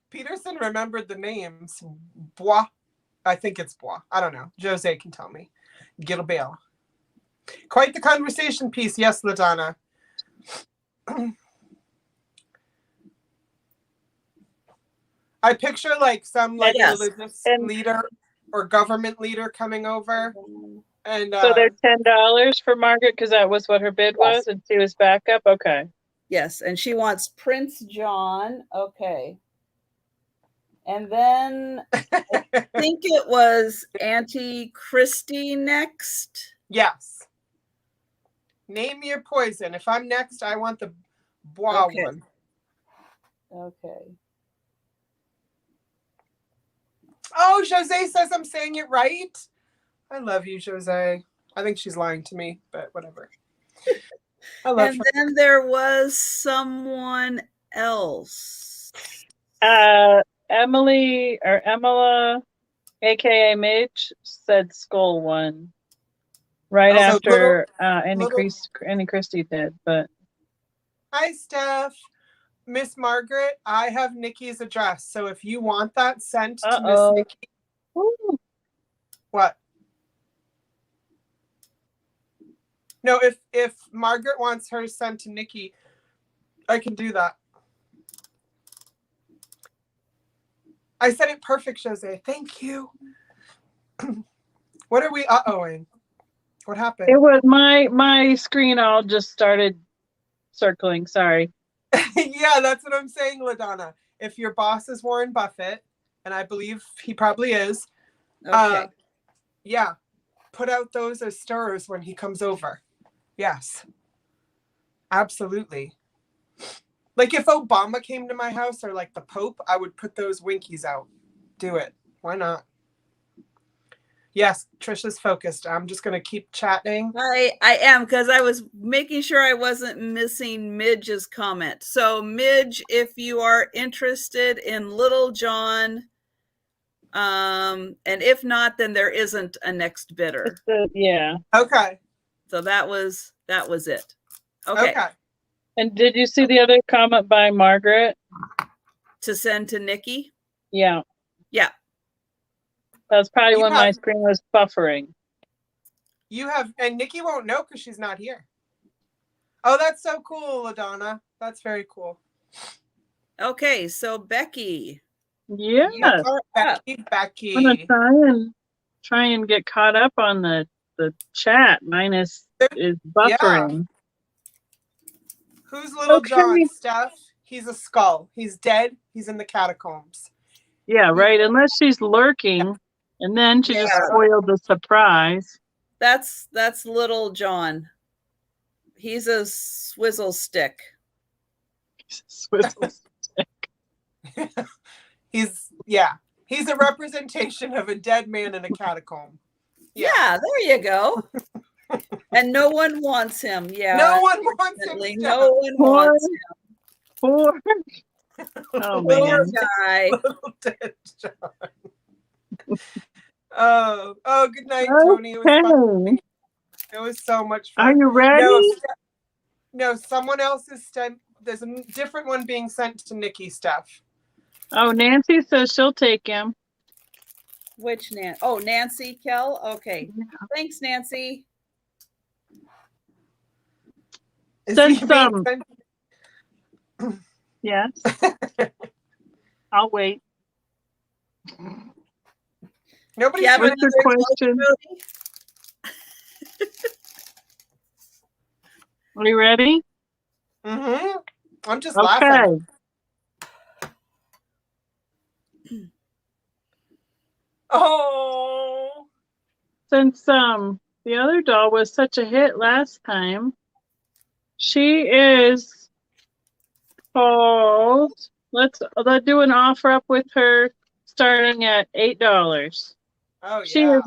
Peterson remembered the names. Bois. I think it's Bois. I don't know. Jose can tell me. Gilbert. Quite the conversation piece. Yes, LaDonna. I picture like some like religious leader or government leader coming over. And so they're $10 for Margaret because that was what her bid was, and she was back up. Okay. Yes, and she wants Prince John. Okay. And then I think it was Auntie Christy next. Yes. Name your poison. If I'm next, I want the Bois one. Okay. Oh, Jose says I'm saying it right. I love you, Jose. I think she's lying to me, but whatever. I love and her. Then there was someone else. Emily or Emila, aka Midge, said Skull one. Right after Annie Christie did, but hi, Steph. Miss Margaret, I have Nikki's address. So if you want that sent to Miss Nikki. Ooh. What? No, if Margaret wants hers sent to Nikki, I can do that. I said it perfect, Jose. Thank you. What are we uh-ohing? What happened? It was my screen all just started circling. Sorry. Yeah, that's what I'm saying, LaDonna. If your boss is Warren Buffett, and I believe he probably is, yeah, put out those as stirrers when he comes over. Yes, absolutely. Like if Obama came to my house or like the Pope, I would put those winkies out. Do it. Why not? Yes, Trisha's focused. I'm just going to keep chatting. I am, because I was making sure I wasn't missing Midge's comment. So Midge, if you are interested in Little John, and if not, then there isn't a next bidder. Yeah. Okay. So that was it. Okay. And did you see the other comment by Margaret? To send to Nikki? Yeah. Yeah. That's probably when my screen was buffering. You have, and Nikki won't know because she's not here. Oh, that's so cool, LaDonna. That's very cool. Okay, so Becky. Yeah. Becky. I'm gonna try and get caught up on the chat. Mine is buffering. Yeah. Who's Little John, Steph? He's a skull. He's dead. He's in the catacombs. Yeah, right. Unless she's lurking, and then she just spoiled the surprise. That's Little John. He's a swizzle stick. Swizzle stick. He's a representation of a dead man in a catacomb. Yeah, there you go. And no one wants him. Yeah. No one wants him. No one wants him. Poor. Oh, man. Guy. Little dead John. Oh, good night, Tony. It was fun. It was so much fun. Are you ready? No, someone else is sent. There's a different one being sent to Nikki, Steph. Oh, Nancy says she'll take him. Which Nancy? Oh, Nancy Kell? Okay. Yeah. Thanks, Nancy. Send some. Yes. I'll wait. Nobody's what's your question? Are you ready? Mm-hmm. I'm just laughing. Oh. Since the other doll was such a hit last time, she is called. Let's do an offer up with her, starting at $8. Oh yeah. She is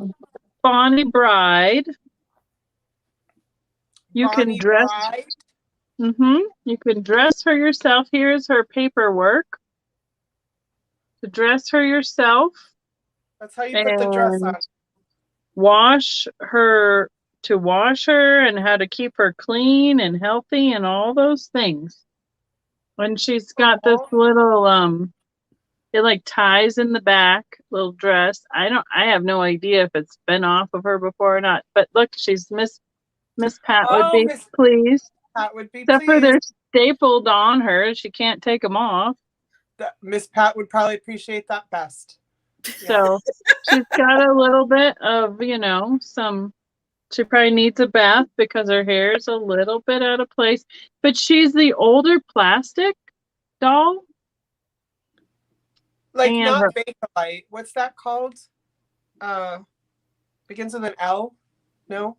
Bonnie Bride. You can dress. You can dress her yourself. Here's her paperwork. To dress her yourself, That's how you put the dress on. Wash her and how to keep her clean and healthy and all those things. And she's got this little it like ties in the back, little dress. I have no idea if it's been off of her before or not. But look, she's Miss Pat would be pleased. Pat would be Except pleased. for they're stapled on her. She can't take them off. Miss Pat would probably appreciate that best. So she's got a little bit of, she probably needs a bath because her hair is a little bit out of place. But she's the older plastic doll. Like not Bakelite. What's that called? Begins with an L? No?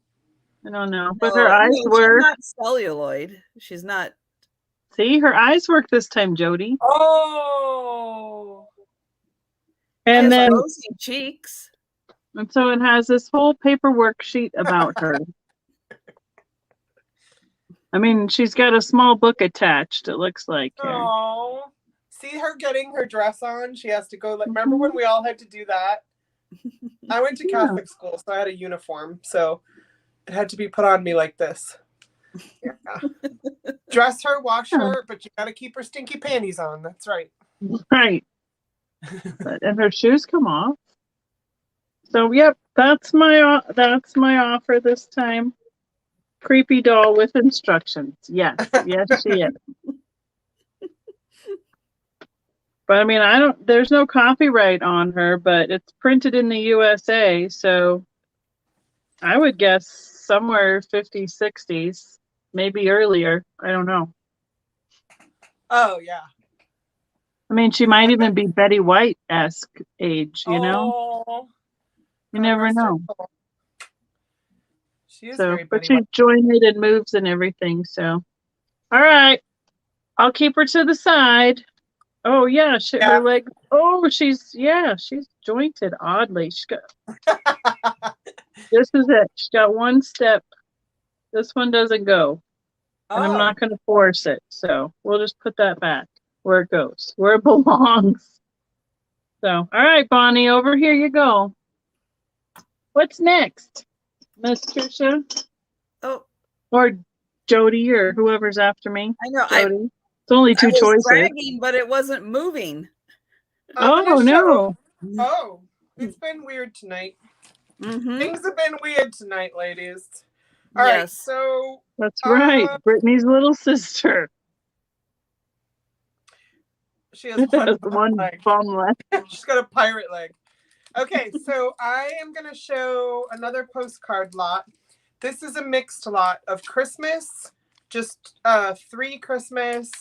I don't know. But her eyes work. She's not celluloid. She's not. See, her eyes work this time, Jodi. Oh. And then rosy cheeks. And so it has this whole paperwork sheet about her. I mean, she's got a small book attached, it looks like. Oh. See her getting her dress on? She has to go. Remember when we all had to do that? I went to Catholic school, so I had a uniform. So it had to be put on me like this. Yeah. Dress her, wash her, but you got to keep her stinky panties on. That's right. Right. And her shoes come off. So, yep, that's my offer this time. Creepy doll with instructions. Yes, yes, she is. But I mean, there's no copyright on her, but it's printed in the USA, so I would guess somewhere 50s, 60s, maybe earlier. I don't know. Oh, yeah. I mean, she might even be Betty White-esque age, you know? You never know. She is very but she's jointed and moves and everything, so. All right. I'll keep her to the side. Oh, yeah, her leg. Oh, she's jointed oddly. This is it. She's got one step. This one doesn't go. And I'm not going to force it. So we'll just put that back where it goes, where it belongs. So, all right, Bonnie, over here you go. What's next, Miss Trisha? Oh. Or Jodi, or whoever's after me. I know. Jodi. It's only two choices. Dragging, but it wasn't moving. Oh, no. Oh, it's been weird tonight. Mm-hmm. Things have been weird tonight, ladies. All right, so. That's right. Brittany's little sister. She has one bum leg. She's got a pirate leg. Okay, so I am going to show another postcard lot. This is a mixed lot of Christmas, just 3 Christmas,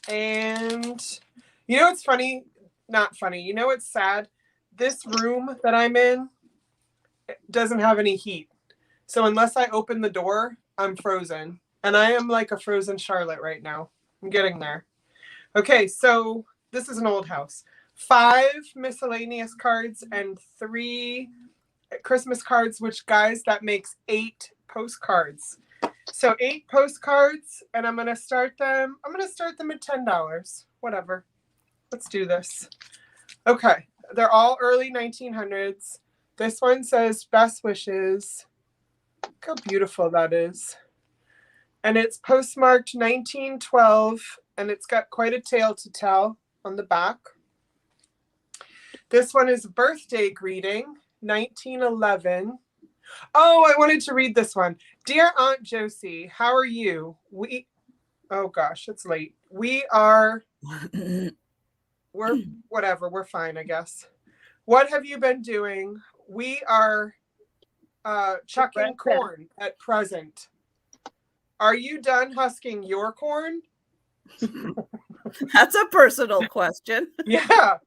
and you know what's funny? Not funny. You know what's sad? This room that I'm in doesn't have any heat. So unless I open the door, I'm frozen. And I am like a frozen Charlotte right now. I'm getting there. Okay, so this is an old house. 5 miscellaneous cards and 3 Christmas cards, which, guys, that makes 8 postcards. So 8 postcards, and I'm going to start them. I'm going to start them at $10. Whatever. Let's do this. Okay. They're all early 1900s. This one says best wishes. Look how beautiful that is. And it's postmarked 1912, and it's got quite a tale to tell on the back. This one is birthday greeting, 1911. Oh, I wanted to read this one. Dear Aunt Josie, how are you? Oh gosh, it's late. We're whatever, we're fine, I guess. What have you been doing? We are chucking corn at present. Are you done husking your corn? That's a personal question. Yeah.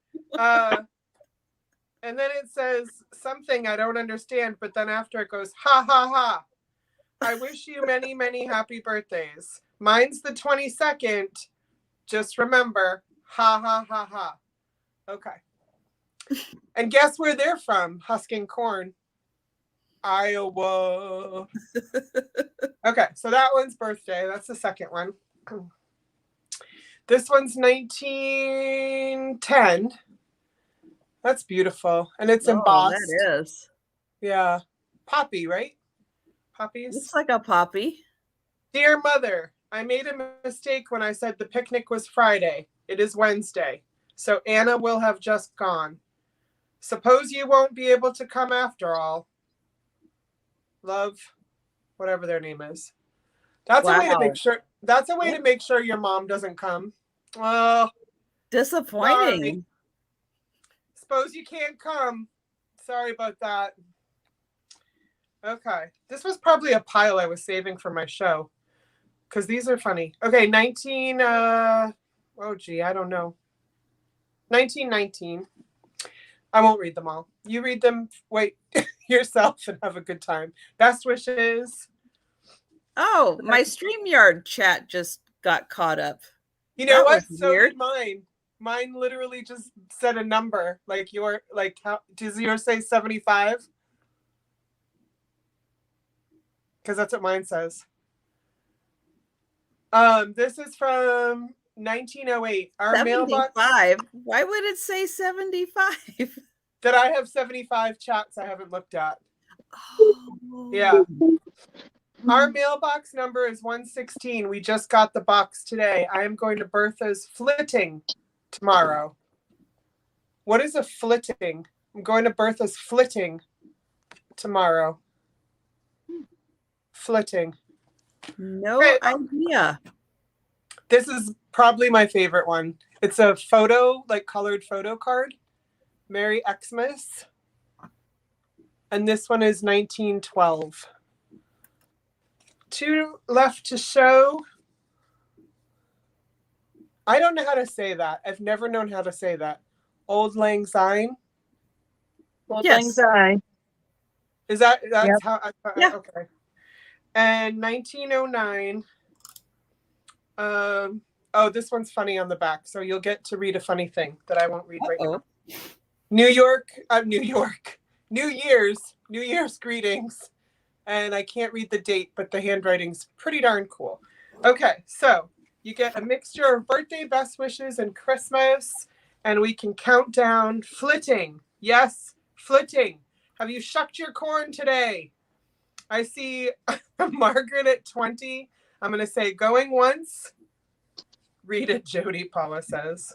And then it says something I don't understand, but then after it goes, ha, ha, ha. I wish you many, many happy birthdays. Mine's the 22nd. Just remember, ha, ha, ha, ha. Okay. And guess where they're from, husking corn? Iowa. Okay, so that one's birthday. That's the second one. This one's 1910. That's beautiful. And it's Oh, embossed. that is. Yeah. Poppy, right? Poppies. It's like a poppy. Dear Mother, I made a mistake when I said the picnic was Friday. It is Wednesday. So Anna will have just gone. Suppose you won't be able to come after all. Love, whatever their name is. That's a way to make sure. That's a way to make sure your mom doesn't come. Well, disappointing. Sorry. Suppose you can't come. Sorry about that. Okay, this was probably a pile I was saving for my show because these are funny. Okay, 19. I don't know. 1919. I won't read them all. You read them. Wait yourself and have a good time. Best wishes. Oh, my StreamYard chat just got caught up. You know what? So did mine. Mine literally just said a number. Like how does yours say 75? Because that's what mine says. This is from 1908. Our 75? mailbox. Why would it say 75? That I have 75 chats I haven't looked at. Oh. Yeah. Our mailbox number is 116. We just got the box today. I am going to Bertha's flitting tomorrow. What is a flitting? I'm going to Bertha's flitting tomorrow. Flitting. No idea. This is probably my favorite one. It's a photo, like colored photo card. Merry Xmas. And this one is 1912. 2 left to show. I don't know how to say that. I've never known how to say that. Old Lang Syne. Old Lang Syne. Is that's yep. How? Yeah. Okay. And 1909. Oh, this one's funny on the back, so you'll get to read a funny thing that I won't read right now. New Year's greetings. And I can't read the date, but the handwriting's pretty darn cool. Okay, so you get a mixture of birthday best wishes and Christmas, and we can count down. Flitting. Yes, flitting. Have you shucked your corn today? I see Margaret at 20. I'm going to say going once. Read it, Jodi, Paula says.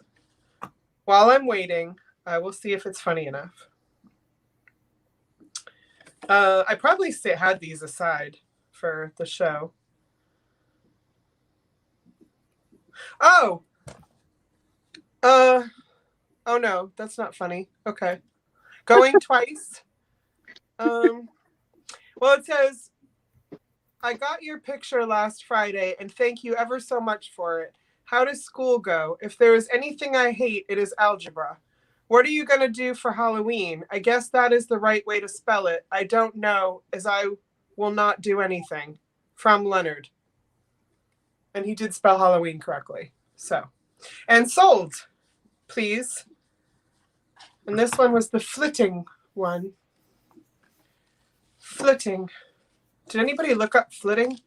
While I'm waiting, I will see if it's funny enough. I probably had these aside for the show. Oh no, that's not funny. Okay. Going twice. Well, it says, I got your picture last Friday and thank you ever so much for it. How does school go? If there is anything I hate, it is algebra. What are you going to do for Halloween? I guess that is the right way to spell it. I don't know, as I will not do anything. From Leonard. And he did spell Halloween correctly. So, and sold, please. And this one was the flitting one. Flitting. Did anybody look up flitting?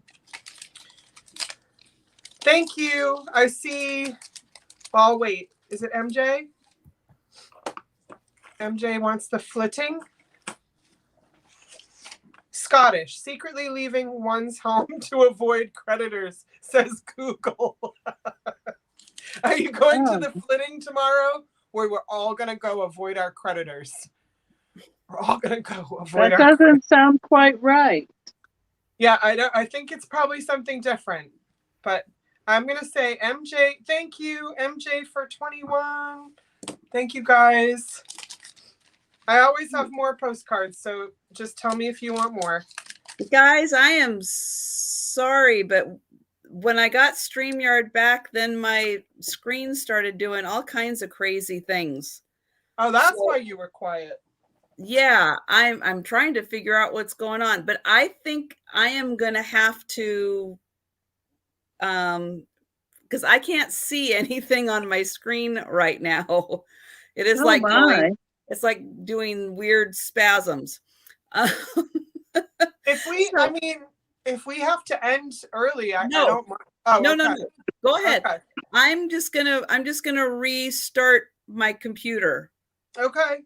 Thank you. I see. I'll wait. Is it MJ? MJ wants the flitting. Scottish, secretly leaving one's home to avoid creditors, says Google. Are you going to the flitting tomorrow? Where we're all going to go avoid our creditors. We're all going to go avoid that doesn't sound quite right. Yeah, I think it's probably something different. But I'm going to say MJ, thank you, MJ, for 21. Thank you, guys. I always have more postcards, so just tell me if you want more. Guys, I am sorry, but when I got StreamYard back, then my screen started doing all kinds of crazy things. Oh, that's why you were quiet. Yeah, I'm trying to figure out what's going on, but I think I am going to have to, because I can't see anything on my screen right now. It is it's like doing weird spasms. If we have to end early, I don't mind. Oh, no. Go ahead. Okay. I'm just gonna restart my computer. Okay.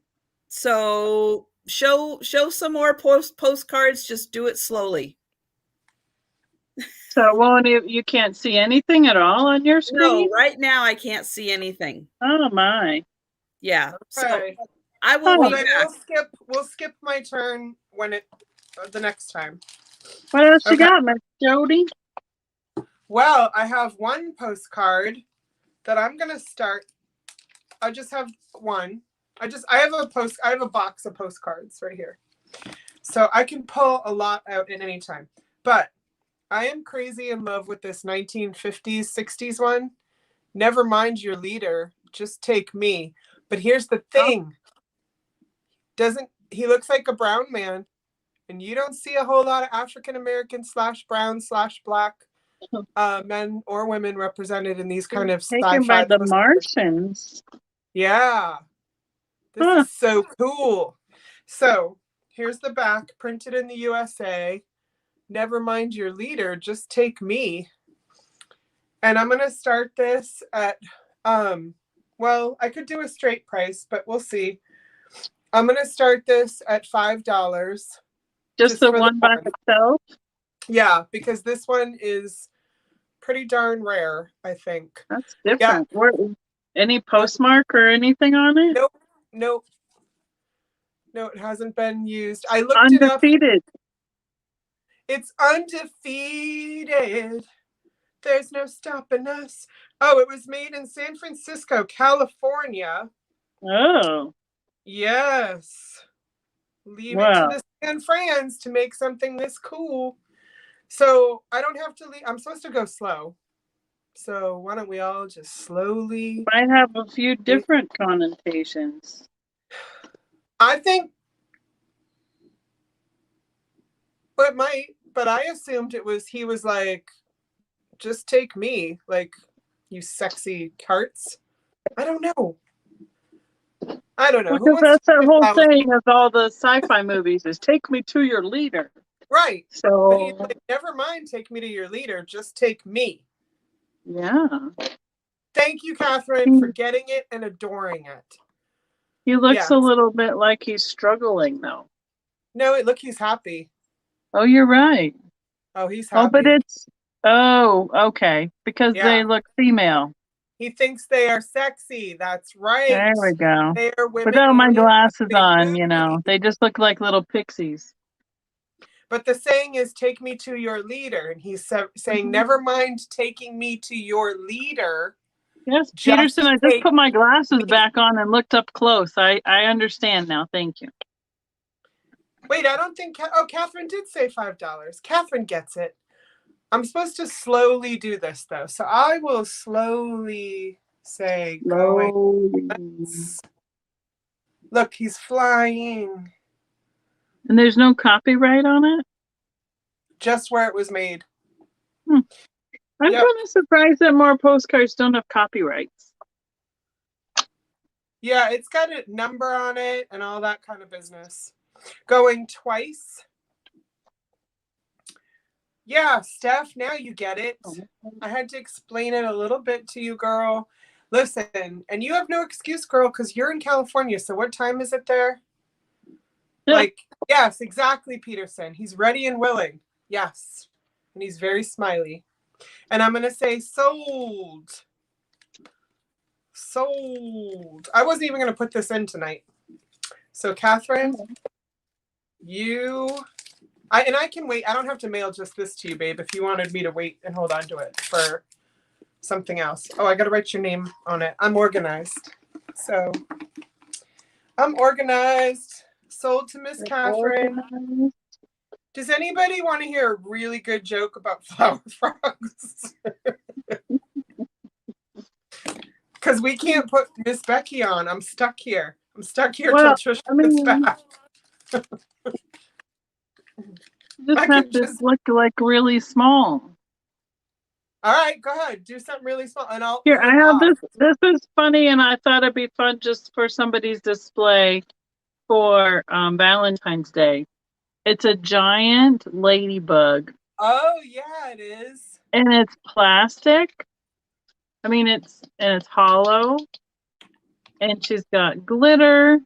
So show some more postcards. Just do it slowly. So won't you can't see anything at all on your screen? No, right now I can't see anything. Oh my. Yeah. Okay. So I will Well, be then back. we'll skip my turn when the next time. What else you Okay. got, Miss Jodi? Well, I have one postcard that I'm gonna start. I just have one. I have a box of postcards right here. So I can pull a lot out at any time. But I am crazy in love with this 1950s, 60s one. Never mind your leader, just take me. But here's the thing. He looks like a brown man, and you don't see a whole lot of African American / brown / black men or women represented in these kind of Taken by sci-fi the postcards. Martians. Yeah. This is so cool. So here's the back, printed in the USA. Never mind your leader, just take me. And I'm going to start this at, well, I could do a straight price, but we'll see. I'm going to start this at $5. Just the one by itself? Yeah, because this one is pretty darn rare, I think. That's different. Yeah. Any postmark or anything on it? Nope. No, it hasn't been used. I looked Undefeated. It up. It's undefeated. There's no stopping us. Oh, it was made in San Francisco, California. Oh. Yes. Leave it to the San Frans to make something this cool. So I don't have to leave. I'm supposed to go slow. So why don't we all just slowly... Might have a few different connotations. I think it might, but I assumed he was like, just take me, like, you sexy carts. I don't know. Because that's that whole thing of all the sci-fi movies is take me to your leader. Right. So but he's like, never mind, take me to your leader, just take me. Yeah. Thank you, Catherine, for getting it and adoring it. He looks a little bit like he's struggling, though. No, look, he's happy. Oh, you're right. Oh, he's happy. Oh, but okay. Because they look female. He thinks they are sexy. That's right. There we go. They are women. Without my glasses on, you know, they just look like little pixies. But the saying is, take me to your leader. And he's saying, never mind taking me to your leader. Yes, Peterson, I just put my glasses back on and looked up close. I understand now. Thank you. Wait, I don't think... Oh, Catherine did say $5. Catherine gets it. I'm supposed to slowly do this, though. So I will slowly say, going. Look, he's flying. And there's no copyright on it? Just where it was made. I'm kind of surprised that more postcards don't have copyrights. Yeah, it's got a number on it and all that kind of business. Going twice. Yeah, Steph, now you get it. I had to explain it a little bit to you, girl. Listen, and you have no excuse, girl, because you're in California. So what time is it there? Yeah. Like, yes, exactly, Peterson. He's ready and willing. Yes. And he's very smiley. And I'm going to say sold. Sold. I wasn't even going to put this in tonight. So, Catherine, I can wait. I don't have to mail just this to you, babe, if you wanted me to wait and hold on to it for something else. Oh, I got to write your name on it. I'm organized. So, I'm organized. Sold to Miss Catherine. Does anybody want to hear a really good joke about flower frogs? Because we can't put Miss Becky on. I'm stuck here. Till Trisha gets back. Just look like really small. All right, go ahead. Do something really small, and I'll. Here, I have this. This is funny, and I thought it'd be fun just for somebody's display for Valentine's Day. It's a giant ladybug. Oh yeah, it is. And it's plastic. I mean, it's hollow, and she's got glitter,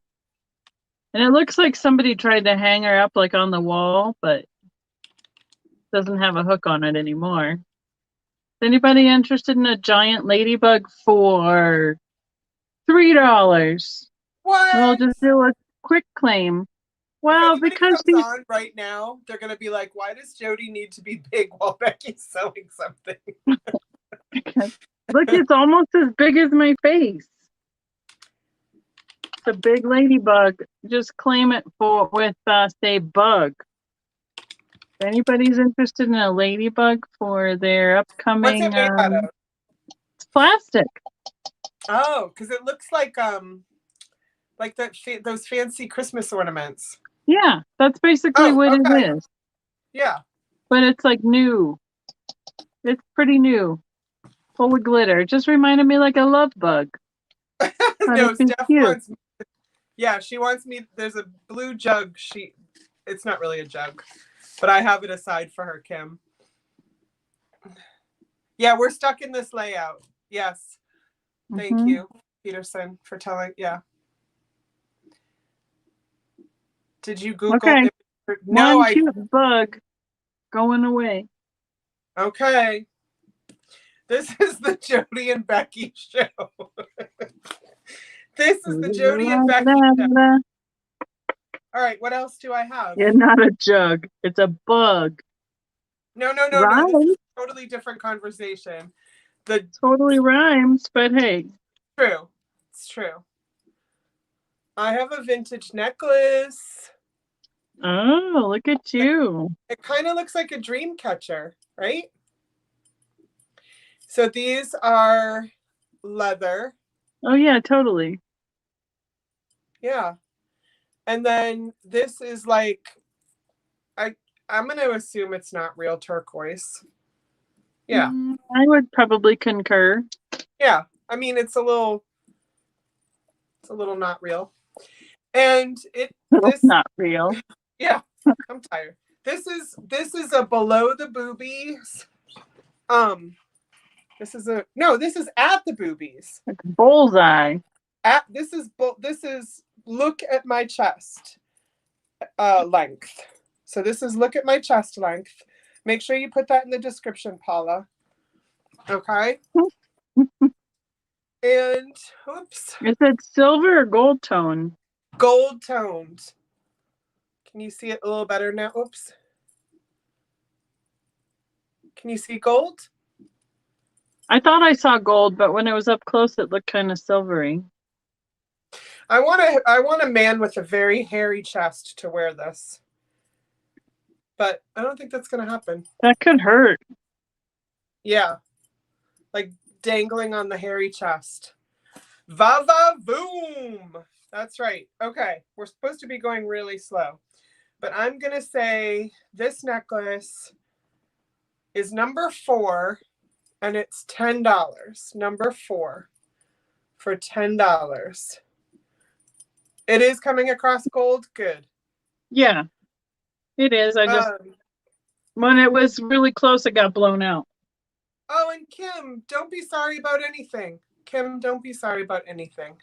And it looks like somebody tried to hang her up like on the wall, but doesn't have a hook on it anymore. Is anybody interested in a giant ladybug for $3? What? We'll just do a quick claim. Well, if anybody because comes on right now, they're going to be like, why does Jodi need to be big while Becky's sewing something? Look, it's almost as big as my face. It's a big ladybug. Just claim it with say bug. If anybody's interested in a ladybug for their upcoming, what's it made out of? It's plastic. Oh, because it looks like that those fancy Christmas ornaments. Yeah, that's basically what it is. Yeah, but it's like new. It's pretty new, full of glitter. It just reminded me like a love bug. no, Steph wants. Yeah, she wants me. There's a blue jug. It's not really a jug, but I have it aside for her, Kim. Yeah, we're stuck in this layout. Yes. Thank you, Peterson, for telling. Yeah. Did you Google? Okay. No, One cute bug going away. Okay. This is the Jodi and Becky show. This is the Jodi and Becky show. All right, what else do I have? Yeah, not a jug. It's a bug. No. This is a totally different conversation. Totally rhymes, but hey. True. It's true. I have a vintage necklace. Oh, look at you. It kind of looks like a dream catcher, right? So these are leather. Oh, yeah, totally. Yeah. And then this is like, I'm going to assume it's not real turquoise. Yeah. I would probably concur. Yeah. I mean, it's a little not real. And this not real. Yeah. I'm tired. This is a below the boobies. This is at the boobies. Like bullseye. This is look at my chest length. So this is look at my chest length. Make sure you put that in the description, Paula. Okay. And oops. Is it silver or gold tone? Gold toned. Can you see it a little better now? Oops. Can you see gold? I thought I saw gold, but when it was up close, it looked kind of silvery. I want a man with a very hairy chest to wear this. But I don't think that's going to happen. That could hurt. Yeah. Like dangling on the hairy chest. Va-va-voom. That's right. Okay. We're supposed to be going really slow. But I'm going to say this necklace is number 4 and it's $10. Number 4 for $10. It is coming across gold. Good. Yeah, it is. I just, when it was really close, it got blown out. Oh, and Kim, don't be sorry about anything. Kim, don't be sorry about anything.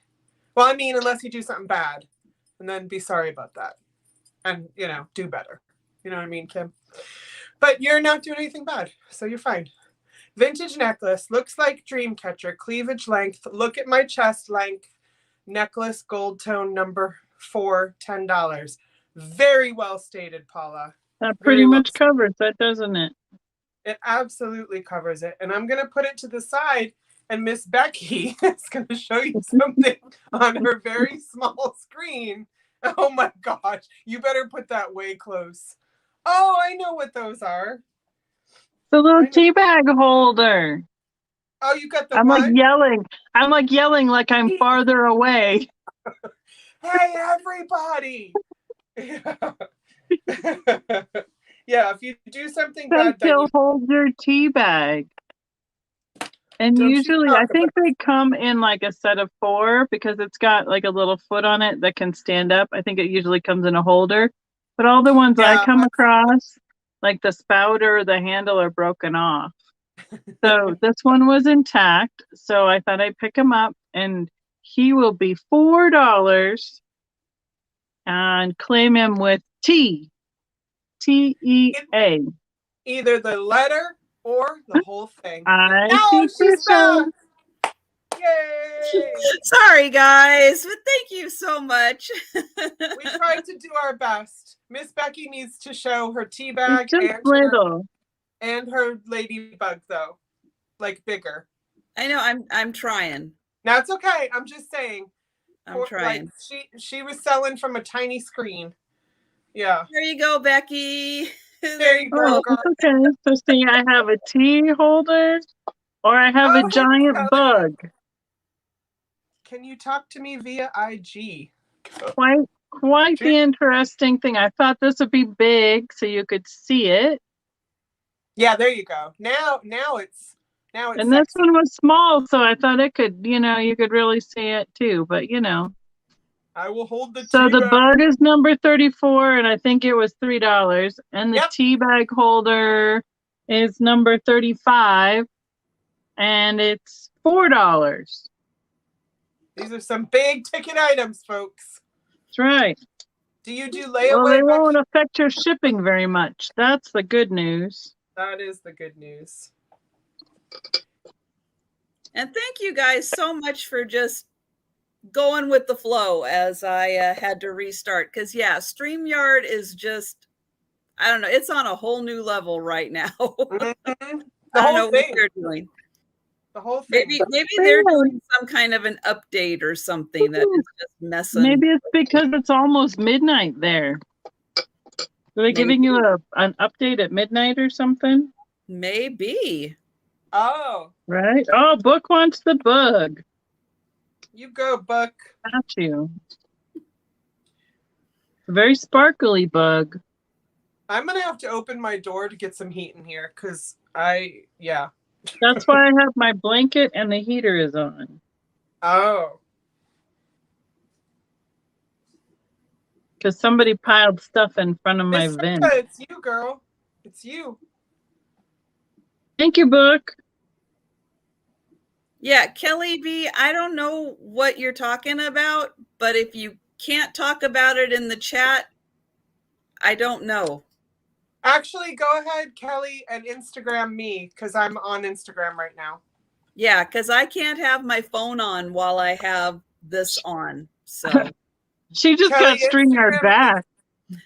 Well, I mean, unless you do something bad, and then be sorry about that. And, do better. You know what I mean, Kim? But you're not doing anything bad, so you're fine. Vintage necklace, looks like dream catcher, cleavage length, look at my chest length, necklace, gold tone, number 4, $10. Very well stated, Paula. That pretty much covers that, doesn't it? It absolutely covers it. And I'm going to put it to the side, and Miss Becky is going to show you something on her very small screen. Oh my gosh. You better put that way close. Oh, I know what those are. The little tea bag holder. Oh, you got the I'm one? like yelling. I'm like yelling like I'm farther away. Hey, everybody. Yeah, if you do something bad, Still hold your tea bag. And usually, I think they come in like a set of 4 because it's got like a little foot on it that can stand up. I think it usually comes in a holder. But all the ones I come across, like the spout or the handle, are broken off. So this one was intact. So I thought I'd pick him up, and he will be $4. and claim him with T. T-E-A. Either the letter or the whole thing. I No, see she's Trisha. back. Yay! Sorry, guys, but thank you so much. We tried to do our best. Miss Becky needs to show her tea bag It's just little. and her ladybug, though, like bigger. I know. I'm trying. That's okay. I'm just saying. I'm trying. Like, she was selling from a tiny screen. Yeah. There you go, Becky. There you go, Oh, girl. it's okay. So see, I have a tea holder, or I have a hey, giant Kelly. bug. Can you talk to me via IG? Quite the interesting thing. I thought this would be big so you could see it. Yeah, there you go. Now it's And this one was small, so I thought it could, you could really see it too. But I will hold the So tea the bag. bug is number 34, and I think it was $3. And the Yep. tea bag holder is number 35, and it's $4. These are some big ticket items, folks. That's right. Do you do layaway? Well, they Becky? won't affect your shipping very much. That's the good news. That is the good news. And thank you guys so much for just going with the flow as I had to restart. Because, yeah, StreamYard is just, I don't know, it's on a whole new level right now. Mm-hmm. I don't know what they're doing. The whole thing. Maybe they're doing some kind of an update or something that is just messing. Maybe it's because it's almost midnight there. Are they giving you an update at midnight or something? Maybe. Oh. Right? Oh, Book wants the bug. You go, Buck. Got you. A very sparkly bug. I'm going to have to open my door to get some heat in here because yeah. That's why I have my blanket and the heater is on. Oh. Because somebody piled stuff in front of my Miss vent. Trisha, it's you, girl. It's you. Thank you, Book. Yeah, Kelly B, I don't know what you're talking about, but if you can't talk about it in the chat, I don't know. Actually, go ahead, Kelly, and Instagram me because I'm on Instagram right now. Yeah, because I can't have my phone on while I have this on. So she just Kelly, got StreamYard back.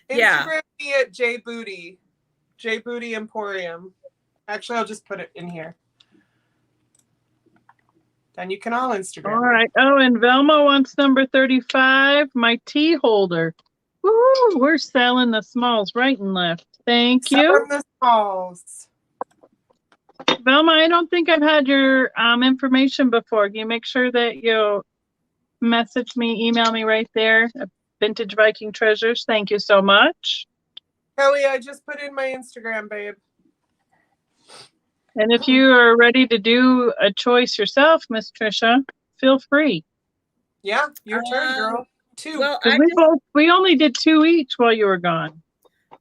Instagram me at J Booty Emporium. Actually, I'll just put it in here. Then you can all Instagram. All right. Oh, and Velma wants number 35, my tea holder. Woo, we're selling the smalls right and left. Thank you. Selling the smalls. Velma, I don't think I've had your information before. Can you make sure that you message me, email me right there at Vintage Viking Treasures? Thank you so much. Kelly, I just put in my Instagram, babe. And if you are ready to do a choice yourself, Miss Trisha, feel free. Yeah, your turn, girl. 2. Well, we only did 2 each while you were gone.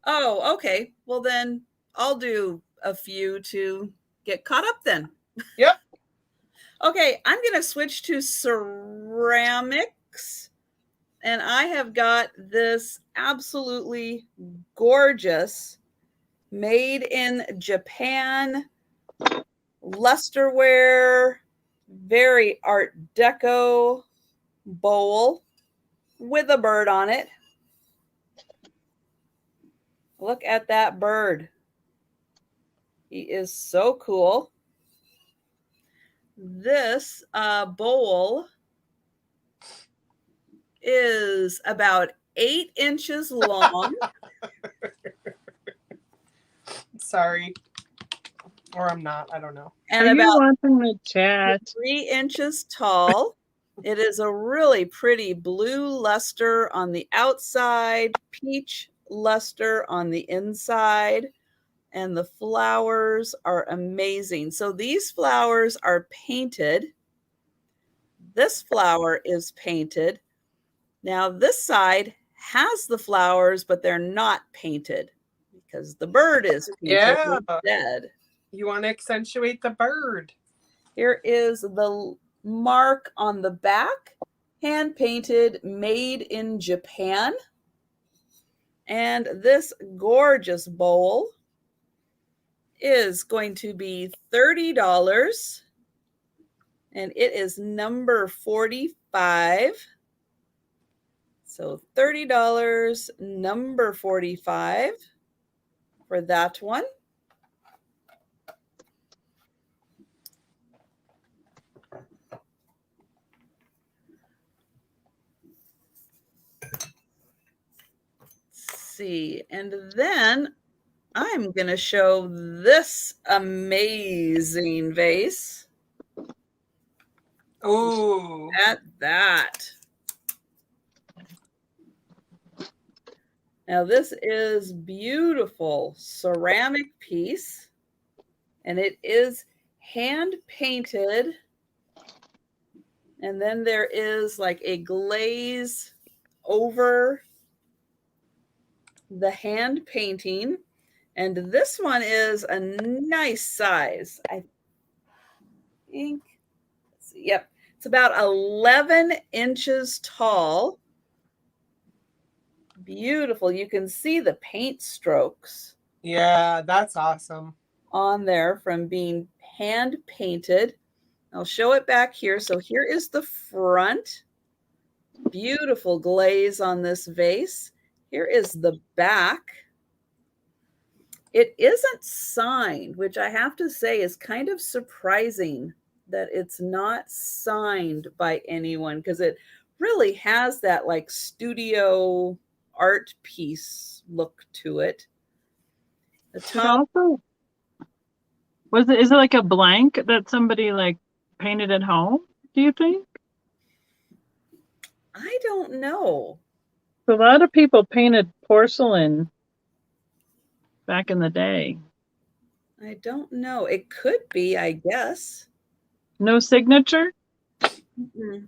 Oh, okay. Well, then I'll do a few to get caught up then. Yep. Okay, I'm going to switch to ceramics. And I have got this absolutely gorgeous made in Japan lusterware, very Art Deco bowl with a bird on it. Look at that bird. He is so cool. This bowl is about 8 inches long. Sorry. Or I'm not. I don't know. And Are about you watching the chat? 3 inches tall. It is a really pretty blue luster on the outside, peach luster on the inside, and the flowers are amazing. So these flowers are painted. This flower is painted. Now this side has the flowers, but they're not painted because the bird is painted instead. You want to accentuate the bird. Here is the mark on the back, hand painted, made in Japan. And this gorgeous bowl is going to be $30. And it is number 45. So $30, number 45 for that one. See, and then I'm going to show this amazing vase. Oh, At that. Now this is beautiful ceramic piece, and it is hand painted. And then there is like a glaze over the hand painting. And this one is a nice size. I think, yep, it's about 11 inches tall. Beautiful. You can see the paint strokes. yeah, that's awesome. On there from being hand painted. I'll show it back here. So here is the front. Beautiful glaze on this vase. Here is the back. It isn't signed, which I have to say is kind of surprising that it's not signed by anyone, because it really has that like studio art piece look to it. The top also, is it like a blank that somebody like painted at home, do you think? I don't know. A lot of people painted porcelain back in the day. I don't know. It could be, I guess. No signature? Mm-hmm.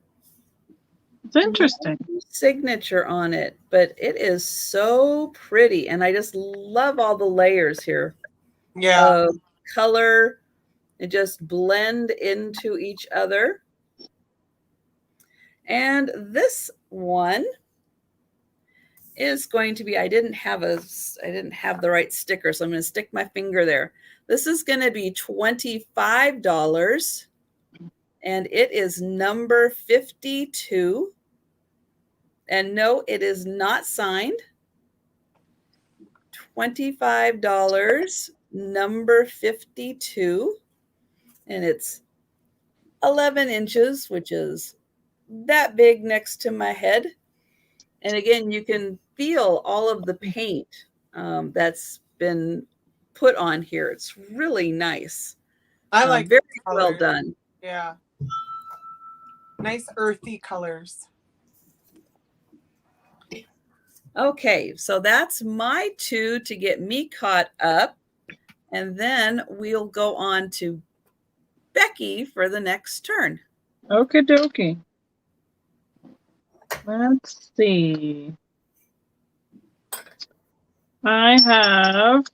It's interesting. No signature on it, but it is so pretty. And I just love all the layers here. Yeah. Color, it just blend into each other. And this one is going to be, I didn't have the right sticker, so I'm going to stick my finger there. This is going to be $25, and it is number 52. And no, it is not signed. $25, number 52, and it's 11 inches, which is that big next to my head. And again, you can feel all of the paint that's been put on here. It's really nice. I like very well done. Yeah. Nice earthy colors. Okay, so that's my two to get me caught up. And then we'll go on to Becky for the next turn. Okie dokie. Let's see. I have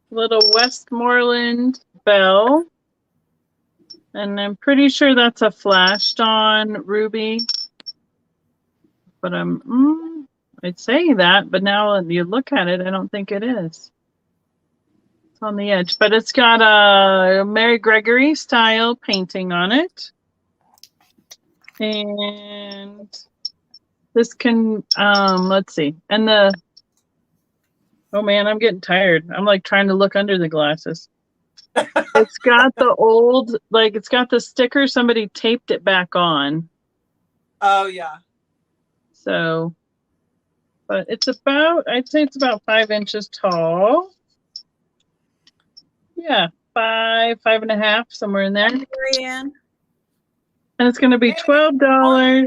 little Westmoreland bell, and I'm pretty sure that's a flashed on ruby. But I'd say that, but now when you look at it, I don't think it is. It's on the edge, but it's got a Mary Gregory style painting on it. And this can, let's see. And oh man, I'm getting tired. I'm like trying to look under the glasses. It's got the old, like it's got the sticker. Somebody taped it back on. Oh yeah. So, but it's about, I'd say it's about 5 inches tall. Yeah, 5.5, somewhere in there. Marianne. And it's going to be $12.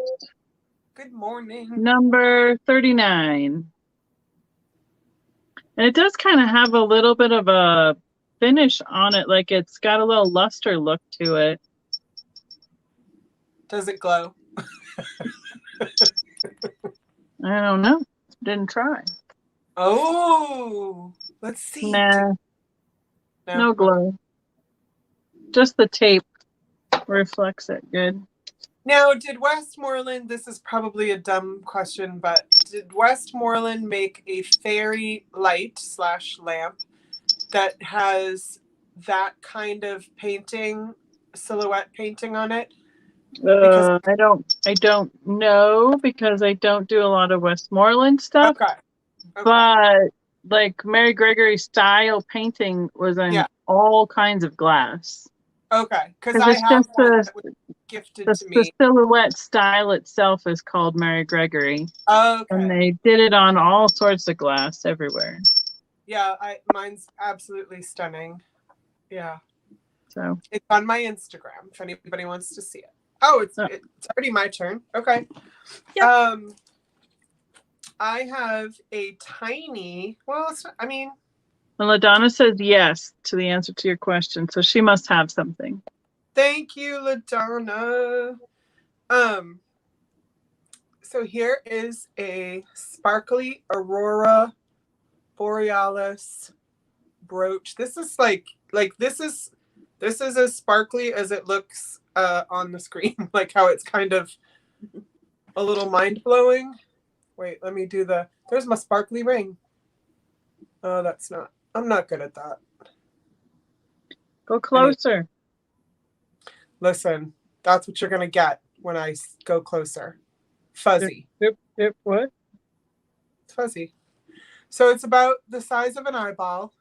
Good morning. Number 39. And it does kind of have a little bit of a finish on it. Like it's got a little luster look to it. Does it glow? I don't know. Didn't try. Oh, let's see. Nah. No glow. Just the tape reflects it good. Now, did Westmoreland, this is probably a dumb question, but did Westmoreland make a fairy light / lamp that has that kind of painting, silhouette painting on it? Because I don't know because I don't do a lot of Westmoreland stuff. okay. But like Mary Gregory style painting was in all kinds of glass. Okay, because I have one that was gifted to me. The silhouette style itself is called Mary Gregory. Okay. And they did it on all sorts of glass everywhere. Yeah, mine's absolutely stunning. Yeah. So it's on my Instagram if anybody wants to see it. Oh, it's already my turn. Okay. Yep. I have a tiny. Well, it's not, I mean. Well, LaDonna says yes to the answer to your question, so she must have something. Thank you, LaDonna. So here is a sparkly Aurora Borealis brooch. This is like this is as sparkly as it looks on the screen, like how it's kind of a little mind-blowing. Wait, let me do there's my sparkly ring. Oh, I'm not good at that. Go closer. Listen, that's what you're going to get when I go closer. Fuzzy. Yep, what? It's fuzzy. So it's about the size of an eyeball.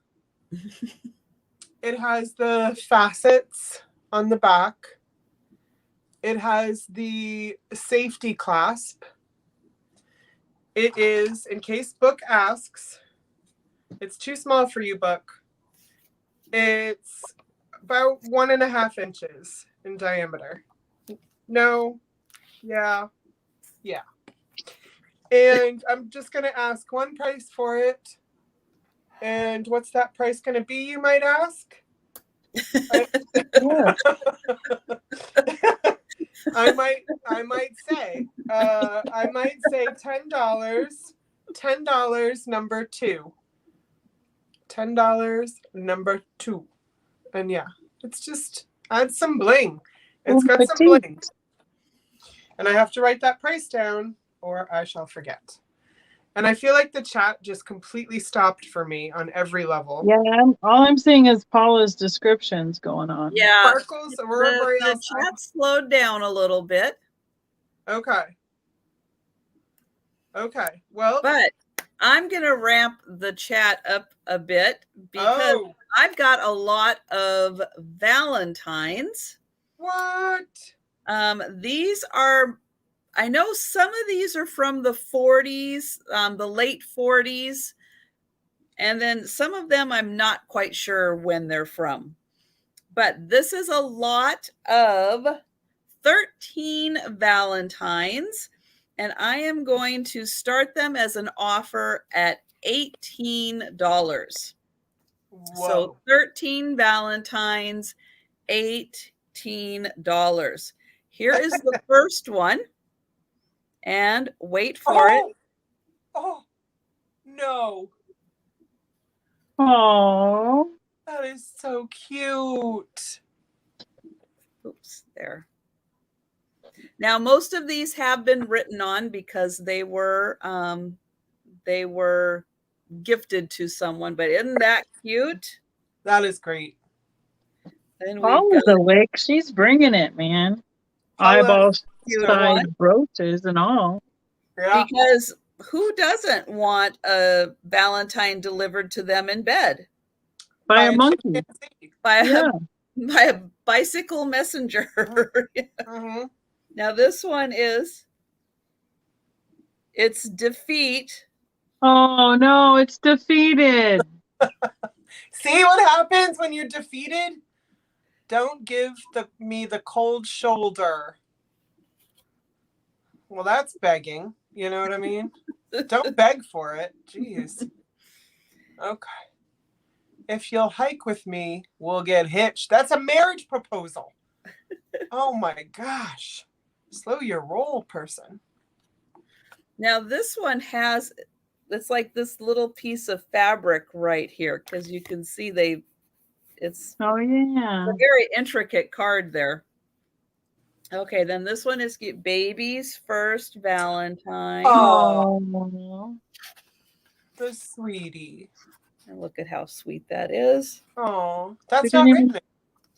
It has the facets on the back. It has the safety clasp. It is, in case Book asks, it's too small for you, Book. It's about 1.5 inches in diameter. No. Yeah. And I'm just going to ask one price for it. And what's that price going to be, you might ask? I might say $10. $10 number 2. $10 number 2. And yeah, it's just adds some bling. It's got some bling. And I have to write that price down or I shall forget. And I feel like the chat just completely stopped for me on every level. Yeah, all I'm seeing is Paula's descriptions going on. Yeah, Sparkles, Aurora Borealis. The chat slowed down a little bit. Okay. Well, but I'm gonna ramp the chat up a bit because I've got a lot of Valentines. What? These are. I know some of these are from the 40s, the late 40s, and then some of them I'm not quite sure when they're from. But this is a lot of 13 Valentines, and I am going to start them as an offer at $18. Whoa. So 13 Valentines, $18. Here is the first one. And wait for it. Oh, no. Oh, that is so cute. Oops, there. Now, most of these have been written on because they were gifted to someone, but isn't that cute? That is great. And Paula's awake. She's bringing it, man. Eyeballs. Size brooches and all. Yeah. Because who doesn't want a Valentine delivered to them in bed? By a monkey. By a bicycle messenger. Mm-hmm. Now this one it's defeat. Oh no, it's defeated. See what happens when you're defeated? Don't give me the cold shoulder. Well, that's begging. You know what I mean? Don't beg for it. Jeez. Okay. If you'll hike with me, we'll get hitched. That's a marriage proposal. Oh my gosh. Slow your roll, person. Now this one it's like this little piece of fabric right here because you can see it's a very intricate card there. Okay, then this one is baby's first Valentine. Oh, the sweetie. And look at how sweet that is. Oh, that's We not didn't even written.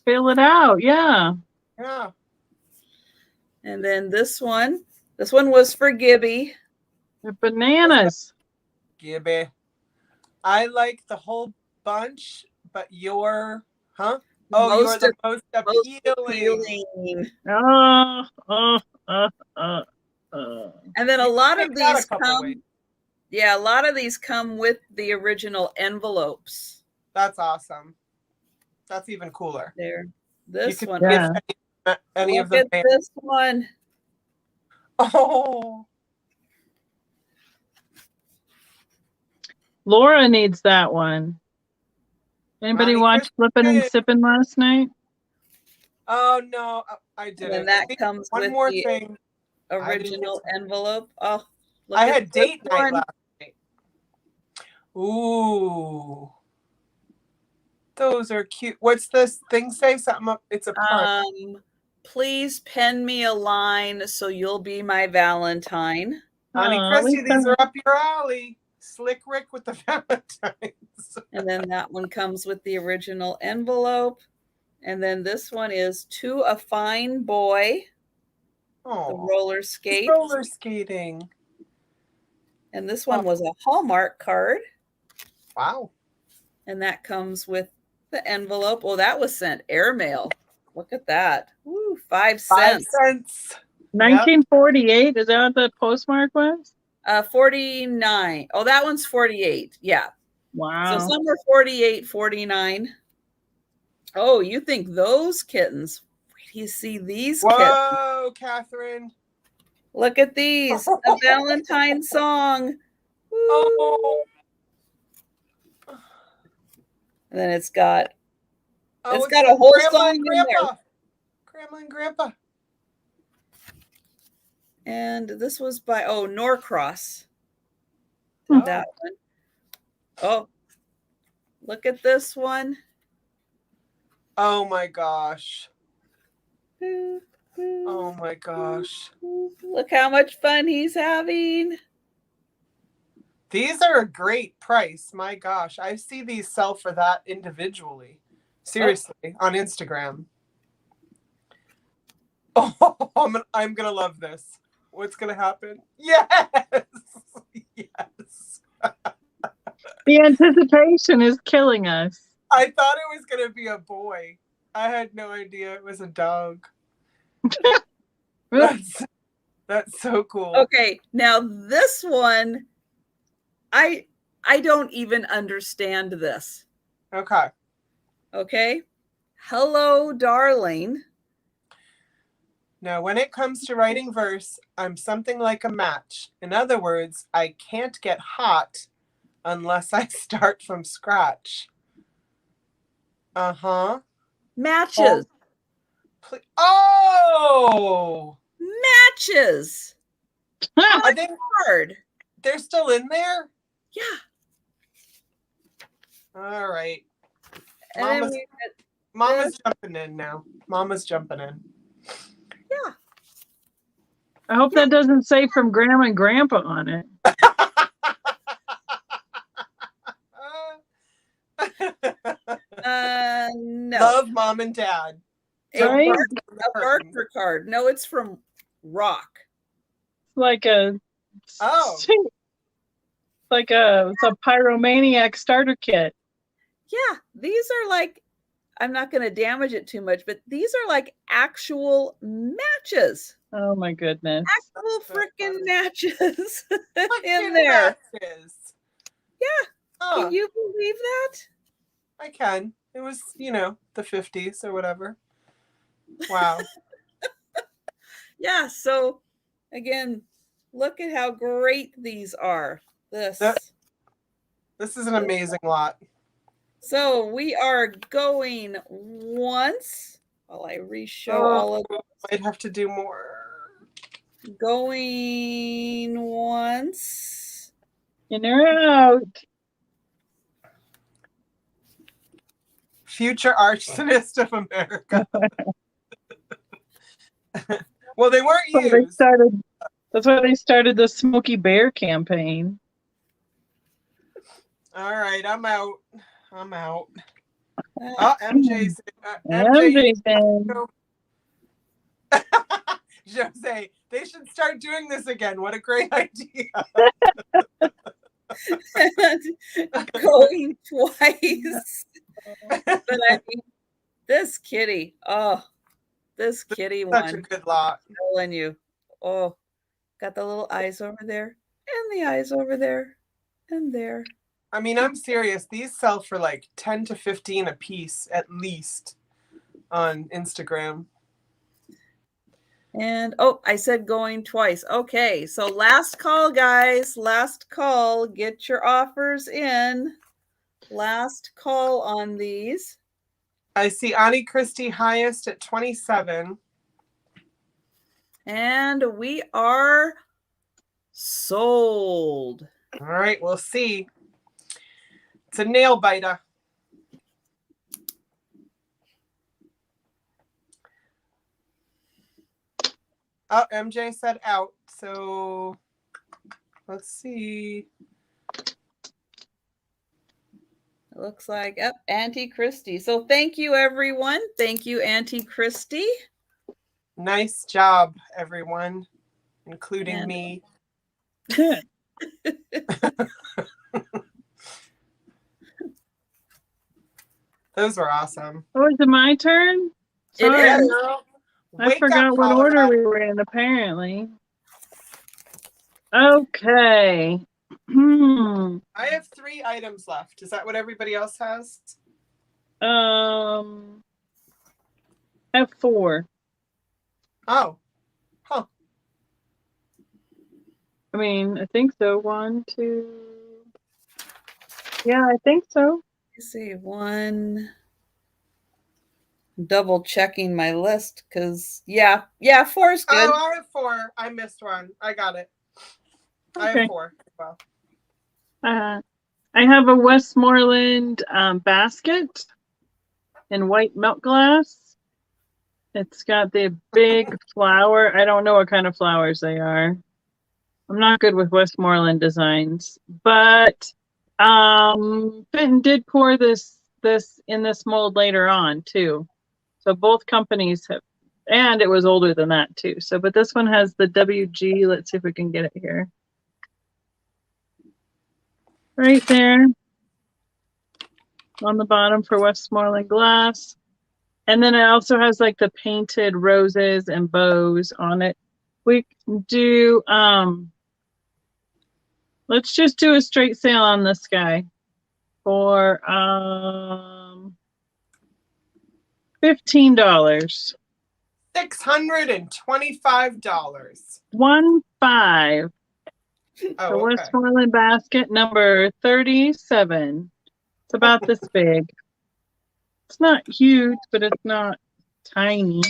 fill it out. Yeah. Yeah. And then this one was for Gibby. They're bananas. Gibby. I like the whole bunch, but you're, huh? Oh, you're the most appealing. And then a lot of these come. Yeah, a lot of these come with the original envelopes. That's awesome. That's even cooler. There. This one. Yeah. Any Look of them. at this one. Oh. Laura needs that one. Anybody watch Flippin' and Sippin' last night? Oh no, I didn't. And that comes one with more the thing. original envelope. Oh, look I at had date night one. last night. Ooh, those are cute. What's this thing say? Something up? It's a part. Please pen me a line so you'll be my Valentine. Honey Christy, these are up your alley. Slick Rick with the Valentines. And then that one comes with the original envelope. And then this one is To a Fine Boy. Oh, the roller skates. Roller skating. And this one was a Hallmark card. Wow. And that comes with the envelope. Well, that was sent airmail. Look at that. Woo, 5 cents. 5 cents. 1948. Yep. Is that what the postmark was? 49. Oh, that one's 48. Yeah. Wow. So some are 48, 49. Oh, you think those kittens? Wait, do you see these kittens? Whoa, Catherine. Look at these. A Valentine song. Woo. Oh. And then it's got a whole song in there. Grandma and Grandpa. And this was by Norcross. Oh. That one. Oh, look at this one. Oh my gosh. Oh my gosh. Look how much fun he's having. These are a great price. My gosh. I see these sell for that individually. Seriously, on Instagram. Oh, I'm going to love this. What's going to happen? Yes. Yes. The anticipation is killing us. I thought it was going to be a boy. I had no idea it was a dog. That's so cool. Okay, now this one, I don't even understand this. Okay. Okay. Hello, darling. Now, when it comes to writing verse, I'm something like a match. In other words, I can't get hot unless I start from scratch. Uh-huh. Matches. Oh! Matches. Are they hard? They're still in there? Yeah. All right. And Mama's jumping in now. Mama's jumping in. Yeah. I hope that doesn't say from Grandma and Grandpa on it. No. Love Mom and Dad. Right? A Barker card. No, it's from Rock. Like a it's a pyromaniac starter kit. Yeah, these are like, I'm not going to damage it too much, but these are like actual matches. Oh my goodness. Actual freaking matches in there. Matches. Yeah. Oh. Can you believe that? I can. It was, the 50s or whatever. Wow. Yeah. So again, look at how great these are. This is an amazing lot. So we are going once. While I re-show all of them. Might have to do more. Going once. In or out. Future arsonist of America. Well, they weren't used. That's why they started the Smokey Bear campaign. All right, I'm out. Oh, MJ. Jose, they should start doing this again. What a great idea. Going twice. But I mean, this kitty. Oh, this kitty one. Such a good lot. I'm telling you. Oh, got the little eyes over there and the eyes over there and there. I mean, I'm serious. These sell for like 10 to 15 a piece at least on Instagram. And oh, I said going twice. Okay, so last call, guys. Last call. Get your offers in. Last call on these. I see Auntie Christie highest at 27. And we are sold. All right, we'll see. It's a nail biter. Oh, MJ said out. So let's see. It looks like Auntie Christie. So thank you, everyone. Thank you, Auntie Christie. Nice job, everyone, including me. Those were awesome. Oh, is it my turn? Sorry. It is. I forgot what order we were in, apparently. Okay. I have 3 items left. Is that what everybody else has? I have 4. Oh. Huh. I mean, I think so. 1, 2. Yeah, I think so. Let's see, 1. Double checking my list because 4 is good. Oh, I have 4. I missed one. I got it. Okay. I have 4. Well. I have a Westmoreland basket in white milk glass. It's got the big flower. I don't know what kind of flowers they are. I'm not good with Westmoreland designs, but Fenton did pour this in this mold later on too. So both companies have, and it was older than that too. So, but this one has the WG. Let's see if we can get it here. Right there on the bottom for Westmoreland glass. And then it also has like the painted roses and bows on it. We can do, let's just do a straight sale on this guy for $15. $625. 15. Oh, the Westmoreland basket number 37. It's about this big. It's not huge, but it's not tiny.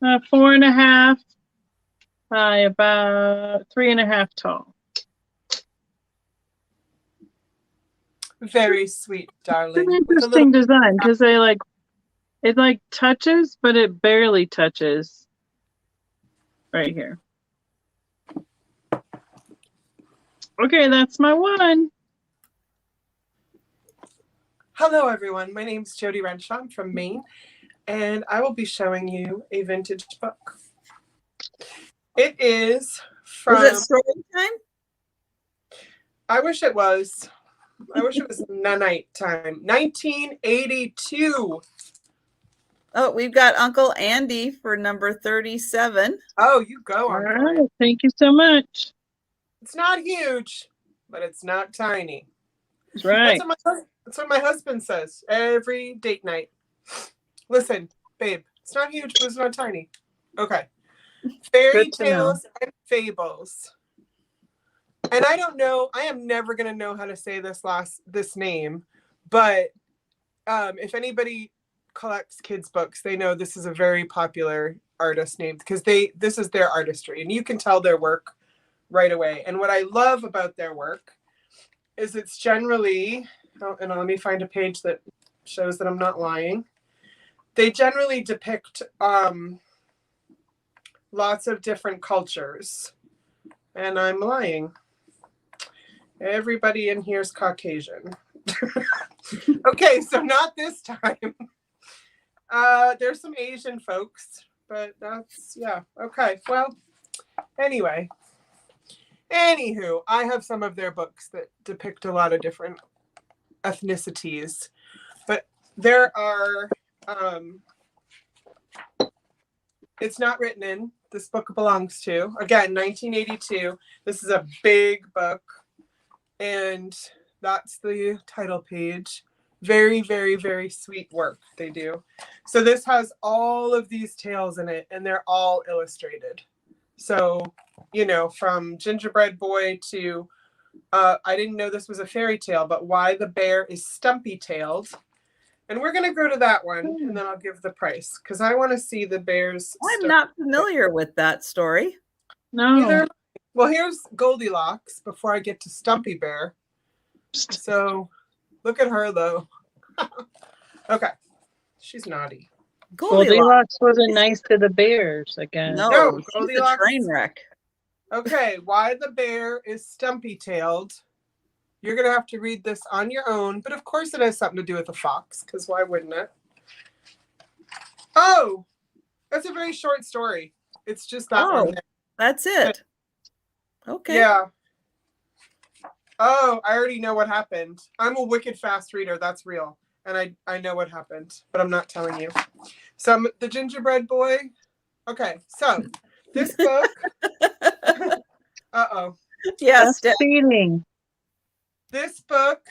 4.5 by about 3.5 tall. Very sweet, darling. It's an interesting design because it touches, but it barely touches. Right here. Okay, that's my one. Hello, everyone. My name is Jodi Renshaw. I'm from Maine, and I will be showing you a vintage book. It is from... Is it story time? I wish it was. I wish it was night time. 1982. Oh, we've got Uncle Andy for number 37. Oh, you go, All Uncle. right. Thank you so much. It's not huge, but it's not tiny. That's right. That's what my husband says every date night. Listen, babe, it's not huge, but it's not tiny. Okay. Fairy tales and fables. And I don't know, I am never going to know how to say this name, but if anybody collects kids' books, they know this is a very popular artist name because this is their artistry, and you can tell their work right away. And what I love about their work is it's generally, and let me find a page that shows that I'm not lying. they generally depict lots of different cultures. And I'm lying. Everybody in here is Caucasian. Okay, so not this time. There's some Asian folks, but that's, yeah. Okay, well, anyway. Anywho, I have some of their books that depict a lot of different ethnicities. But there are, it's not written in. This book belongs to, again, 1982. This is a big book. And that's the title page. Very, very, very sweet work they do. So this has all of these tales in it, and they're all illustrated. So, you know, from Gingerbread Boy to, I didn't know this was a fairy tale, but Why the Bear is Stumpy-Tailed. And we're going to go to that one, and then I'll give the price, because I want to see the bear's I'm not familiar with that story. No. Either. Well, here's Goldilocks before I get to Stumpy Bear. So look at her, though. Okay. She's naughty. Goldilocks wasn't nice to the bears again. No, she's Goldilocks. a train wreck. Okay, Why the Bear is Stumpy-Tailed. You're going to have to read this on your own, but of course it has something to do with a fox, because why wouldn't it? Oh, that's a very short story. It's just that one there. That's it. Okay. Yeah. Oh, I already know what happened. I'm a wicked fast reader. That's real. And I know what happened, but I'm not telling you. So the Gingerbread Boy. Okay, so this book. Uh-oh. Yes. Feeling. This book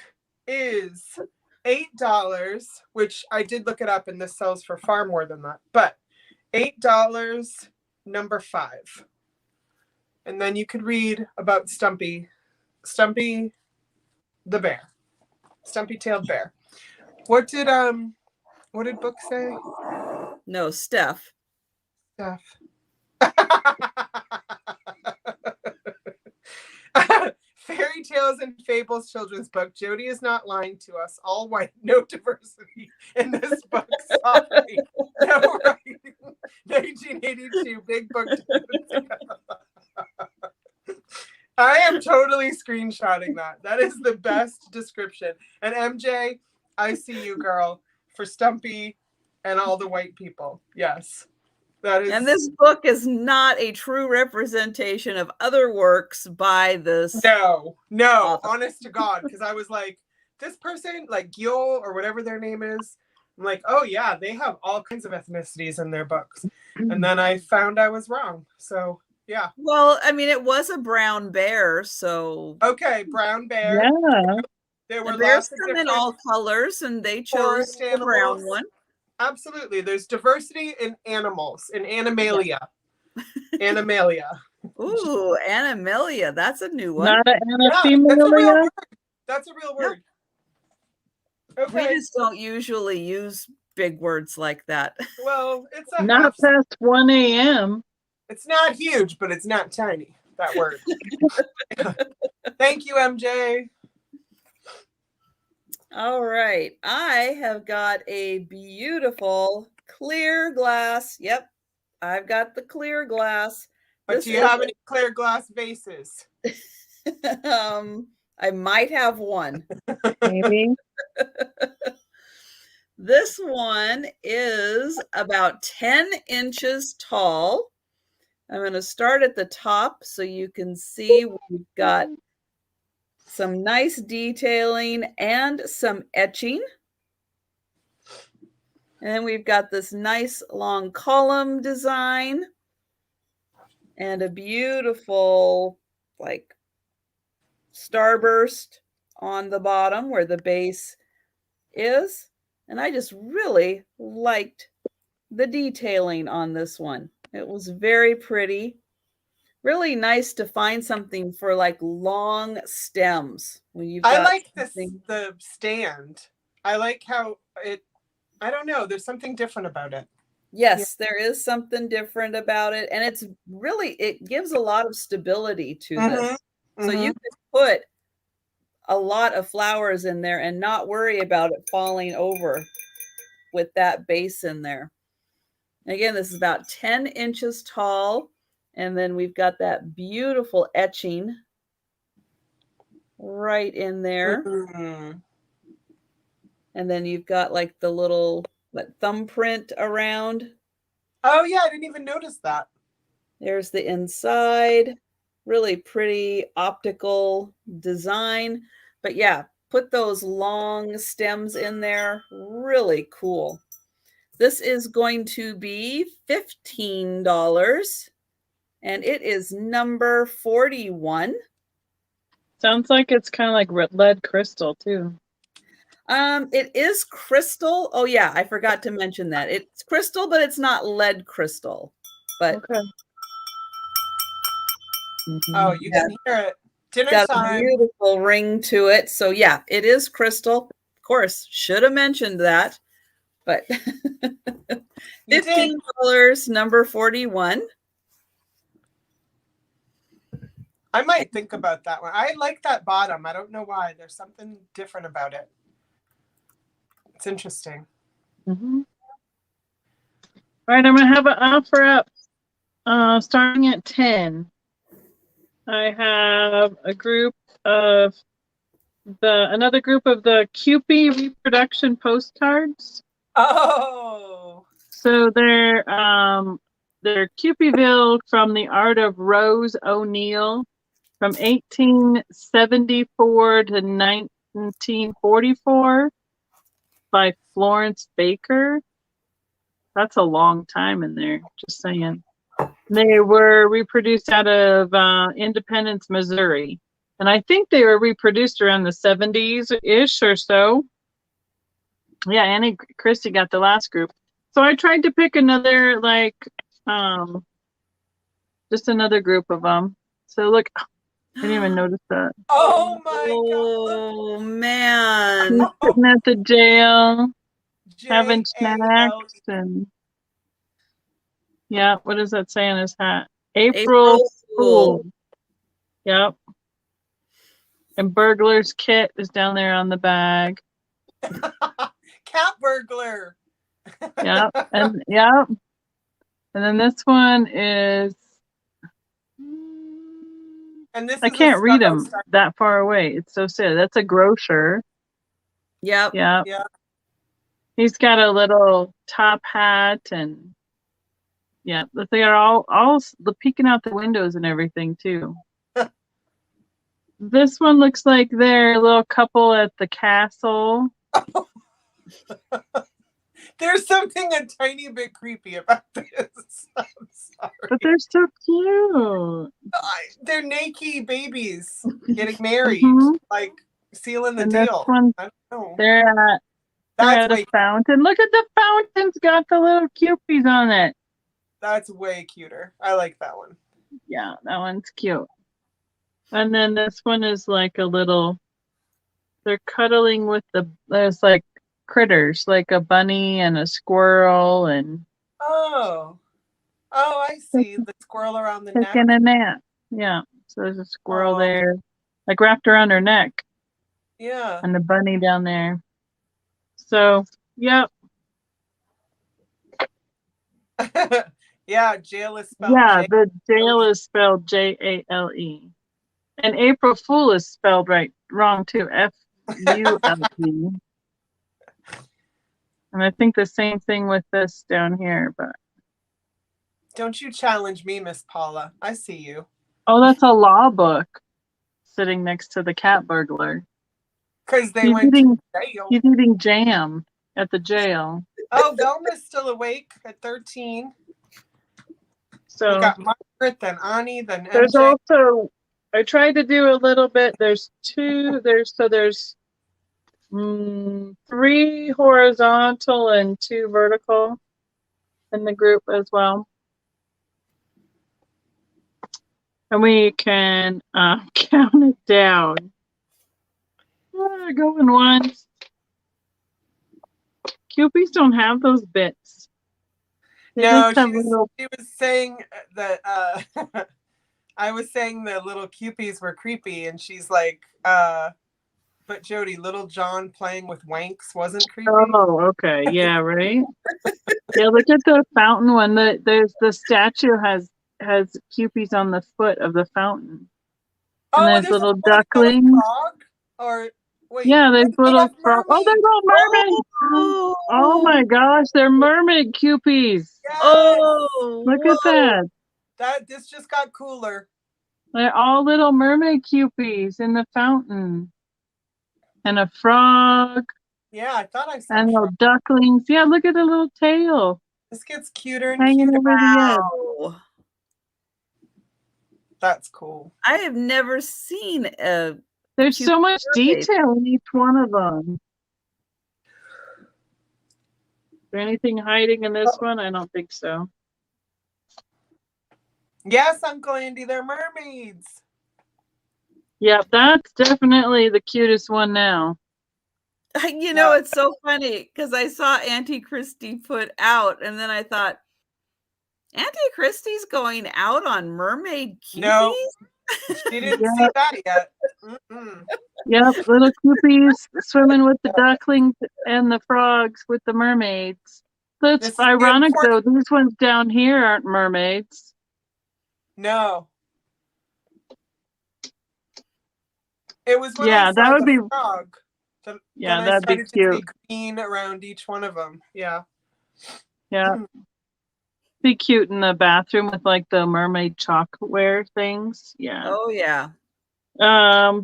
is $8, which I did look it up, and this sells for far more than that. But $8, number 5. And then you could read about Stumpy the bear. Stumpy-tailed bear. What did book say? No, Steph. Steph. Fairy Tales and Fables children's book. Jodi is not lying to us. All white, no diversity in this book. Sorry. No writing. 1982, big book. I am totally screenshotting that. That is the best description. And MJ, I see you, girl, for Stumpy and all the white people. Yes. That is. And this book is not a true representation of other works by this. No, author. honest to God, because I was like, this person, like Gil or whatever their name is, I'm like, oh yeah, they have all kinds of ethnicities in their books. And then I found I was wrong. So yeah. Well, I mean, it was a brown bear, so. Okay, brown bear. Yeah. There were The bears lots of come in different all colors, and they chose forest the brown animals. one. Absolutely. There's diversity in animals, in animalia. Animalia. Ooh, Animalia. That's a new one. Not an Yeah, that's a real Animalia. word. That's a real word. Okay. We just don't usually use big words like that. Well, it's a Not half. past 1 a.m. It's not huge, but it's not tiny. That word. Thank you, MJ. All right. I have got a beautiful clear glass. Yep. I've got the clear glass. But This do you is- have any clear glass vases? I might have one. Maybe. This one is about 10 inches tall. I'm going to start at the top so you can see we've got some nice detailing and some etching. And then we've got this nice long column design and a beautiful like starburst on the bottom where the base is. And I just really liked the detailing on this one. It was very pretty. Really nice to find something for like long stems. When you've got I like something- the stand. I like how I don't know, there's something different about it. Yes, there is something different about it. And it's really, it gives a lot of stability to this. So you can put a lot of flowers in there and not worry about it falling over. with that base in there. Again, this is about 10 inches tall. And then we've got that beautiful etching right in there. Mm-hmm. And then you've got like the little thumbprint around. Oh, yeah. I didn't even notice that. There's the inside. Really pretty optical design. But yeah, put those long stems in there. Really cool. This is going to be $15. And it is number 41. Sounds like it's kind of like lead crystal too. It is crystal. Oh yeah, I forgot to mention that. It's crystal, but it's not lead crystal. But okay. Oh, you can hear it. Dinner got time. A beautiful ring to it. So yeah, it is crystal. Of course, should have mentioned that. But $15, number 41. I might think about that one. I like that bottom. I don't know why. There's something different about it. It's interesting. Mm-hmm. All right, I'm going to have an offer up starting at 10. I have a group of another group of the Cupie reproduction postcards. Oh. So they're Cupieville from the art of Rose O'Neill from 1874 to 1944 by Florence Baker. That's a long time in there, just saying. They were reproduced out of Independence, Missouri. And I think they were reproduced around the 70s-ish or so. Yeah, Annie Christie got the last group. So I tried to pick another, just another group of them. So look, I didn't even notice that. Oh my God. Oh man. He's sitting at the jail, having snacks, and yeah, what does that say on his hat? April Fool. Yep. And burglar's kit is down there on the bag. Cat burglar. Yep. And yep. And then this one is, and this I can't read them that far away. It's so sad. That's a grocer. Yep. Yep. Yeah. He's got a little top hat and yeah, but they are all peeking out the windows and everything too. This one looks like they're a little couple at the castle. There's something a tiny bit creepy about this. I'm sorry. But they're so cute. They're naked babies getting married, like sealing the and deal. One, I don't know. They're at a fountain. Look at the fountain's got the little cupies on it. That's way cuter. I like that one. Yeah, that one's cute. And then this one is like a little, they're cuddling with there's like critters, like a bunny and a squirrel and. Oh, I see the squirrel around the neck. Taking a nap. Yeah. So there's a squirrel there, like wrapped around her neck. Yeah. And the bunny down there. So, yep. Yeah, jail is spelled. Yeah, the jail is spelled Jale. And April Fool is spelled wrong too, Fule. And I think the same thing with this down here, but. Don't you challenge me, Miss Paula. I see you. Oh, that's a law book sitting next to the cat burglar. Because they went to jail. He's eating jam at the jail. Oh, Velma's still awake at 13. So we got Margaret, then Ani, then MJ. There's also, I tried to do a little bit. There's 3 horizontal and 2 vertical in the group as well. And we can count it down. Going once. Cupies don't have those bits. No, she was saying that I was saying the little Cupies were creepy, and she's like, But Jodi, little John playing with wanks wasn't creepy. Oh, okay. Yeah, right. Yeah, look at the fountain one. There's the statue has cupies on the foot of the fountain. And there's little ducklings. Frog? Or wait. Yeah, there's little frogs. Oh, there's little mermaids. Oh my gosh, they're mermaid cupies. Yes. Oh, Look at that. This just got cooler. They're all little mermaid cupies in the fountain. And a frog. Yeah, I thought I saw and little ducklings. Yeah, look at the little tail. This gets cuter and hanging cuter. over the edge. Wow. That's cool. I have never seen a. There's so much detail in each one of them. Is there anything hiding in this one? I don't think so. Yes, Uncle Andy, they're mermaids. Yeah, that's definitely the cutest one now. You know, it's so funny because I saw Auntie Christie put out, and then I thought, Auntie Christie's going out on mermaid cuties? No, she didn't see that yet. Yep, little cupies swimming with the ducklings and the frogs with the mermaids. That's ironic, though. These ones down here aren't mermaids. No. It was when yeah, that would be. Frog. Yeah, that'd be cute. To green around each one of them. Yeah. Yeah. Be cute in the bathroom with like the mermaid chalkware things. Yeah. Oh yeah.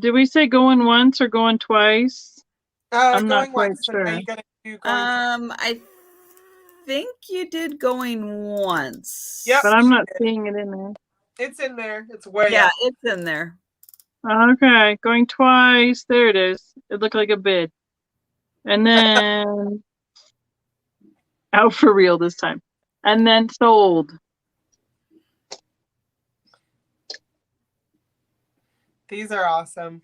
Did we say going once or going twice? I'm not quite sure. I think you did going once. Yeah, but I'm not seeing it in there. It's in there. It's way up. It's in there. Okay, going twice. There it is. It looked like a bid. And then out for real this time. And then sold. These are awesome.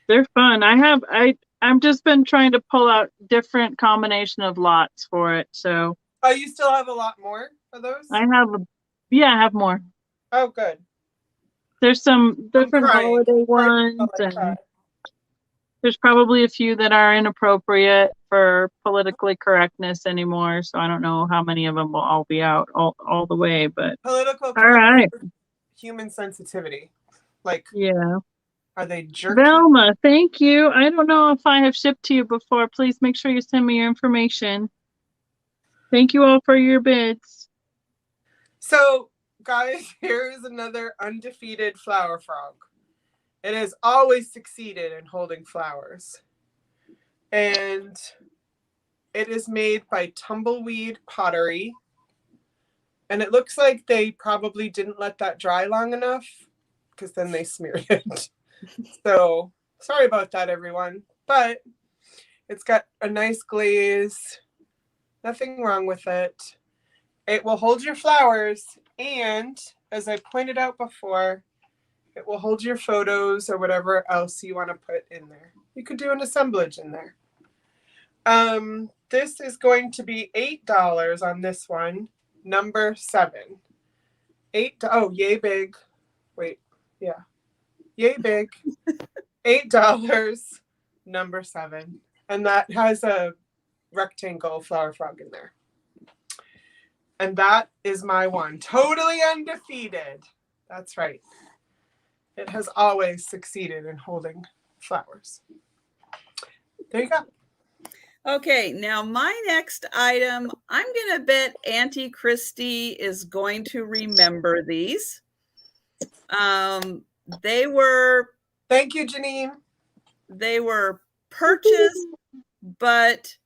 They're fun. I'm just been trying to pull out different combination of lots for it. So you still have a lot more of those? I have more. Oh, good. There's some different holiday ones, and there's probably a few that are inappropriate for politically correctness anymore. So I don't know how many of them will all be out all the way, but political. All right. Human sensitivity, like are they jerky? Velma, thank you. I don't know if I have shipped to you before. Please make sure you send me your information. Thank you all for your bids. So, guys, here is another undefeated flower frog. It has always succeeded in holding flowers. And it is made by Tumbleweed Pottery. And it looks like they probably didn't let that dry long enough because then they smeared it. So, sorry about that, everyone. But it's got a nice glaze. Nothing wrong with it. It will hold your flowers. And as I pointed out before, it will hold your photos or whatever else you want to put in there. You could do an assemblage in there. This is going to be $8 on this one, number 7. Yay big. Wait, yeah. Yay big. $8, number 7. And that has a rectangle flower frog in there. And that is my one. Totally undefeated. That's right. It has always succeeded in holding flowers. There you go. Okay, now my next item, I'm going to bet Auntie Christie is going to remember these. They were... Thank you, Janine. They were purchased, but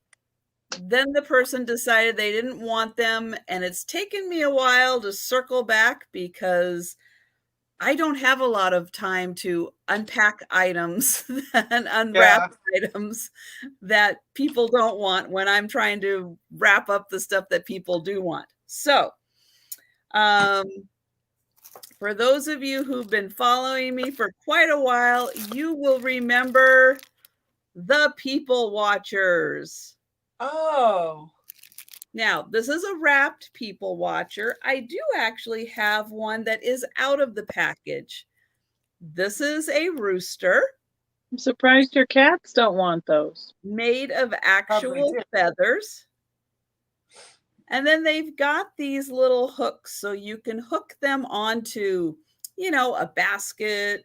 then the person decided they didn't want them, and it's taken me a while to circle back because I don't have a lot of time to unpack items and unwrap items that people don't want when I'm trying to wrap up the stuff that people do want. So, for those of you who've been following me for quite a while, you will remember the People Watchers. Oh. Now, this is a wrapped People Watcher. I do actually have one that is out of the package. This is a rooster. I'm surprised your cats don't want those. Made of actual feathers. And then they've got these little hooks, so you can hook them onto, you know, a basket,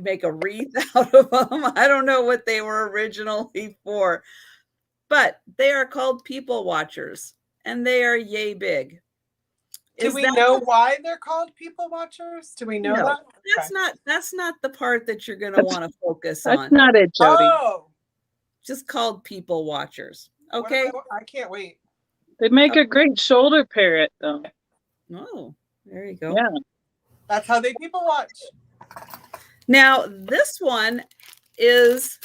make a wreath out of them. I don't know what they were originally for, but they are called people watchers, and they are yay big. Do we know why they're called people watchers? Do we know that? That's not the part that you're going to want to focus on. That's not it, Jodi. Oh, just called people watchers. Okay. I can't wait. They make a great shoulder parrot, though. Oh, there you go. Yeah. That's how they people watch. Now, this one is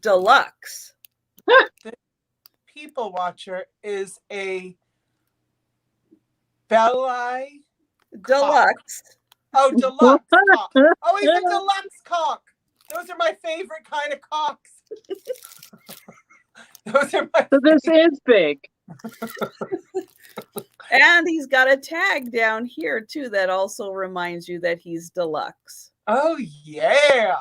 deluxe. The people watcher is a belly deluxe. Oh, deluxe cock. Oh, he's a deluxe cock. Those are my favorite kind of cocks. Those are my So this is big. And he's got a tag down here too that also reminds you that he's deluxe. Oh yeah.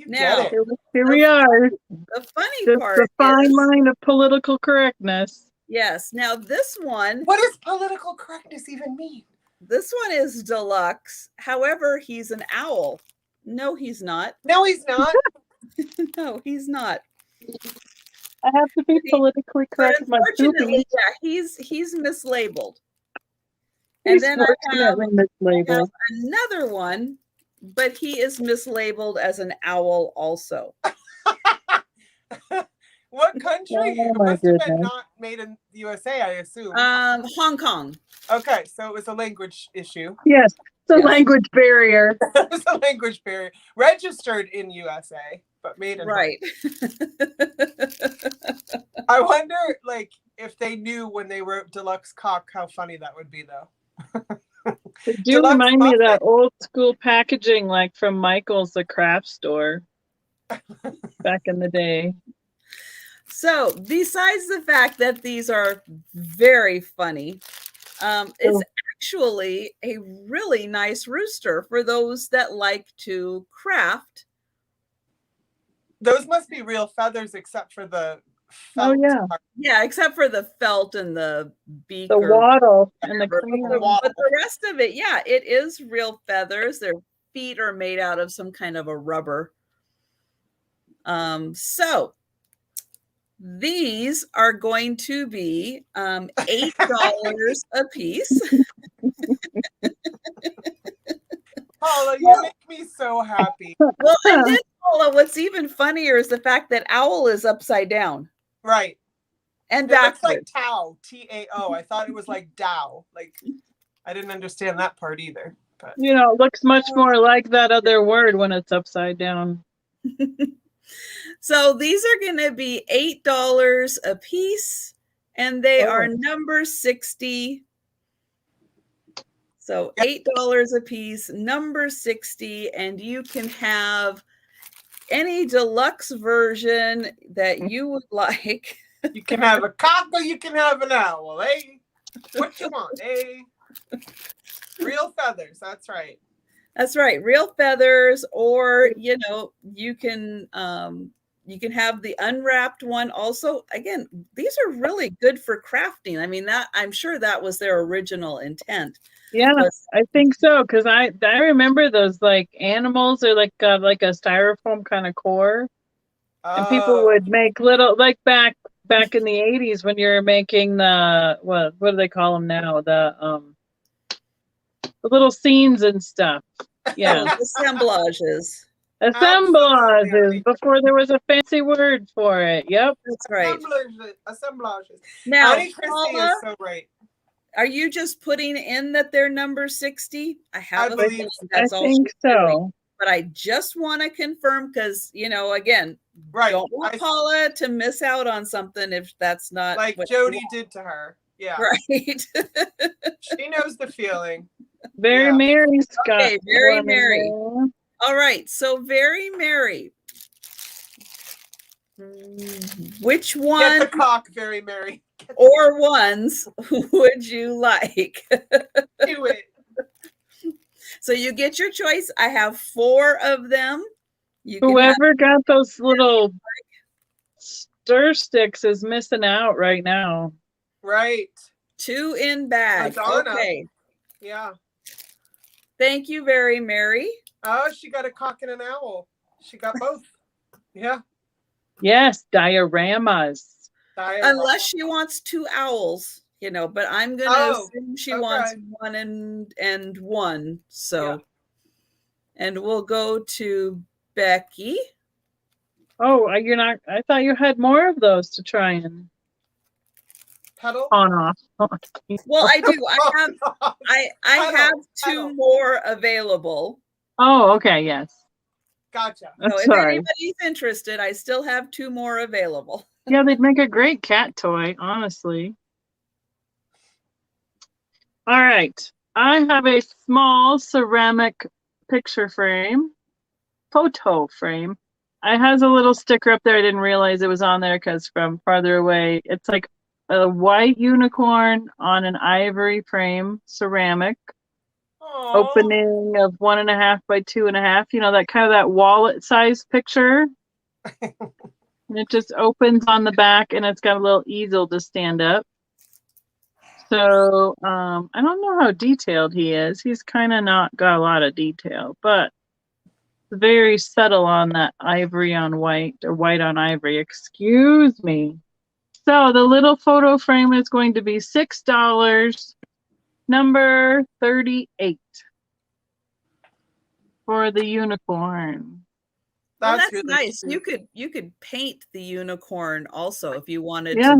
Now here we are. The funny part the fine line of political correctness. Yes. Now this one. What does political correctness even mean? This one is deluxe. However, he's an owl. No, he's not. No, he's not. No, he's not. I have to be politically correct. Unfortunately, yeah, he's mislabeled. And then I have another one, but he is mislabeled as an owl also. What country? It must have been not made in the USA, I assume. Hong Kong. Okay, so it was a language issue. Yes, it's a language barrier. It's a language barrier. Registered in USA, but made in right. I wonder, like, if they knew when they wrote deluxe cock, how funny that would be, though. They do remind me of that old school packaging, like from Michael's, the craft store, back in the day. So, besides the fact that these are very funny, it's actually a really nice rooster for those that like to craft. Those must be real feathers, except for the felt. Oh, yeah. Yeah, except for the felt and the beak. The wattle and the crown. But the rest of it, yeah, it is real feathers. Their feet are made out of some kind of a rubber. So these are going to be $8 a piece. Paula, you make me so happy. Well, and then, Paula, what's even funnier is the fact that owl is upside down. Right. And that's like Tao, T-A-O. I thought it was like Tao. Like, I didn't understand that part either. But you know, it looks much more like that other word when it's upside down. So these are going to be $8 a piece, and they are number 60. So $8 a piece, number 60, and you can have any deluxe version that you would like. You can have a cock or you can have an owl, eh? What you want, eh? Real feathers, that's right. That's right, real feathers, or you know, you can have the unwrapped one also. Again, these are really good for crafting. I mean, that I'm sure that was their original intent. Yeah, I think so, because I remember those like animals are like a styrofoam kind of core, and people would make little like back in the 80s when you're making the what do they call them now, the little scenes and stuff. Yeah, assemblages. Assemblages before there was a fancy word for it. Yep, that's right. Assemblages. Now, Auntie Christy is so right. Are you just putting in that they're number 60? I think so. But I just want to confirm because, you know, again, don't want Paula to miss out on something if that's not like what Jodi did to her. Yeah. Right. She knows the feeling. Very merry, Scott. Okay, very merry. All right. So very merry. Which one? Get the cock, very merry. Or ones would you like? Do it. So you get your choice. I have 4 of them. You can Whoever got those little stir sticks is missing out right now. Right. 2 in bag. Madonna. Okay. Yeah. Thank you very Mary. Oh, she got a cock and an owl. She got both. Yeah. Yes, dioramas. Unless she wants 2 owls, you know, but I'm gonna assume she wants 1 and 1. So, yeah. And we'll go to Becky. Oh, you're not. I thought you had more of those to try and pedal on off. Well, I do. I have 2 more available. Oh, okay. Yes. Gotcha. So if anybody's interested, I still have 2 more available. Yeah, they'd make a great cat toy, honestly. All right. I have a small ceramic picture frame, photo frame. It has a little sticker up there. I didn't realize it was on there because from farther away, it's like a white unicorn on an ivory frame, ceramic. Aww. Opening of 1.5 by 2.5. You know, that kind of that wallet size picture. And it just opens on the back, and it's got a little easel to stand up. So I don't know how detailed he is. He's kind of not got a lot of detail, but it's very subtle on that ivory on white, or white on ivory. Excuse me. So the little photo frame is going to be $6. Number 38 for the unicorn. That's really nice. Cute. You could paint the unicorn also if you wanted. Yeah,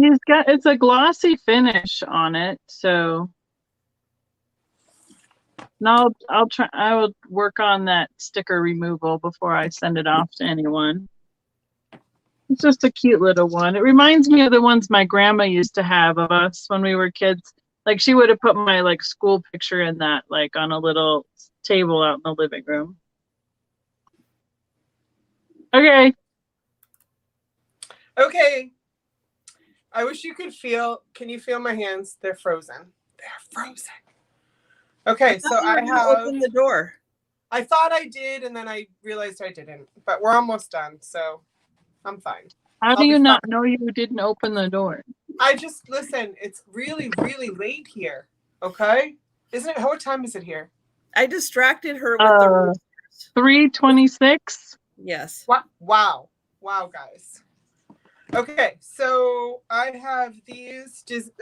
it's a glossy finish on it. So no, I will work on that sticker removal before I send it off to anyone. It's just a cute little one. It reminds me of the ones my grandma used to have of us when we were kids. Like she would have put my like school picture in that, like on a little table out in the living room. Okay. Okay. I wish you could feel. Can you feel my hands? They're frozen. They're frozen. Okay, so I have open the door. I thought I did, and then I realized I didn't. But we're almost done, so I'm fine. How do you not know you didn't open the door? I just listen. It's really, really late here. Okay, isn't it? What time is it here? I distracted her with the 3:26. Yes. Wow, guys. Okay, so I have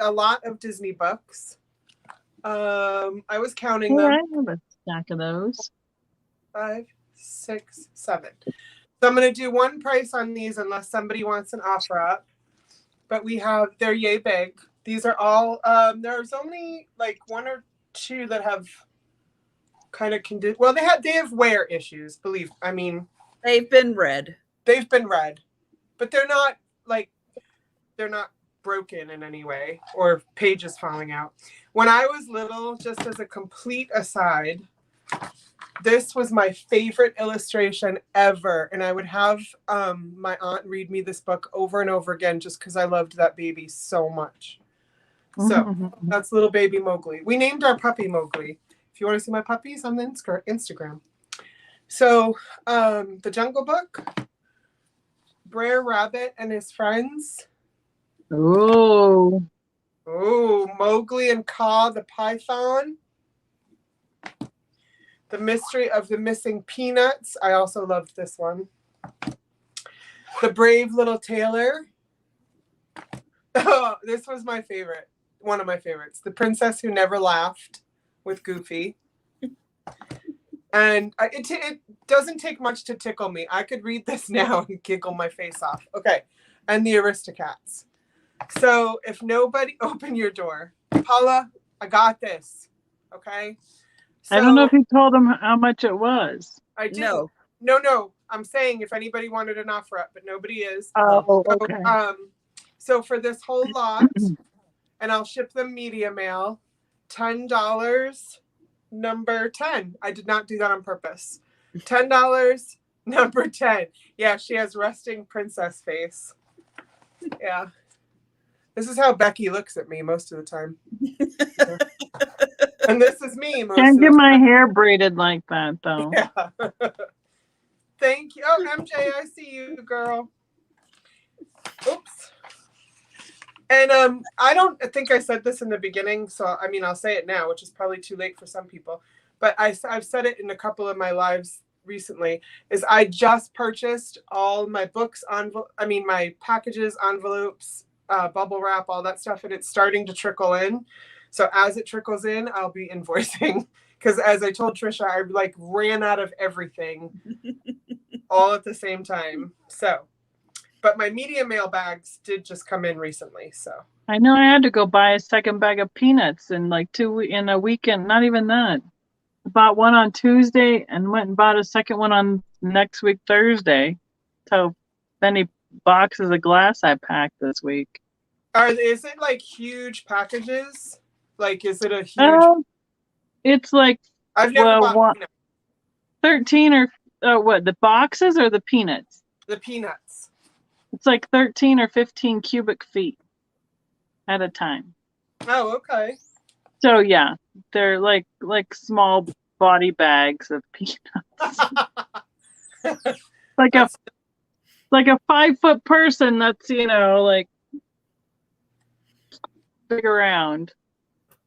a lot of Disney books. I was counting them. I have a stack of those. 5, 6, 7. So I'm going to do one price on these unless somebody wants an offer up. But they're yay big. These are all, there's only like 1 or 2 that have kind of, they have wear issues, they've been read. But they're not broken in any way or pages falling out. When I was little, just as a complete aside, this was my favorite illustration ever. And I would have my aunt read me this book over and over again just because I loved that baby so much. So that's little baby Mowgli. We named our puppy Mowgli. If you want to see my puppies on the Instagram. So the Jungle Book, Brer Rabbit and his friends. Oh, Mowgli and Kaa the python. The Mystery of the Missing Peanuts. I also loved this one. The Brave Little Tailor. Oh, this was my favorite. One of my favorites. The Princess Who Never Laughed with Goofy. And it doesn't take much to tickle me. I could read this now and giggle my face off. Okay. And the Aristocats. So if nobody open your door, Paula, I got this. Okay. So, I don't know if you told them how much it was. I did. No. I'm saying if anybody wanted an offer up, but nobody is. Oh, okay. So for this whole lot, and I'll ship them media mail, $10, number 10. I did not do that on purpose. $10, number 10. Yeah, she has resting princess face. Yeah. This is how Becky looks at me most of the time. And this is me most Can't of get the my time. hair braided like that though. Yeah. Thank you. Oh, MJ, I see you, girl. Oops. And I don't think I said this in the beginning, so I mean, I'll say it now, which is probably too late for some people. But I've said it in a couple of my lives recently, is I just purchased all my books, my packages, envelopes, bubble wrap, all that stuff, and it's starting to trickle in. So as it trickles in, I'll be invoicing. Because as I told Trisha, I like ran out of everything all at the same time. So, but my media mail bags did just come in recently. So I know I had to go buy a second bag of peanuts in like in a weekend. Not even that. I bought one on Tuesday and went and bought a second one on next week Thursday. So many boxes of glass I packed this week. is it like huge packages? Like, is it a huge? It's like I've never bought 13 or what? The boxes or the peanuts? The peanuts. It's like 13 or 15 cubic feet at a time. Oh, okay. So yeah, they're like small body bags of peanuts. like a 5-foot person that's like big around.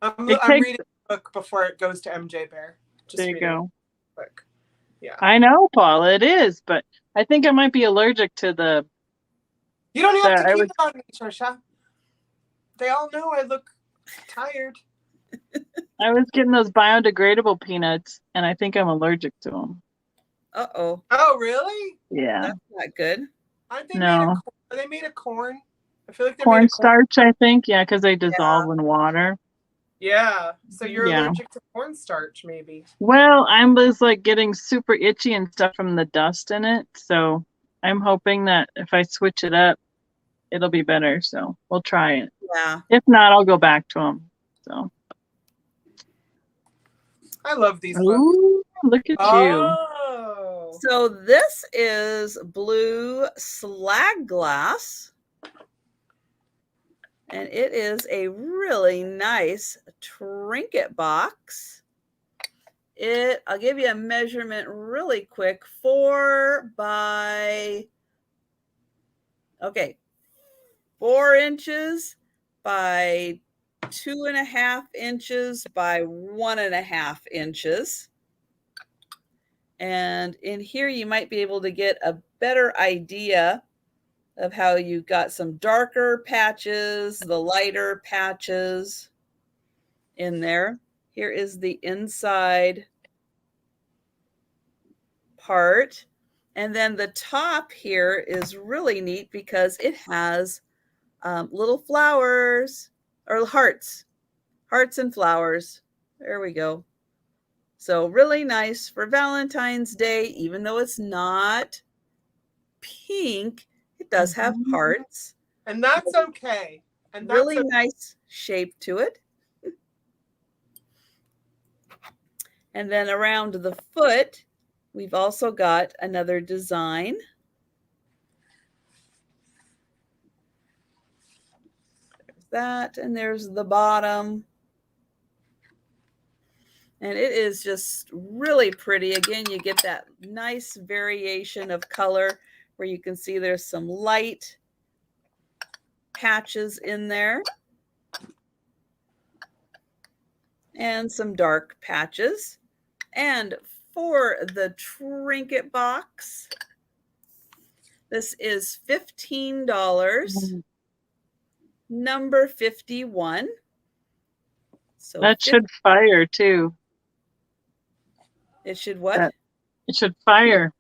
I'm reading the book before it goes to MJ Bear. There you go. Book. Yeah. I know, Paula, it is, but I think I might be allergic to the. You don't have to keep it on me, Trisha. They all know I look tired. I was getting those biodegradable peanuts, and I think I'm allergic to them. Uh-oh. Oh, really? Yeah. That's not good. Aren't they No. are they made of corn? I feel like they're corn made of starch, I think. Yeah, because they dissolve in water. Yeah. So you're allergic to cornstarch, maybe. Well, I was like getting super itchy and stuff from the dust in it. So I'm hoping that if I switch it up, it'll be better. So we'll try it. Yeah. If not, I'll go back to them. So. I love these books. Ooh, look at you. So this is blue slag glass. And it is a really nice trinket box. I'll give you a measurement really quick. 4 inches by 2.5 inches by 1.5 inches. And in here, you might be able to get a better idea of how you got some darker patches, the lighter patches in there. Here is the inside part. And then the top here is really neat because it has little flowers or hearts and flowers. There we go. So really nice for Valentine's Day, even though it's not pink, it does have hearts. And that's okay. And that's really nice shape to it. And then around the foot, we've also got another design. There's that, and there's the bottom. And it is just really pretty. Again, you get that nice variation of color where you can see there's some light patches in there and some dark patches. And for the trinket box, this is $15, number 51. So that should fire too. It should what? It should fire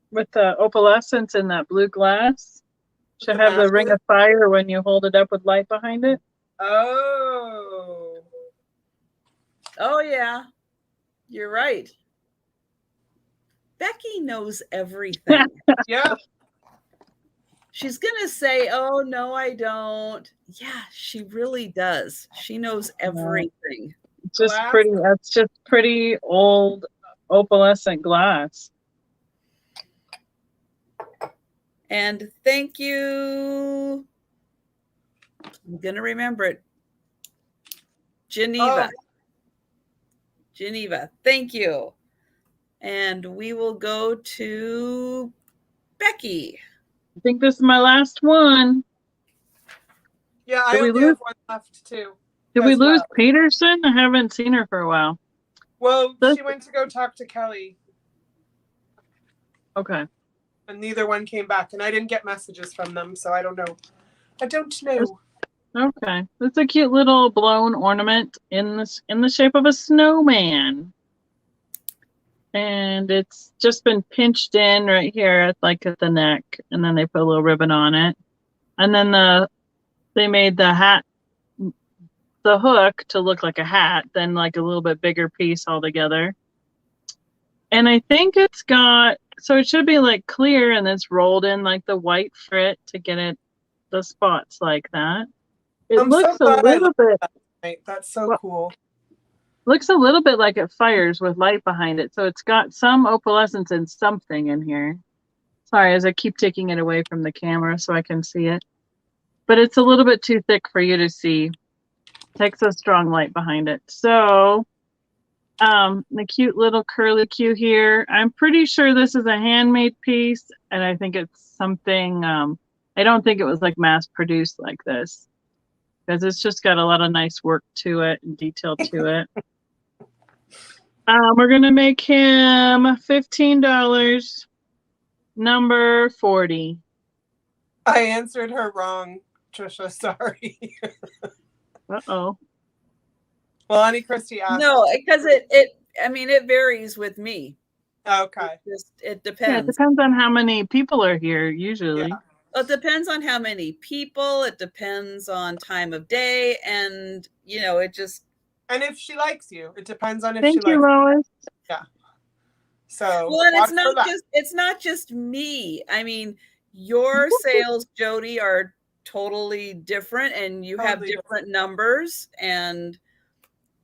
with the opalescence in that blue glass. Should have the ring of fire when you hold it up with light behind it. Oh. Oh, yeah. You're right. Becky knows everything. Yeah. She's going to say, oh, no, I don't. Yeah, she really does. She knows everything. It's just pretty. That's just pretty old opalescent glass. And thank you. I'm going to remember it. Geneva. Geneva. Thank you. And we will go to Becky. I think this is my last one. Yeah, I only have one left too. Did we lose Peterson? I haven't seen her for a while. Well, she went to go talk to Kelly. Okay. And neither one came back, and I didn't get messages from them, so I don't know. I don't know. Okay. It's a cute little blown ornament in the shape of a snowman. And it's just been pinched in right here at the neck, and then they put a little ribbon on it. And then they made the hat, the hook to look like a hat, then like a little bit bigger piece altogether. And I think it's got, so it should be like clear, and it's rolled in like the white frit to get it the spots like that. It looks a little bit. That's so cool. Looks a little bit like it fires with light behind it. So it's got some opalescence and something in here. Sorry, as I keep taking it away from the camera so I can see it. But it's a little bit too thick for you to see. Takes a strong light behind it. So the cute little curly Q here. I'm pretty sure this is a handmade piece, and I think it's something, I don't think it was like mass produced like this, because it's just got a lot of nice work to it and detail to it. We're gonna make him $15. Number 40. I answered her wrong, Trisha. Sorry. Uh-oh. Well, Annie Christie asked. No, because it varies with me. Okay. It depends. Yeah, it depends on how many people are here, usually. Yeah. It depends on how many people. It depends on time of day, and it just. And if she likes you, it depends on if Thank she you, likes Lois. you. Yeah. So. Well, and it's not just me. I mean, your sales, Jodi, are totally different, and you have different numbers, and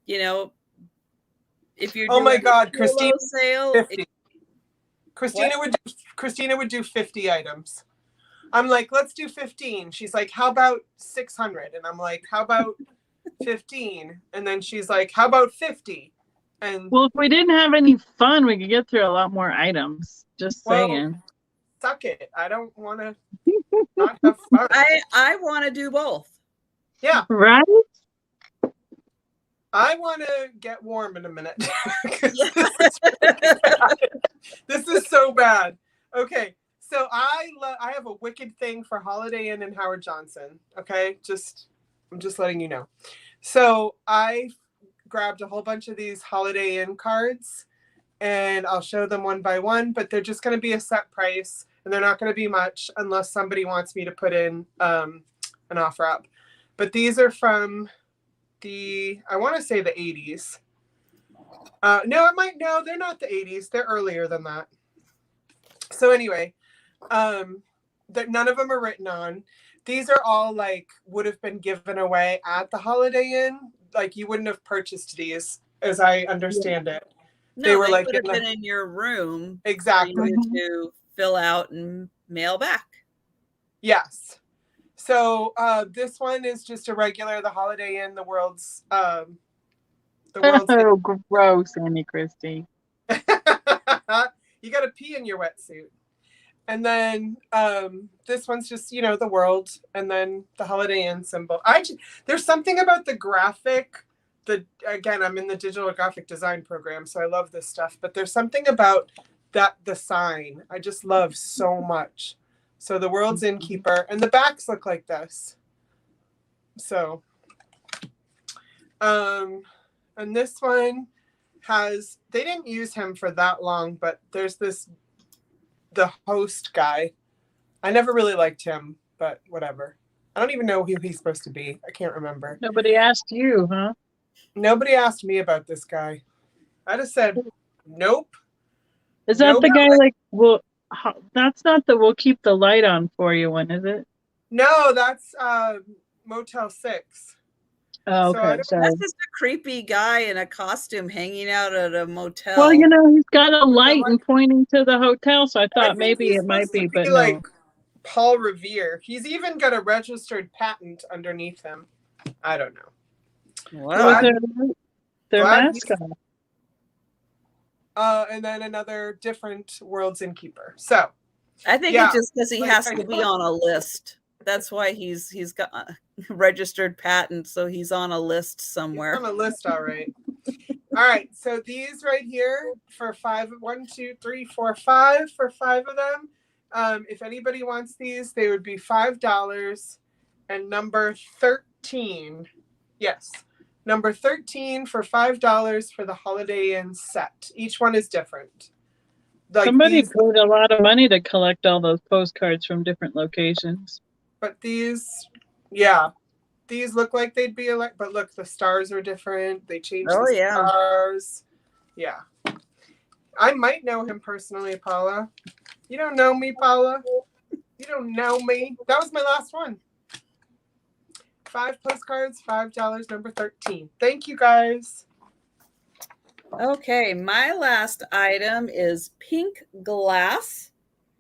if you're oh my God, Christina sale, 50. Christina would do 50 items. I'm like, let's do 15. She's like, how about 600? And I'm like, how about 15? And then she's like, how about 50? And well, if we didn't have any fun, we could get through a lot more items. Just saying. Suck it. I don't want to not have fun. I want to do both. Yeah. Right? I want to get warm in a minute. This is so bad. Okay. So I have a wicked thing for Holiday Inn and Howard Johnson. Okay. I'm just letting you know. So I grabbed a whole bunch of these Holiday Inn cards, and I'll show them one by one, but they're just going to be a set price, and they're not going to be much unless somebody wants me to put in an offer up. But these are from I want to say the 80s. No, they're not the 80s. They're earlier than that. So anyway, none of them are written on. These are all like would have been given away at the Holiday Inn. Like you wouldn't have purchased these, as I understand it. No, they were like would have been in your room. Exactly. For you to fill out and mail back. Yes. So this one is just a regular, the Holiday Inn, the world's Oh, gross, Annie Christie. You got to pee in your wetsuit. And then this one's just, the world, and then the Holiday Inn symbol. There's something about the graphic. Again, I'm in the digital graphic design program, so I love this stuff. But there's something about the sign I just love so much. So the world's innkeeper, and the backs look like this. So, and this one they didn't use him for that long, but there's the host guy. I never really liked him, but whatever. I don't even know who he's supposed to be. I can't remember. Nobody asked you, huh? Nobody asked me about this guy. I just said, nope. Is that the guy that's not the we'll keep the light on for you one, is it? No, that's Motel 6. Oh, okay. So that's just a creepy guy in a costume hanging out at a motel. Well, he's got a light and pointing to the hotel, so I thought maybe it might be, but like Paul Revere. He's even got a registered patent underneath him. I don't know. Wow. Their mascot. and then another different World's Innkeeper. So I think yeah, it's just because he like, has to be on a list. That's why he's got a registered patent, so he's on a list somewhere. He's on a list, all right. All right, so these right here for 5, 1, 2, 3, 4, 5 for 5 of them. If anybody wants these, they would be $5. And number 13, yes, number 13 for $5 for the Holiday Inn set. Each one is different. Like somebody these, paid a lot of money to collect all those postcards from different locations. but these, yeah, these look like they'd be like, but look, the stars are different. They changed the stars. Yeah. I might know him personally, Paula. You don't know me, Paula. You don't know me. That was my last one. 5 postcards, $5, number 13. Thank you, guys. Okay, my last item is pink glass.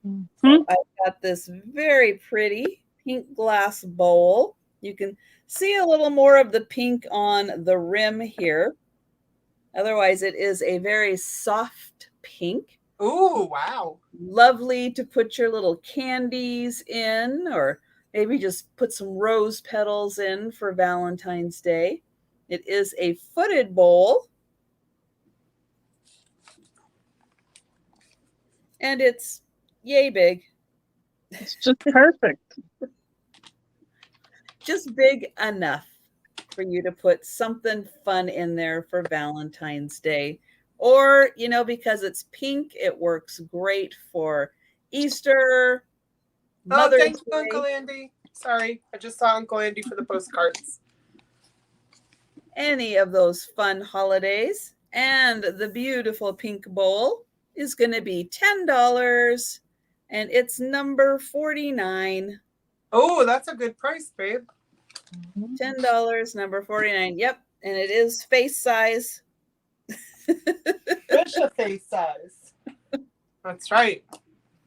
Mm-hmm. So I've got this very pretty pink glass bowl. You can see a little more of the pink on the rim here. Otherwise, it is a very soft pink. Ooh, wow. Lovely to put your little candies in, or maybe just put some rose petals in for Valentine's Day. It is a footed bowl. And it's yay big. It's just perfect. Just big enough for you to put something fun in there for Valentine's Day. Or, you know, because it's pink, it works great for Easter. Mother's Day. You, Uncle Andy. Sorry, I just saw Uncle Andy for the postcards. Any of those fun holidays. And the beautiful pink bowl is going to be $10, and it's number 49. Oh, that's a good price, babe. $10, number 49. Yep, and it is face size. Trisha face size. That's right.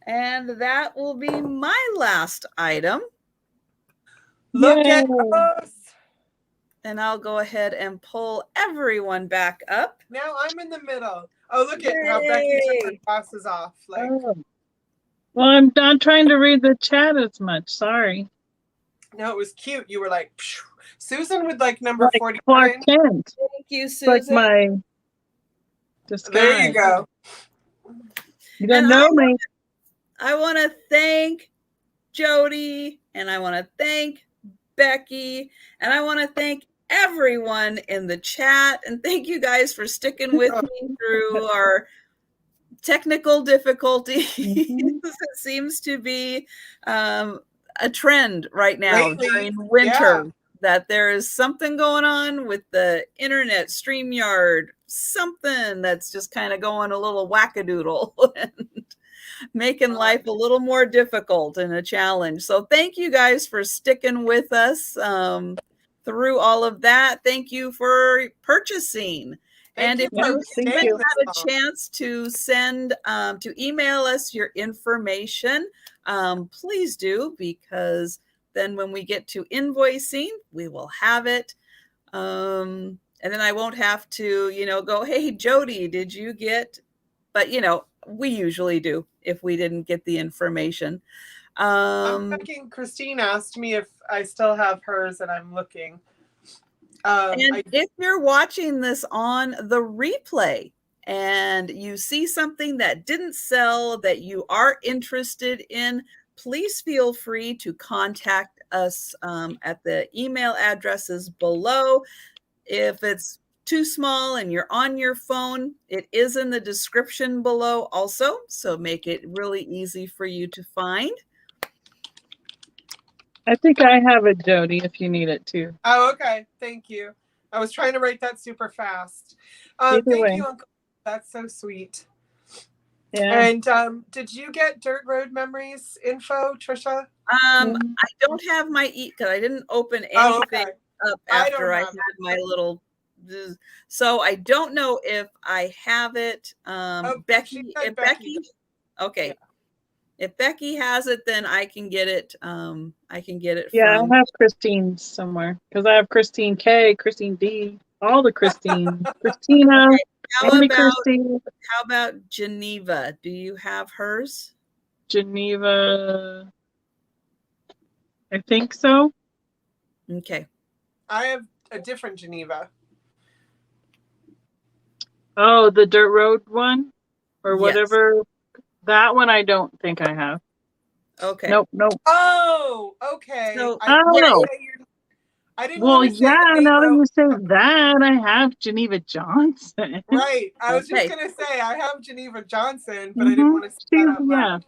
And that will be my last item. Look at us. And I'll go ahead and pull everyone back up. Now I'm in the middle. Oh, look at how Becky took her glasses off. Like, well, I'm not trying to read the chat as much. Sorry. No, it was cute. You were like, phew. Susan would like number 49. Clark Kent. Thank you, Susan. Like my disguise. There you go. You don't know me. I want to thank Jodi, and I want to thank Becky, and I want to thank everyone in the chat, and thank you guys for sticking with me through our technical difficulties. It seems to be a trend right now during winter, that there is something going on with the internet, StreamYard, something that's just kind of going a little wackadoodle and making life a little more difficult and a challenge. So thank you guys for sticking with us through all of that. Thank you for purchasing. And if you haven't had a chance to send, to email us your information, please do, because then when we get to invoicing, we will have it. And then I won't have to, you know, go, hey, Jodi, did you get, but you know, we usually do if we didn't get the information. I'm thinking Christine asked me if I still have hers, and I'm looking. And if you're watching this on the replay and you see something that didn't sell that you are interested in, please feel free to contact us at the email addresses below. If it's too small and you're on your phone, it is in the description below also, so make it really easy for you to find. I think I have it, Jodi, if you need it too. Oh, okay. Thank you. I was trying to write that super fast. Thank you, Uncle. That's so sweet. Yeah. And did you get Dirt Road Memories info, Trisha? I don't have my because I didn't open anything up after I had my little. So I don't know if I have it. Becky, if Becky, okay. Yeah. If Becky has it, then I can get it. I can get it. Yeah, I have Christine somewhere because I have Christine K, Christine D, all the Christine, Christina. Andy Christie. How about Geneva? Do you have hers? Geneva. I think so. Okay. I have a different Geneva. Oh, the dirt road one? Or Yes. whatever. That one I don't think I have. Okay. Nope. Oh, okay. So, I don't know. I didn't Well, want to say yeah, the name now that you wrote- say that, I have Geneva Johnson. Right. I was Okay. just going to say I have Geneva Johnson, but I didn't want to say that out Yeah. loud.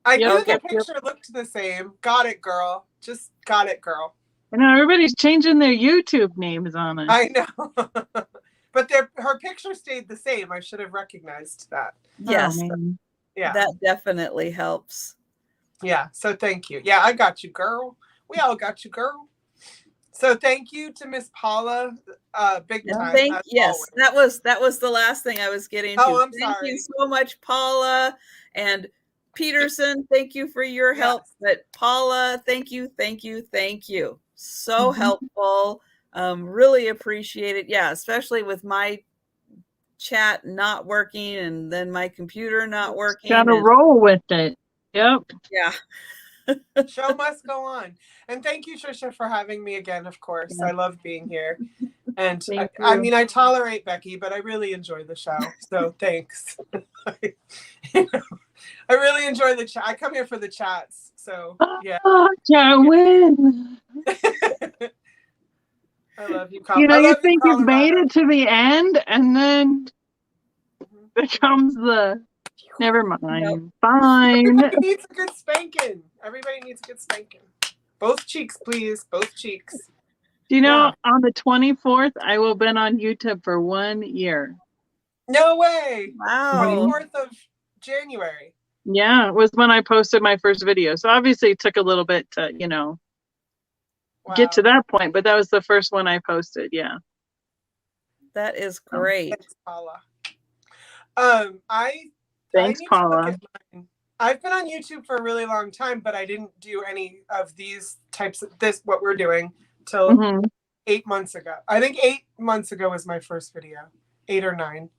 I Yep, knew yep, the picture looked the same. Got it, girl. Just got it, girl. And now everybody's changing their YouTube names on it. I know. But her picture stayed the same. I should have recognized that. yes, Yeah. that definitely helps. Yeah. So thank you. Yeah, I got you, girl. We all got you, girl. So thank you to Miss Paula, big time. Yes, always. that was the last thing I was getting to. Oh, I'm thank sorry. you so much, Paula and Peterson. Thank you for your help. But Paula, thank you. So helpful. Really appreciate it. Yeah, especially with my chat not working and then my computer not working. Gotta roll with it. Yep. Yeah. Show must go on. And thank you, Trisha, for having me again, of course. I love being here. And I mean, I tolerate Becky, but I really enjoy the show. So thanks. I really enjoy the chat. I come here for the chats. So yeah. Can't win. I love you. You think you've made it to the end, and then becomes the never mind. Nope. Fine. Everybody needs a good spanking. Everybody needs a good spanking. Both cheeks, please. Both cheeks. Do you know, on the 24th, I will have been on YouTube for 1 year. No way. Wow. 24th of January. Yeah, it was when I posted my first video. So obviously it took a little bit to, get to that point, but that was the first one I posted. Yeah. That is great. Thanks, Paula. Thanks, Paula. I've been on YouTube for a really long time, but I didn't do any of these types of what we're doing till 8 months ago. I think 8 months ago was my first video. 8 or 9.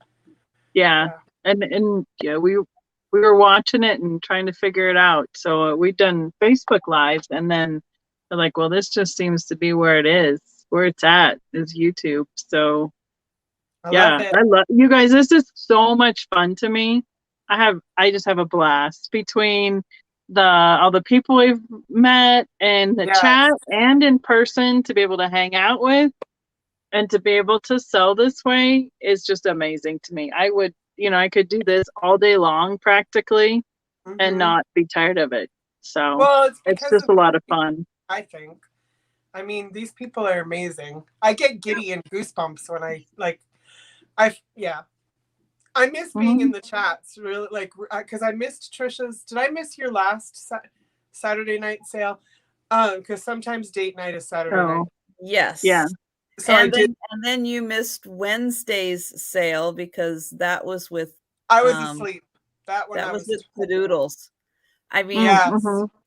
Yeah. And yeah, we were watching it and trying to figure it out. So we've done Facebook Lives, and then they're like, well, this just seems to be where it is. Where it's at is YouTube. So I love you guys. This is so much fun to me. I just have a blast between all the people we've met and the chat and in person to be able to hang out with and to be able to sell this way is just amazing to me. I would, I could do this all day long practically and not be tired of it. So it's just a lot of fun. I think. I mean, these people are amazing. I get giddy and goosebumps when I miss being in the chats, really, because I missed Trisha's. Did I miss your last Saturday night sale? Because sometimes date night is Saturday night. Yes. Yeah. So and then you missed Wednesday's sale because that was with. I was asleep. That was with the Doodles. I mean,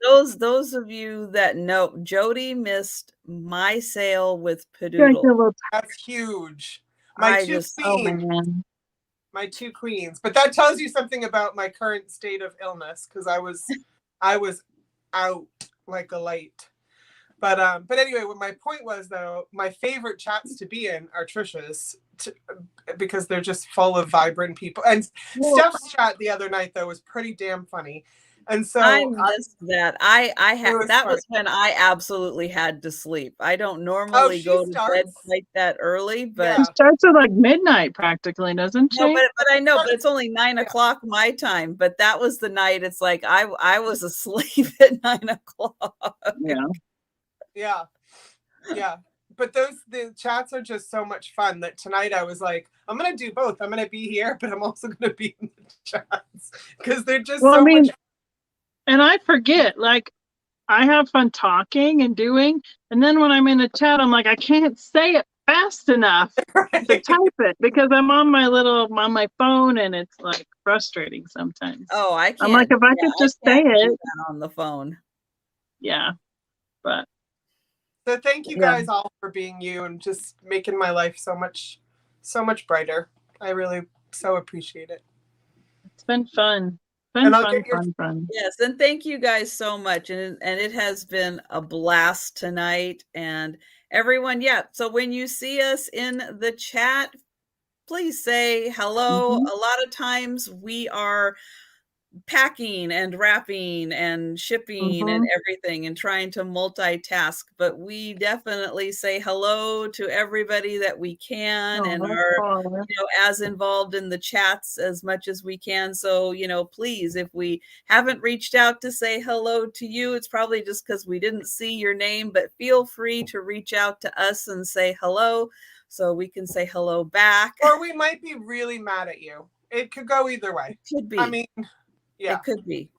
those of you that know, Jodi missed my sale with Padoodle. That's huge. My two queens. But that tells you something about my current state of illness, because I was out like a light. But anyway, what my point was, though, my favorite chats to be in are Trisha's, because they're just full of vibrant people. And Steph's chat the other night, though, was pretty damn funny. And so I missed that. That was when I absolutely had to sleep. I don't normally go to bed quite that early, but it starts at like midnight practically, doesn't she? No, but I know, but it's only 9 o'clock my time. But that was the night. It's like I was asleep at 9 o'clock. Yeah. But the chats are just so much fun that tonight I was like, I'm gonna do both. I'm gonna be here, but I'm also gonna be in the chats because they're just much fun. And I forget, I have fun talking and doing, and then when I'm in a chat, I'm like, I can't say it fast enough to type it because I'm on my phone, and it's like frustrating sometimes. Oh, I can't. I'm like, if I could just say it on the phone. Yeah, but. So thank you guys all for being you and just making my life so much brighter. I really so appreciate it. It's been fun. Fun. Yes, and thank you guys so much. And it has been a blast tonight. And everyone, yeah. So when you see us in the chat, please say hello. A lot of times we are packing and wrapping and shipping and everything and trying to multitask, but we definitely say hello to everybody that we can and are as involved in the chats as much as we can. So please, if we haven't reached out to say hello to you, it's probably just because we didn't see your name, but feel free to reach out to us and say hello so we can say hello back. Or we might be really mad at you. It could go either way. It could be. I mean, yeah, it could be.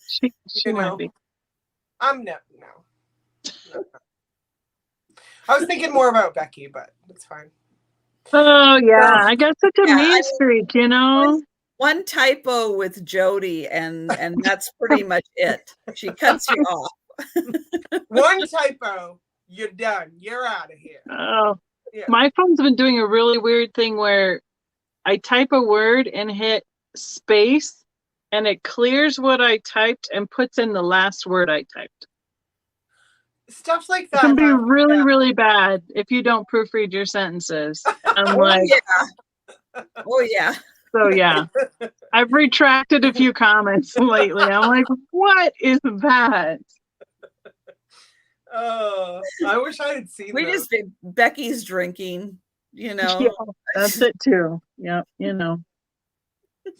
she might be. No. I was thinking more about Becky, but it's fine. Oh yeah, I got such a mean streak, One typo with Jodi, and that's pretty much it. She cuts you off. One typo, you're done. You're out of here. Oh, yeah. My phone's been doing a really weird thing where I type a word and hit space, and it clears what I typed and puts in the last word I typed. Stuff like that. It can be really, really bad if you don't proofread your sentences. I'm Oh yeah. So yeah, I've retracted a few comments lately. I'm like, what is that? Oh, I wish I had seen. We just Becky's drinking, Yeah, that's it too. Yeah,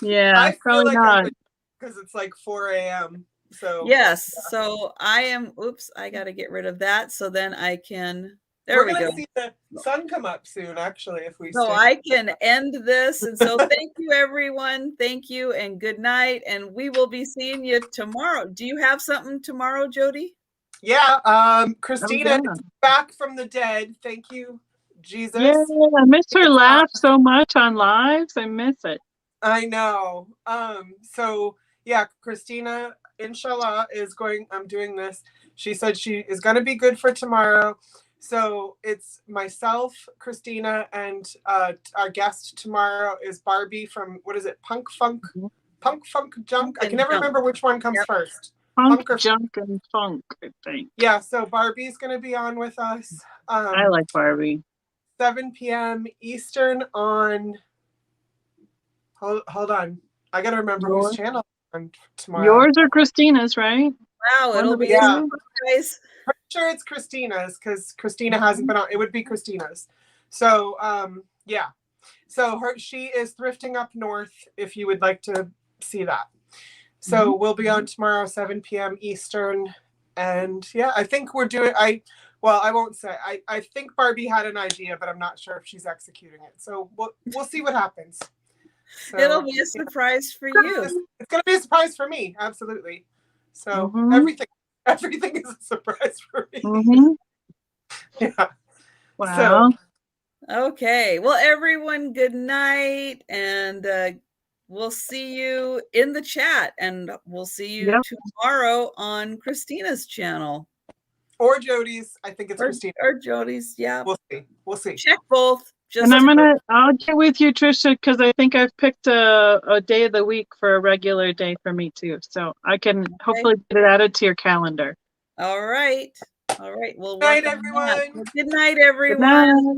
Yeah, I probably not. Because it's like 4 a.m. So yes, so I am. Oops, I got to get rid of that so then I can. There we go. We're gonna see the sun come up soon, actually, if we. So I can end this, and so thank you, everyone. Thank you, and good night. And we will be seeing you tomorrow. Do you have something tomorrow, Jodi? Yeah, Christina is back from the dead. Thank you, Jesus. Yeah, I miss her laugh so much on lives. I miss it. I know. So yeah, Christina, inshallah, I'm doing this. She said she is going to be good for tomorrow. So it's myself, Christina, and our guest tomorrow is Barbie from, what is it? Punk Funk Junk. I can never remember which one comes first. Punk, Junk, and Funk, I think. Yeah, so Barbie's going to be on with us. I like Barbie. 7 p.m. Eastern on... Hold on. I got to remember whose channel on tomorrow. Yours or Christina's, right? Wow, it'll be a surprise. Pretty sure it's Christina's because Christina hasn't been on. It would be Christina's. So, yeah. So she is thrifting up north if you would like to see that. So we'll be on tomorrow, 7 p.m. Eastern. And yeah, I think we're doing, I won't say. I think Barbie had an idea, but I'm not sure if she's executing it. So we'll see what happens. So, it'll be a surprise for you. It's going to be a surprise for me. Absolutely. So everything is a surprise for me. Yeah. Wow. So, okay. Well, everyone, good night. And we'll see you in the chat. And we'll see you tomorrow on Christina's channel. Or Jodi's. I think it's Christina. Or Jodi's. Yeah. We'll see. Check both. And I'll get with you, Trisha, because I think I've picked a day of the week for a regular day for me too. So I can hopefully get it added to your calendar. All right. All right. Well, good night, everyone. Good night, everyone. Good night.